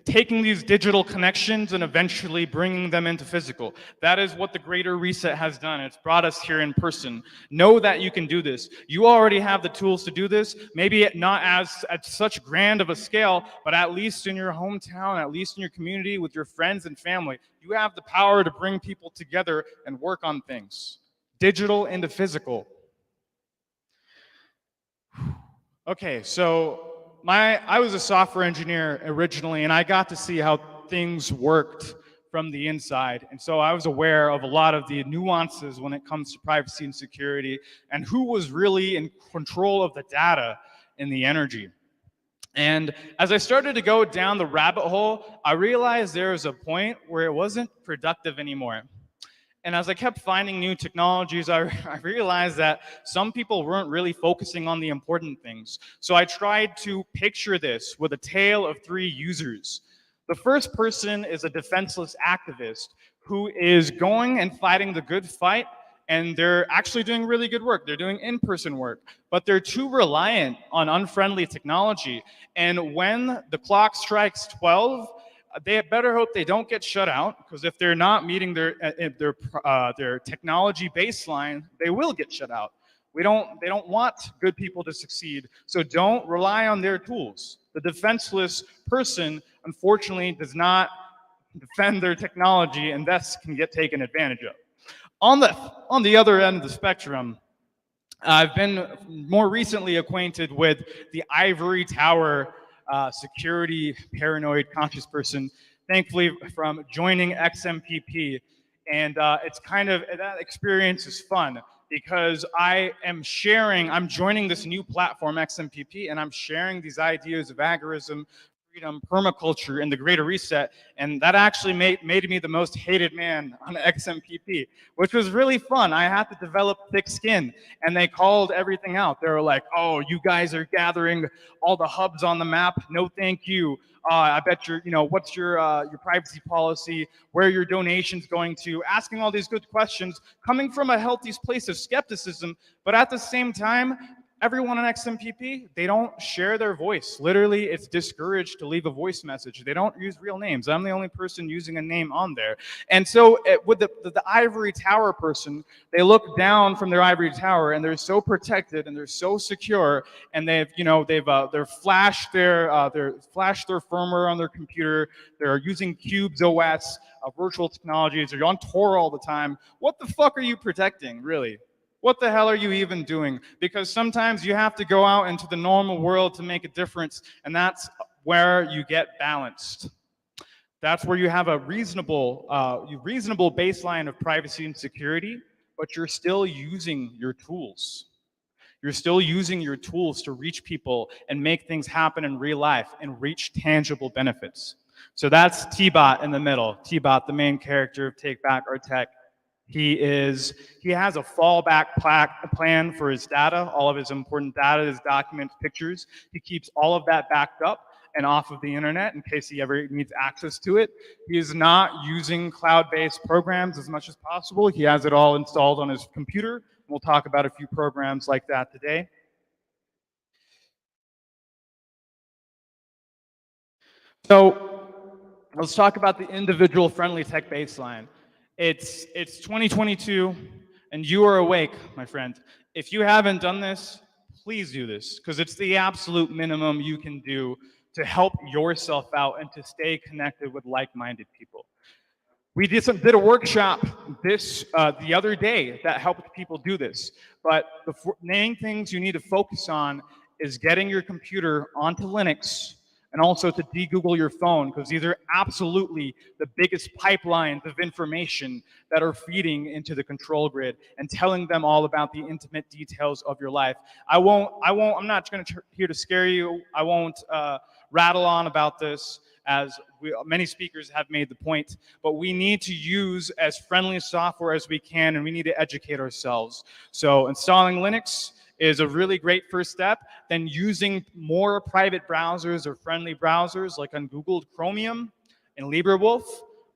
taking these digital connections and eventually bringing them into physical. That is what the Greater Reset has done. It's brought us here in person. Know that you can do this. You already have the tools to do this, maybe not at such grand of a scale, but at least in your hometown, at least in your community with your friends and family. You have the power to bring people together and work on things. Digital into physical. Okay, so I was a software engineer originally, and I got to see how things worked from the inside. And so I was aware of a lot of the nuances when it comes to privacy and security and who was really in control of the data and the energy. And as I started to go down the rabbit hole, I realized there was a point where it wasn't productive anymore. And as I kept finding new technologies, I realized that some people weren't really focusing on the important things. So I tried to picture this with a tale of three users. The first person is a defenseless activist who is going and fighting the good fight, and they're actually doing really good work. They're doing in-person work, but they're too reliant on unfriendly technology. And when the clock strikes 12, they better hope they don't get shut out, because if they're not meeting their technology baseline, they will get shut out. They don't want good people to succeed, so don't rely on their tools. The defenseless person, unfortunately, does not defend their technology and thus can get taken advantage of. On the other end of the spectrum, I've been more recently acquainted with the ivory tower security paranoid conscious person, thankfully from joining XMPP. And it's kind of, that experience is fun because I'm joining this new platform, XMPP, and I'm sharing these ideas of agorism, freedom, permaculture, and the Greater Reset, and that actually made me the most hated man on XMPP, which was really fun. I had to develop thick skin, and they called everything out. They were like, "Oh, you guys are gathering all the hubs on the map. No, thank you. I bet what's your privacy policy? Where are your donations going to?" Asking all these good questions, coming from a healthy place of skepticism, but at the same time, everyone on XMPP, they don't share their voice. Literally, it's discouraged to leave a voice message. They don't use real names. I'm the only person using a name on there. And so with the ivory tower person, they look down from their ivory tower and they're so protected and they're so secure, and they've flashed their firmware on their computer. They're using Cubes OS, virtual technologies. They're on Tor all the time. What the fuck are you protecting, really? What the hell are you even doing? Because sometimes you have to go out into the normal world to make a difference, and that's where you get balanced. That's where you have a reasonable baseline of privacy and security, but you're still using your tools. You're still using your tools to reach people and make things happen in real life and reach tangible benefits. So that's T-Bot in the middle. T-Bot, the main character of Take Back Our Tech. He has a fallback plan for his data, all of his important data, his documents, pictures. He keeps all of that backed up and off of the internet in case he ever needs access to it. He is not using cloud-based programs as much as possible. He has it all installed on his computer. We'll talk about a few programs like that today. So let's talk about the individual friendly tech baseline. It's 2022, and you are awake, my friend. If you haven't done this, please do this, because it's the absolute minimum you can do to help yourself out and to stay connected with like-minded people. We did a workshop the other day that helped people do this, but the main things you need to focus on is getting your computer onto Linux, and also to de-Google your phone, because these are absolutely the biggest pipelines of information that are feeding into the control grid and telling them all about the intimate details of your life. I'm not here to scare you. I won't rattle on about this, as many speakers have made the point, but we need to use as friendly software as we can, and we need to educate ourselves. So installing Linux is a really great first step. Then using more private browsers or friendly browsers like on Google Chromium and LibreWolf,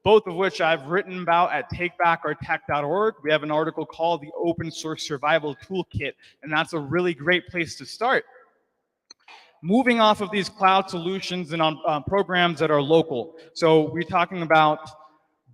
both of which I've written about at takebackourtech.org. We have an article called the Open Source Survival Toolkit, and that's a really great place to start. Moving off of these cloud solutions and on programs that are local. So we're talking about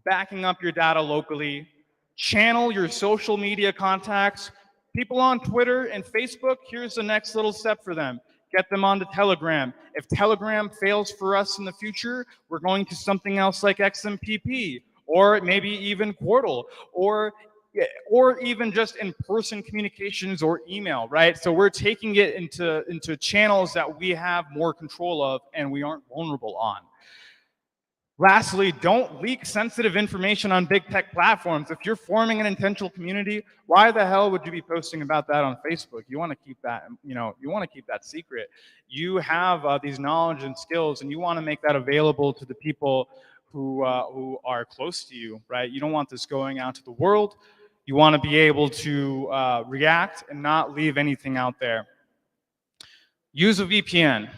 backing up your data locally, channel your social media contacts. People on Twitter and Facebook, here's the next little step for them. Get them onto Telegram. If Telegram fails for us in the future, we're going to something else like XMPP, or maybe even Quordle, or even just in-person communications or email, right? So we're taking it into channels that we have more control of and we aren't vulnerable on. Lastly, don't leak sensitive information on big tech platforms. If you're forming an intentional community, why the hell would you be posting about that on Facebook? You want to keep that, you want to keep that secret. You have these knowledge and skills, and you want to make that available to the people who are close to you, right? You don't want this going out to the world. You want to be able to react and not leave anything out there. Use a VPN.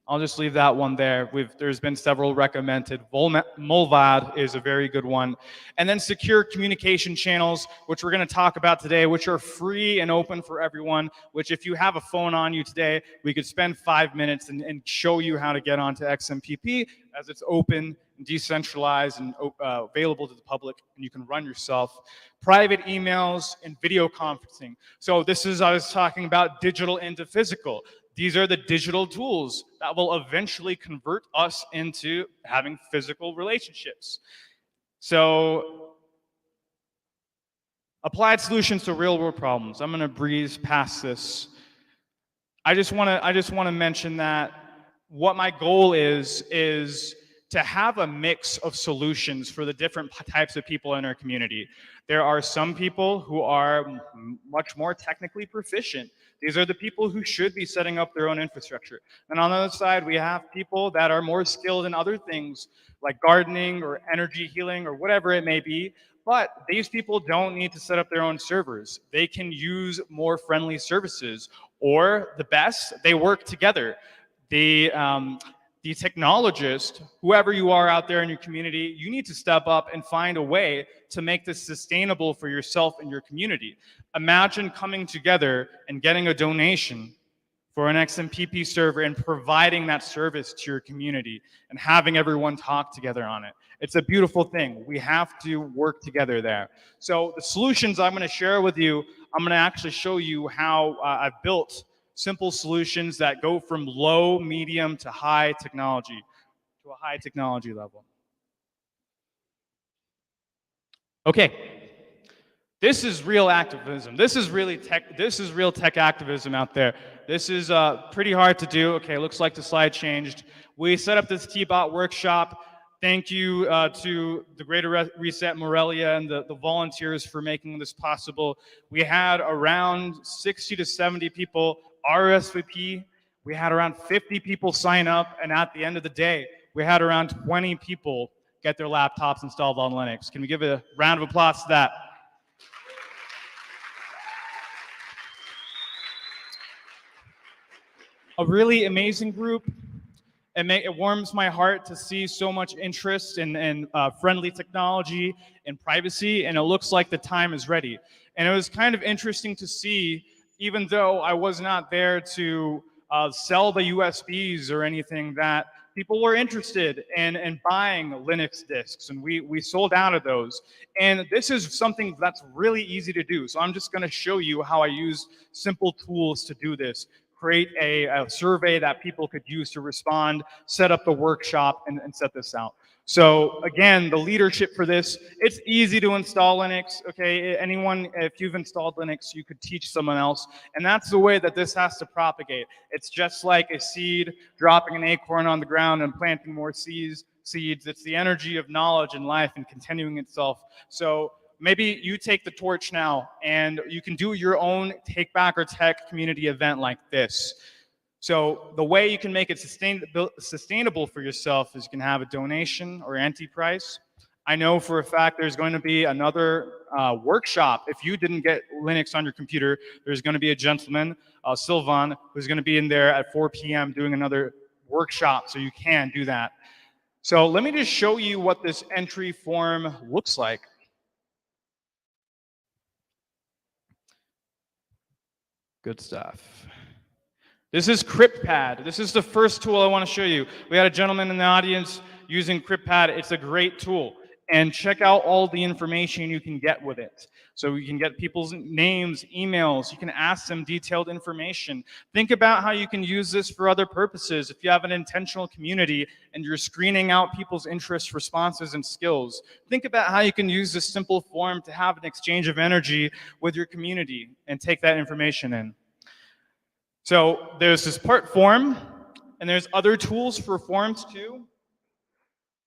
I'll just leave that one there. There's been several recommended. Mullvad is a very good one. And then secure communication channels, which we're going to talk about today, which are free and open for everyone, which if you have a phone on you today, we could spend 5 minutes and show you how to get onto XMPP, as it's open, decentralized, and available to the public, and you can run yourself. Private emails and video conferencing. So I was talking about digital into physical. These are the digital tools that will eventually convert us into having physical relationships. So, applied solutions to real-world problems. I'm going to breeze past this. I just want to mention that what my goal is to have a mix of solutions for the different types of people in our community. There are some people who are much more technically proficient. These are the people who should be setting up their own infrastructure. And on the other side, we have people that are more skilled in other things like gardening or energy healing or whatever it may be. But these people don't need to set up their own servers. They can use more friendly services, or the best, they work together. The technologist, whoever you are out there in your community, you need to step up and find a way to make this sustainable for yourself and your community. Imagine coming together and getting a donation for an XMPP server and providing that service to your community and having everyone talk together on it. It's a beautiful thing. We have to work together there. So the solutions I'm going to share with you, I'm going to actually show you how I've built simple solutions that go from low, medium to high technology, to a high technology level. Okay. This is real activism. This is real tech activism out there. This is pretty hard to do. Okay, looks like the slide changed. We set up this T-Bot workshop. Thank you to the Greater Reset Morelia and the volunteers for making this possible. We had around 60 to 70 people RSVP. We had around 50 people sign up, and at the end of the day, we had around 20 people get their laptops installed on Linux. Can we give a round of applause to that? A really amazing group. It warms my heart to see so much interest in friendly technology and privacy, and it looks like the time is ready. And it was kind of interesting to see, even though I was not there to sell the USBs or anything, that people were interested in buying Linux disks, and we sold out of those. And this is something that's really easy to do. So I'm just going to show you how I use simple tools to do this. Create a survey that people could use to respond, set up the workshop, and set this out. So again, the leadership for this, it's easy to install Linux, okay? Anyone, if you've installed Linux, you could teach someone else, and that's the way that this has to propagate. It's just like a seed, dropping an acorn on the ground and planting more seeds. It's the energy of knowledge and life and continuing itself. So maybe you take the torch now and you can do your own Take Back Our Tech community event like this. So the way you can make it sustainable for yourself is you can have a donation or anti-price. I know for a fact there's going to be another workshop. If you didn't get Linux on your computer, there's going to be a gentleman, Sylvan, who's going to be in there at 4 p.m. doing another workshop, so you can do that. So let me just show you what this entry form looks like. Good stuff. This is CryptPad. This is the first tool I want to show you. We had a gentleman in the audience using CryptPad. It's a great tool. And check out all the information you can get with it. So you can get people's names, emails. You can ask them detailed information. Think about how you can use this for other purposes. If you have an intentional community and you're screening out people's interests, responses, and skills, think about how you can use this simple form to have an exchange of energy with your community and take that information in. So there's this part form, and there's other tools for forms too.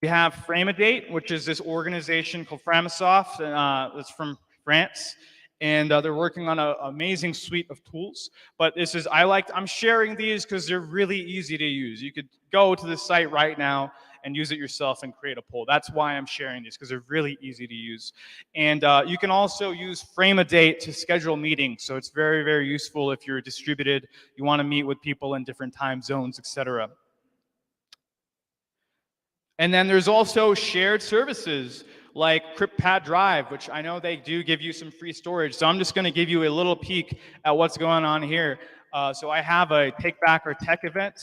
We have Frame-A-Date, which is this organization called Framasoft. It's from France, and they're working on an amazing suite of tools. But this is, I'm sharing these because they're really easy to use. You could go to the site right now and use it yourself and create a poll. That's why I'm sharing these, because they're really easy to use. And you can also use Frame-A-Date to schedule meetings. So it's very, very useful if you're distributed, you want to meet with people in different time zones, etc. And then there's also shared services like CryptPad Drive, which I know they do give you some free storage. So I'm just going to give you a little peek at what's going on here. So I have a Take Back Our Tech event.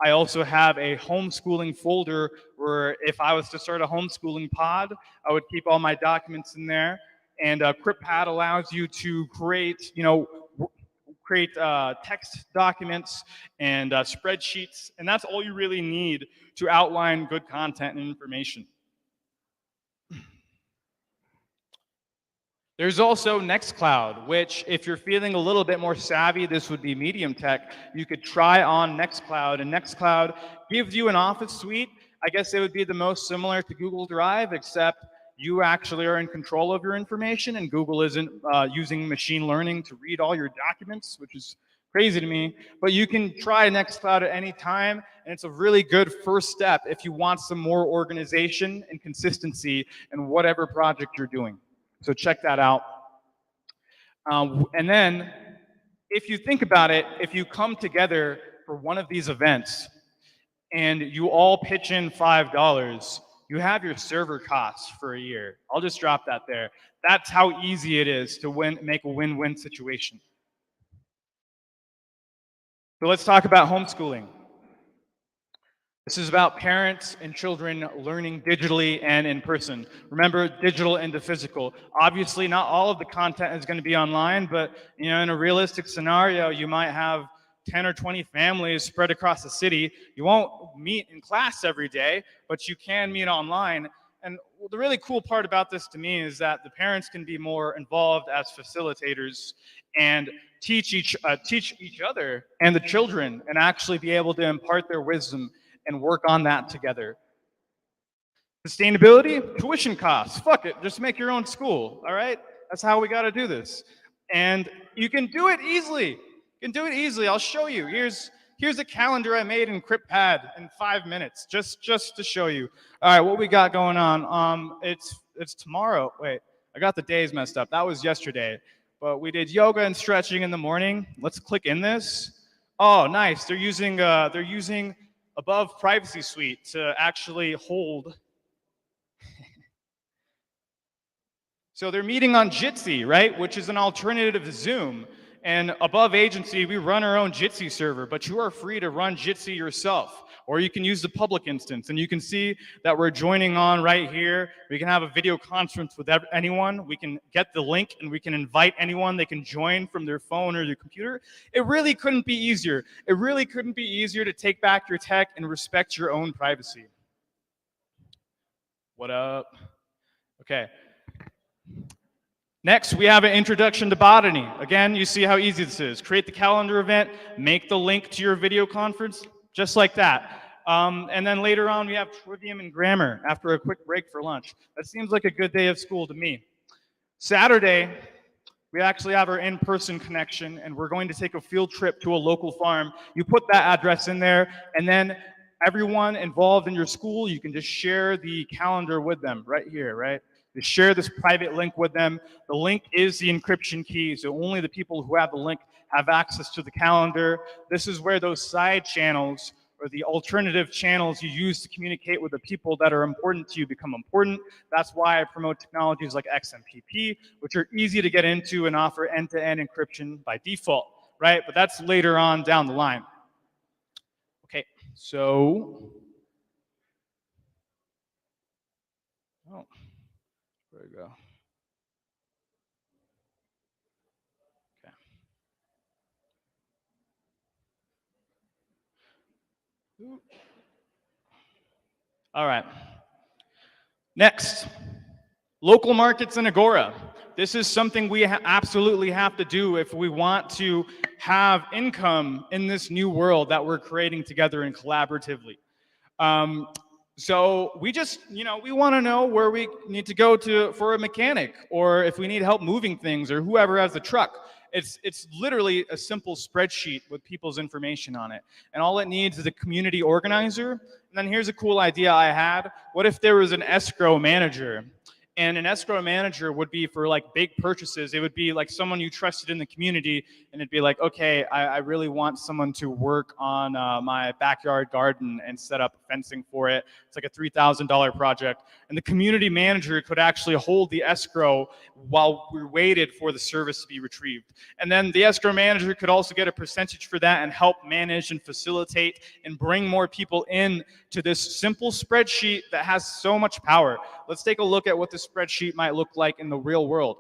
I also have a homeschooling folder where if I was to start a homeschooling pod, I would keep all my documents in there. And CryptPad allows you to create, text documents and spreadsheets, and that's all you really need to outline good content and information. There's also Nextcloud, which if you're feeling a little bit more savvy, this would be medium tech. You could try on Nextcloud, and Nextcloud gives you an office suite. I guess it would be the most similar to Google Drive, except you actually are in control of your information, and Google isn't using machine learning to read all your documents, which is crazy to me, but you can try Nextcloud at any time, and it's a really good first step if you want some more organization and consistency in whatever project you're doing. So check that out. And then, if you think about it, if you come together for one of these events and you all pitch in $5, you have your server costs for a year. I'll just drop that there. That's how easy it is to make a win-win situation. So let's talk about homeschooling. This is about parents and children learning digitally and in person. Remember, digital into physical. Obviously, not all of the content is going to be online, but in a realistic scenario, you might have 10 or 20 families spread across the city. You won't meet in class every day, but you can meet online. And the really cool part about this to me is that the parents can be more involved as facilitators and teach each other and the children, and actually be able to impart their wisdom and work on that together. Sustainability, tuition costs. Fuck it, just make your own school, all right? That's how we got to do this. And you can do it easily. You can do it easily. I'll show you. Here's a calendar I made in CryptPad in 5 minutes, just to show you. All right, what we got going on? It's tomorrow. Wait, I got the days messed up. That was yesterday. But we did yoga and stretching in the morning. Let's click in this. Oh, nice. They're using Above Privacy Suite to actually hold. So they're meeting on Jitsi, right? Which is an alternative to Zoom. And Above Agency, we run our own Jitsi server, but you are free to run Jitsi yourself, or you can use the public instance. And you can see that we're joining on right here. We can have a video conference with anyone. We can get the link and we can invite anyone. They can join from their phone or their computer. It really couldn't be easier. It really couldn't be easier to take back your tech and respect your own privacy. What up? Okay. Next, we have an introduction to botany. Again, you see how easy this is. Create the calendar event, make the link to your video conference, just like that. And then later on, we have Trivium and Grammar after a quick break for lunch. That seems like a good day of school to me. Saturday, we actually have our in-person connection, and we're going to take a field trip to a local farm. You put that address in there, and then everyone involved in your school, you can just share the calendar with them right here, right? Just share this private link with them. The link is the encryption key, so only the people who have the link have access to the calendar. This is where those side channels or the alternative channels you use to communicate with the people that are important to you become important. That's why I promote technologies like XMPP, which are easy to get into and offer end-to-end encryption by default, right? But that's later on down the line. Okay, so, oh, there we go. All right. Next, local markets and Agora. This is something we absolutely have to do if we want to have income in this new world that we're creating together and collaboratively. So we just, we want to know where we need to go for a mechanic, or if we need help moving things, or whoever has the truck. It's literally a simple spreadsheet with people's information on it. And all it needs is a community organizer. And then here's a cool idea I had. What if there was an escrow manager? And an escrow manager would be for like big purchases. It would be like someone you trusted in the community, and it'd be like, okay, I really want someone to work on my backyard garden and set up fencing for it. It's like a $3,000 project. And the community manager could actually hold the escrow while we waited for the service to be retrieved. And then the escrow manager could also get a percentage for that and help manage and facilitate and bring more people in to this simple spreadsheet that has so much power. Let's take a look at what this spreadsheet might look like in the real world.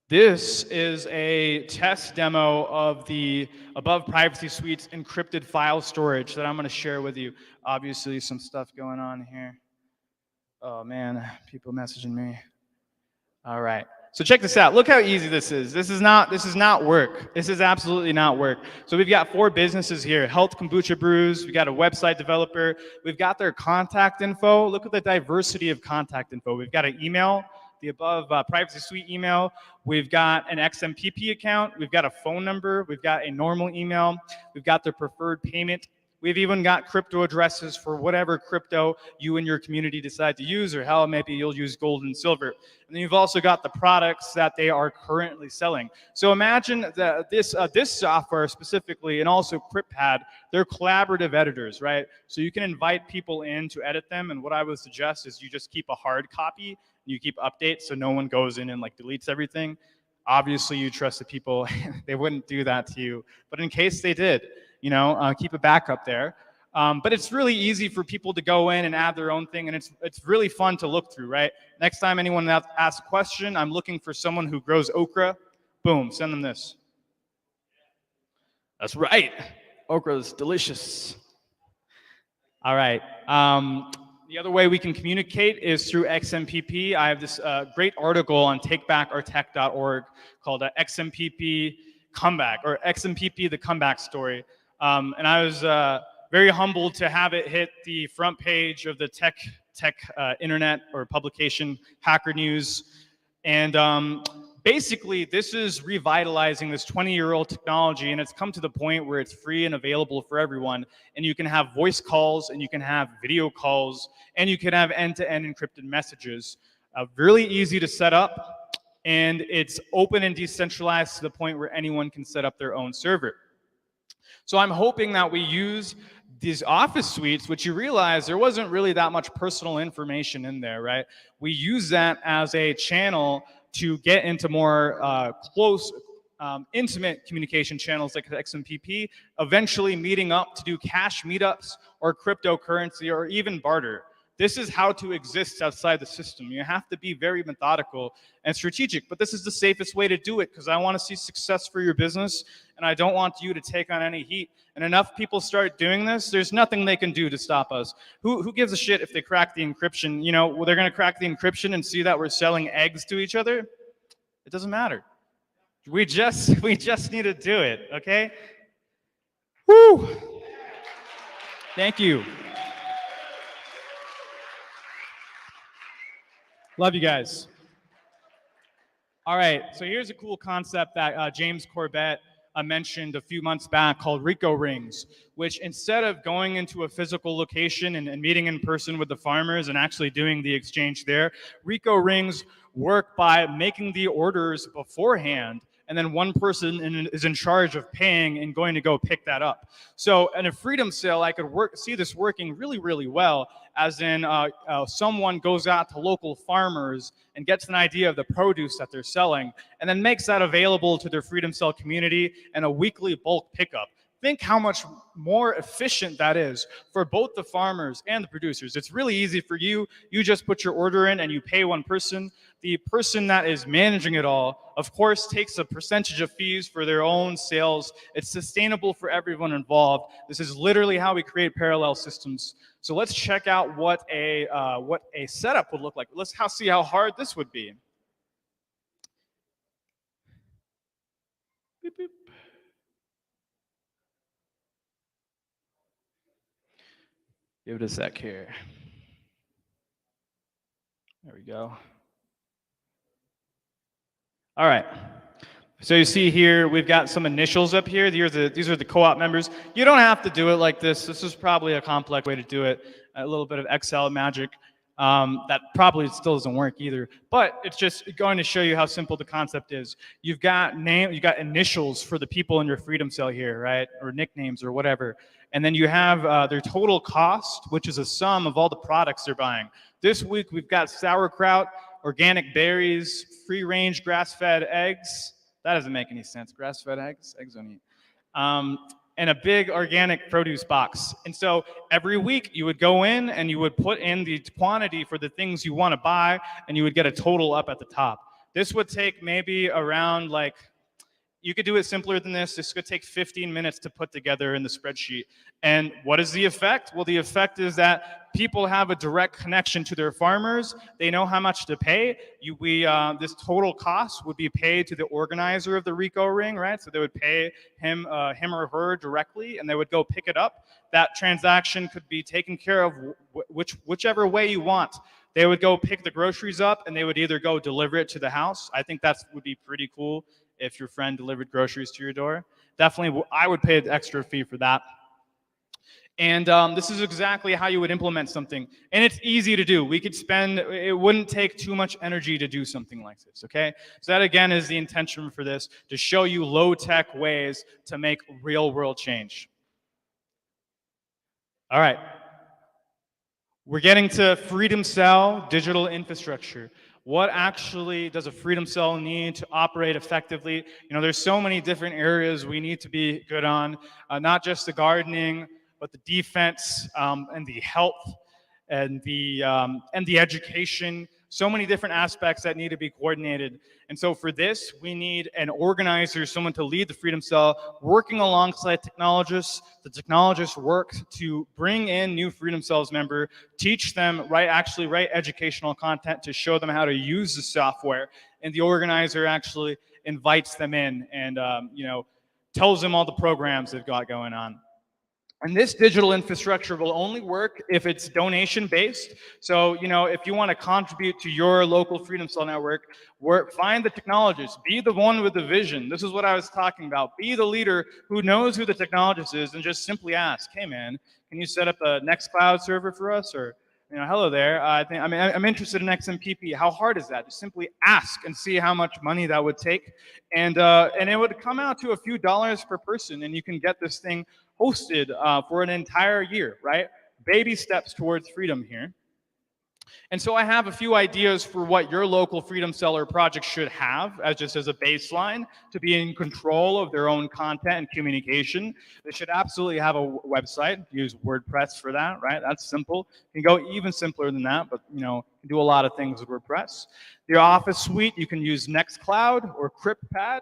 This is a test demo of the Above Privacy Suite's encrypted file storage that I'm going to share with you. Obviously, some stuff going on here. Oh man, people messaging me. All right. So check this out. Look how easy this is. This is not work. This is absolutely not work. So we've got 4 businesses here. Health Kombucha Brews. We got a website developer. We've got their contact info. Look at the diversity of contact info. We've got an email. the above privacy suite email. We've got an XMPP account. We've got a phone number. We've got a normal email. We've got their preferred payment. We've even got crypto addresses for whatever crypto you and your community decide to use, or hell, maybe you'll use gold and silver. And then you've also got the products that they are currently selling. So imagine that this software specifically, and also CryptPad, they're collaborative editors, right? So you can invite people in to edit them, and what I would suggest is you just keep a hard copy, and you keep updates so no one goes in and like deletes everything. Obviously, you trust the people, they wouldn't do that to you, but in case they did, you know, keep a backup there. But it's really easy for people to go in and add their own thing, and it's really fun to look through, right? Next time anyone asks a question, I'm looking for someone who grows okra. Boom, send them this. That's right. Okra is delicious. All right. The other way we can communicate is through XMPP. I have this great article on takebackourtech.org called XMPP Comeback, or XMPP, the comeback story. And I was very humbled to have it hit the front page of the tech internet or publication, Hacker News. And basically, this is revitalizing this 20-year-old technology, and it's come to the point where it's free and available for everyone. And you can have voice calls, and you can have video calls, and you can have end-to-end encrypted messages. Really easy to set up, and it's open and decentralized to the point where anyone can set up their own server. So I'm hoping that we use these office suites, which you realize there wasn't really that much personal information in there, right? We use that as a channel to get into more close, intimate communication channels like XMPP, eventually meeting up to do cash meetups or cryptocurrency or even barter. This is how to exist outside the system. You have to be very methodical and strategic, but this is the safest way to do it because I want to see success for your business and I don't want you to take on any heat. And enough people start doing this, there's nothing they can do to stop us. Who gives a shit if they crack the encryption? You know, well, they're going to crack the encryption and see that we're selling eggs to each other. It doesn't matter. We just need to do it, okay? Woo! Thank you. Love you guys. All right, so here's a cool concept that James Corbett mentioned a few months back called RICO rings, which instead of going into a physical location and meeting in person with the farmers and actually doing the exchange there, RICO rings work by making the orders beforehand, and then one person is in charge of paying and going to go pick that up. So in a freedom sale, I could see this working really, really well, as in someone goes out to local farmers and gets an idea of the produce that they're selling, and then makes that available to their freedom sale community in a weekly bulk pickup. Think how much more efficient that is for both the farmers and the producers. It's really easy for you. You just put your order in and you pay one person. The person that is managing it all, of course, takes a percentage of fees for their own sales. It's sustainable for everyone involved. This is literally how we create parallel systems. So let's check out what a setup would look like. Let's see how hard this would be. Beep, beep. Give it a sec here. There we go. All right. So you see here, we've got some initials up here. These are the co-op members. You don't have to do it like this. This is probably a complex way to do it. A little bit of Excel magic. That probably still doesn't work either. But it's just going to show you how simple the concept is. You've got initials for the people in your freedom cell here, right? Or nicknames or whatever. And then you have their total cost, which is a sum of all the products they're buying. This week, we've got sauerkraut, organic berries, free-range grass-fed eggs. That doesn't make any sense. Grass-fed eggs? Eggs don't eat. And a big organic produce box. And so every week, you would go in and you would put in the quantity for the things you want to buy, and you would get a total up at the top. This would take maybe around you could do it simpler than this. This could take 15 minutes to put together in the spreadsheet. And what is the effect? Well, the effect is that people have a direct connection to their farmers. They know how much to pay. This total cost would be paid to the organizer of the RICO ring, right? So they would pay him or her directly, and they would go pick it up. That transaction could be taken care of whichever way you want. They would go pick the groceries up and they would either go deliver it to the house. I think that would be pretty cool if your friend delivered groceries to your door. Definitely, I would pay an extra fee for that. And this is exactly how you would implement something. And it's easy to do. It wouldn't take too much energy to do something like this, okay? So that again is the intention for this, to show you low-tech ways to make real-world change. All right. We're getting to Freedom Cell digital infrastructure. What actually does a Freedom Cell need to operate effectively? You know, there's so many different areas we need to be good on, not just the gardening, but the defense and the health and the education. So many different aspects that need to be coordinated. And so for this, we need an organizer, someone to lead the Freedom Cell, working alongside technologists. The technologists work to bring in new Freedom Cells member, teach them, write educational content to show them how to use the software. And the organizer actually invites them in and tells them all the programs they've got going on. And this digital infrastructure will only work if it's donation-based. So, if you want to contribute to your local Freedom Cell network, find the technologist. Be the one with the vision. This is what I was talking about. Be the leader who knows who the technologist is and just simply ask, hey, man, can you set up a Nextcloud server for us? Or, hello there. I'm interested in XMPP. How hard is that? Just simply ask and see how much money that would take. And it would come out to a few dollars per person, and you can get this thing hosted for an entire year, right? Baby steps towards freedom here. And so I have a few ideas for what your local Freedom Cell project should have as a baseline to be in control of their own content and communication. They should absolutely have a website. Use WordPress for that, right? That's simple. You can go even simpler than that, but you can do a lot of things with WordPress. Your Office suite, you can use Nextcloud or CryptPad,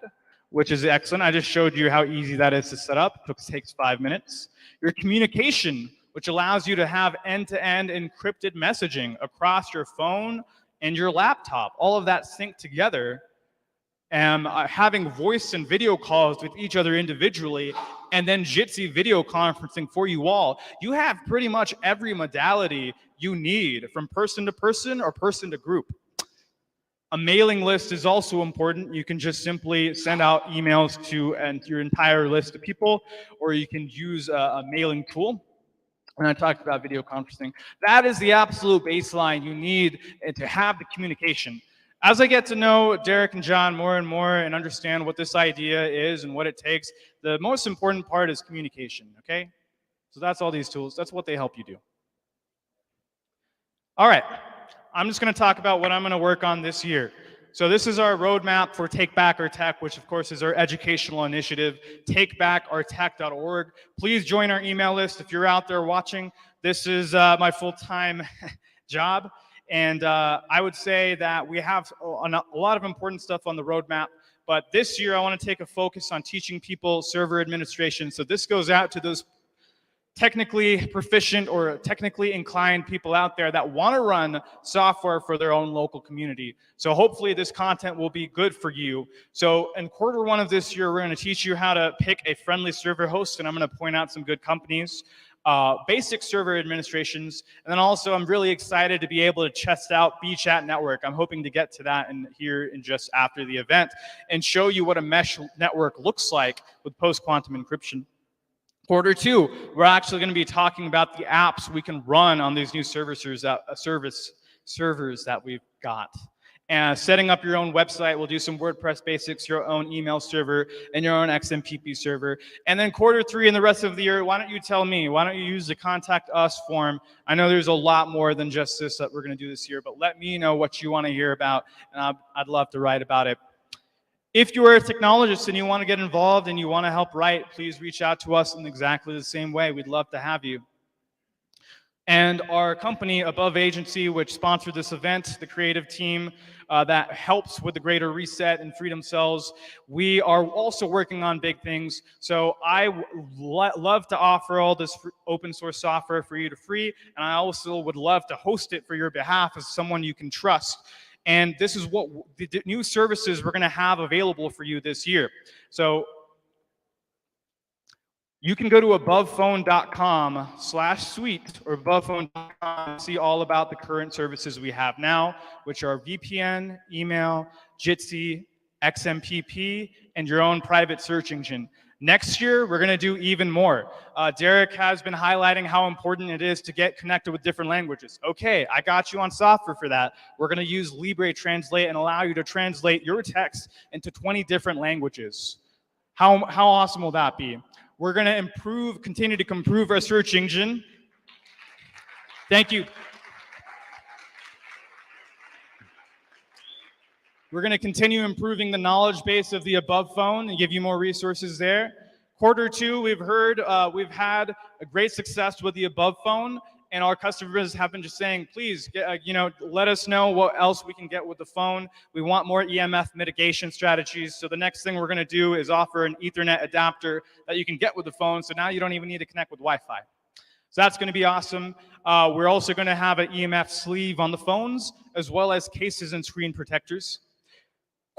which is excellent. I just showed you how easy that is to set up. It takes 5 minutes. Your communication, which allows you to have end-to-end encrypted messaging across your phone and your laptop. All of that synced together, and having voice and video calls with each other individually, and then Jitsi video conferencing for you all. You have pretty much every modality you need, from person to person or person to group. A mailing list is also important. You can just simply send out emails to your entire list of people, or you can use a mailing tool. And I talked about video conferencing. That is the absolute baseline you need to have the communication. As I get to know Derek and John more and more and understand what this idea is and what it takes, the most important part is communication, okay? So that's all these tools. That's what they help you do. All right. I'm just going to talk about what I'm going to work on this year. So this is our roadmap for Take Back Our Tech, which of course is our educational initiative, takebackourtech.org. Please join our email list if you're out there watching. This is my full-time job. And I would say that we have a lot of important stuff on the roadmap. But this year I want to take a focus on teaching people server administration. So this goes out to those technically proficient or technically inclined people out there that want to run software for their own local community. So hopefully this content will be good for you. So in Q1 of this year, we're going to teach you how to pick a friendly server host, and I'm going to point out some good companies, basic server administrations, and then also I'm really excited to be able to test out BChat Network. I'm hoping to get to that here in just after the event and show you what a mesh network looks like with post-quantum encryption. Q2, we're actually going to be talking about the apps we can run on these new servers that we've got. And setting up your own website, we'll do some WordPress basics, your own email server, and your own XMPP server. And then Q3 and the rest of the year, why don't you tell me? Why don't you use the Contact Us form? I know there's a lot more than just this that we're going to do this year, but let me know what you want to hear about, and I'd love to write about it. If you are a technologist and you want to get involved and you want to help write, please reach out to us in exactly the same way. We'd love to have you. And our company, Above Agency, which sponsored this event, the creative team that helps with the Greater Reset and Freedom Cells, we are also working on big things. So I love to offer all this open source software for you to free, and I also would love to host it for your behalf as someone you can trust. And this is what the new services we're going to have available for you this year. So You can go to abovephone.com/suite or abovephone.com and see all about the current services we have now, which are VPN, email, Jitsi, XMPP, and your own private search engine. Next year, we're going to do even more. Derek has been highlighting how important it is to get connected with different languages. Okay, I got you on software for that. We're going to use Libre Translate and allow you to translate your text into 20 different languages. How awesome will that be? We're going to continue to improve our search engine. Thank you. We're going to continue improving the knowledge base of the Above Phone and give you more resources there. Q2, we've had a great success with the Above Phone, and our customers have been just saying, please, let us know what else we can get with the phone. We want more EMF mitigation strategies. So the next thing we're going to do is offer an Ethernet adapter that you can get with the phone. So now you don't even need to connect with Wi-Fi. So that's going to be awesome. We're also going to have an EMF sleeve on the phones, as well as cases and screen protectors.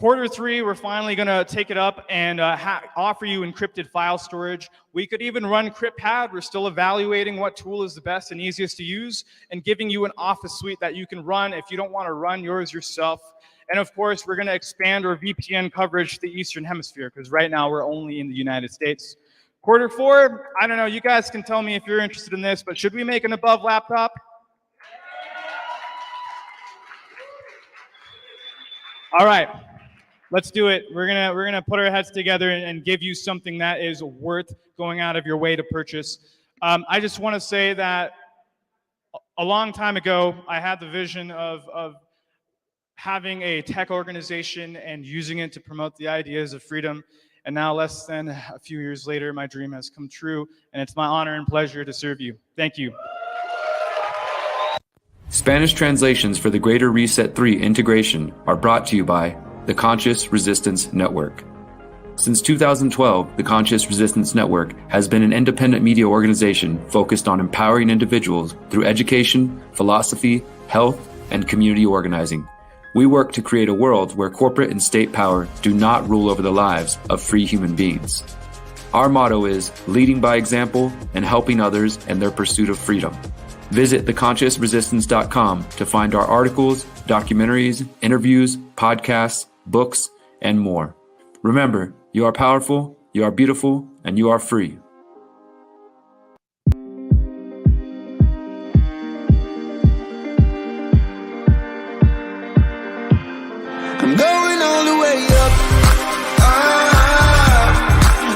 Q3, we're finally going to take it up and offer you encrypted file storage. We could even run CryptPad. We're still evaluating what tool is the best and easiest to use, and giving you an office suite that you can run if you don't want to run yours yourself. And of course, we're going to expand our VPN coverage to the Eastern Hemisphere, because right now we're only in the United States. Q4, I don't know, you guys can tell me if you're interested in this, but should we make an Above laptop? All right. Let's do it. We're gonna put our heads together and give you something that is worth going out of your way to purchase. I just want to say that a long time ago, I had the vision of having a tech organization and using it to promote the ideas of freedom. And now, less than a few years later, my dream has come true, and it's my honor and pleasure to serve you. Thank you. Spanish translations for the Greater Reset 3 integration are brought to you by the Conscious Resistance Network. Since 2012, the Conscious Resistance Network has been an independent media organization focused on empowering individuals through education, philosophy, health, and community organizing. We work to create a world where corporate and state power do not rule over the lives of free human beings. Our motto is leading by example and helping others in their pursuit of freedom. Visit theconsciousresistance.com to find our articles, documentaries, interviews, podcasts, books, and more. Remember, you are powerful, you are beautiful, and you are free. I'm going all the way up.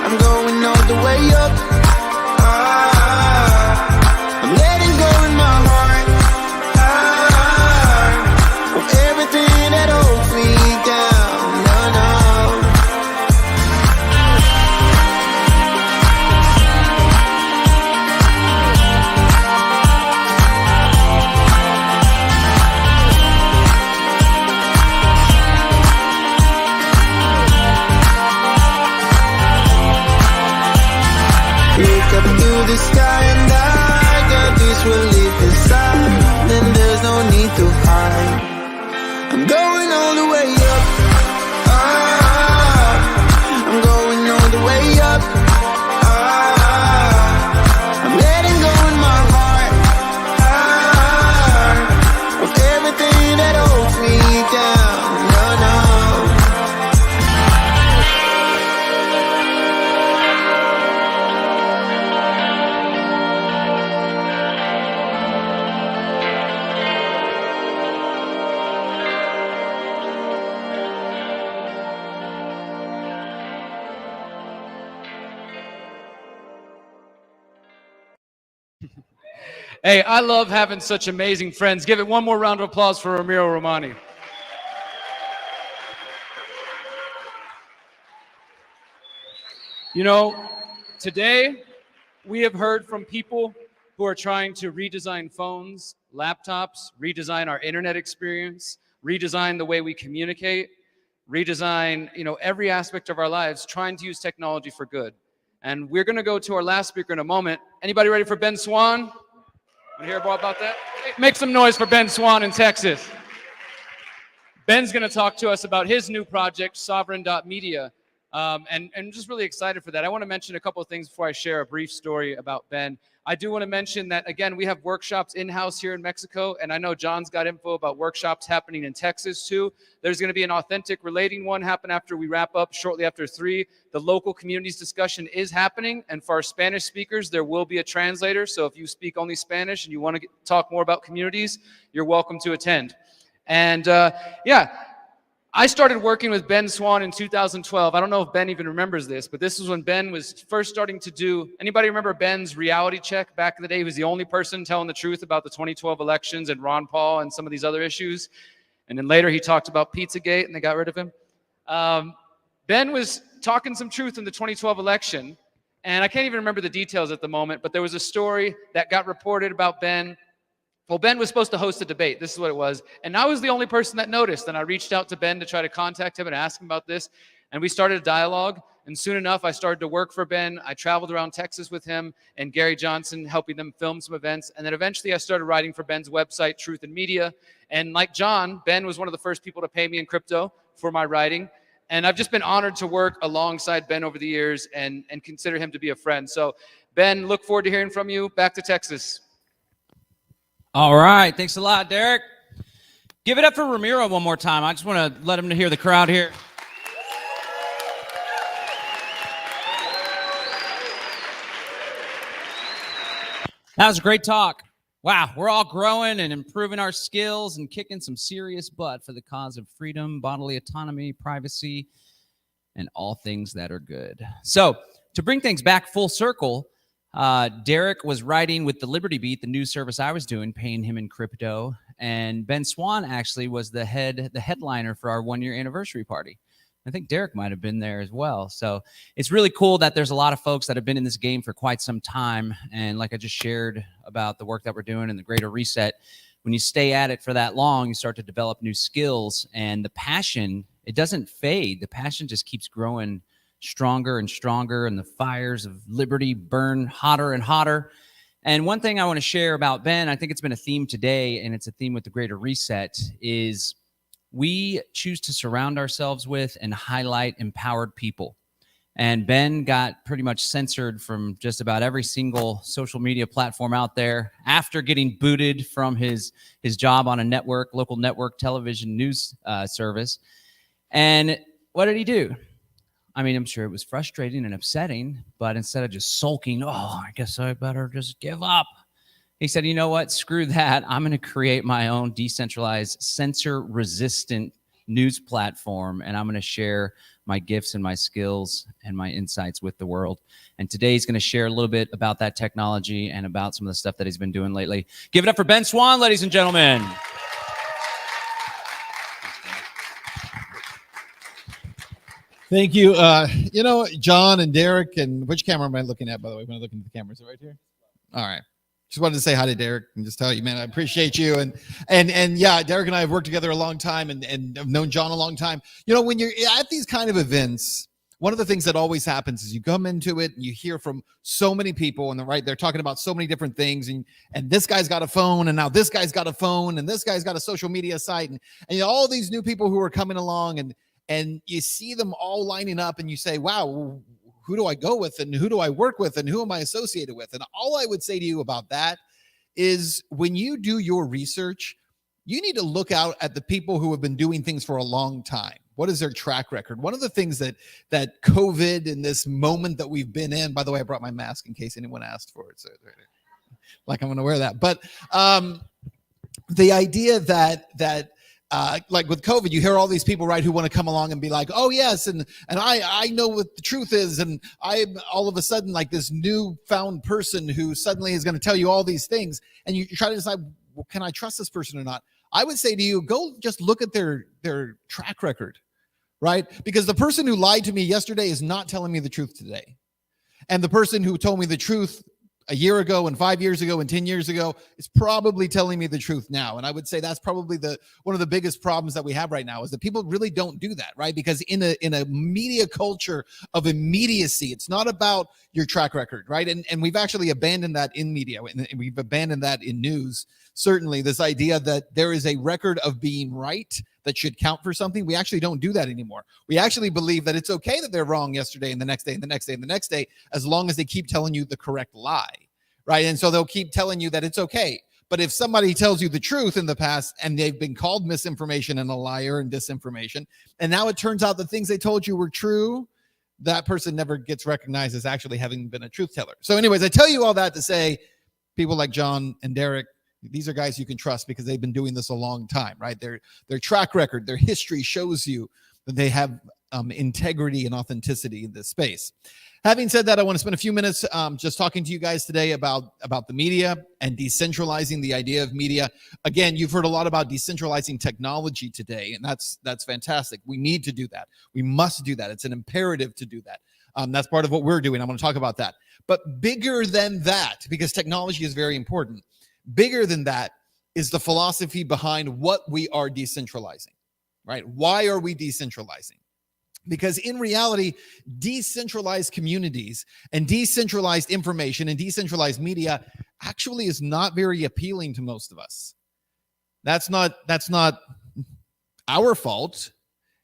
I'm going all the way up. I'm letting go in my heart of everything that holds me down. No, no. Look up to the sky and I got this will live inside. Then there's no need to hide. I'm going all the way up. I'm going all the way up. I'm letting go in my heart of everything that holds me down. No, no. Hey, I love having such amazing friends. Give it one more round of applause for Ramiro Romani. You know, today we have heard from people who are trying to redesign phones, laptops, redesign our internet experience, redesign the way we communicate, redesign, every aspect of our lives, trying to use technology for good. And we're going to go to our last speaker in a moment. Anybody ready for Ben Swan? Want to hear more about that? Make some noise for Ben Swan in Texas. Ben's going to talk to us about his new project, Sovereign.media. And just really excited for that. I want to mention a couple of things before I share a brief story about Ben. I do want to mention that, again, we have workshops in-house here in Mexico, and I know John's got info about workshops happening in Texas too. There's going to be an authentic relating one happen after we wrap up, shortly after 3. The local communities discussion is happening, and for our Spanish speakers, there will be a translator. So if you speak only Spanish and you want to talk more about communities, you're welcome to attend. And I started working with Ben Swann in 2012. I don't know if Ben even remembers this, but this is when Ben was first starting to do, anybody remember Ben's reality check back in the day? He was the only person telling the truth about the 2012 elections and Ron Paul and some of these other issues. And then later he talked about Pizzagate and they got rid of him. Ben was talking some truth in the 2012 election, and I can't even remember the details at the moment, but there was a story that got reported about Ben. Well, Ben was supposed to host a debate. This is what it was. And I was the only person that noticed. And I reached out to Ben to try to contact him and ask him about this. And we started a dialogue. And soon enough, I started to work for Ben. I traveled around Texas with him and Gary Johnson, helping them film some events. And then eventually I started writing for Ben's website, Truth in Media. And like John, Ben was one of the first people to pay me in crypto for my writing. And I've just been honored to work alongside Ben over the years and consider him to be a friend. So Ben, look forward to hearing from you. Back to Texas. All right. Thanks a lot, Derek. Give it up for Ramiro one more time. I just want to let him hear the crowd here. That was a great talk. Wow, we're all growing and improving our skills and kicking some serious butt for the cause of freedom, bodily autonomy, privacy, and all things that are good. So to bring things back full circle, Derek was writing with the Liberty Beat, the news service I was doing, paying him in crypto. And Ben Swann actually was the headliner for our 1-year anniversary party. I think Derek might have been there as well. So it's really cool that there's a lot of folks that have been in this game for quite some time. And like I just shared about the work that we're doing in the Greater Reset, when you stay at it for that long, you start to develop new skills. And the passion, it doesn't fade. The passion just keeps growing stronger and stronger, and the fires of liberty burn hotter and hotter. And one thing I want to share about Ben, I think it's been a theme today, and it's a theme with the Greater Reset, is we choose to surround ourselves with and highlight empowered people. And Ben got pretty much censored from just about every single social media platform out there after getting booted from his job on a network, local network television news service. And what did he do? I mean, I'm sure it was frustrating and upsetting, but instead of just sulking, I guess I better just give up, he said, you know what? Screw that. I'm going to create my own decentralized, censor-resistant news platform, and I'm going to share my gifts and my skills and my insights with the world. And today he's going to share a little bit about that technology and about some of the stuff that he's been doing lately. Give it up for Ben Swann, ladies and gentlemen. Thank you. John and Derek, and which camera am I looking at, by the way, when I look into the camera? Is it right here? All right. Just wanted to say hi to Derek and just tell you, man, I appreciate you. And yeah, Derek and I have worked together a long time and have known John a long time. You know, when you're at these kind of events, one of the things that always happens is you come into it and you hear from so many people, and they're talking about so many different things, and this guy's got a phone, and now this guy's got a phone, and this guy's got a social media site, and all these new people who are coming along, and you see them all lining up, and you say, wow, who do I go with, and who do I work with, and who am I associated with? And all I would say to you about that is, when you do your research, you need to look out at the people who have been doing things for a long time. What is their track record? One of the things that COVID and this moment that we've been in, by the way, I brought my mask in case anyone asked for it, so like I'm going to wear that. But the idea that like with COVID, you hear all these people, right, who want to come along and be like, oh yes, and I know what the truth is, and I'm all of a sudden like this newfound person who suddenly is going to tell you all these things, and you try to decide, well, can I trust this person or not? I would say to you, go just look at their track record, right? Because the person who lied to me yesterday is not telling me the truth today, and the person who told me the truth a year ago and 5 years ago and 10 years ago is probably telling me the truth now. And I would say that's probably one of the biggest problems that we have right now, is that people really don't do that, right? Because in a media culture of immediacy, it's not about your track record, right? And we've actually abandoned that in media, and we've abandoned that in news. Certainly this idea that there is a record of being right that should count for something, we actually don't do that anymore. We actually believe that it's okay that they're wrong yesterday and the next day and the next day and the next day, as long as they keep telling you the correct lie, right? And so they'll keep telling you that it's okay. But if somebody tells you the truth in the past and they've been called misinformation and a liar and disinformation, and now it turns out the things they told you were true, that person never gets recognized as actually having been a truth teller. So anyways, I tell you all that to say people like John and Derek, these are guys you can trust because they've been doing this a long time, right? Their track record, their history shows you that they have integrity and authenticity in this space. Having said that, I want to spend a few minutes just talking to you guys today about the media and decentralizing the idea of media. Again, you've heard a lot about decentralizing technology today, and that's fantastic. We need to do that. We must do that. It's an imperative to do that. That's part of what we're doing. I'm going to talk about that. But bigger than that, because technology is very important, bigger than that is the philosophy behind what we are decentralizing, right? Why are we decentralizing? Because in reality, decentralized communities and decentralized information and decentralized media actually is not very appealing to most of us. That's not our fault.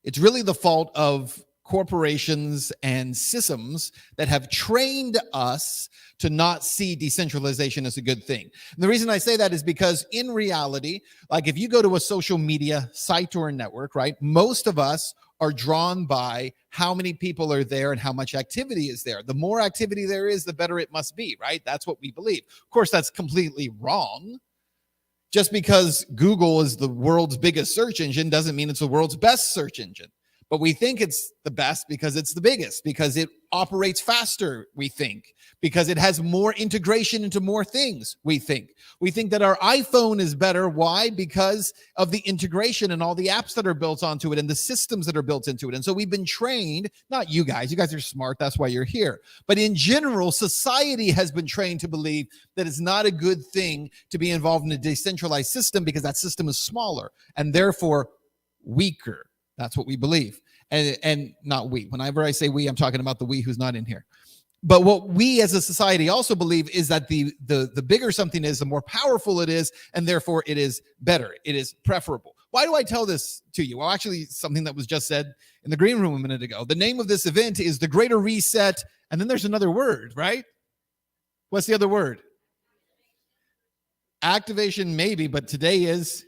It's really the fault of corporations and systems that have trained us to not see decentralization as a good thing. And the reason I say that is because in reality, like if you go to a social media site or a network, right, most of us are drawn by how many people are there and how much activity is there. The more activity there is, the better it must be, right? That's what we believe. Of course, that's completely wrong. Just because Google is the world's biggest search engine doesn't mean it's the world's best search engine. But we think it's the best because it's the biggest, because it operates faster, we think, because it has more integration into more things, we think. We think that our iPhone is better. Why? Because of the integration and all the apps that are built onto it and the systems that are built into it. And so we've been trained, not you guys are smart, that's why you're here. But in general, society has been trained to believe that it's not a good thing to be involved in a decentralized system because that system is smaller and therefore weaker. That's what we believe. And not we. Whenever I say we, I'm talking about the we who's not in here. But what we as a society also believe is that the bigger something is, the more powerful it is, and therefore it is better. It is preferable. Why do I tell this to you? Well, actually, something that was just said in the green room a minute ago. The name of this event is the Greater Reset, and then there's another word, right? What's the other word? Activation, maybe, but today is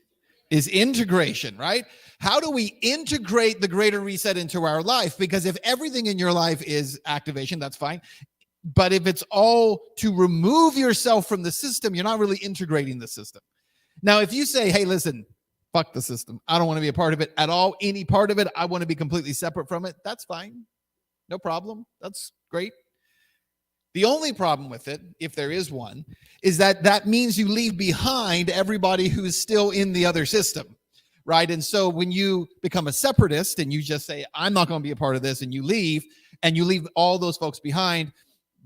integration, right? How do we integrate the Greater Reset into our life? Because if everything in your life is activation, that's fine. But if it's all to remove yourself from the system, you're not really integrating the system. Now, if you say, hey, listen, fuck the system. I don't want to be a part of it at all. Any part of it, I want to be completely separate from it. That's fine. No problem. That's great. The only problem with it, if there is one, is that means you leave behind everybody who's still in the other system, right? And so when you become a separatist and you just say, I'm not going to be a part of this, and you leave all those folks behind,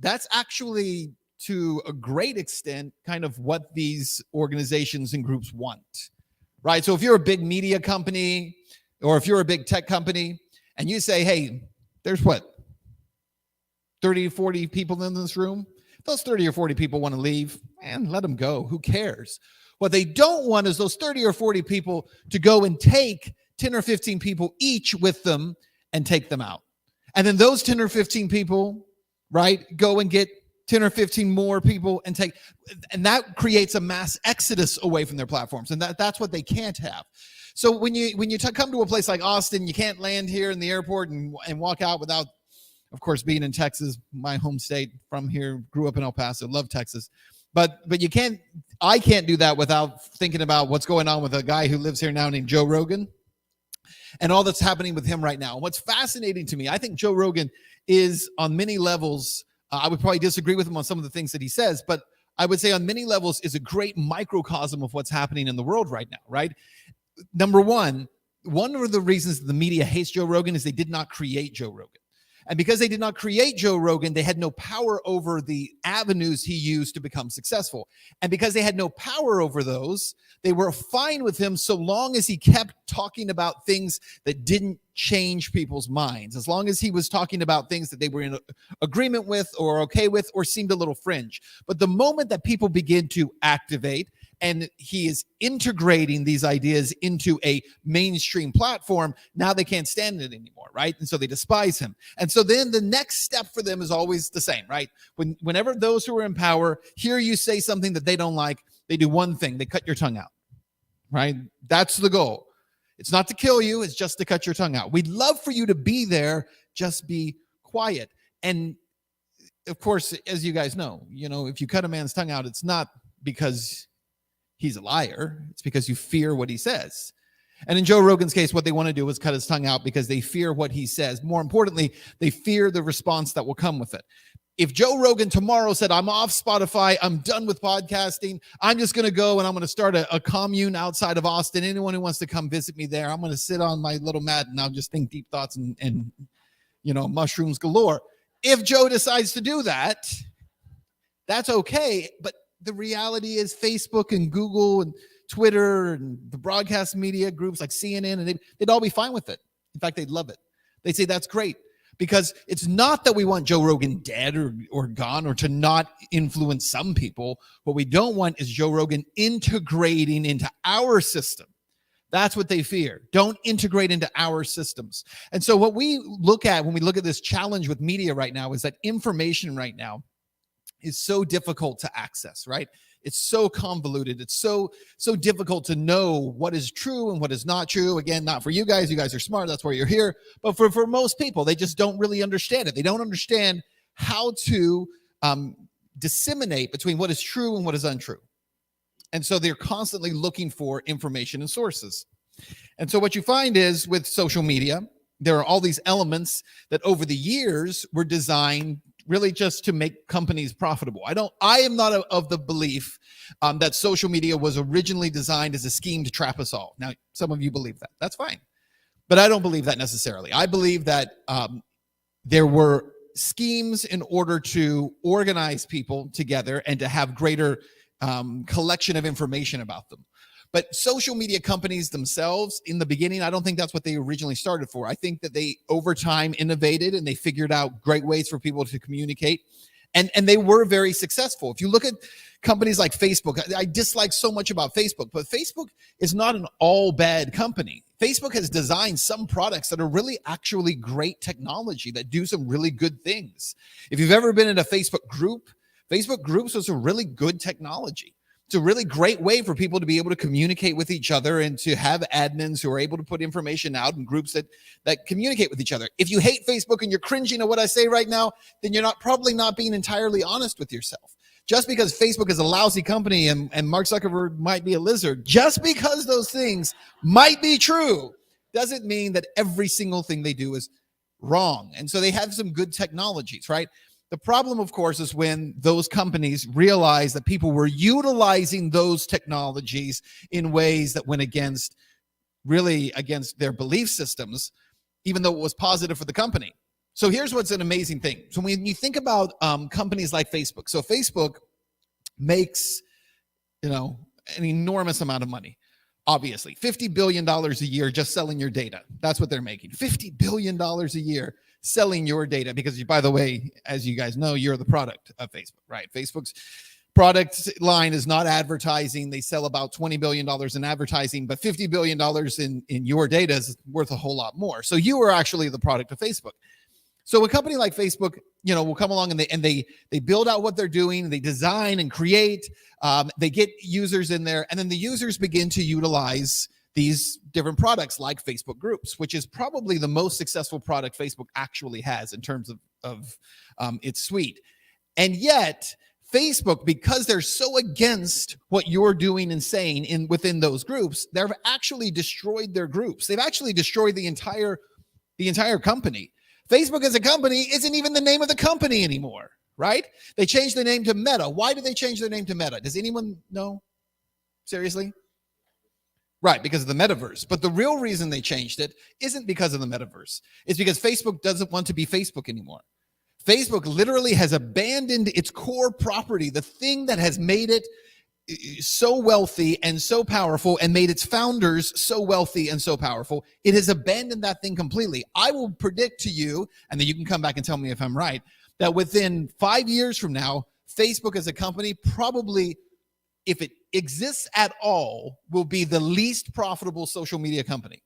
that's actually, to a great extent, kind of what these organizations and groups want, right? So if you're a big media company or if you're a big tech company and you say, hey, there's 30, 40 people in this room. Those 30 or 40 people want to leave, and let them go. Who cares? What they don't want is those 30 or 40 people to go and take 10 or 15 people each with them and take them out. And then those 10 or 15 people, right, go and get 10 or 15 more people and that creates a mass exodus away from their platforms. And that's what they can't have. So when you come to a place like Austin, you can't land here in the airport and walk out without, of course, being in Texas, my home state, from here, grew up in El Paso, love Texas. But I can't do that without thinking about what's going on with a guy who lives here now named Joe Rogan and all that's happening with him right now. And what's fascinating to me, I think Joe Rogan is on many levels, I would probably disagree with him on some of the things that he says, but I would say on many levels is a great microcosm of what's happening in the world right now, right? Number one of the reasons the media hates Joe Rogan is they did not create Joe Rogan. And because they did not create Joe Rogan, they had no power over the avenues he used to become successful. And because they had no power over those, they were fine with him so long as he kept talking about things that didn't change people's minds, as long as he was talking about things that they were in agreement with or okay with or seemed a little fringe. But the moment that people begin to activate and he is integrating these ideas into a mainstream platform, now they can't stand it anymore, right? And so they despise him. And so then the next step for them is always the same, right? Whenever those who are in power hear you say something that they don't like, they do one thing: they cut your tongue out, right? That's the goal. It's not to kill you, it's just to cut your tongue out. We'd love for you to be there, just be quiet. And of course, as you guys know, if you cut a man's tongue out, it's not because he's a liar. It's because you fear what he says. And in Joe Rogan's case, what they want to do is cut his tongue out because they fear what he says. More importantly, they fear the response that will come with it. If Joe Rogan tomorrow said, I'm off Spotify, I'm done with podcasting, I'm just going to go and I'm going to start a commune outside of Austin. Anyone who wants to come visit me there, I'm going to sit on my little mat and I'll just think deep thoughts and mushrooms galore. If Joe decides to do that, that's okay. But the reality is Facebook and Google and Twitter and the broadcast media groups like CNN, and they'd all be fine with it. In fact, they'd love it. They'd say that's great. Because it's not that we want Joe Rogan dead or gone or to not influence some people. What we don't want is Joe Rogan integrating into our system. That's what they fear. Don't integrate into our systems. And so what we look at when we look at this challenge with media right now is that information right now is so difficult to access, right? It's so convoluted. It's so difficult to know what is true and what is not true. Again, not for you guys. You guys are smart. That's why you're here. But for most people, they just don't really understand it. They don't understand how to disseminate between what is true and what is untrue. And so they're constantly looking for information and sources. And so what you find is with social media, there are all these elements that over the years were designed really just to make companies profitable. I am not of the belief that social media was originally designed as a scheme to trap us all. Now, some of you believe that. That's fine. But I don't believe that necessarily. I believe that there were schemes in order to organize people together and to have greater collection of information about them. But social media companies themselves, in the beginning, I don't think that's what they originally started for. I think that they, over time, innovated and they figured out great ways for people to communicate. And they were very successful. If you look at companies like Facebook, I dislike so much about Facebook, but Facebook is not an all bad company. Facebook has designed some products that are really actually great technology that do some really good things. If you've ever been in a Facebook groups was a really good technology. It's a really great way for people to be able to communicate with each other and to have admins who are able to put information out in groups that communicate with each other. If you hate Facebook and you're cringing at what I say right now, then you're probably not being entirely honest with yourself. Just because Facebook is a lousy company and Mark Zuckerberg might be a lizard, just because those things might be true, doesn't mean that every single thing they do is wrong. And so they have some good technologies, right? The problem, of course, is when those companies realize that people were utilizing those technologies in ways that went against their belief systems, even though it was positive for the company. So here's what's an amazing thing. So when you think about companies like Facebook, so Facebook makes, an enormous amount of money. Obviously, $50 billion a year just selling your data. That's what they're making. $50 billion a year selling your data because, by the way, as you guys know, you're the product of Facebook, right? Facebook's product line is not advertising. They sell about $20 billion in advertising, but $50 billion in your data is worth a whole lot more. So you are actually the product of Facebook. So a company like Facebook, will come along and they build out what they're doing. They design and create. They get users in there, and then the users begin to utilize these different products like Facebook Groups, which is probably the most successful product Facebook actually has in terms of its suite. And yet, Facebook, because they're so against what you're doing and saying within those groups, they've actually destroyed their groups. They've actually destroyed the entire company. Facebook as a company isn't even the name of the company anymore, right? They changed the name to Meta. Why did they change their name to Meta? Does anyone know? Seriously? Right, because of the metaverse. But the real reason they changed it isn't because of the metaverse. It's because Facebook doesn't want to be Facebook anymore. Facebook literally has abandoned its core property, the thing that has made it so wealthy and so powerful and made its founders so wealthy and so powerful. It has abandoned that thing completely. I will predict to you, and then you can come back and tell me if I'm right, that within 5 years from now, Facebook as a company probably if it exists at all, will be the least profitable social media company.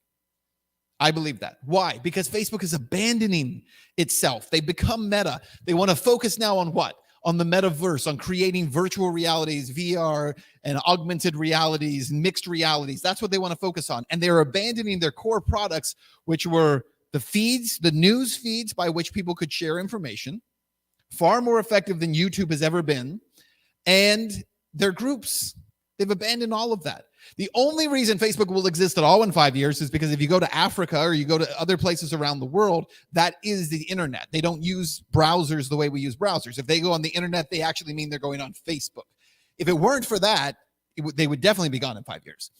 I believe that. Why? Because Facebook is abandoning itself. They become Meta. They want to focus now on what? On the metaverse, on creating virtual realities, VR and augmented realities, mixed realities. That's what they want to focus on. And they're abandoning their core products, which were the feeds, the news feeds by which people could share information, far more effective than YouTube has ever been, and their groups. They've abandoned all of that. The only reason Facebook will exist at all in 5 years is because if you go to Africa or you go to other places around the world, that is the internet. They don't use browsers the way we use browsers. If they go on the internet, they actually mean they're going on Facebook. If it weren't for that, they would definitely be gone in 5 years.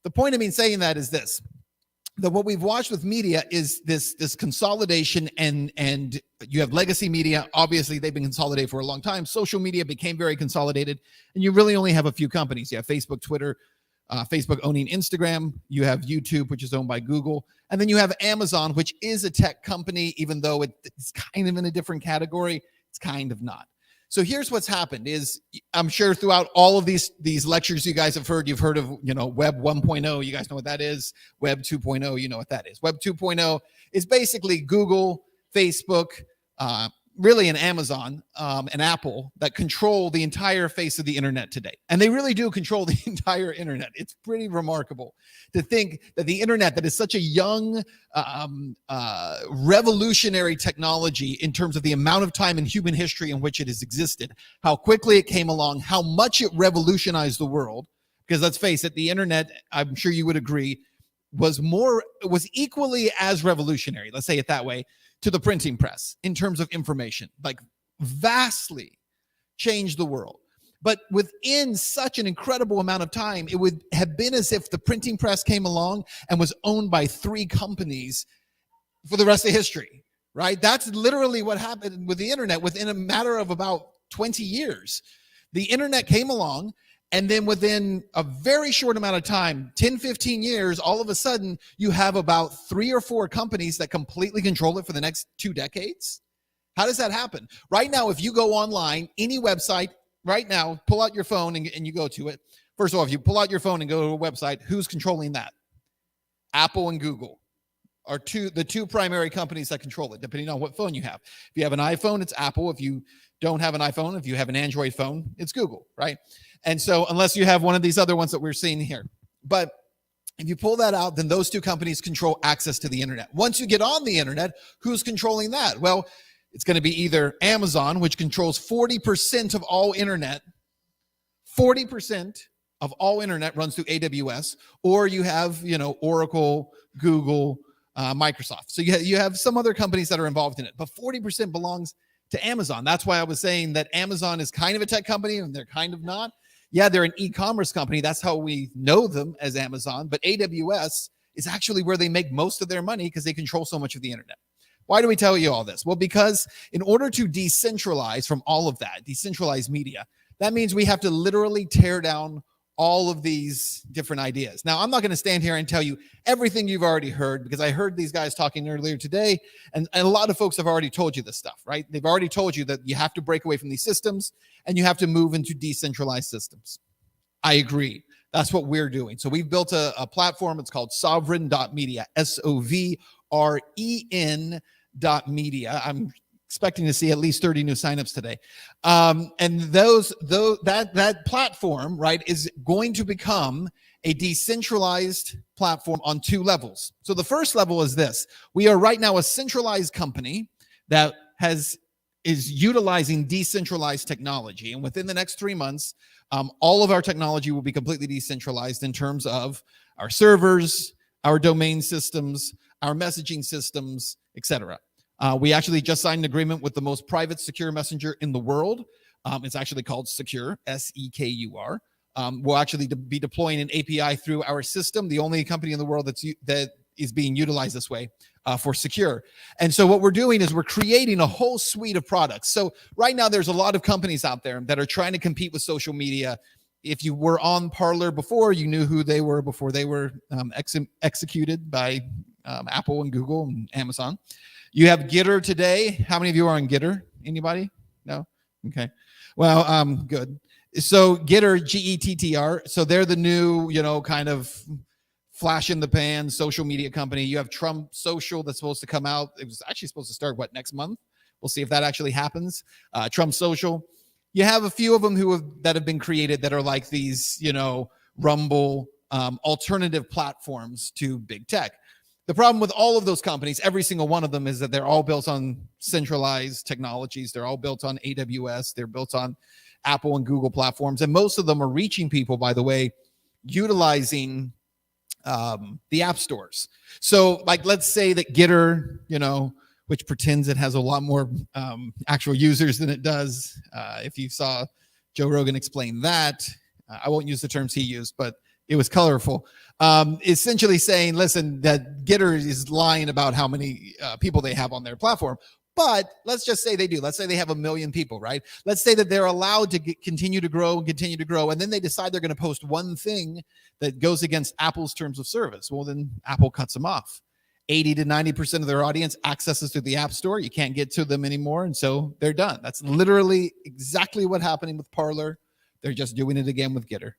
The point of me saying that is this, that what we've watched with media is this consolidation, and you have legacy media. Obviously, they've been consolidated for a long time. Social media became very consolidated, and you really only have a few companies. You have Facebook, Twitter, Facebook owning Instagram. You have YouTube, which is owned by Google. And then you have Amazon, which is a tech company, even though it's kind of in a different category. It's kind of not. So here's what's happened is, I'm sure throughout all of these lectures you guys have heard, you've heard of, Web 1.0. You guys know what that is. Web 2.0, you know what that is. Web 2.0 is basically Google, Facebook, really an Amazon, and Apple that control the entire face of the internet today. And they really do control the entire internet. It's pretty remarkable to think that the internet, that is such a young, revolutionary technology in terms of the amount of time in human history in which it has existed, how quickly it came along, how much it revolutionized the world. Because let's face it, the internet, I'm sure you would agree, was equally as revolutionary, let's say it that way, to the printing press in terms of information, like vastly changed the world. But within such an incredible amount of time, it would have been as if the printing press came along and was owned by 3 companies for the rest of history, right? That's literally what happened with the internet within a matter of about 20 years. The internet came along, and then within a very short amount of time, 10, 15 years, all of a sudden, you have about 3 or 4 companies that completely control it for the next 2 decades. How does that happen? Right now, if you go online, any website, right now, pull out your phone and you go to it. First of all, if you pull out your phone and go to a website, who's controlling that? Apple and Google are the two primary companies that control it, depending on what phone you have. If you have an iPhone, it's Apple. If you don't have an iPhone, if you have an Android phone, it's Google, right? And so unless you have one of these other ones that we're seeing here. But if you pull that out, then those 2 companies control access to the internet. Once you get on the internet, who's controlling that? Well, it's going to be either Amazon, which controls 40% of all internet. 40% of all internet runs through AWS, or you have, Oracle, Google, Microsoft. So you have some other companies that are involved in it, but 40% belongs to Amazon. That's why I was saying that Amazon is kind of a tech company and they're kind of not. Yeah, they're an e-commerce company. That's how we know them, as Amazon. But AWS is actually where they make most of their money because they control so much of the internet. Why do we tell you all this? Well, because in order to decentralize from all of that, decentralize media, that means we have to literally tear down all of these different ideas. Now, I'm not going to stand here and tell you everything you've already heard, because I heard these guys talking earlier today, and a lot of folks have already told you this stuff, right? They've already told you that you have to break away from these systems and you have to move into decentralized systems. I agree. That's what we're doing. So we've built a platform. It's called Sovereign.media, SOVREN.media. I'm expecting to see at least 30 new signups today. And that platform, right, is going to become a decentralized platform on 2 levels. So the first level is this. We are right now a centralized company that is utilizing decentralized technology. And within the next 3 months, all of our technology will be completely decentralized in terms of our servers, our domain systems, our messaging systems, etc. We actually just signed an agreement with the most private secure messenger in the world. It's actually called Secure, SEKUR. We'll actually be deploying an API through our system, the only company in the world that is being utilized this way for Secure. And so what we're doing is we're creating a whole suite of products. So right now there's a lot of companies out there that are trying to compete with social media. If you were on Parler before, you knew who they were before they were executed by Apple and Google and Amazon. You have Gitter today. How many of you are on Gitter? Anybody? No? Okay. Well, good. So Getter, Gettr. So they're the new, kind of flash in the pan social media company. You have Trump Social that's supposed to come out. It was actually supposed to start next month. We'll see if that actually happens. Trump Social. You have a few of them that have been created that are like these, Rumble, alternative platforms to big tech. The problem with all of those companies, every single one of them, is that they're all built on centralized technologies. They're all built on AWS. They're built on Apple and Google platforms. And most of them are reaching people, by the way, utilizing the app stores. So let's say that Getter, which pretends it has a lot more actual users than it does. If you saw Joe Rogan explain that, I won't use the terms he used, but it was colorful. Essentially saying, listen, that Getter is lying about how many people they have on their platform. But let's just say they do. Let's say they have 1 million people, right? Let's say that they're allowed to continue to grow and continue to grow. And then they decide they're going to post one thing that goes against Apple's terms of service. Well, then Apple cuts them off. 80 to 90% of their audience accesses to the App Store. You can't get to them anymore. And so they're done. That's literally exactly what happened with Parler. They're just doing it again with Getter.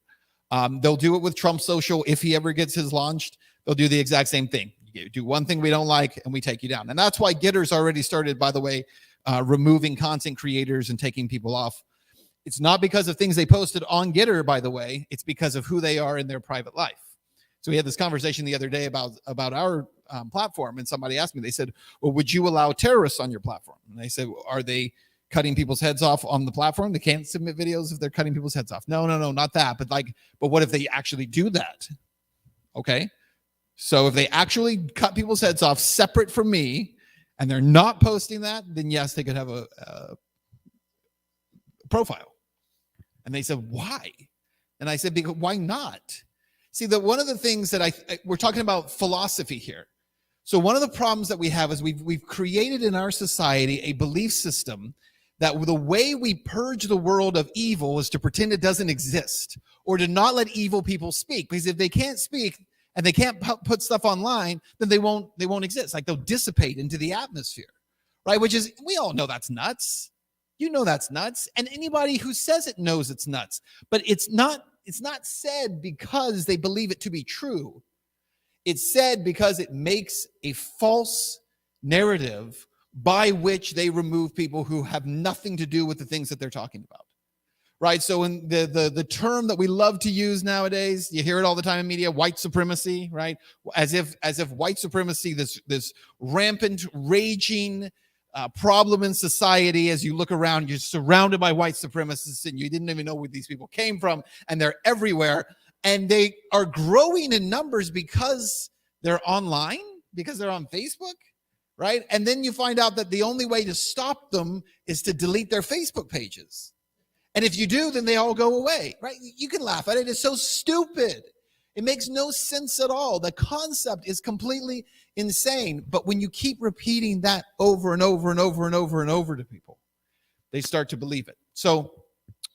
They'll do it with Trump Social. If he ever gets his launched, they'll do the exact same thing. You do one thing we don't like and we take you down. And that's why Getter's already started, by the way, removing content creators and taking people off. It's not because of things they posted on Getter, by the way. It's because of who they are in their private life. So we had this conversation the other day about our platform, and somebody asked me, they said, well, would you allow terrorists on your platform? And I said, are they cutting people's heads off on the platform? They can't submit videos if they're cutting people's heads off. No, not that. But what if they actually do that? Okay. So if they actually cut people's heads off separate from me and they're not posting that, then yes, they could have a profile. And they said, why? And I said, because why not? See, one of the things that we're talking about philosophy here. So one of the problems that we have is we've created in our society a belief system that the way we purge the world of evil is to pretend it doesn't exist, or to not let evil people speak. Because if they can't speak and they can't put stuff online, then they won't exist. Like, they'll dissipate into the atmosphere, right? Which is, we all know that's nuts. You know that's nuts. And anybody who says it knows it's nuts. But it's not said because they believe it to be true. It's said because it makes a false narrative by which they remove people who have nothing to do with the things that they're talking about, right? So in the term that we love to use nowadays, you hear it all the time in media, white supremacy, right? As if white supremacy, this rampant, raging problem in society. As you look around, you're surrounded by white supremacists and you didn't even know where these people came from, and they're everywhere. And they are growing in numbers because they're online, because they're on Facebook, right? And then you find out that the only way to stop them is to delete their Facebook pages. And if you do, then they all go away, right? You can laugh at it. It's so stupid. It makes no sense at all. The concept is completely insane. But when you keep repeating that over and over and over and over and over to people, they start to believe it. So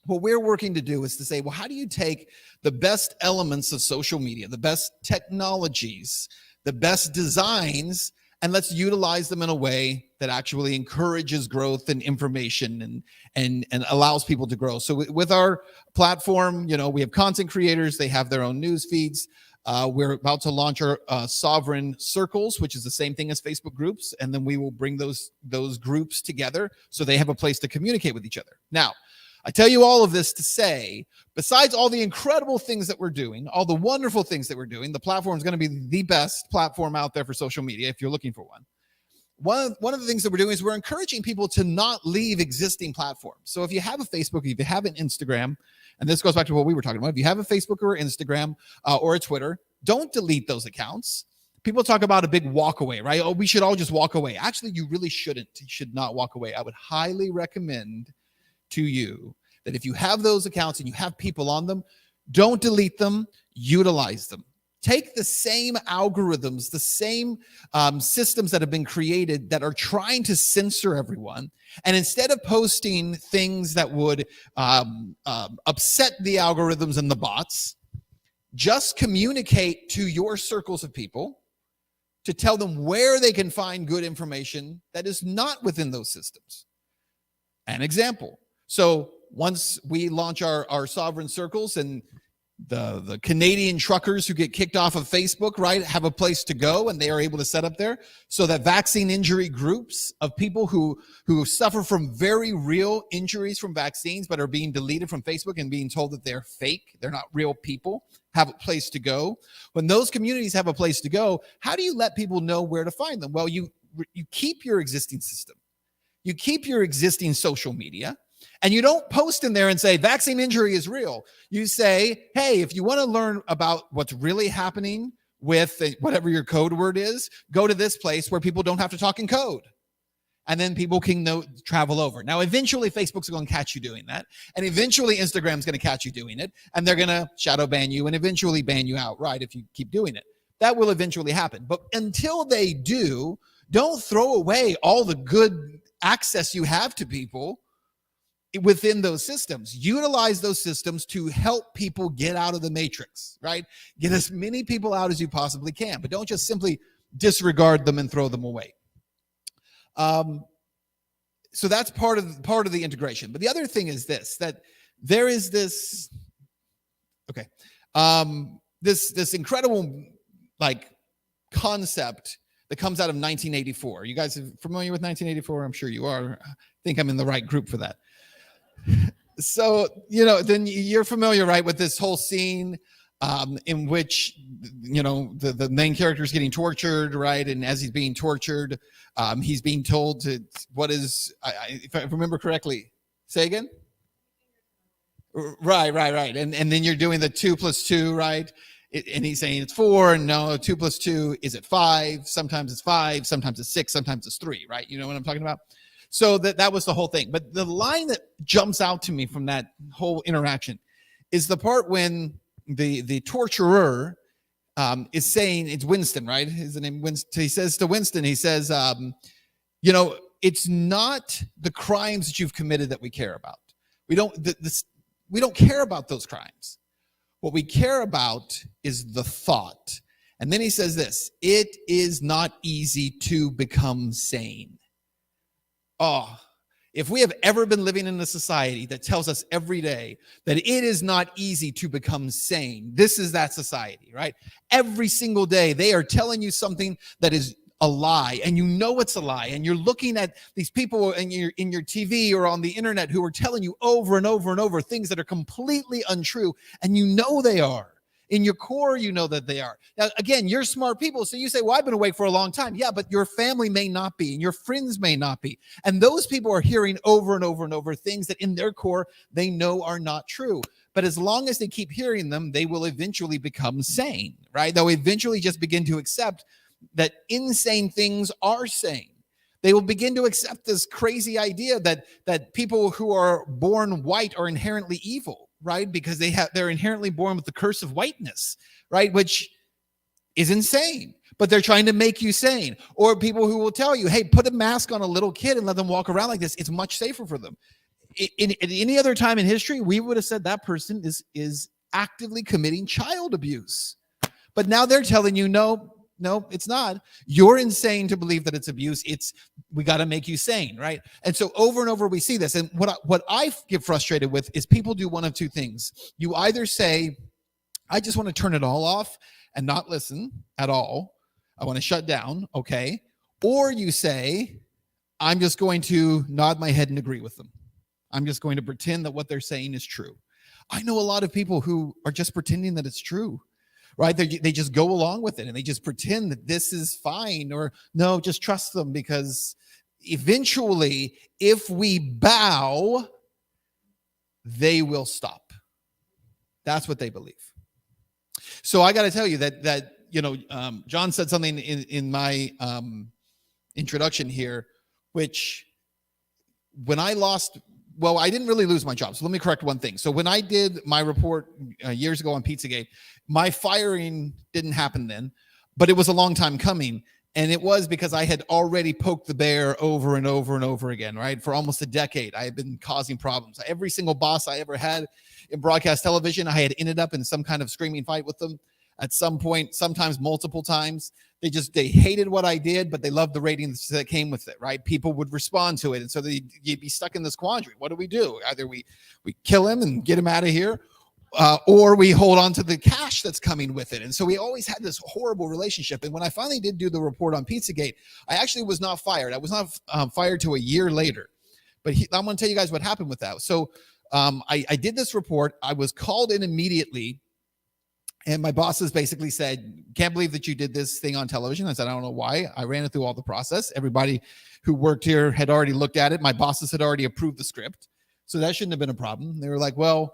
what we're working to do is to say, well, how do you take the best elements of social media, the best technologies, the best designs, and let's utilize them in a way that actually encourages growth and information and allows people to grow. So with our platform, we have content creators. They have their own news feeds. We're about to launch our sovereign circles, which is the same thing as Facebook groups. And then we will bring those groups together so they have a place to communicate with each other. Now, I tell you all of this to say, besides all the incredible things that we're doing, all the wonderful things that we're doing, the platform is going to be the best platform out there for social media if you're looking for one. One of the things that we're doing is we're encouraging people to not leave existing platforms. So if you have a Facebook, if you have an Instagram, and this goes back to what we were talking about, if you have a Facebook or Instagram or a Twitter, don't delete those accounts. People talk about a big walk away, right? Oh, we should all just walk away. Actually, you really shouldn't. You should not walk away. I would highly recommend to you that if you have those accounts and you have people on them, don't delete them, utilize them. Take the same algorithms, the same systems that have been created that are trying to censor everyone, and instead of posting things that would upset the algorithms and the bots, just communicate to your circles of people to tell them where they can find good information that is not within those systems. An example. So once we launch our sovereign circles, and the Canadian truckers who get kicked off of Facebook, right, have a place to go, and they are able to set up there, so that vaccine injury groups of people who suffer from very real injuries from vaccines but are being deleted from Facebook and being told that they're fake, they're not real people, have a place to go. When those communities have a place to go, how do you let people know where to find them? Well, you keep your existing system. You keep your existing social media, and you don't post in there and say vaccine injury is real. You say, hey, if you want to learn about what's really happening with whatever your code word is, go to this place where people don't have to talk in code. And then people can travel over. Now, eventually, Facebook's going to catch you doing that. And eventually, Instagram's going to catch you doing it. And they're going to shadow ban you and eventually ban you outright if you keep doing it. That will eventually happen. But until they do, don't throw away all the good access you have to people within those systems. Utilize those systems to help people get out of the matrix, right? Get as many people out as you possibly can, but don't just simply disregard them and throw them away. So that's part of the integration. But the other thing is this, that there is this, this incredible concept that comes out of 1984. You guys are familiar with 1984? I'm sure you are. I think I'm in the right group for that. So, then you're familiar, right, with this whole scene in which, the main character is getting tortured, right? And as he's being tortured, he's being told to, if I remember correctly, say again? Right. And then you're doing the 2 + 2, right? And he's saying it's 4, and no, 2 + 2, is it 5? Sometimes it's 5, sometimes it's 6, sometimes it's 3, right? You know what I'm talking about? So that was the whole thing. But the line that jumps out to me from that whole interaction is the part when the torturer is saying, it's Winston, right? Is the name Winston? He says to Winston, he says, it's not the crimes that you've committed that we care about. We don't care about those crimes. What we care about is the thought. And then he says this, it is not easy to become sane. Oh, if we have ever been living in a society that tells us every day that it is not easy to become sane, this is that society, right? Every single day, they are telling you something that is a lie, and you know it's a lie, and you're looking at these people in your TV or on the internet who are telling you over and over and over things that are completely untrue, and you know they are. In your core, you know that they are. Now, again, you're smart people, so you say, well, I've been awake for a long time. Yeah, but your family may not be, and your friends may not be. And those people are hearing over and over and over things that in their core, they know are not true. But as long as they keep hearing them, they will eventually become sane, right? They'll eventually just begin to accept that insane things are sane. They will begin to accept this crazy idea that people who are born white are inherently evil. Right? Because they're inherently born with the curse of whiteness, right? Which is insane, but they're trying to make you sane. Or people who will tell you, hey, put a mask on a little kid and let them walk around like this. It's much safer for them. In any other time in history, we would have said that person is actively committing child abuse. But now they're telling you, no, it's not. You're insane to believe that it's abuse. We got to make you sane, right? And so over and over we see this. And what I get frustrated with is people do one of two things. You either say, I just want to turn it all off and not listen at all. I want to shut down, okay? Or you say, I'm just going to nod my head and agree with them. I'm just going to pretend that what they're saying is true. I know a lot of people who are just pretending that it's true. Right? They just go along with it and they just pretend that this is fine, or no, just trust them, because eventually, if we bow, they will stop. That's what they believe. So I got to tell you that John said something in my introduction here, which when I lost. Well, I didn't really lose my job. So let me correct one thing. So when I did my report years ago on Pizzagate, my firing didn't happen then, but it was a long time coming. And it was because I had already poked the bear over and over and over again, right? For almost a decade, I had been causing problems. Every single boss I ever had in broadcast television, I had ended up in some kind of screaming fight with them. at some point, sometimes multiple times. They hated what I did, but they loved the ratings that came with it, right? People would respond to it. And so you'd be stuck in this quandary. What do? Either we kill him and get him out of here, or we hold on to the cash that's coming with it. And so we always had this horrible relationship. And when I finally did do the report on Pizzagate, I actually was not fired. I was not fired till a year later. But I'm going to tell you guys what happened with that. So I did this report. I was called in immediately. And my bosses basically said, can't believe that you did this thing on television. I said, I don't know why. I ran it through all the process. Everybody who worked here had already looked at it. My bosses had already approved the script. So that shouldn't have been a problem. They were like, well,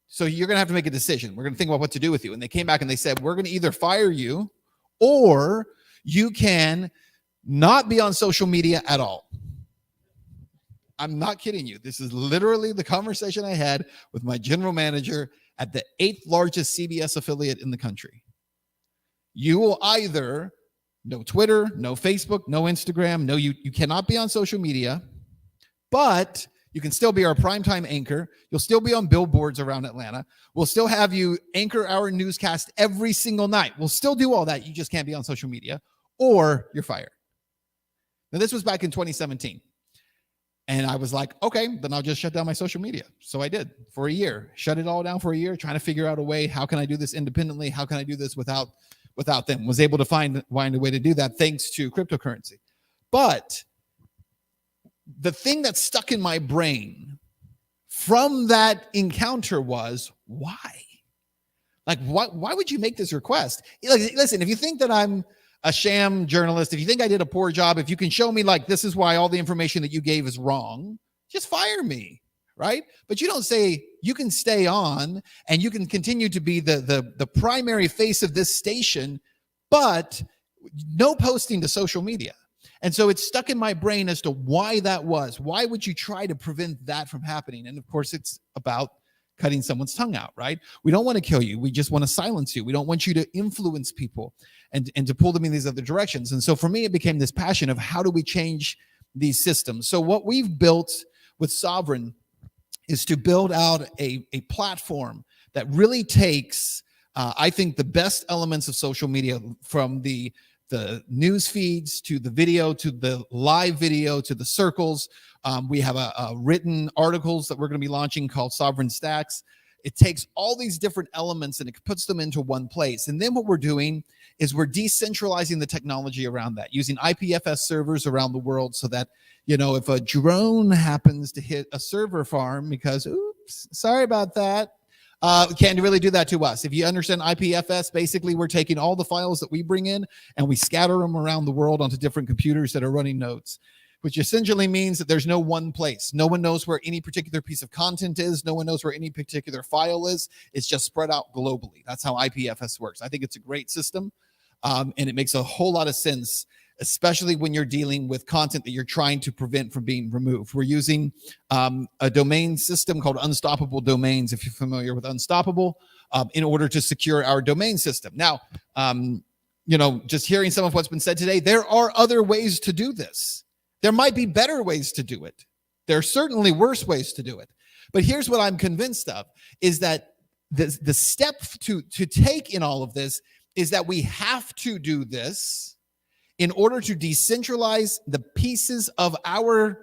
so you're going to have to make a decision. We're going to think about what to do with you. And they came back and they said, we're going to either fire you or you can not be on social media at all. I'm not kidding you. This is literally the conversation I had with my general manager at the 8th largest CBS affiliate in the country. You will either no Twitter, no Facebook, no Instagram, no, you cannot be on social media, but you can still be our primetime anchor. You'll still be on billboards around Atlanta. We'll still have you anchor our newscast every single night. We'll still do all that. You just can't be on social media, or you're fired. Now, this was back in 2017. And I was like, okay, then I'll just shut down my social media. So I did for a year, shut it all down for a year, trying to figure out a way. How can I do this independently? How can I do this without them? Was able to find a way to do that thanks to cryptocurrency. But the thing that stuck in my brain from that encounter was, why? Like, why would you make this request? Like, listen, if you think that I'm a sham journalist, if you think I did a poor job, if you can show me like this is why all the information that you gave is wrong, just fire me, right? But you don't say you can stay on and you can continue to be the primary face of this station, but no posting to social media. And so it's stuck in my brain as to why that was. Why would you try to prevent that from happening? And of course, it's about cutting someone's tongue out, right? We don't want to kill you. We just want to silence you. We don't want you to influence people and to pull them in these other directions. And so for me, it became this passion of how do we change these systems? So what we've built with Sovereign is to build out a platform that really takes, I think, the best elements of social media, from the news feeds to the video to the live video to the circles. We have a written articles that we're going to be launching called Sovereign Stacks. It takes all these different elements and it puts them into one place. And then what we're doing is we're decentralizing the technology around that, using IPFS servers around the world so that, you know, if a drone happens to hit a server farm because, oops, sorry about that, can't really do that to us. If you understand IPFS, basically we're taking all the files that we bring in and we scatter them around the world onto different computers that are running nodes, which essentially means that there's no one place. No one knows where any particular piece of content is. No one knows where any particular file is. It's just spread out globally. That's how IPFS works. I think it's a great system, and it makes a whole lot of sense, especially when you're dealing with content that you're trying to prevent from being removed. We're using a domain system called Unstoppable Domains, if you're familiar with Unstoppable, in order to secure our domain system. Now, you know, just hearing some of what's been said today, there are other ways to do this. There might be better ways to do it. There are certainly worse ways to do it. But here's what I'm convinced of, is that the step to take in all of this is that we have to do this in order to decentralize the pieces of our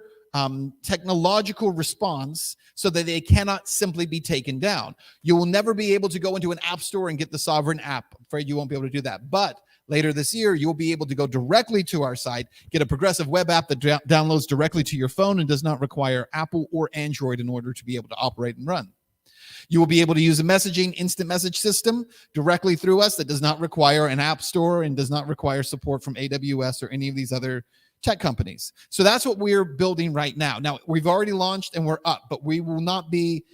technological response so that they cannot simply be taken down. You will never be able to go into an app store and get the Sovereign app. I'm afraid you won't be able to do that. But later this year, you'll be able to go directly to our site, get a progressive web app that downloads directly to your phone and does not require Apple or Android in order to be able to operate and run. You will be able to use a messaging instant message system directly through us that does not require an app store and does not require support from AWS or any of these other tech companies. So that's what we're building right now. Now, we've already launched and we're up, but we will not be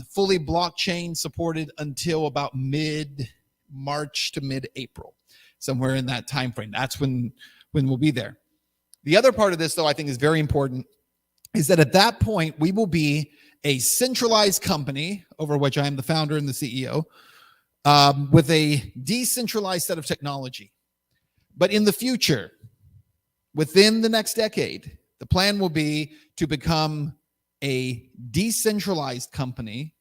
fully blockchain supported until about mid-March to mid-April, somewhere in that time frame. That's when we'll be there. The other part of this, though, I think is very important, is that at that point, we will be a centralized company over which I am the founder and the CEO, with a decentralized set of technology. But in the future, within the next decade, the plan will be to become a decentralized company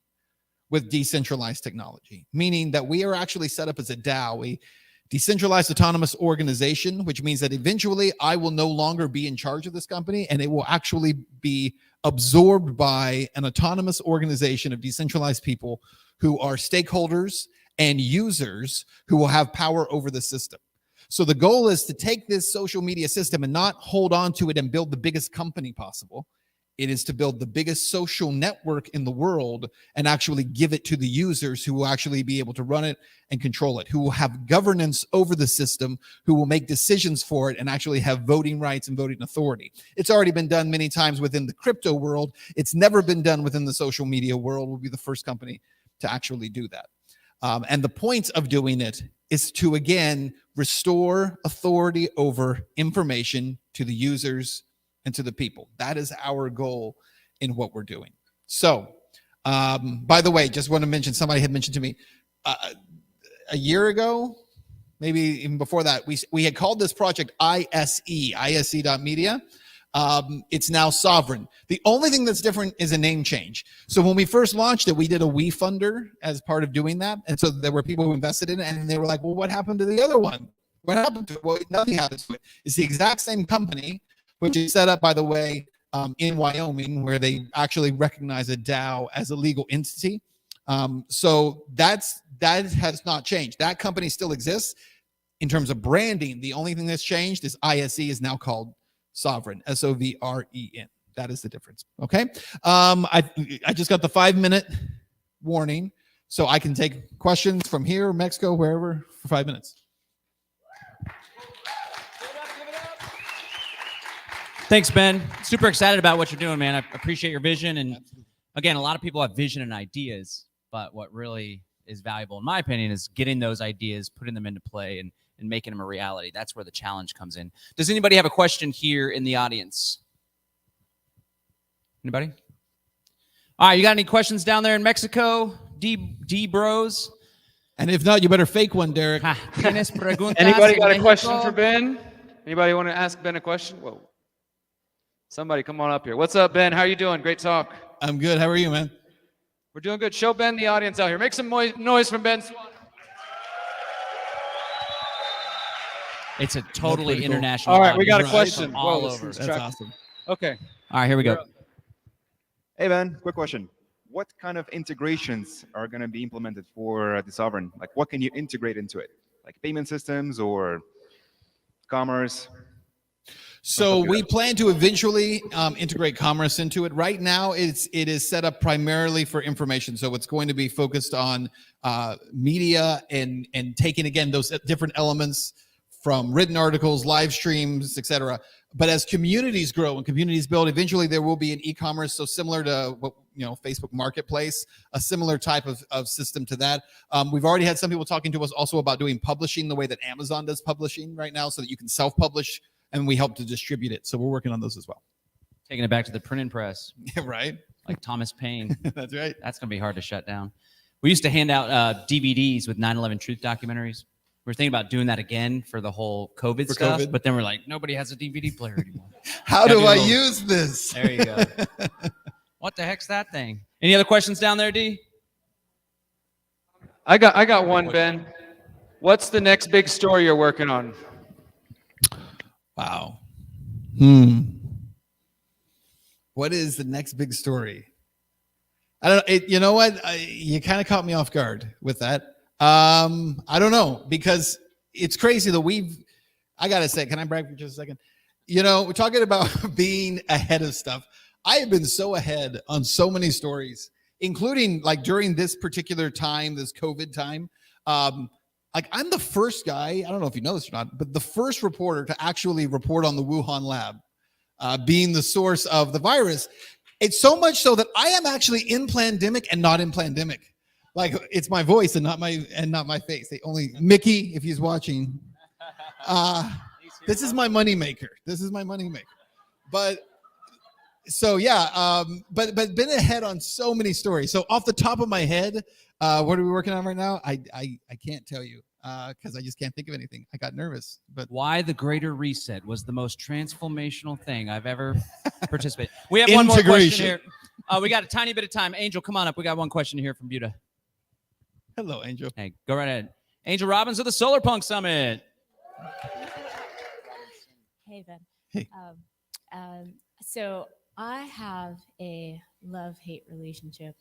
with decentralized technology, meaning that we are actually set up as a DAO, a decentralized autonomous organization, which means that eventually I will no longer be in charge of this company, and it will actually be absorbed by an autonomous organization of decentralized people who are stakeholders and users who will have power over the system. So the goal is to take this social media system and not hold on to it and build the biggest company possible. It is to build the biggest social network in the world and actually give it to the users who will actually be able to run it and control it, who will have governance over the system, who will make decisions for it and actually have voting rights and voting authority. It's already been done many times within the crypto world. It's never been done within the social media world. We'll be the first company to actually do that. And the point of doing it is to, again, restore authority over information to the users and to the people. That is our goal in what we're doing. So, by the way, just want to mention, somebody had mentioned to me a year ago, maybe even before that, we had called this project ISE.media. It's now Sovereign. The only thing that's different is a name change. So when we first launched it, we did a WeFunder as part of doing that. And so there were people who invested in it, and they were like, well, what happened to the other one? What happened to it? Well, nothing happened to it. It's the exact same company, which is set up, by the way, in Wyoming, where they actually recognize a DAO as a legal entity. So that has not changed. That company still exists. In terms of branding, the only thing that's changed is ISE is now called Sovereign, SOVREN. That is the difference. Okay. I just got the 5-minute warning, so I can take questions from here, Mexico, wherever, for 5 minutes. Thanks, Ben. Super excited about what you're doing, man. I appreciate your vision. And again, a lot of people have vision and ideas, but what really is valuable, in my opinion, is getting those ideas, putting them into play, and making them a reality. That's where the challenge comes in. Does anybody have a question here in the audience? Anybody? All right, you got any questions down there in Mexico? D bros? And if not, you better fake one, Derek. Anybody got a question for Ben? Anybody want to ask Ben a question? Whoa. Somebody come on up here. What's up, Ben? How are you doing? Great talk. I'm good. How are you, man? We're doing good. Show Ben the audience out here. Make some noise from Ben Swan. It's a totally international. All right, we got a audience question. from all Whoa, over. that's awesome. Okay. All right, here we go. Hey, Ben, quick question. What kind of integrations are going to be implemented for the Sovereign? Like, what can you integrate into it? Like payment systems or commerce? So we plan to eventually integrate commerce into it. Right now, it is set up primarily for information. So it's going to be focused on media and taking, again, those different elements from written articles, live streams, etc. But as communities grow and communities build, eventually there will be an e-commerce. So similar to what, Facebook Marketplace, a similar type of system to that. We've already had some people talking to us also about doing publishing the way that Amazon does publishing right now, so that you can self-publish, and we help to distribute it. So we're working on those as well. Taking it back to the printing press. Right. Like Thomas Paine. That's right. That's going to be hard to shut down. We used to hand out DVDs with 9/11 Truth documentaries. We're thinking about doing that again for the whole COVID stuff, but then we're like, nobody has a DVD player anymore. How do I use this? There you go. What the heck's that thing? Any other questions down there, D? I got one, Ben. What's the next big story you're working on? Wow. What is the next big story? I don't know. You know what? You kind of caught me off guard with that. I don't know, because it's crazy that I got to say, can I brag for just a second? We're talking about being ahead of stuff. I have been so ahead on so many stories, including like during this particular time, this COVID time. Like I'm the first guy, I don't know if you know this or not, but the first reporter to actually report on the Wuhan lab being the source of the virus. It's so much so that I am actually in pandemic and not in pandemic. Like it's my voice and not my face. Mickey, if he's watching, this is my moneymaker. But so yeah, but been ahead on so many stories. So off the top of my head, what are we working on right now? I can't tell you because I just can't think of anything. I got nervous. But why the Greater Reset was the most transformational thing I've ever participated. We have one more question here. We got a tiny bit of time. Angel, come on up. We got one question here from Buda. Hello, Angel. Hey, go right ahead. Angel Robbins of the Solar Punk Summit. Hey, Ben. Hey. So I have a love-hate relationship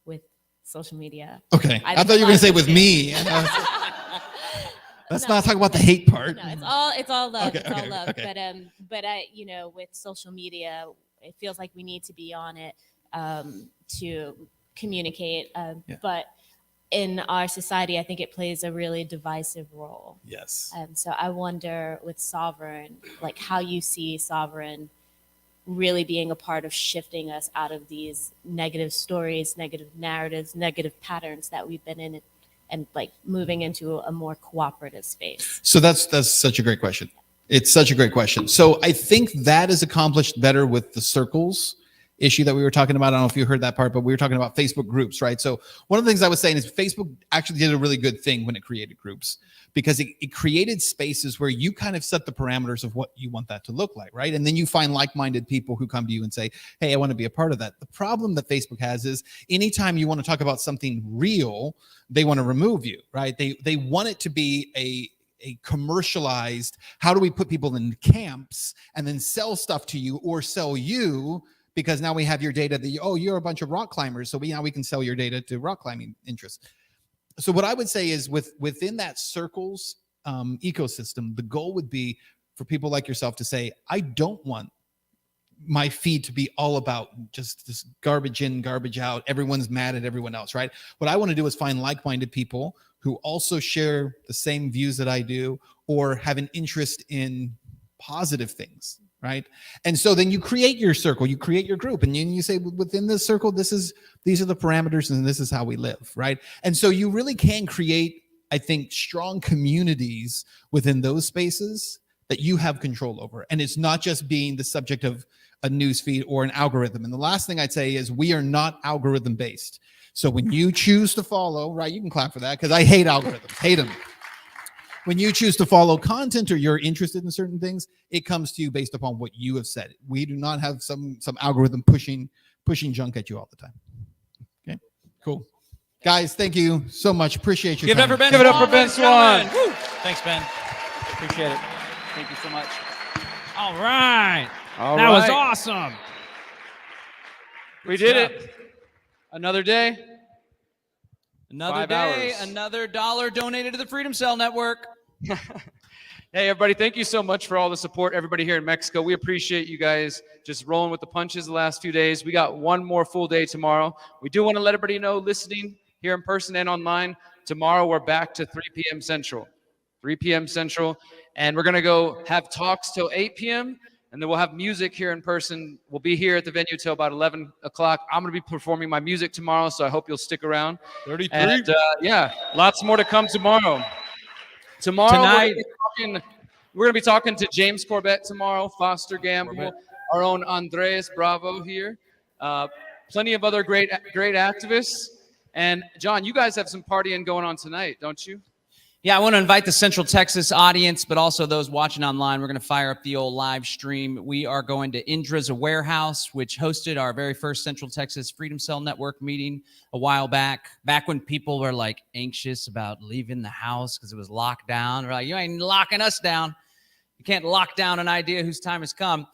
with social media. Okay. I thought you were going to say with me. Let's not talk about the hate part. No, it's all love. Okay, It's all okay, love. okay. But with social media, it feels like we need to be on it to communicate. But in our society, I think it plays a really divisive role. Yes. So I wonder with Sovereign, like how you see Sovereign really being a part of shifting us out of these negative stories, negative narratives, negative patterns that we've been in, and like moving into a more cooperative space. So that's such a great question. It's such a great question. So I think that is accomplished better with the circles issue that we were talking about. I don't know if you heard that part, but we were talking about Facebook groups, right? So one of the things I was saying is Facebook actually did a really good thing when it created groups, because it created spaces where you kind of set the parameters of what you want that to look like, right? And then you find like-minded people who come to you and say, hey, I want to be a part of that. The problem that Facebook has is anytime you want to talk about something real, they want to remove you, right? They want it to be a commercialized, how do we put people in camps and then sell stuff to you or sell you, because now we have your data that, you're a bunch of rock climbers, so now we can sell your data to rock climbing interests. So what I would say is within that circles ecosystem, the goal would be for people like yourself to say, I don't want my feed to be all about just this garbage in, garbage out. Everyone's mad at everyone else, right? What I want to do is find like-minded people who also share the same views that I do or have an interest in positive things, right? And so then you create your circle, you create your group, and then you say within this circle, these are the parameters and this is how we live, right? And so you really can create, I think, strong communities within those spaces that you have control over. And it's not just being the subject of a news feed or an algorithm. And the last thing I'd say is we are not algorithm based. So when you choose to follow, right, you can clap for that because I hate algorithms, hate them. When you choose to follow content or you're interested in certain things, it comes to you based upon what you have said. We do not have some algorithm pushing junk at you all the time. Okay, cool. Guys, thank you so much. Appreciate your time. Give it up for Ben Swan. Woo. Thanks, Ben. Appreciate it. Thank you so much. All right. All that was right. awesome. We did it. Another day. Another 5 day, hours. another dollar donated to the Freedom Cell Network. Hey, everybody, thank you so much for all the support, everybody here in Mexico. We appreciate you guys just rolling with the punches the last few days. We got one more full day tomorrow. We do want to let everybody know, listening here in person and online, tomorrow we're back to 3 p.m. Central. 3 p.m. Central. And we're going to go have talks till 8 p.m., and then we'll have music here in person. We'll be here at the venue till about 11 o'clock. I'm going to be performing my music tomorrow, so I hope you'll stick around. 33. And yeah, lots more to come tomorrow. Tomorrow, Tonight- we're going to be talking to James Corbett tomorrow, Foster Gamble, our own Andres Bravo here. Plenty of other great activists. And John, you guys have some partying going on tonight, don't you? Yeah, I want to invite the Central Texas audience, but also those watching online. We're going to fire up the old live stream. We are going to Indra's Warehouse, which hosted our very first Central Texas Freedom Cell Network meeting a while back when people were like anxious about leaving the house because it was locked down. We're like, you ain't locking us down. You can't lock down an idea whose time has come.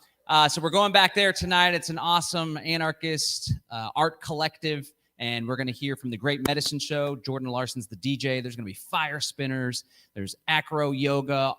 So we're going back there tonight. It's an awesome anarchist art collective. And we're going to hear from the Great Medicine Show. Jordan Larson's the DJ. There's going to be fire spinners. There's acro yoga,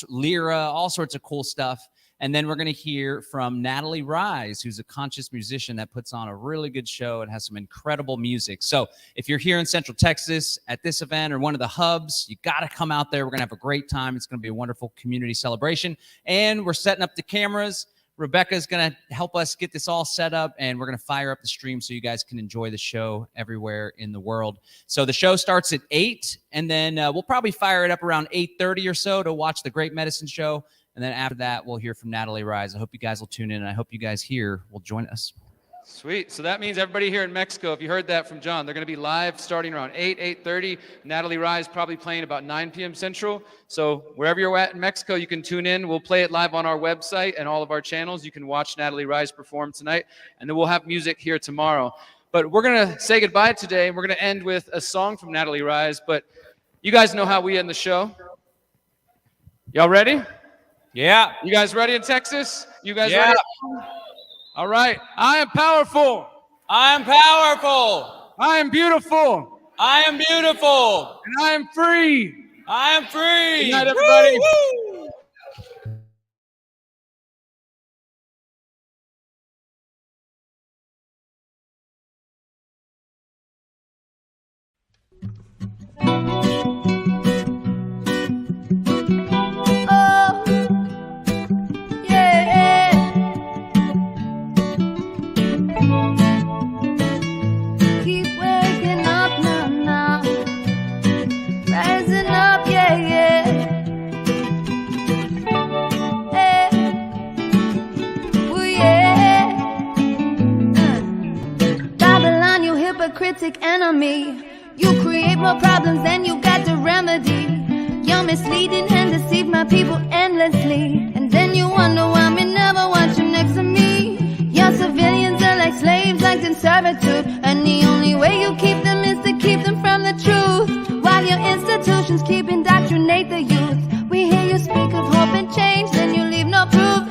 lyra, all sorts of cool stuff. And then we're going to hear from Natalie Rise, who's a conscious musician that puts on a really good show and has some incredible music. So if you're here in Central Texas at this event or one of the hubs, you got to come out there. We're going to have a great time. It's going to be a wonderful community celebration. And we're setting up the cameras. Rebecca's going to help us get this all set up, and we're going to fire up the stream so you guys can enjoy the show everywhere in the world. So the show starts at 8, and then we'll probably fire it up around 8:30 or so to watch the Great Medicine Show. And then after that, we'll hear from Natalie Rise. I hope you guys will tune in, and I hope you guys here will join us. Sweet. So that means everybody here in Mexico, if you heard that from John, they're going to be live starting around 8:30. Natalie Rise probably playing about 9 p.m. Central. So wherever you're at in Mexico, you can tune in. We'll play it live on our website and all of our channels. You can watch Natalie Rise perform tonight, and then we'll have music here tomorrow. But we're going to say goodbye today, and we're going to end with a song from Natalie Rise. But you guys know how we end the show. Y'all ready? Yeah. You guys ready in Texas? You guys Yeah. ready? All right. I am powerful. I am powerful. I am beautiful. I am beautiful. And I am free. I am free. Good night, everybody. Woo, woo. Oh, yeah. Keep waking up now. Rising up, yeah. Hey. Ooh, yeah. Babylon, you hypocritic enemy. You create more problems than you got the remedy. You're misleading and deceive my people endlessly. And then you wonder why me never want you next to me. Your civilians are like slaves, like in servitude. And the only way you keep them is to keep them from the truth. While your institutions keep indoctrinate the youth. We hear you speak of hope and change, then you leave no proof.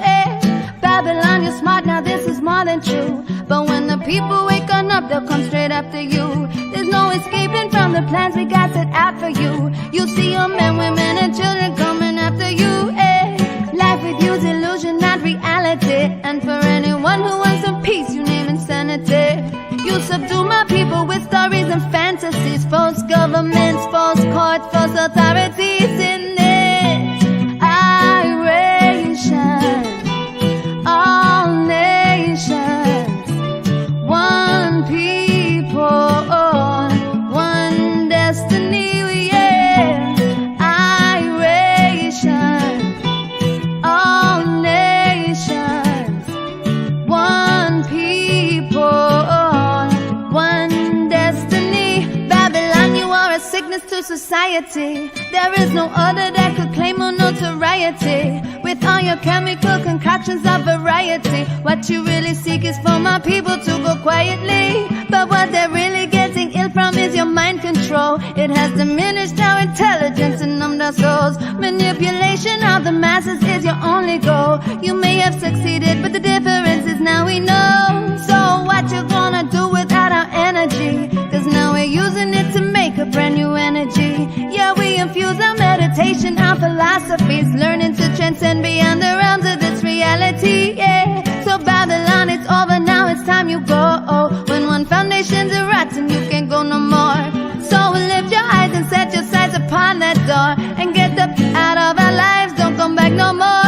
Babylon, you're smart, now this is more than true. But when the people wake on up, they'll come straight after you. There's no escaping from the plans we got set out for you. You see your men, women, and children coming after you. Life with you's illusion, not reality. And for anyone who wants some peace, you name insanity. You subdue my people with stories and fantasies. False governments, false courts, false authorities. In this iration, all nations, one people, one destiny, yeah. Iration, all nations, one people, one destiny. Babylon, you are a sickness to society. There is no other that could claim more notoriety. With all your chemical concoctions of variety, what you really seek is for my people to go quietly. But what they're really getting ill from is your mind control. It has diminished our intelligence and numbed our souls. Manipulation of the masses is your only goal. You may have succeeded, but the difference is now we know. So what you gonna do without our energy? Cause now we're using it to make a brand new energy. Yeah, we infuse our meditation, our philosophies, learning to transcend beyond the realms of this reality, yeah. So Babylon, it's over now, it's time you go. When one foundation's rotten, you can't go no more. So lift your eyes and set your sights upon that door, and get the out of our lives, don't come back no more.